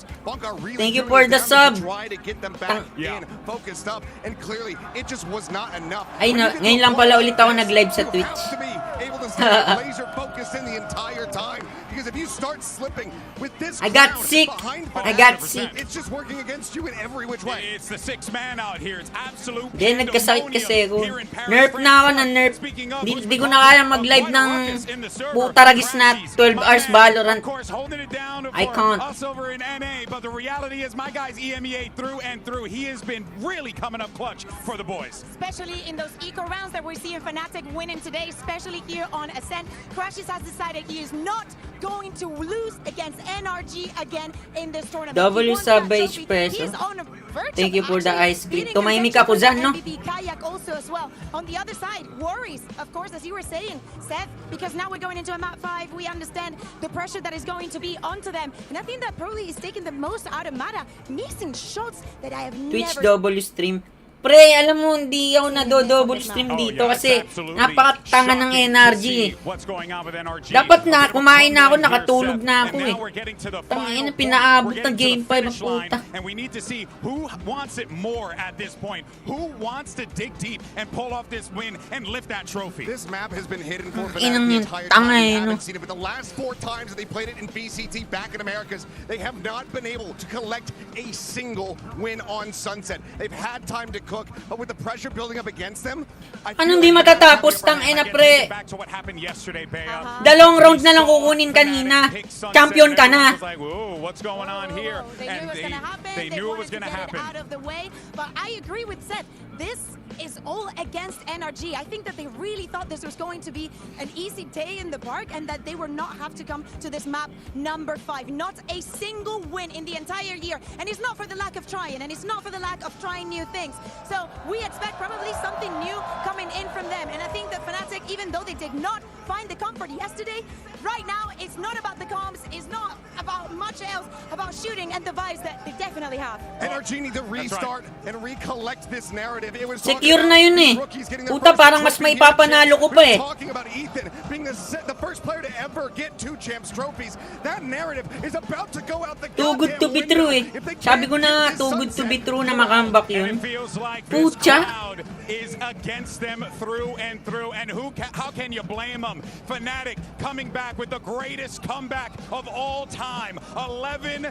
Thank you for the sub. Try to get them back in, focused up, and clearly it just was not enough. Ay, ngayon lang pala ulit ako nag-live sa Twitch. To be able to stay laser focused in the entire time, because if you start slipping with this, I got sick. I got sick. It's just working against you in every which way. It's the 6th man out here. It's absolute. Then nagkasakit kasi ako. Nerf na ako na nerf. Di ko na kaya mag-live ng putaragis na 12 hours Valorant. I can't. Us over in NA, but the reality is my guy's EMEA through and through. He has been really coming up clutch for the boys. Especially in those eco rounds that we're seeing Fnatic winning today, especially here on Ascent. Crashes has decided he is not going to lose against NRG again in this tournament. W sub by Espresso. Thank you for the ice cream. Tumahimik ako dyan, no? Kayak also as well. On the other side, worries, of course, as you were saying, Seth, because now we're going into a map 5. We understand the pressure that is going to be onto them. And I think that probably is taking the most out of Mata, missing shots that I have Twitch never... W stream. Pre, alam mo, hindi ako na-double stream dito kasi napakatanga ng NRG. Dapat na, kumain na ako, nakatulog na ako eh. Tangina, pinaabot ng game 5 ang puta. And we need to see who wants it more at this point. Who wants to dig deep and pull off this win and lift that trophy. This map has been hidden for Fnatic the entire time. We haven't seen it, but the last 4 times that they played it in VCT back in Americas, they have not been able to collect a single win on Sunset. They've had time to cook, but with the pressure building up against them, Anong di matatapos tang ina pre? Dalawang round na lang kukunin kanina. Champion ka na. What's going on here? They knew it was going to happen. They knew it was going to happen. Out of the way, but I agree with Seth. this is all against NRG. I think that they really thought this was going to be an easy day in the park and that they would not have to come to this map number 5. Not a single win in the entire year. And it's not for the lack of trying, and it's not for the lack of trying new things. So we expect probably something new coming in from them. And I think that Fnatic, even though they did not find the comfort yesterday, right now it's not about the comms, it's not about much else, about shooting and the vibes that they definitely have. NRG need to restart and recollect this narrative. It was Secure na yun eh. Puta, parang mas may papanalo ko pa eh. Talking about Ethan being the first player to ever get 2 champs trophies. That narrative is about to go out the Too good to be true eh. Sabi ko na too good to be true na makambak yun. Pucha. Is against them through and through, and how can you blame them? Fnatic coming back with the greatest comeback of all time, 11-1,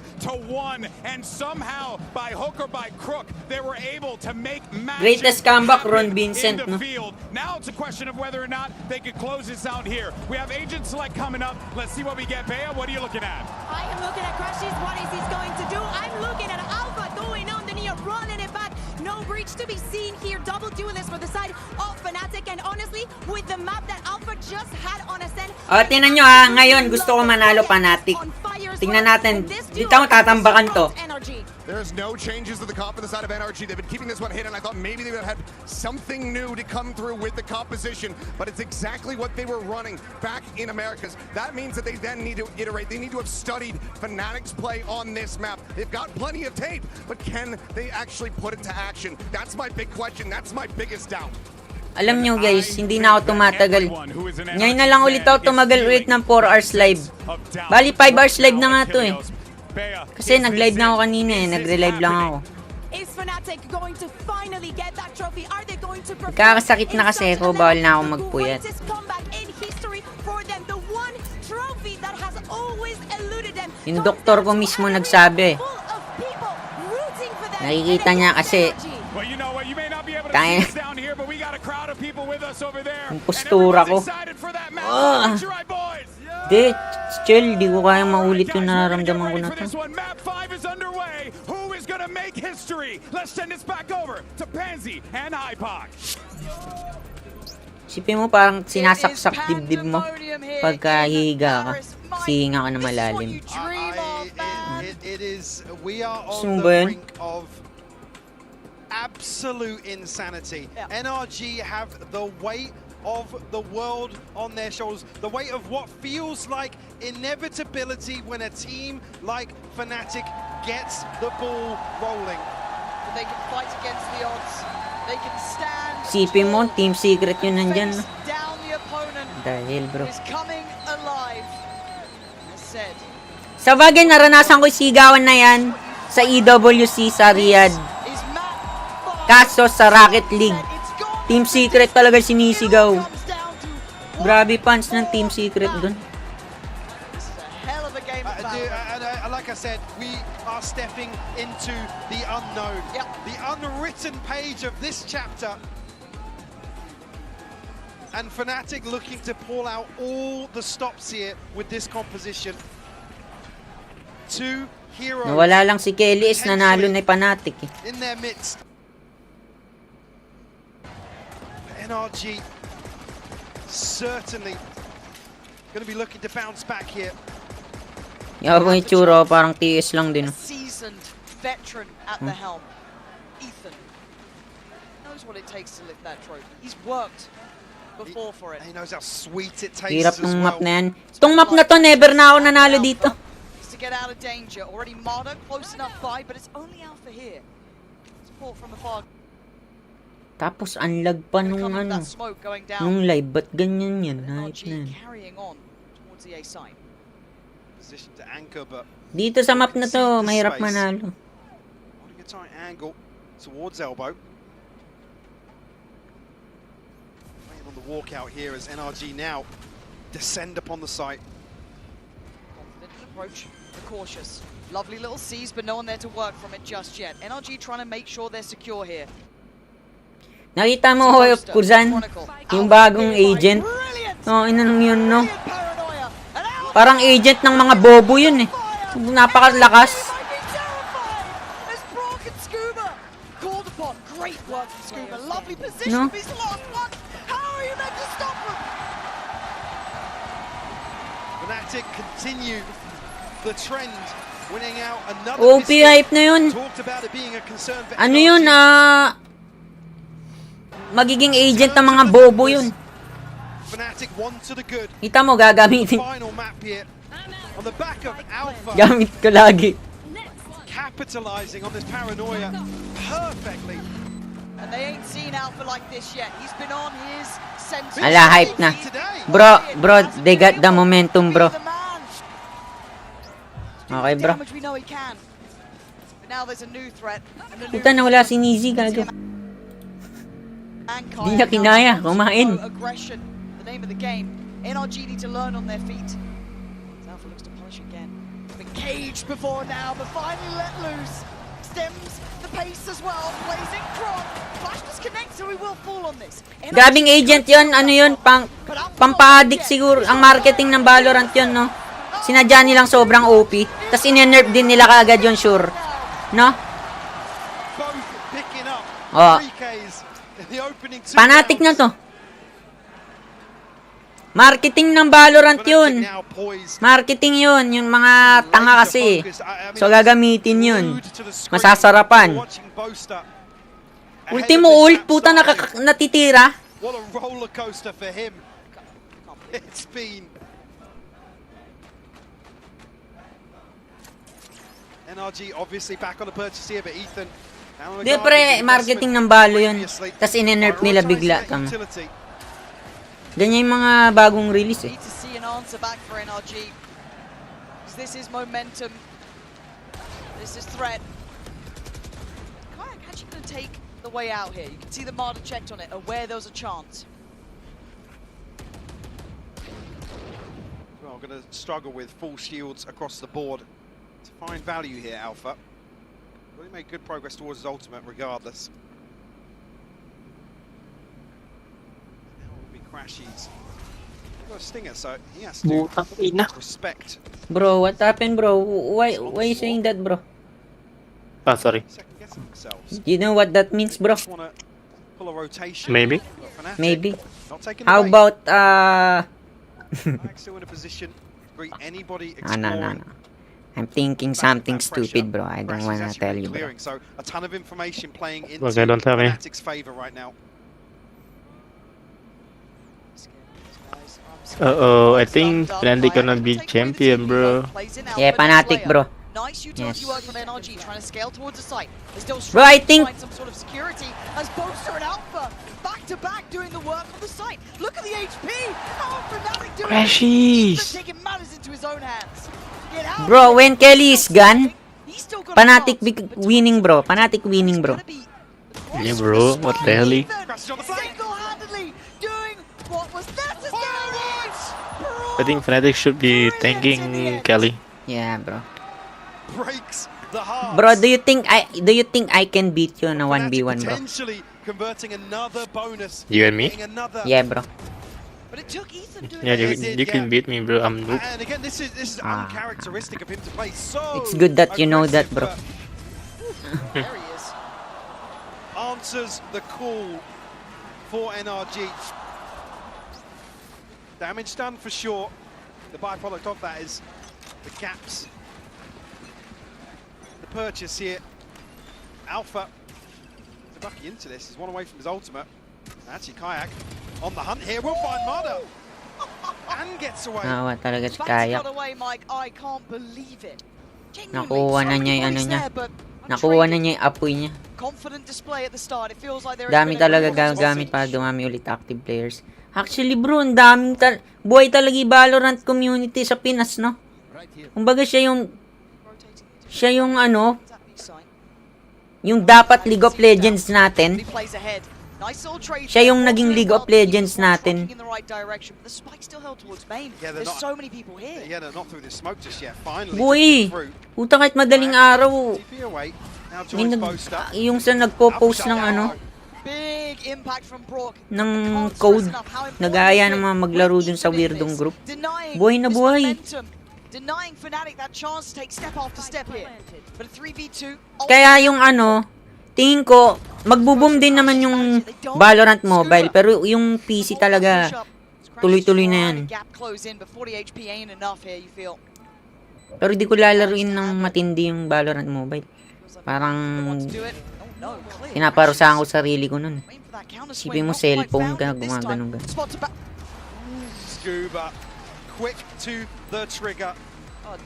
and somehow by hook or by crook they were able to make greatest comeback, Ron Vincent, in the no? field. Now it's a question of whether or not they could close this out here. We have Agent Select coming up. Let's see what we get. Bea, what are you looking at? I am looking at Crashes. What is he going to do? I'm looking at Alpha going on the near, running it back. No breach to be seen here. Double duelist for the side of Fnatic. And honestly, with the map that Alpha just had on Ascent. Tingnan nyo ha. Ngayon, gusto ko manalo Fnatic. Tingnan natin. Dito ako tatambakan to. There's no changes to the comp on the side of NRG. They've been keeping this one hidden. I thought maybe they would have had something new to come through with the composition, but it's exactly what they were running back in Americas. That means that they then need to iterate. They need to have studied Fnatic's play on this map. They've got plenty of tape, but can they actually put it to action? That's my big question. That's my biggest doubt. Alam nyo guys, hindi na ako tumatagal. Ngayon na lang ulit ako tumagal ulit ng 4 hours live. Bali 5 hours live na nga to eh. Kasi nag-live na ako kanina eh, nagre-live lang ako. Kakasakit na kasi ako, bawal na ako magpuyat. Yung doktor ko mismo nagsabi. Nakikita niya kasi kaya yung postura ko. Di, chill, di ko kaya maulit yung nararamdaman ko na to. Isipin mo parang sinasaksak dibdib mo pagka hihiga ka. Sihinga ka na malalim. We are on Gusto mo the ba yun? brink of absolute insanity. NRG have the weight of the world on their shoulders, the weight of what feels like inevitability when a team like Fnatic gets the ball rolling. They can fight against the odds. They can stand. Isipin mo, Team Secret yun nandyan. Down the opponent. Dahil bro. Is coming alive. As said. Sa bagay, naranasan ko yung sigawan na yan sa EWC sa Riyadh. Kaso sa Rocket League, Team Secret talaga sinisigaw. Grabe punch ng Team Secret dun. Like I said, we are stepping into the unknown, the unwritten page of this chapter. And Fnatic looking to pull out all the stops here with this composition. 2 heroes. Nawala lang si Kelly is nanalo na Fnatic eh. In their midst. NRG certainly going to be looking to bounce back here. Yabang itsura, parang TS lang din. Seasoned veteran at the helm. Ethan knows what it takes to lift that trophy. He's worked before for it. He knows how sweet it tastes. Hirap ng map na yan. Itong map na to, never na ako nanalo dito. To get out of danger. Already Marder close enough by, but it's only Alpha here. Support from afar. Tapos unlag pa nung ano, nung live, ba't ganyan yan? Hype na yan. Dito sa map na to, mahirap manalo. Holding a tight angle towards elbow. Waiting on the walkout here as NRG now descend upon the site. Confident approach, cautious. Lovely little C's, but no one there to work from it just yet. NRG trying to make sure they're secure here. Nakita mo, Hoy of Kuzan? Yung bagong agent? Oo, inanong yun, no? Parang agent ng mga bobo yun eh. Napakalakas. Great work from Scuba. lovely position. No? He's the last one. How are you meant to stop him? Fnatic continue the trend, winning out another OP biscuit. hype na yun. Talked about it being a concern for Ano NRG. yun, magiging agent ng mga bobo yun. Fnatic one to the good. Kita mo, gagamitin. Final map here on the back of Alpha. Gamit ko lagi. Capitalizing on this paranoia perfectly. And they ain't seen Alpha like this yet. He's been on his center. Ala, hype na. Bro, they got the momentum, bro. Okay, bro. Damage we know he can. But now there's a new threat. And the new Puta, nawala si Nizi, gago. Di niya kinaya, kumain. Aggression, the name of the game. NRG need to learn on their feet. Alpha looks to polish again. Been caged before now, but finally let loose. Stems the pace as well. Blazing Kron. Flash disconnect, so he will fall on this. Grabing agent yun, ano yun, pampadik siguro, ang marketing ng Valorant yun, no? Sinadya nilang sobrang OP, tas ine-nerf din nila kaagad yun, sure. No? Oh. Fnatic na to. Marketing ng Valorant yun. Marketing yun, yung mga tanga kasi. So gagamitin yun. Masasarapan. Ultimo ult, puta natitira. What a roller coaster for him. It's been NRG obviously back on the purchase here, but Ethan. Di pre, marketing ng Valo yun. Tas ine-nerf nila bigla. Tama. Ganyan yung mga bagong release eh. Need to see an answer back for NRG. This is momentum. This is threat. Kayak actually going to take the way out here. You can see the Marder checked on it, aware there was a chance. Well, going to struggle with full shields across the board to find value here, Alpha. Really made good progress towards his ultimate regardless. Now it will be Crashies. He's got a stinger, so he has to respect. Bro, what happened, bro? Why you saying that, bro? Ah, sorry. You know what that means, bro? Pull a rotation. Maybe. Maybe. How about Still in a position to greet anybody no. I'm thinking something stupid, bro. I don't wanna tell you, bro. So a ton of information playing into Okay, don't tell me. Fnatic's favor right now. Uh-oh, I think Fnatic gonna be champion, bro. Yeah, Fnatic, bro. Nice utility work from NRG trying to scale towards the site. They're still Bro, I think find some sort of security as Boaster and Alpha back to back doing the work on the site. Look at the HP. How are Fnatic doing? Crashies. Taking matters into his own hands. Bro, when Kelly is gone, Fnatic winning, bro. Fnatic winning, bro. Yeah, bro. What the hell? Single-handedly doing what was necessary. I think Fnatic should be thanking Kelly. Yeah, bro. Breaks the heart. Bro, do you think I can beat you on a 1v1, bro? Potentially converting another bonus. You and me? Yeah, bro. But it took Ethan doing Yeah, you can beat me, bro. I'm noob. And again, this is uncharacteristic of him to play so. It's good that you know that, bro. There he is. Answers the call for NRG. Damage done for sure. The byproduct of that is the gaps. The purchase here. Alpha is lucky into this. He's one away from his ultimate. Actually, Kayak on the hunt here. We'll find Marder. And gets away. Nawa talaga si Kayak. Got away, Mike. I can't believe it. Nakuha na niya yung ano niya. Nakuha na niya yung apoy niya. Confident display at the start. It feels like there Dami talaga gagamit para dumami ulit active players. Actually, bro, ang daming buhay talaga yung Valorant community sa Pinas, no? Kumbaga siya yung ano, yung dapat League of Legends natin. Siya yung naging League of Legends natin. Boy, puta kahit madaling araw. Yung sa nagpo-post ng ano, ng code, nagaya ng mga maglaro dun sa weirdong group. Buhay na buhay. Denying Fnatic that chance to take step after step here. But a 3v2. Kaya yung ano, tingin ko, magbo-boom din naman yung Valorant Mobile, pero yung PC talaga tuloy-tuloy na yan. Pero di ko lalaruin ng matindi yung Valorant Mobile. Parang pinaparusahan ko sarili ko nun. Isipin mo cellphone ka gumaganon. Scuba, quick to the trigger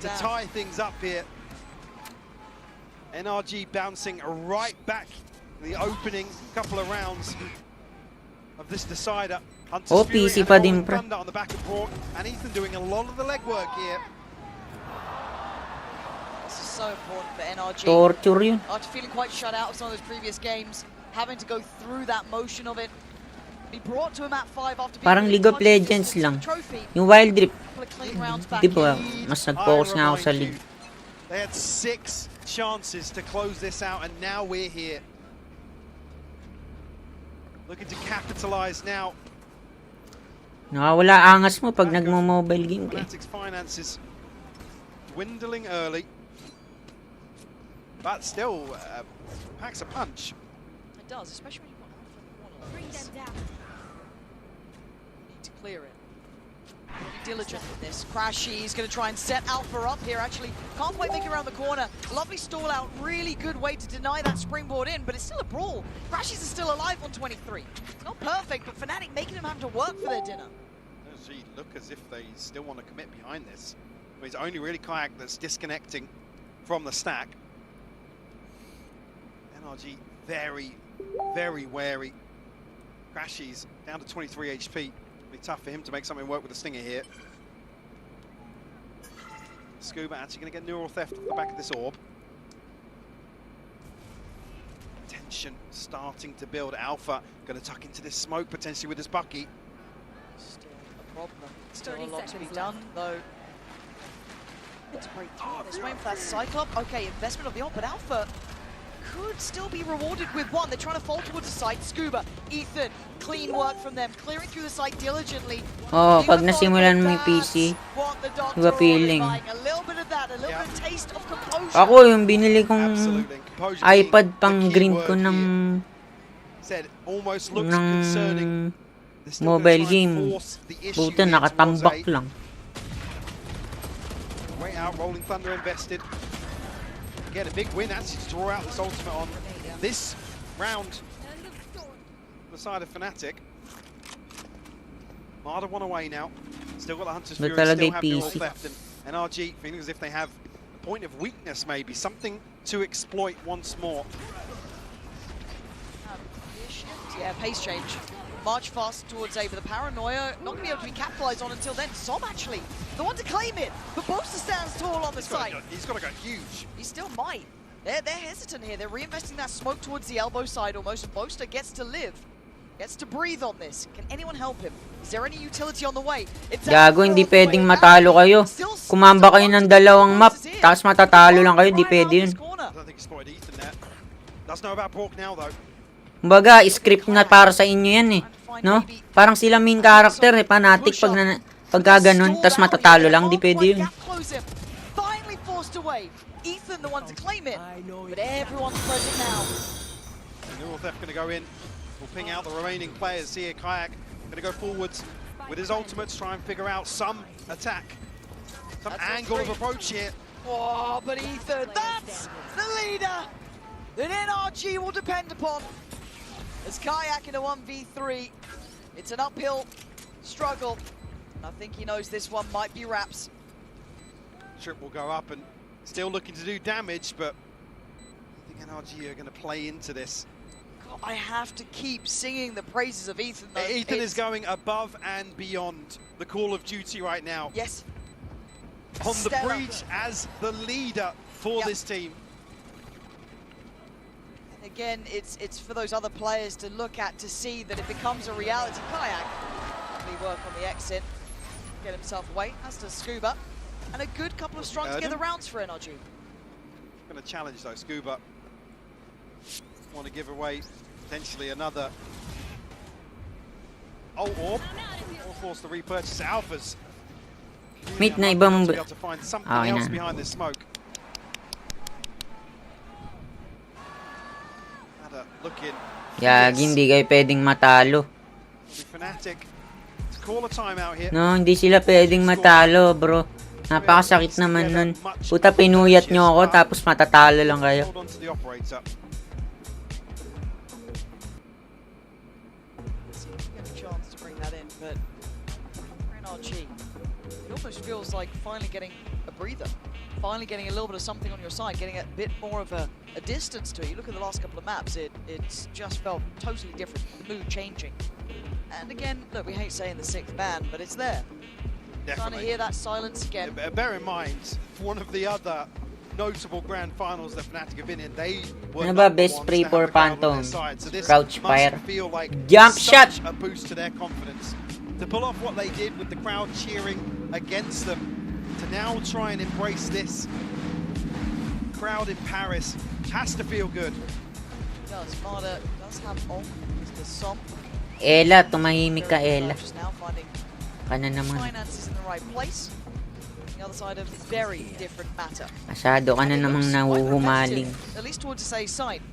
to tie things up here. NRG bouncing right back in the opening couple of rounds of this decider. Oh, PC pa din, pre. On the back of Brock, and Ethan doing a lot of the legwork here. This is so important for NRG. Torture yun. After feeling quite shut out of some of those previous games, having to go through that motion of it, be brought to a map 5 after being parang League of Legends lang. Yung Wild Rift, di ba, mas nag-focus nga ako sa League. They had 6 chances to close this out, and now we're here. Looking to capitalize now. Nakawala angas mo pag nagmo-mobile game ka. Fnatic's finances dwindling early, but still packs a punch. It does, especially when you've got Alpha in the corner. Need to clear it. Be diligent with this. Crashy is going to try and set Alpha up here. Actually, can't quite make it around the corner. Lovely stall out. Really good way to deny that springboard in, but it's still a brawl. Crashies are still alive on 23. Not perfect, but Fnatic making them have to work for their dinner. NRG look as if they still want to commit behind this. It's only really Kayak that's disconnecting from the stack. NRG very, very wary. Crashies down to 23 HP. It'll be tough for him to make something work with the Stinger here. Scuba actually going to get Neural Theft off the back of this orb. Tension starting to build. Alpha going to tuck into this smoke potentially with his Bucky. Still a problem. Still a lot to be done, though. To break through this, waiting for that Cyclops. Okay, investment of the op, but Alpha could still be rewarded with one. They're trying to fall towards the site. Scuba, Ethan, clean work from them, clearing through the site diligently. Oh, pag nasimulan mo yung PC, iba feeling. Ako, yung binili kong iPad pang grind ko ng mobile game. Buta, nakatambak lang. Way out, Rolling Thunder invested. Get a big win, actually, to draw out this ultimate on this round. The side of Fnatic. Marder one away now. Still got the Hunter's Fury, still have Neural Theft, and NRG feeling as if they have a point of weakness, maybe. Something to exploit once more. Yeah, pace change. March fast towards A, but the paranoia not going to be able to be capitalized on until then. Som actually, the one to claim it, but Boaster stands tall on the site. He's got to go huge. He still might. They're hesitant here. They're reinvesting that smoke towards the elbow side almost, and Boaster gets to live. Gets to breathe on this. Can anyone help him? Is there any utility on the way? Gago, hindi pwedeng matalo kayo. Kumamba kayo ng dalawang map, tapos matatalo lang kayo, hindi pwede yun. I don't think he spotted Ethan there. Does know about Brock now though. Kumbaga, script na para sa inyo yan eh. No? Parang sila main character eh, Fnatic pagka ganun, tas matatalo lang, di pwede yun. Finally forced away. Ethan the one to claim it, but everyone's present now. Neural Theft gonna go in. We'll ping out the remaining players here. Kayak gonna go forwards with his ultimates, try and figure out some attack, some angle of approach here. Oh, but Ethan, that's the leader that NRG will depend upon. As Kayak in a 1v3, it's an uphill struggle, and I think he knows this one might be wraps. Trip will go up and still looking to do damage, but I think NRG are going to play into this. God, I have to keep singing the praises of Ethan, though. Ethan is going above and beyond the Call of Duty right now. Yes. On the breach as the leader for this team. Again, it's for those other players to look at to see that it becomes a reality. Kayak really work on the exit, get himself away, as does Scuba, and a good couple of strung together rounds for NRG. Going to challenge though, Scuba. Want to give away potentially another orb, or force the repurchase. Alphas. Meet na ibang to be able to find something else behind this smoke. looking. Yagi, hindi kayo pwedeng matalo. Fnatic to call a timeout here. No, hindi sila pwedeng matalo, bro. Napakasakit naman nun. Puta, pinuyat nyo ako, tapos matatalo lang kayo. Hold on to the operator. Get a chance to bring that in, but for NRG, it almost feels like finally getting a breather. Finally getting a little bit of something on your side, getting a bit more of a distance to it. You look at the last couple of maps, it's just felt totally different, the mood changing. And again, look, we hate saying the sixth ban, but it's there. Trying to hear that silence again. Yeah, bear in mind, one of the other notable grand finals that Fnatic have been in, they were Ano ba best spray for Phantom? So this Crouch must fire. feel like Jump such shot! a boost to their confidence. To pull off what they did with the crowd cheering against them, to now try and embrace this crowd in Paris, has to feel good. It does. Marta does have on the Som. Ella, tumahimik ka, Ella. Just now finding Ka na naman. finances in the right place. The other side of very different matter. Masyado ka na namang nahuhumaling. At least towards the safe side.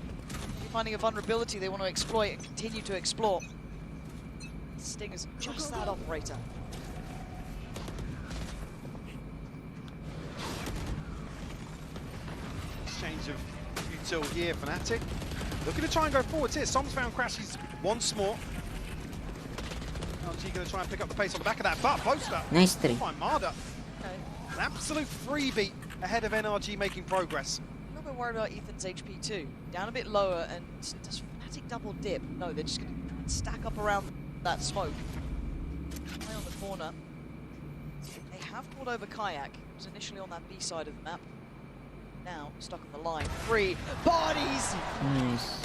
Finding a vulnerability they want to exploit and continue to explore. Sting is just that operator. Exchange of util here, Fnatic. Looking to try and go forwards here. Som's found Crashies once more. NRG going to try and pick up the pace on the back of that, but Boaster. Nice three. Find Marda. An absolute freebie ahead of NRG making progress. A little bit worried about Ethan's HP too. Down a bit lower, and does Fnatic double dip? No, they're just going to stack up around that smoke. Play on the corner. They have called over Kayak. It was initially on that B side of the map. Now stuck on the line. 3 bodies. Nice.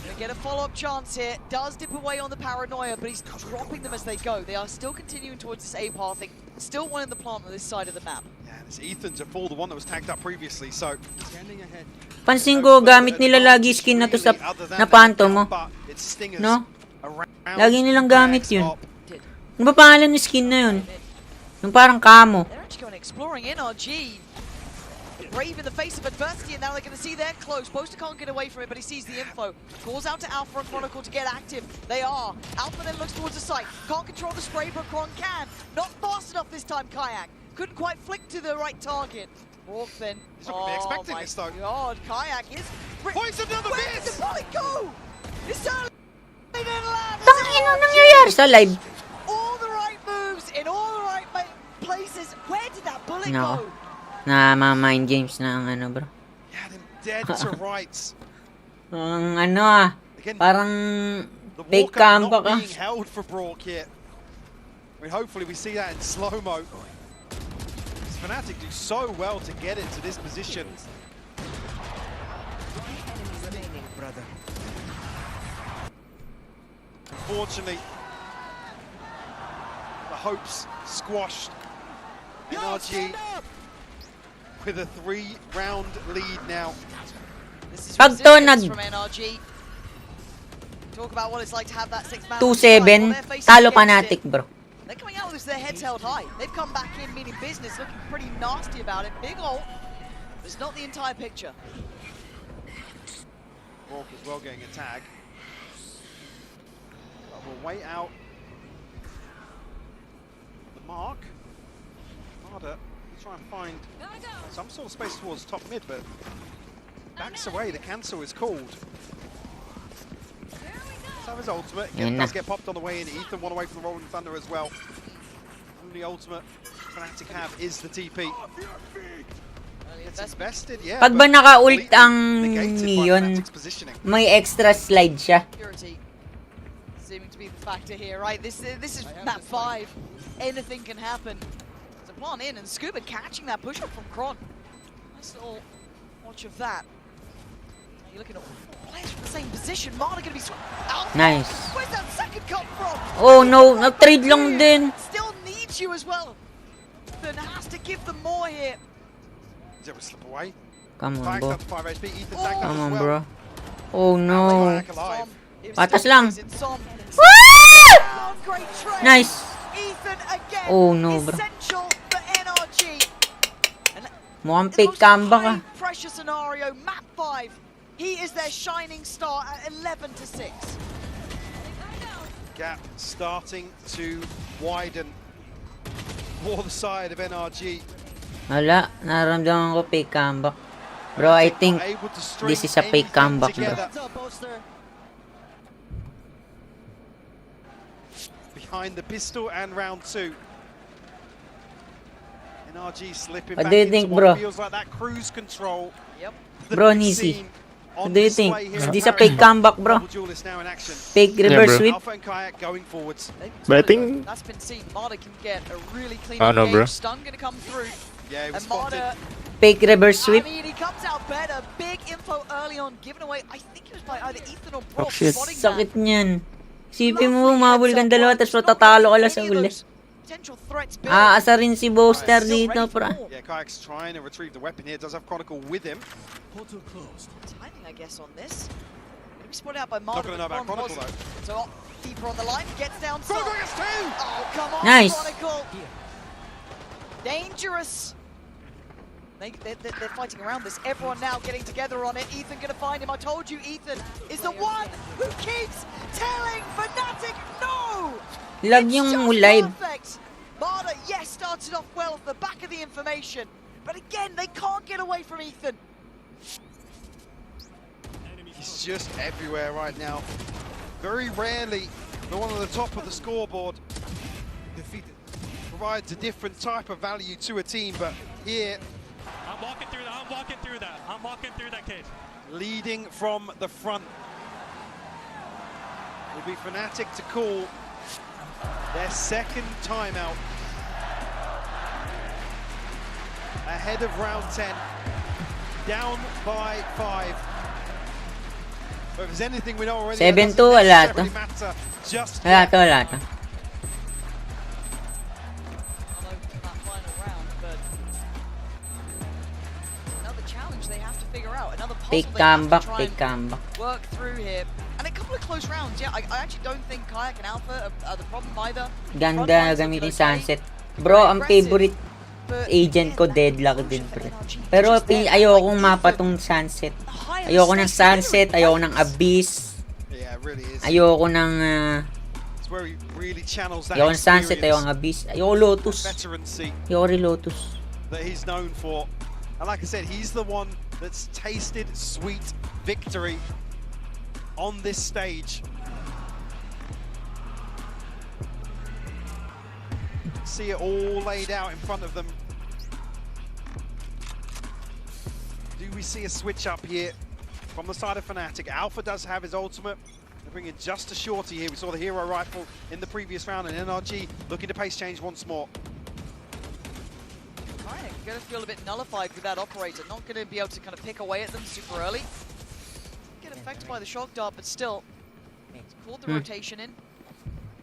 Gonna get a follow-up chance here. Does dip away on the paranoia, but he's dropping them as they go. They are still continuing towards this A pathing. Still one in the plant on this side of the map. Yeah, it's Ethan's at full, the one that was tagged up previously, so standing ahead. Pansin ko, gamit nila lagi skin na to sa na Phantom mo. No? Lagi nilang gamit yun. Ano ba pangalan ni skin na yun? Yung parang camo. They're actually going exploring NRG. Brave in the face of adversity, and now they're going to see they're close. Boaster can't get away from it, but he sees the info. Calls out to Alpha and Chronicle to get active. They are. Alpha then looks towards the site. Can't control the spray, but Chron can. Not fast enough this time, Kayak. Couldn't quite flick to the right target. Rourke then. He's not going to be expecting this, though. God, Kayak is... Points another Where did the bullet go? It's only didn't land. Ano nangyayari sa live? All the right moves in all the right places. Where did that bullet No. go? Na-mind games na ang ano, bro. Yeah, them dead to rights. Ang ano parang fake cam pa ka. Being held for Brock here. I mean, hopefully we see that in slow-mo. Fnatic do so well to get into this position. Unfortunately, the hopes squashed. NRG with a 3-round lead now. Pag to nag From NRG. Talk about what it's like to have that 6-man 2-7, talo Fnatic, bro. They're coming out with this, their heads held high. They've come back in meaning business, looking pretty nasty about it. Big ult, but it's not the entire picture. Rourke as well getting a tag. But we'll wait out the mark. Harder to try and find some sort of space towards top mid, but backs away. The cancel is called. Let's have his ultimate. Again, does get popped on the way in. Ethan one away from the Rolling Thunder as well. Only ultimate Fnatic have is the TP. It's invested, yeah. Pag ba naka-ult ang Neon, may extra slide siya. Seeming to be the factor here, right? This is map 5. Anything can happen. There's a plant in, and Scuba catching that push up from Chron. Nice little watch of that. You're looking at players from the same position. Marta going to be out. Nice. Where's that second come from? Oh no, nag-trade lang din. Still needs you as well. Then has to give them more here. Zero slip away. Come on, bro. Come on, bro. Oh no. Patas lang. Nice. Oh no, bro. Mukhang fake cam ba ka? Pressure scenario, map 5. He is their shining star at 11-6. Gap starting to widen for the side of NRG. Wala, naramdaman ko fake comeback. Bro, I think this is a fake comeback, bro. Behind the pistol and round 2. NRG slipping What back do you into think, what bro? feels like that cruise control. Bro, Nisi. What do you think? Is this a fake comeback, bro? Fake reverse sweep? Alpha and Kayak going forwards. But I think That's been seen. Marta can get a really clean I don't know, bro. engage. Stun gonna come through. Yeah, he was And Marta, Fake reverse I sweep? mean, he comes out better. Big info early on, given away. I think it was by either Ethan or Brock. Oh, shit. Spotting Sakit niyan. Sipin mo, umabol kang dalawa, tapos matatalo ka lang sa uli. Aasa rin si Boaster dito, pra. Yeah, Kayak's trying to retrieve the weapon here. Does have Chronicle with him. Timing, I guess, on this. Gonna be spotted out by Marta. Not gonna know about Chronicle though. So deeper on the line, gets down. Oh, come on, Nice. Chronicle. Dangerous. They're fighting around this. Everyone now getting together on it. Ethan gonna find him. I told you, Ethan is the one who keeps telling Fnatic no. Lag yung live. Perfect. Marta, yes, started off well off the back of the information, but again, they can't get away from Ethan. He's just everywhere right now. Very rarely, the one on the top of the scoreboard provides a different type of value to a team, but here, I'm walking through that. I'm walking through that. I'm walking through that cage. leading from the front, will be Fnatic to call their second timeout ahead of round 10, down by 5. But if there's anything we know already, 7-2, wala to. Just Wala to, wala to. Fake comeback, fake comeback. Work through here. And a couple of close rounds, yeah. I actually don't think Kayak and Alpha are the problem either. Ganda gamitin Sunset. Bro, ang favorite agent ko, Deadlock din, bro. Pero ayokong mapa tong Sunset. Ayoko ng Sunset, ayoko ng Abyss. Ayoko ng ayoko ng Sunset, ayoko ng Abyss. Ayoko Lotus. Ayoko rin Lotus. That he's known for. And like I said, he's the one that's tasted sweet victory on this stage. See it all laid out in front of them. Do we see a switch up here from the side of Fnatic? Alpha does have his ultimate. They're bringing just a shorty here. We saw the hero rifle in the previous round, and NRG looking to pace change once more. Going to feel a bit nullified with that operator. Not going to be able to kind of pick away at them super early. Get affected by the shock dart, but still, it's called the rotation in.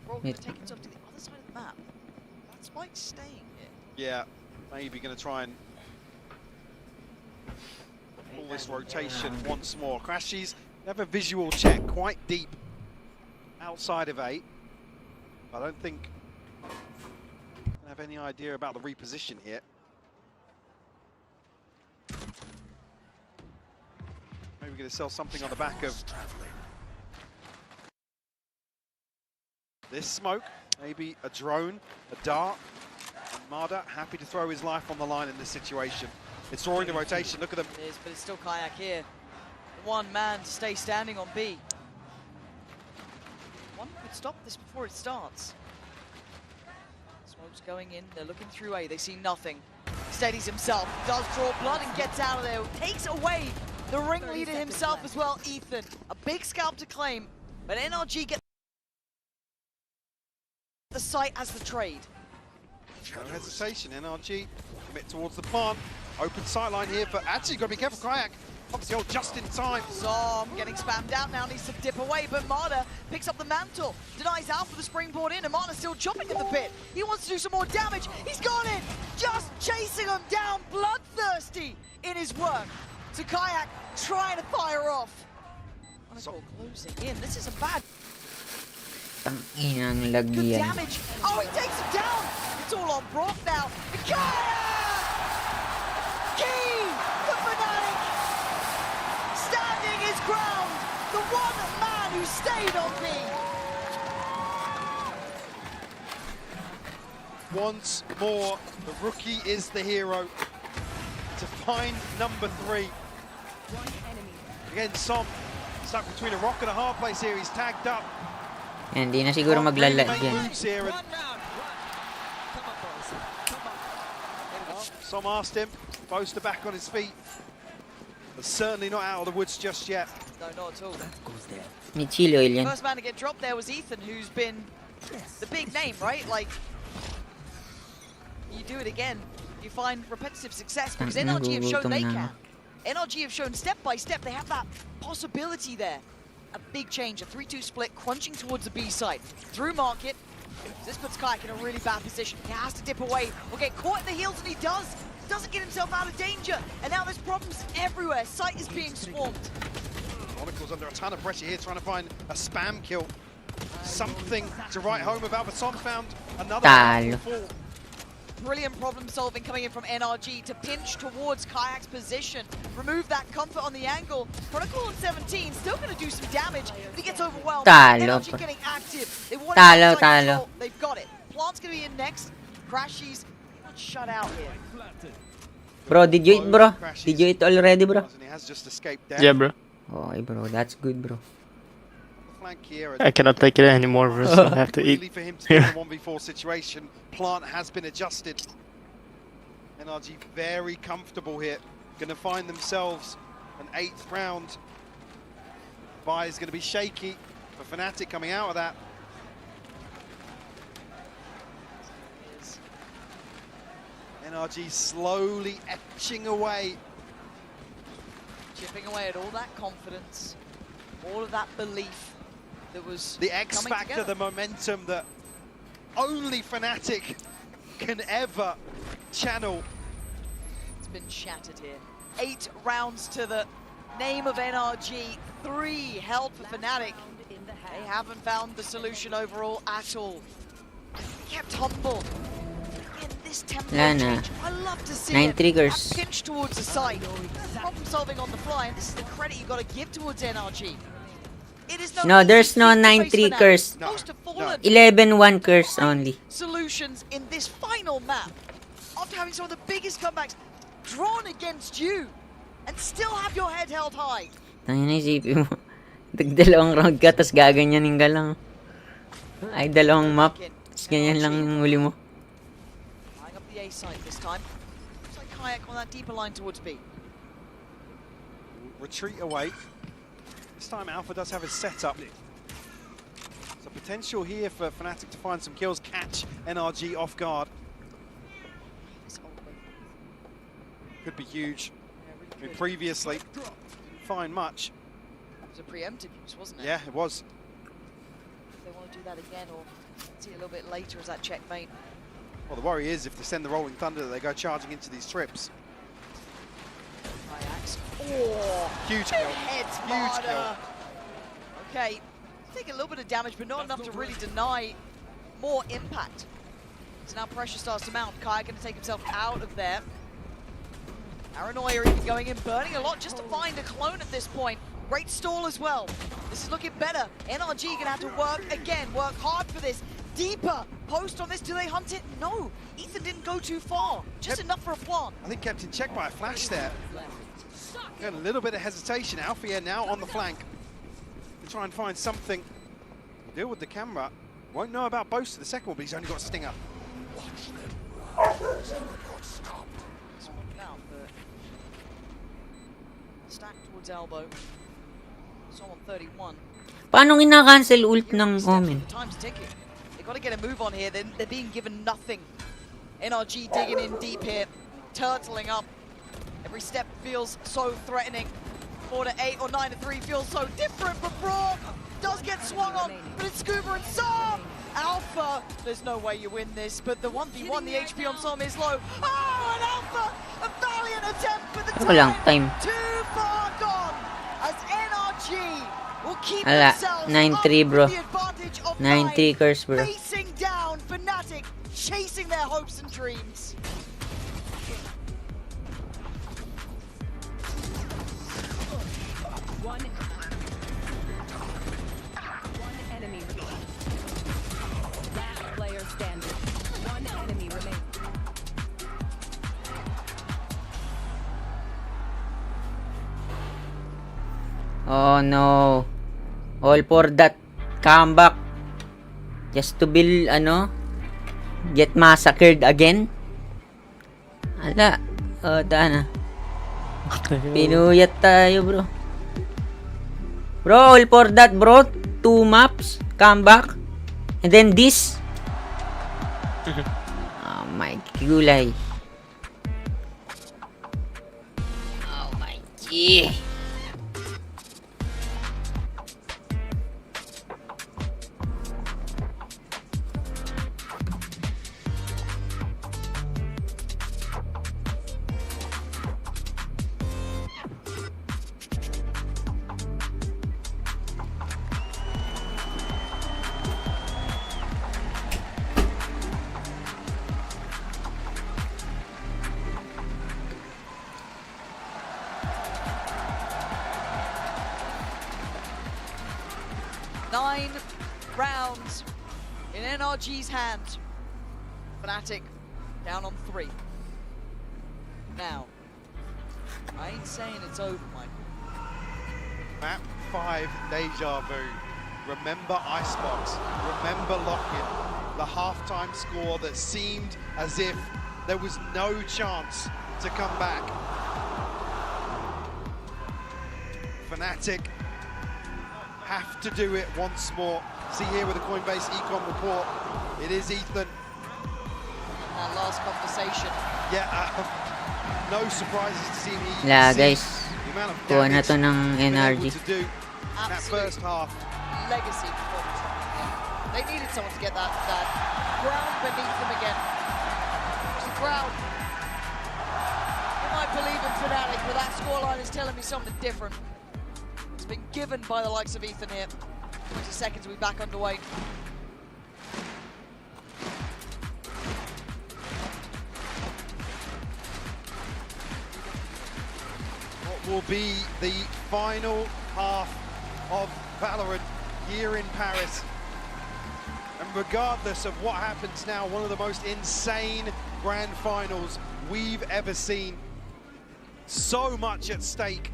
We're all going to take it up to the other side of the map. That's Spike staying here. Yeah, maybe going to try and pull this rotation once more. Crashies have a visual check quite deep outside of 8. I don't think I have any idea about the reposition here. Maybe we're going to sell something on the back of this smoke. Maybe a drone, a dart. And Marda happy to throw his life on the line in this situation. It's drawing the rotation. Look at them. It is, but it's still Kayak here. One man to stay standing on B. One could stop this before it starts. Smoke's going in. They're looking through A. They see nothing. Steadies himself, does draw blood and gets out of there. Takes away the ringleader himself as well, Ethan. A big scalp to claim, but NRG get the site as the trade. No hesitation, NRG commit towards the plant. Open sightline here, but actually got to be careful, Kayak. Obviously, oh, just in time. Zom getting spammed out now, needs to dip away, but Marta picks up the mantle, denies Alpha the springboard in, and Marta's still chopping at the bit. He wants to do some more damage. He's got it! Just chasing him down, bloodthirsty in his work. So Kayak trying to fire off. Closing in. This isn't bad. Tangina, ang lag Good yan. damage. Oh, he takes him down. It's all on Brock now. Kayak! Key for Fnatic! Standing who stayed on B. Once more, the rookie is the hero to find number 3. Again, Som stuck between a rock and a hard place here. He's tagged up. Hindi na siguro maglalagyan. Som asked him, Boaster back on his feet. But certainly not out of the woods just yet. No, not at all. May chili oil yan. First man to get dropped there was Ethan, who's been the big name, right? Like, you do it again, you find repetitive success because NRG have shown they can. NRG have shown step by step they have that possibility there. A big change, a 3-2 split, crunching towards the B side. Through market, this puts Kayak in a really bad position. He has to dip away or get caught in the heels, and he does. Doesn't get himself out of danger. And now there's problems everywhere. Site is being swarmed. Monocle's under a ton of pressure here, trying to find a spam kill. Something to write home about, but Som found another fall. Brilliant problem solving coming in from NRG to pinch towards Kayak's position. Remove that comfort on the angle. Chronicle on 17, still going to do some damage, but he gets overwhelmed. NRG getting active. They want to They've got it. Plant's going to be in next. Crashies not shut out here. Bro, did you eat, bro? Did you eat already, bro? Yeah, bro. Oh, bro, that's good, bro. I cannot take it anymore, bro, so I have to eat. For him to be in a 1v4 situation, Plant has been adjusted. NRG very comfortable here. Going to find themselves an 8th round. Vi is going to be shaky for Fnatic coming out of that. NRG slowly etching away. Chipping away at all that confidence, all of that belief. That was the X factor, the momentum that only Fnatic can ever channel. It's been shattered here. 8 rounds to the name of NRG, 3 held for Fnatic. They haven't found the solution overall at all. Kept humble. Again, this tempo change, I love to see 9 triggers. That pinch towards the side. Problem solving on the fly, and this is the credit you got to give towards NRG. No, there's no 9-3 curse. 11-1 curse only. Solutions in this final map, after having some of the biggest comebacks drawn against you, and still have your head held high. Tangin na isipin mo. Dalawang round ka, tas gaganyanin ka lang. Ay, dalawang map, tas ganyan lang yung huli mo. Flying up the A side this time. Looks like Kayak on that deeper line towards B. Retreat away. This time Alpha does have his setup. So potential here for Fnatic to find some kills, catch NRG off guard. Could be huge. I mean, previously, didn't find much. It was a preemptive use, wasn't it? Yeah, it was. If they want to do that again, or see a little bit later as that checkmate. Well, the worry is if they send the Rolling Thunder, they go charging into these trips. Oh, huge kill. Huge kill. Okay, taking a little bit of damage, but not enough to really deny more impact. So now pressure starts to mount. Kai going to take himself out of there. Paranoia even going in, burning a lot just to find a clone at this point. Great stall as well. This is looking better. NRG going to have to work again, work hard for this. Deeper post on this. Do they hunt it? No. Ethan didn't go too far. Just enough for a plant. I think kept in check by a flash there. Got a little bit of hesitation. Alfia now on the flank. To try and find something to deal with the camera. Won't know about Boaster the second one, but he's only got Stinger. Stack towards elbow. Someone 31. Paano ina-cancel ult ng Omen? Time's ticking. They've got to get a move on here. They're being given nothing. NRG digging in deep here, turtling up. Every step feels so threatening. 4 to 8 or 9 to 3 feels so different, but Brock does get swung on, but it's Scuba and Som! Alpha, there's no way you win this, but the 1v1, the HP on Som is low. Oh, and Alpha, a valiant attempt, but the time too far gone, as NRG will keep themselves 9-3, bro. the advantage of 9-3 curse, bro. facing down Fnatic, chasing their hopes and dreams. Oh no. All for that comeback. Just to build, get massacred again. Ala. Na. Pinuyat tayo, bro. Bro, all for that, bro. 2 maps, comeback. And then this. Oh my gulay. Oh my gee. Nine rounds in NRG's hand. Fnatic down on 3. Now, I ain't saying it's over, Michael. Map 5, Deja Vu. Remember Icebox. Remember Lock-in. The halftime score that seemed as if there was no chance to come back. Fnatic have to do it once more. See here with the Coinbase Econ report, it is Ethan. That last conversation. Yeah, no surprises to see me. La guys, kuha na to ng NRG. That first half. Legacy performance. They needed someone to get that ground beneath them again. It's the crowd. You might believe in Fnatic, but that scoreline is telling me something different. It's been given by the likes of Ethan here. 20 seconds, we'll be back underway. What will be the final half of Valorant here in Paris? And regardless of what happens now, one of the most insane grand finals we've ever seen. So much at stake.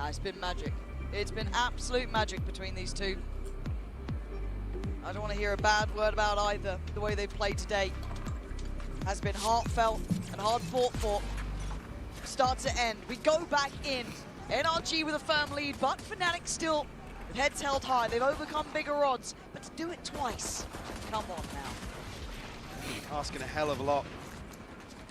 It's been magic. It's been absolute magic between these two. I don't want to hear a bad word about either. The way they've played today has been heartfelt and hard fought for. Start to end. We go back in. NRG with a firm lead, but Fnatic still with heads held high. They've overcome bigger odds, but to do it twice, come on now. Asking a hell of a lot.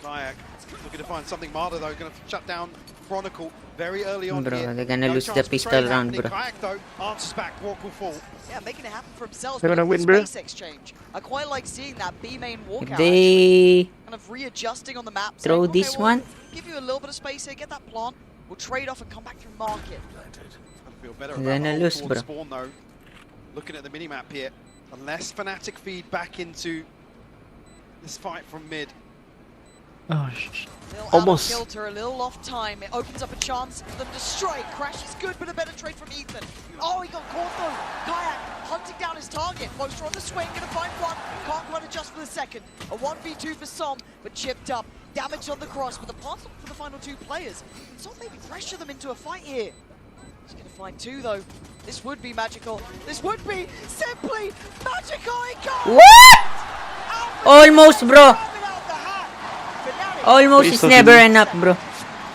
Kayak looking to find something. Marder though, going to shut down Chronicle very early on. Bro, here. they're gonna lose the pistol round, bro. Kayak though answers back. Walk will fall. Yeah, making it happen for themselves. They're gonna win, bro. Space exchange. I quite like seeing that B main walkout. If they kind of readjusting on the map. throw saying, this okay, well, one, give you a little bit of space here. Get that plant. We'll trade off and come back through market. I feel better They're about gonna the lose, whole bro. spawn though. Looking at the minimap here, unless Fnatic feed back into this fight from mid. Oh, Almost. Kilter, a little off time. It opens up a chance for them to strike. Crash is good, but a better trade from Ethan. Oh, he got caught though. Kayak hunting down his target. Poster on the swing, gonna find one. Can't quite adjust for the second. A 1v2 for Som, but chipped up. Damage on the cross, but the pass for the final 2 players. Som maybe pressure them into a fight here. He's gonna find 2 though. This would be magical. This would be simply magical. He goes! What? Almost, bro. Almost is never enough, bro.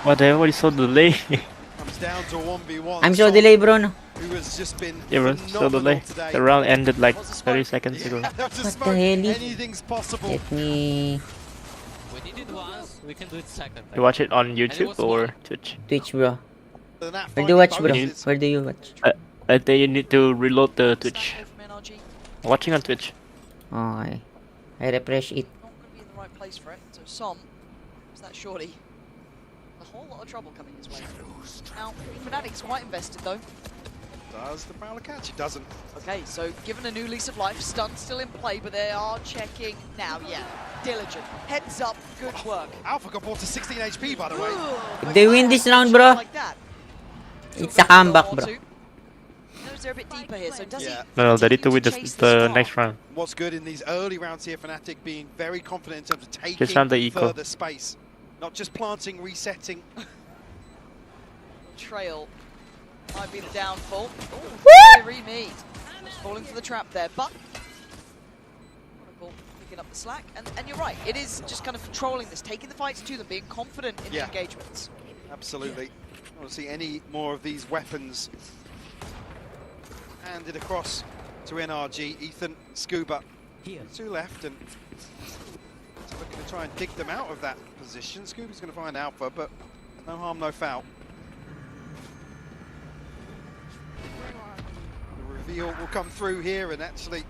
Whatever, it's so delayed. Comes down to 1v1. I'm so delayed, bro. No. Who has just been Yeah, bro, so delayed. The round ended like 30 seconds ago. What the hell? Anything's possible. Let me We did it once, we can do it second. You watch it on YouTube or Twitch? Twitch, bro. Where do you watch, bro? Where do you watch? I think you need to reload the Twitch. Watching on Twitch. Okay. I refresh it. Not going to be in the right place for it. So Som, is that shorty? A whole lot of trouble coming his way. Now, Fnatic's quite invested though. Does the Prowler catch? It doesn't. Okay, so given a new lease of life, stun still in play, but they are checking now. Yeah, diligent. Heads up, good work. Alpha got brought to 16 HP, by the way. If they win this round, bro, it's a comeback, bro. Knows they're a bit deeper here, so does he? No, they need to win the next round. What's good in these early rounds here, Fnatic being very confident in terms of Just found the taking eco. further space. Not just planting, resetting. Trail Might be the downfall. Remead. Just falling for the trap there, but Chronicle picking up the slack. And you're right, it is just kind of controlling this, taking the fights to them, being confident in the engagements. Absolutely. I want to see any more of these weapons handed across to NRG. Ethan, Scuba, two left, and looking to try and dig them out of that position. Scuba's going to find Alpha, but no harm, no foul. The reveal will come through here, and actually,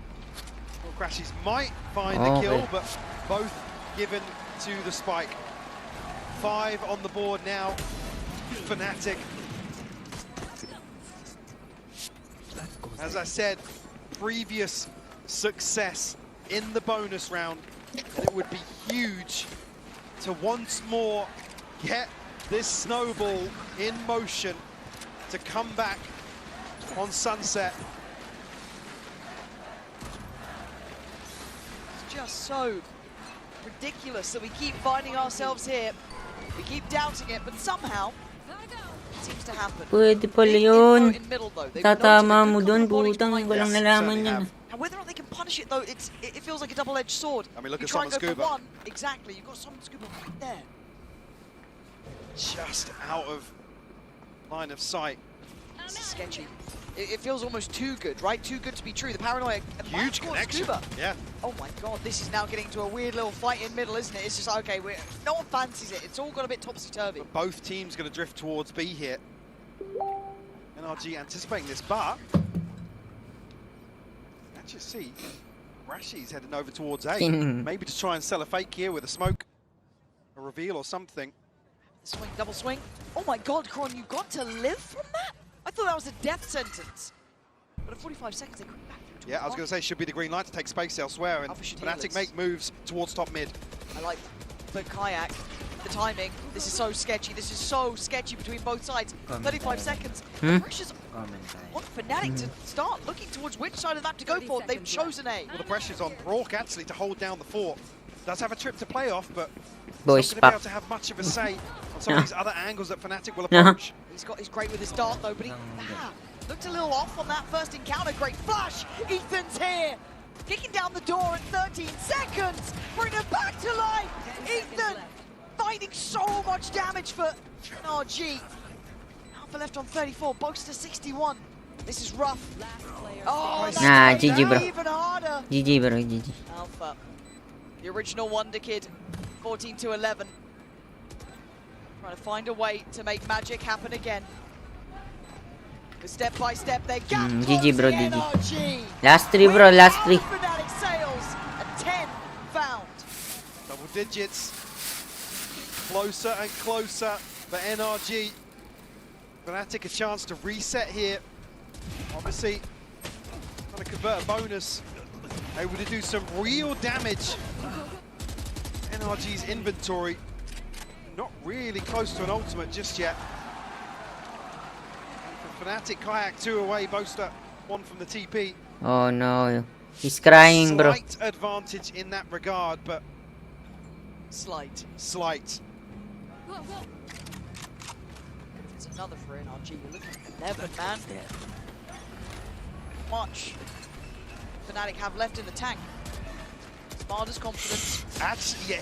well, Crashies might find the kill, but both given to the spike. 5 on the board now. Fnatic. As I said, previous success in the bonus round, and it would be huge to once more get this snowball in motion to come back on Sunset. It's just so ridiculous that we keep finding ourselves here. We keep doubting it, but somehow it seems to happen. Pwede pala yun. Tatama mo dun, putang walang nalaman yan. And whether or not they can punish it, though, it feels like a double-edged sword. I mean, look you at try and go Scuba. for one, exactly. You've got Summon Scuba right there. Just out of line of sight. This is sketchy. It feels almost too good, right? Too good to be true. The paranoia. Huge connection. Scuba. Yeah. Oh my god, this is now getting into a weird little fight in middle, isn't it? It's just okay. No one fancies it. It's all got a bit topsy-turvy. Both teams going to drift towards B here. NRG anticipating this, but let's just see. Rashi's heading over towards A. Maybe to try and sell a fake here with a smoke, a reveal or something. Swing, double swing. Oh my god, Kron, you got to live from that? I thought that was a death sentence. But at 45 seconds, they couldn't back through. Yeah, I was going to say, should be the green light to take space elsewhere, and Fnatic make moves towards top mid. I like the kayak, the timing. This is so sketchy. This is so sketchy between both sides. 35 seconds. The pressure's on Fnatic to start looking towards which side of that to go for. They've chosen A. Well, the pressure's on Brock, actually, to hold down the fort. Does have a trip to play off, but Boys, not going to be able to have much of a say on some of these other angles that Fnatic will approach. He's great with his dart though, but he looked a little off on that first encounter. Great flash. Ethan's here, kicking down the door at 13 seconds. Bring him back to life. Ethan finding so much damage for NRG. Alpha left on 34, Boaster 61. This is rough. Oh, that's GG bro. even harder. GG bro, GG. Alpha, the original Wonder Kid, 14 to 11. Trying to find a way to make magic happen again. But step by step, they get GG bro, GG. NRG. Last 3 bro, last 3. Fnatic sails at 10 found. Double digits. Closer and closer for NRG. Fnatic a chance to reset here. Obviously, trying to convert a bonus. Able to do some real damage. NRG's inventory. Not really close to an ultimate just yet. And for Fnatic, Kayak 2 away, Boaster 1 from the TP. Oh no, he's crying bro. Slight advantage in that regard, but Slight. It's another for NRG. You're looking at 11, man. Much Fnatic have left in the tank. Smarter's confidence. Actually, yeah.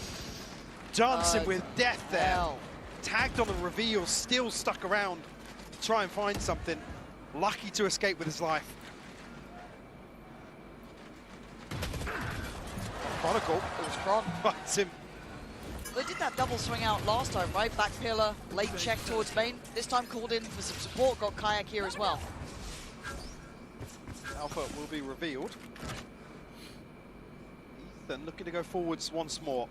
Dancing with death there. Tagged on the reveal, still stuck around to try and find something. Lucky to escape with his life. Chronicle. It was Kron. Finds him. They did that double swing out last time, right? Back pillar, late check towards main. This time called in for some support, got Kayak here as well. Alpha will be revealed. Ethan looking to go forwards once more.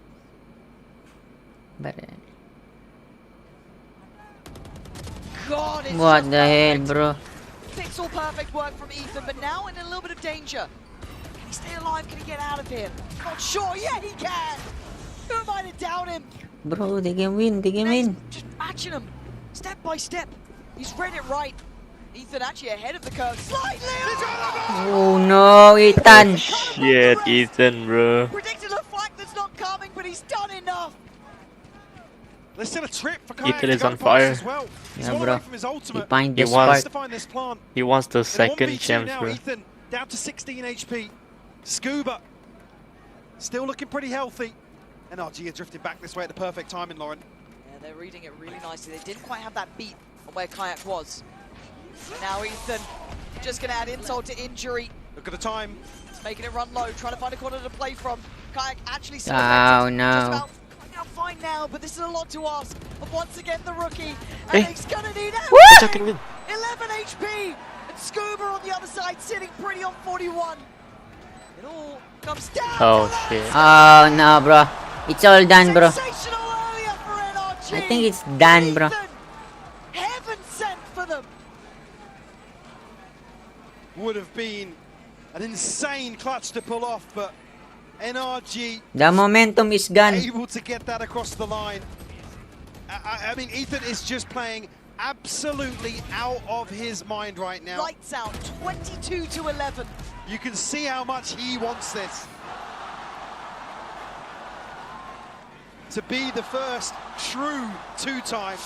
God, it's What the hell, bro? pixel perfect work from Ethan, but now in a little bit of danger. Can he stay alive? Can he get out of here? Not sure. Yeah, he can. Who am I to doubt him? Bro, they can win, they can win. Just matching him, step by step. He's read it right. Ethan actually ahead of the curve slightly. Oh no, Ethan. Shit, Ethan, bro. Predicted a flank that's not coming, but he's done enough. There's still a trip for Ethan Kayak to is go on past fire. as well. He's Yeah, one bro. away from his ultimate. He find He this wants- part. To find this plant. He wants the In second 1v2 champs, now, bro. Ethan down to 16 HP. Scuba still looking pretty healthy. NRG are drifting back this way at the perfect timing, Lauren. Yeah, they're reading it really nicely. They didn't quite have that beat on where Kayak was. Now Ethan just going to add insult to injury. Look at the time. He's making it run low, trying to find a corner to play from. Kayak actually still Oh, affected. no. Just about fine now, but this is a lot to ask of once again the rookie. And he's going to need everything. 11 HP. And Scuba on the other side sitting pretty on 41. It all comes down. Oh shit. Oh no, bro. It's all done, bro. Sensational earlier for NRG. I think it's done, bro. Heaven sent for them. Would have been an insane clutch to pull off, but NRG The momentum is gone. able to get that across the line. I mean, Ethan is just playing absolutely out of his mind right now. Lights out, 22 to 11. You can see how much he wants this. To be the first true two-time.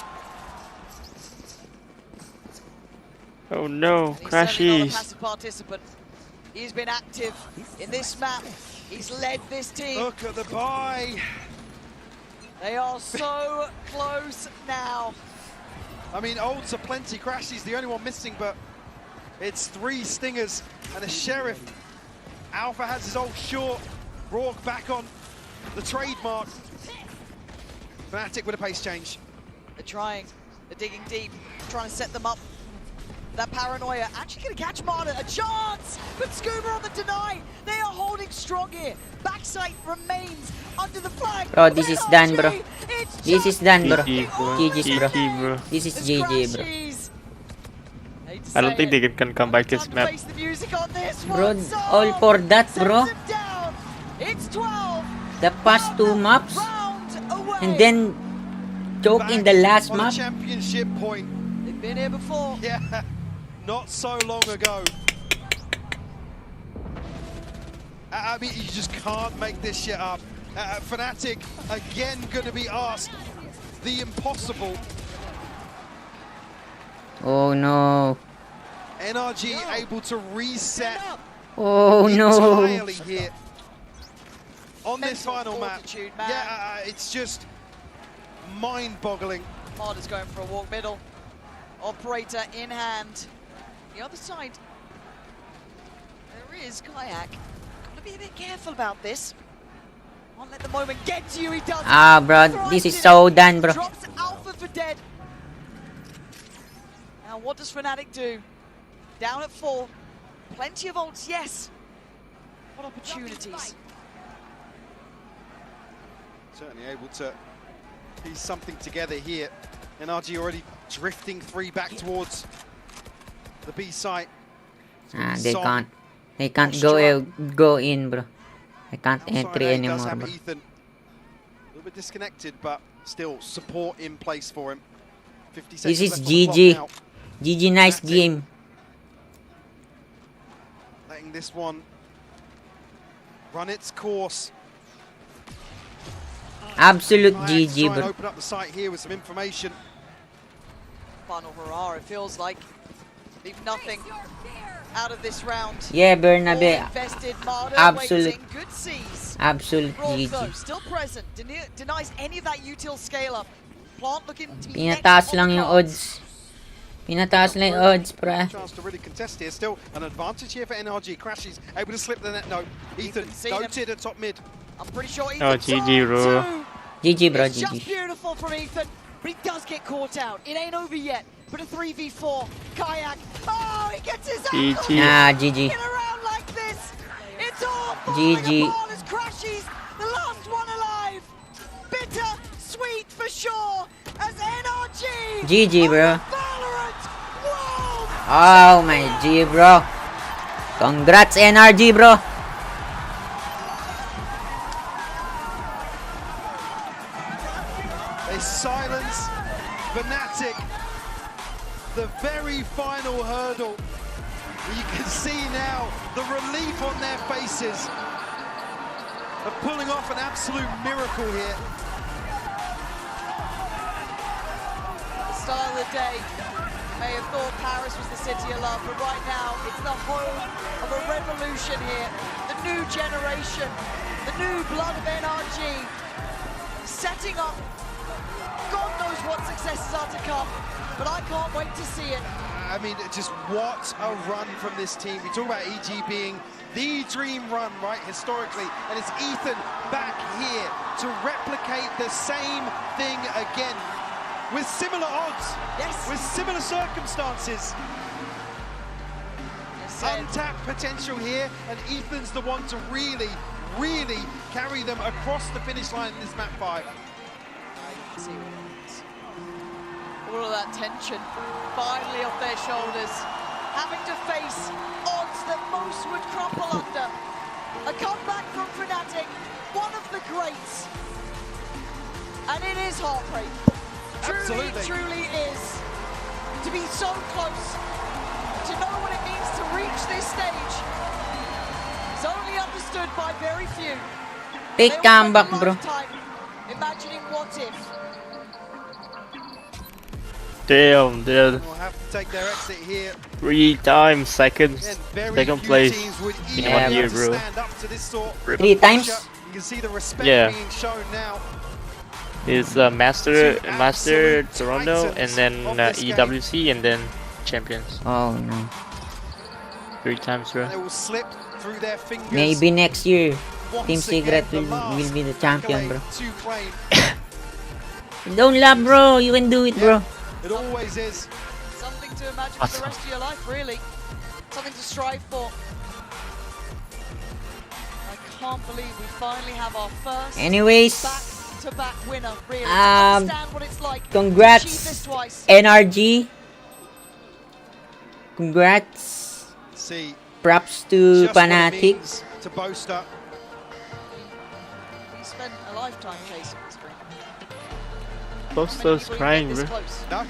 Oh no, And he's certainly not a crashies. passive participant. He's been active in this map. He's led this team. Look at the buy. They are so close now. I mean, ults are plenty. Crashy's the only one missing, but it's 3 Stingers and a Sheriff. Alpha has his ult short. Rourke back on the trademark. Fnatic with a pace change. They're trying. They're digging deep, trying to set them up. That paranoia actually going to catch Marta. A chance! But Scuba on the deny. They are holding strong here. Backside remains under the flag. Bro, this is done, bro. It's This is done, bro. GG, bro. GG's, bro. GG, bro. This is GG, bro. I don't think they can come back this map. face the music on this Bro, one. So all for that, bro. sets him down. It's 12. The past 2 maps. Away. And then choke in the last On map. a championship point. They've been here before. Yeah, not so long ago. I mean, you just can't make this shit up. Fnatic, again, going to be asked the impossible. Oh no. NRG able to reset Oh no. entirely here on this final map. Yeah, it's just mind-boggling. Marta's going for a walk middle. Operator in hand. The other side, there is Kayak. Gotta be a bit careful about this. Can't let the moment get to you. He does. Ah, bro, this is so done, bro. Drops Alpha for dead. Now, what does Fnatic do? Down at 4. Plenty of ults, yes. What opportunities? Certainly able to piece something together here. NRG already drifting 3 back towards the B site. Ah, they can't go in, bro. I can't entry Does anymore, have bro. Ethan a little bit disconnected, but still support in place for him. 50 seconds This is left on the clock GG. now. GG, nice game. Letting this one run its course. Absolute Kayak GG, try and bro. open up the site here with some information. Final hurrah, it feels like. Leave nothing out of this round. Yeah, Bernabe. All invested, Marta Absolute. waiting, good seas. Absolute Rourke, though, GG. still present, denies any of that util scale up. Plant looking to be Pinataas lang yung odds. Pinataas lang yung odds, pra. Chance to really contest here. Still an advantage here for NRG. Crashes able to slip the net. No, Ethan goated at top mid. I'm pretty sure Ethan. Oh, GG, bro. GG, bro, It's just GG. beautiful from Ethan, but he does get caught out. It ain't over yet. But a 3v4, Kayak. Oh, he gets his ankle. GG. Ah, GG. Get around like this. It's all GG. falling apart as Crashies, the last one alive. Bitter, sweet for sure, as NRG. GG, bro. Valorant. Oh my G, bro. Congrats, NRG, bro. They silence Fnatic. The very final hurdle. You can see now the relief on their faces of pulling off an absolute miracle here. of the day, you may have thought Paris was the city of love, but right now it's the home of a revolution here. The new generation, the new blood of NRG, setting up. God knows what successes are to come, but I can't wait to see it. I mean, just what a run from this team. We talk about EG being the dream run, right, historically, and it's Ethan back here to replicate the same thing again with similar odds, with similar circumstances. Untapped potential here, and Ethan's the one to really, really carry them across the finish line in this map 5. See what happens. All of that tension finally off their shoulders, having to face odds that most would crumple under. A comeback from Fnatic, one of the greats, and it is heartbreak. Truly, truly is. To be so close, to know what it means to reach this stage, is only understood by very few. Big comeback, bro. Imagining what if. Damn, dude. We'll have to take their exit here. 3 times second place in 1 year, bro. 3 times? You can see the respect being shown now. It's Master Toronto, and then EWC, and then Champions. Oh no. 3 times, bro. They will slip through their fingers. Maybe next year, Team Secret will be the champion, bro. Don't laugh, bro. You can do it, bro. It always is. Something to imagine for the rest of your life, really. Something to strive for. I can't believe we finally have our first back-to-back winner, really. To understand what it's like to achieve this Congrats, twice. NRG. Congrats. Props to Fnatic. To boast up. We spent a lifetime chasing this dream. Bosto's crying, bro. No.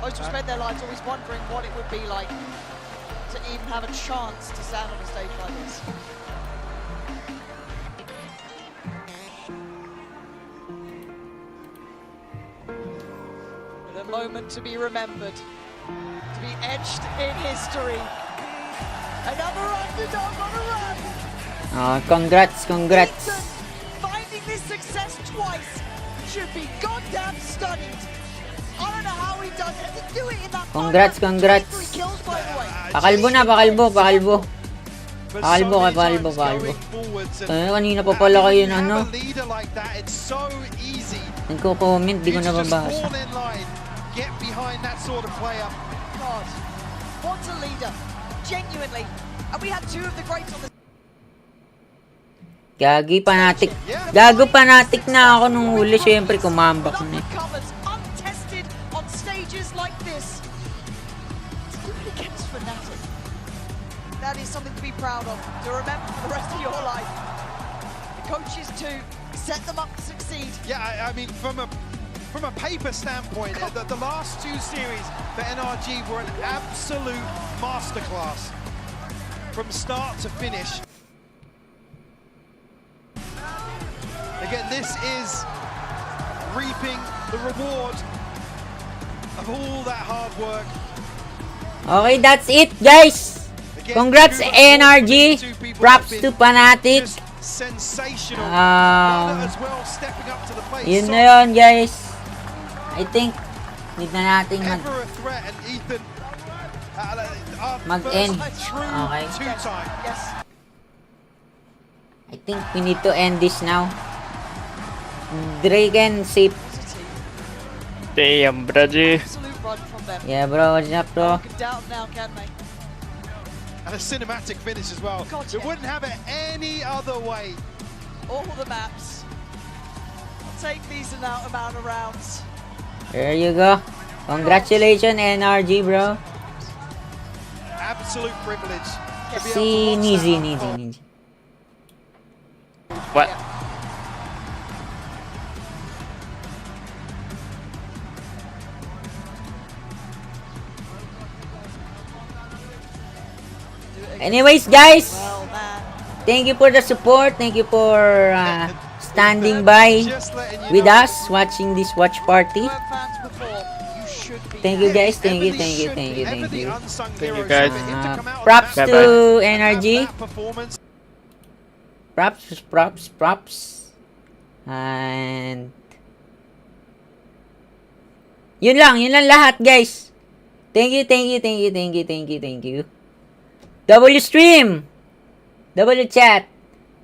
Most have spent their lives always wondering what it would be like to even have a chance to stand on a stage like this. The moment to be remembered, to be etched in history. Another underdog on a run. Oh, congrats. Finding this success twice should be goddamn stunning. I don't know how he does it. To do it in that Congrats. kills, by the way. Pakalbo. Kanina pa pala kayo na ano. Nagko-comment, di ko nababasa. Get behind that sort of player. God, what a leader. Genuinely. And we had 2 of the greats on the Gago Fnatic na ako nung huli, syempre kumambak na. untested on stages like this. To do it against Fnatic. That is something to be proud of, to remember for the rest of your life. The coaches too set them up to succeed. Yeah, I mean, from a paper standpoint, the last 2 series for NRG were an absolute masterclass from start to finish. Again, this is reaping the reward of all that hard work. Okay, that's it, guys. Congrats, NRG. Props to Fnatic. Sensational. As well, stepping up to the plate. Yun na yun, guys. I think need na nating mag-end. Okay. I think we need to end this now. Dragon safe. Damn, brother. Yeah, bro. What's up, bro? And a cinematic finish as well. It wouldn't have it any other way. All the maps. I'll take these amount of rounds. There you go. Congratulations, NRG, bro. Absolute privilege. See, easy. What? Anyways, guys, thank you for the support. Thank you for standing by with us, watching this watch party. Fans before, you should be Thank you guys. Thank you. Heavily Thank you. should Thank be, you. ever Thank the you. unsung Thank you, hero, guys. so for him to come out on Props that to Bye-bye. NRG. that performance. Props. And yun lang lahat, guys. Thank you. W stream, W chat,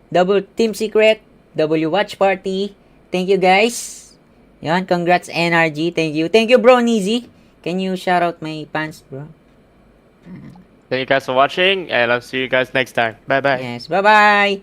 double team secret, W watch party. Thank you, guys. Yan, congrats NRG. Thank you, bro Neezy. Can you shout out my fans, bro? Thank you guys for watching, and I'll see you guys next time. Bye bye. Yes, bye bye.